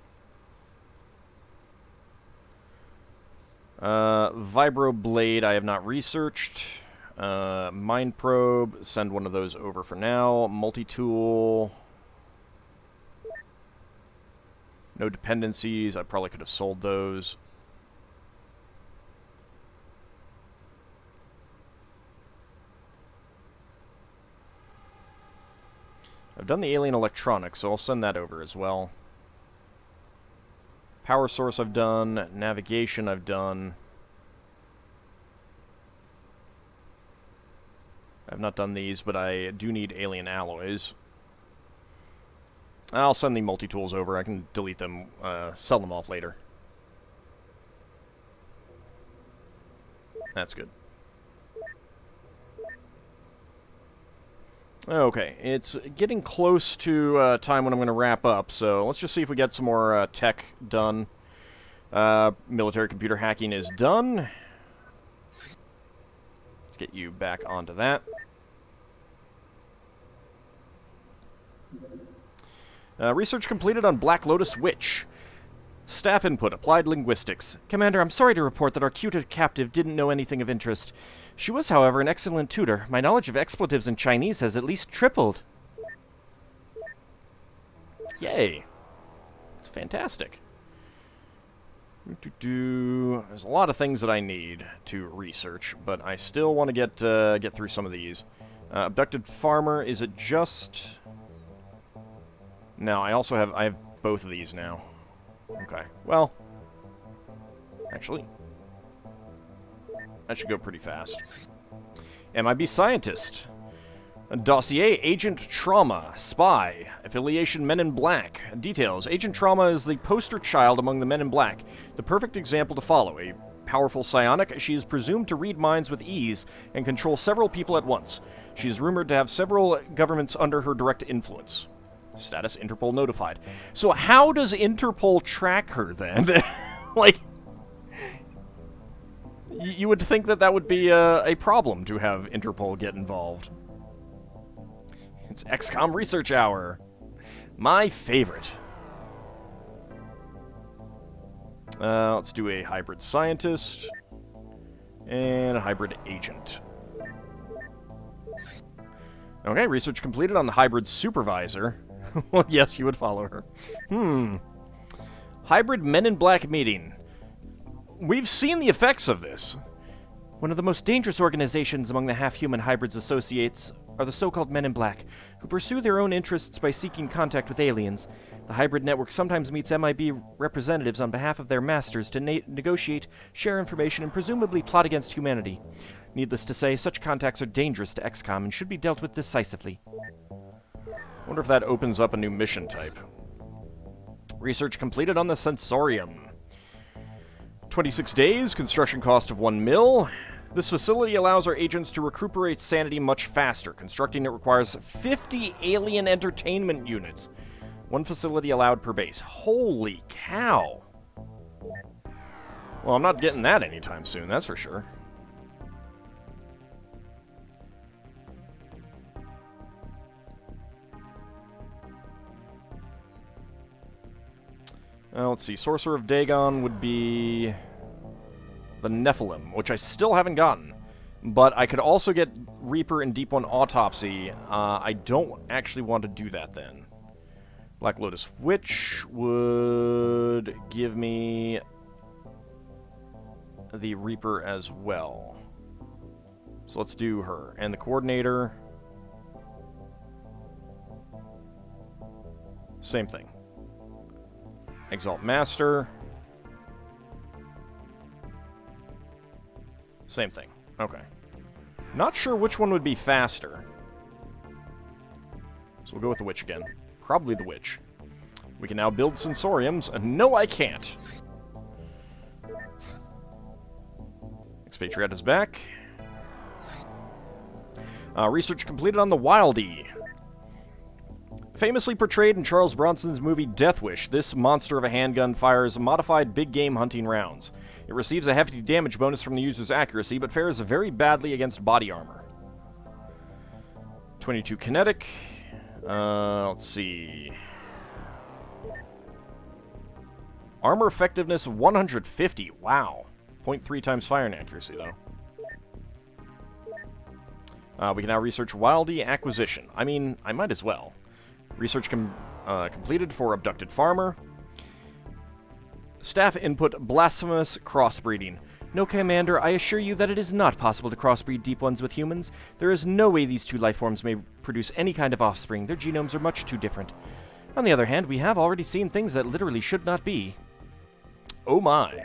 Vibro blade I have not researched. Mind probe, send one of those over for now. Multi-tool. No dependencies. I probably could have sold those. I've done the alien electronics, so I'll send that over as well. Power source I've done. Navigation I've done. I've not done these, but I do need alien alloys. I'll send the multi-tools over. I can delete them, sell them off later. That's good. Okay, it's getting close to time when I'm going to wrap up, so let's just see if we get some more tech done. Military computer hacking is done. Let's get you back onto that. Research completed on Black Lotus Witch. Staff input, applied linguistics. Commander, I'm sorry to report that our cuter captive didn't know anything of interest. She was, however, an excellent tutor. My knowledge of expletives in Chinese has at least tripled. Yay. It's fantastic. There's a lot of things that I need to research, but I still want to get through some of these. Abducted farmer, is it just... No, I have both of these now. Okay, well, actually, that should go pretty fast. MIB scientist. Dossier, Agent Trauma, Spy, Affiliation Men in Black. Details, Agent Trauma is the poster child among the Men in Black, the perfect example to follow. A powerful psionic, she is presumed to read minds with ease and control several people at once. She is rumored to have several governments under her direct influence. Status, Interpol notified. So how does Interpol track her then? Like, you would think that that would be a problem to have Interpol get involved. It's XCOM Research Hour. My favorite. Let's do a hybrid scientist and a hybrid agent. Okay, research completed on the hybrid supervisor. Well, yes, you would follow her. Hybrid Men in Black meeting. We've seen the effects of this. One of the most dangerous organizations among the half-human hybrids associates are the so-called Men in Black, who pursue their own interests by seeking contact with aliens. The hybrid network sometimes meets MIB representatives on behalf of their masters to negotiate, share information, and presumably plot against humanity. Needless to say, such contacts are dangerous to XCOM and should be dealt with decisively. Wonder if that opens up a new mission type. Research completed on the Sensorium. 26 days, construction cost of 1 mil. This facility allows our agents to recuperate sanity much faster. Constructing it requires 50 alien entertainment units. 1 facility allowed per base. Holy cow! Well, I'm not getting that anytime soon, that's for sure. Let's see. Sorcerer of Dagon would be the Nephilim, which I still haven't gotten. But I could also get Reaper and Deep One Autopsy. I don't actually want to do that then. Black Lotus Witch would give me the Reaper as well. So let's do her. And the Coordinator, same thing. Exalt Master, same thing. Okay. Not sure which one would be faster. So we'll go with the Witch again. Probably the Witch. We can now build Sensoriums. No, I can't. Expatriate is back. Research completed on the Wildie. Famously portrayed in Charles Bronson's movie Death Wish, this monster of a handgun fires modified big game hunting rounds. It receives a hefty damage bonus from the user's accuracy, but fares very badly against body armor. 22 kinetic. Let's see. Armor effectiveness 150. Wow. 0.3 times firing accuracy, though. We can now research Wildie acquisition. I mean, I might as well. Research completed for Abducted Farmer. Staff input blasphemous crossbreeding. No, Commander, I assure you that it is not possible to crossbreed Deep Ones with humans. There is no way these two lifeforms may produce any kind of offspring. Their genomes are much too different. On the other hand, we have already seen things that literally should not be. Oh my.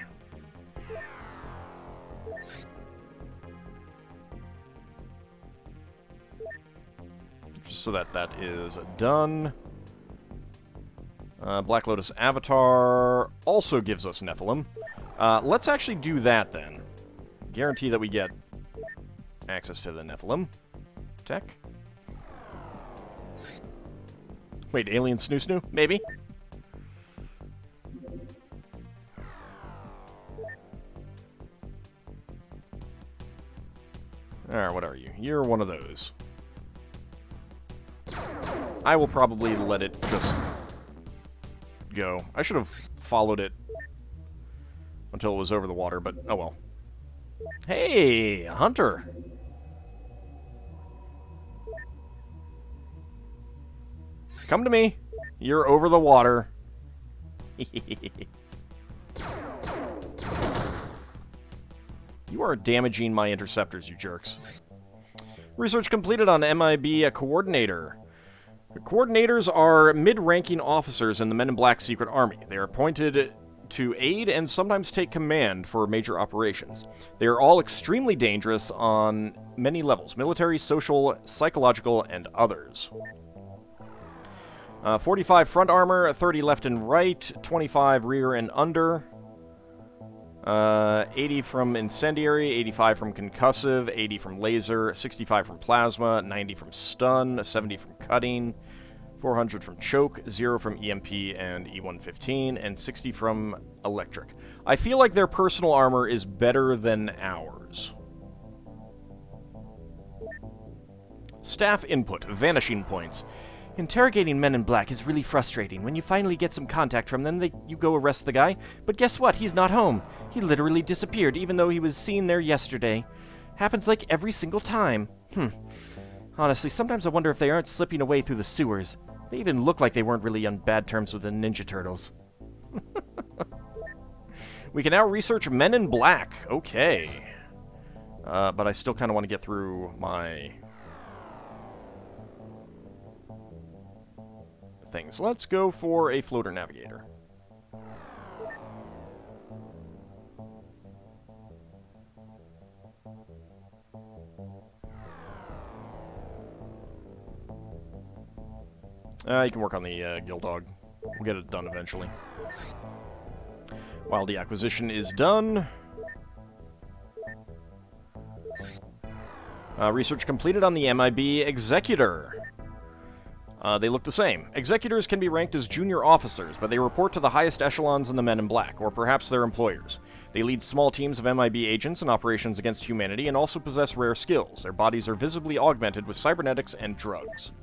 So that is done. Black Lotus Avatar also gives us Nephilim. Let's actually do that then. Guarantee that we get access to the Nephilim. Tech. Wait, Alien Snoo Snoo? Maybe? Alright, what are you? You're one of those. I will probably let it just go. I should have followed it until it was over the water, but oh well. Hey, a hunter! Come to me. You're over the water. You are damaging my interceptors, you jerks. Research completed on MIB Coordinator. The Coordinators are mid-ranking officers in the Men in Black Secret Army. They are appointed to aid and sometimes take command for major operations. They are all extremely dangerous on many levels: military, social, psychological, and others. 45 front armor, 30 left and right, 25 rear and under, 80 from incendiary, 85 from concussive, 80 from laser, 65 from plasma, 90 from stun, 70 from cutting, 400 from choke, 0 from EMP and E115, and 60 from electric. I feel like their personal armor is better than ours. Staff input, vanishing points. Interrogating men in black is really frustrating. When you finally get some contact from them, you go arrest the guy, but guess what? He's not home. He literally disappeared, even though he was seen there yesterday. Happens like every single time. Honestly, sometimes I wonder if they aren't slipping away through the sewers. They even look like they weren't really on bad terms with the Ninja Turtles. We can now research Men in Black. Okay. But I still kind of want to get through my things. Let's go for a floater navigator. You can work on the Guild Dog. We'll get it done eventually. While the acquisition is done. Research completed on the MIB Executor. They look the same. Executors can be ranked as junior officers, but they report to the highest echelons in the Men in Black, or perhaps their employers. They lead small teams of MIB agents in operations against humanity and also possess rare skills. Their bodies are visibly augmented with cybernetics and drugs.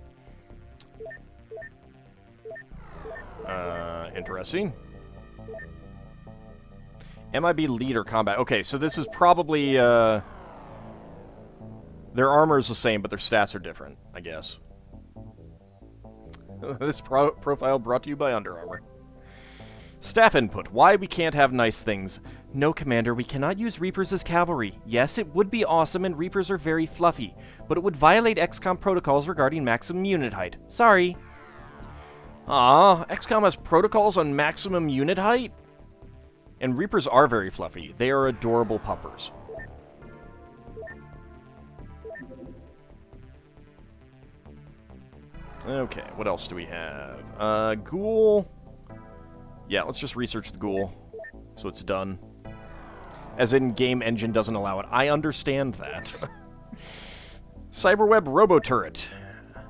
Interesting. MIB leader combat. Okay, so this is probably, their armor is the same, but their stats are different, I guess. This profile brought to you by Under Armour. Staff input. Why we can't have nice things. No, Commander, we cannot use Reapers as cavalry. Yes, it would be awesome, and Reapers are very fluffy, but it would violate XCOM protocols regarding maximum unit height. Sorry. XCOM has protocols on maximum unit height? And Reapers are very fluffy. They are adorable puppers. Okay, what else do we have? Ghoul. Yeah, let's just research the Ghoul, so it's done. As in, game engine doesn't allow it. I understand that. Cyberweb Robo-Turret.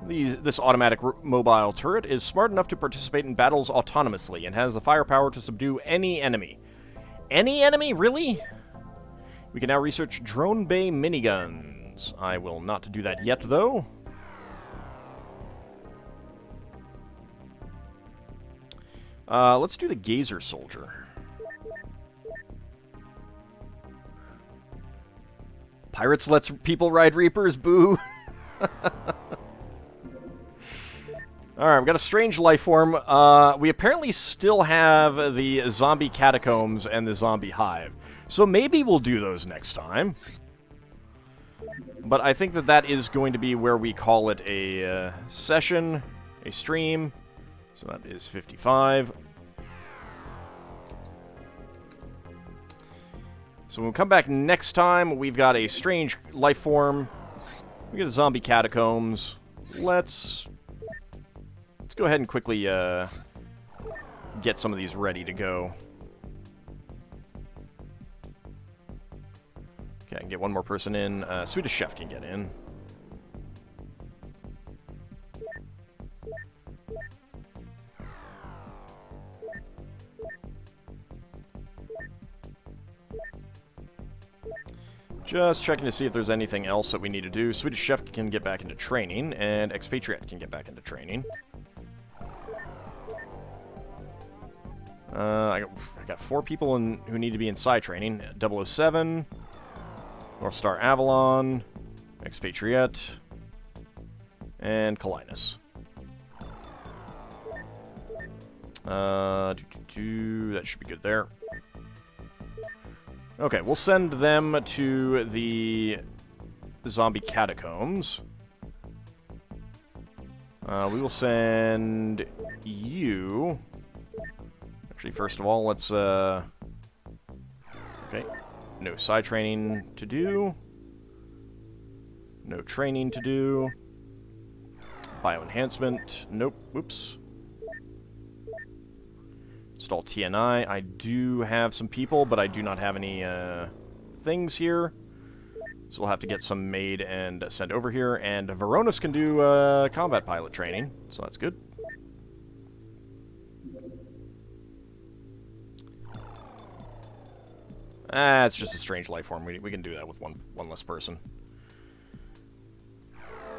This automatic mobile turret is smart enough to participate in battles autonomously and has the firepower to subdue any enemy. Any enemy? Really? We can now research Drone Bay miniguns. I will not do that yet, though. Let's do the Gazer Soldier. Pirates lets people ride Reapers, boo! Alright, we've got a strange life form. We apparently still have the zombie catacombs and the zombie hive. So maybe we'll do those next time. But I think that is going to be where we call it a session, a stream. So that is 55. So when we come back next time, we've got a strange life form. We got a zombie catacombs. Let's go ahead and quickly get some of these ready to go. Okay, I can get one more person in. Swedish Chef can get in. Just checking to see if there's anything else that we need to do. Swedish Chef can get back into training, and Expatriate can get back into training. I got 4 people who need to be in psi training. 007, North Star Avalon, Expatriate, and Kalinus. That should be good there. Okay, we'll send them to the zombie catacombs. We will send you... Actually, first of all, let's, okay. No side training to do. No training to do. Bioenhancement. Nope. Whoops. Install TNI. I do have some people, but I do not have any things here. So we'll have to get some made and sent over here. And Veronis can do combat pilot training, so that's good. It's just a strange life form. We can do that with one less person.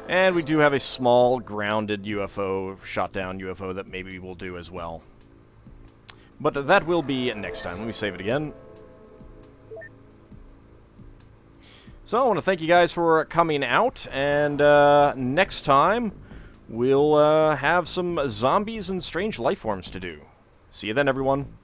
And we do have a small grounded UFO, shot down UFO that maybe we'll do as well. But that will be next time. Let me save it again. So I want to thank you guys for coming out, and next time we'll have some zombies and strange life forms to do. See you then, everyone.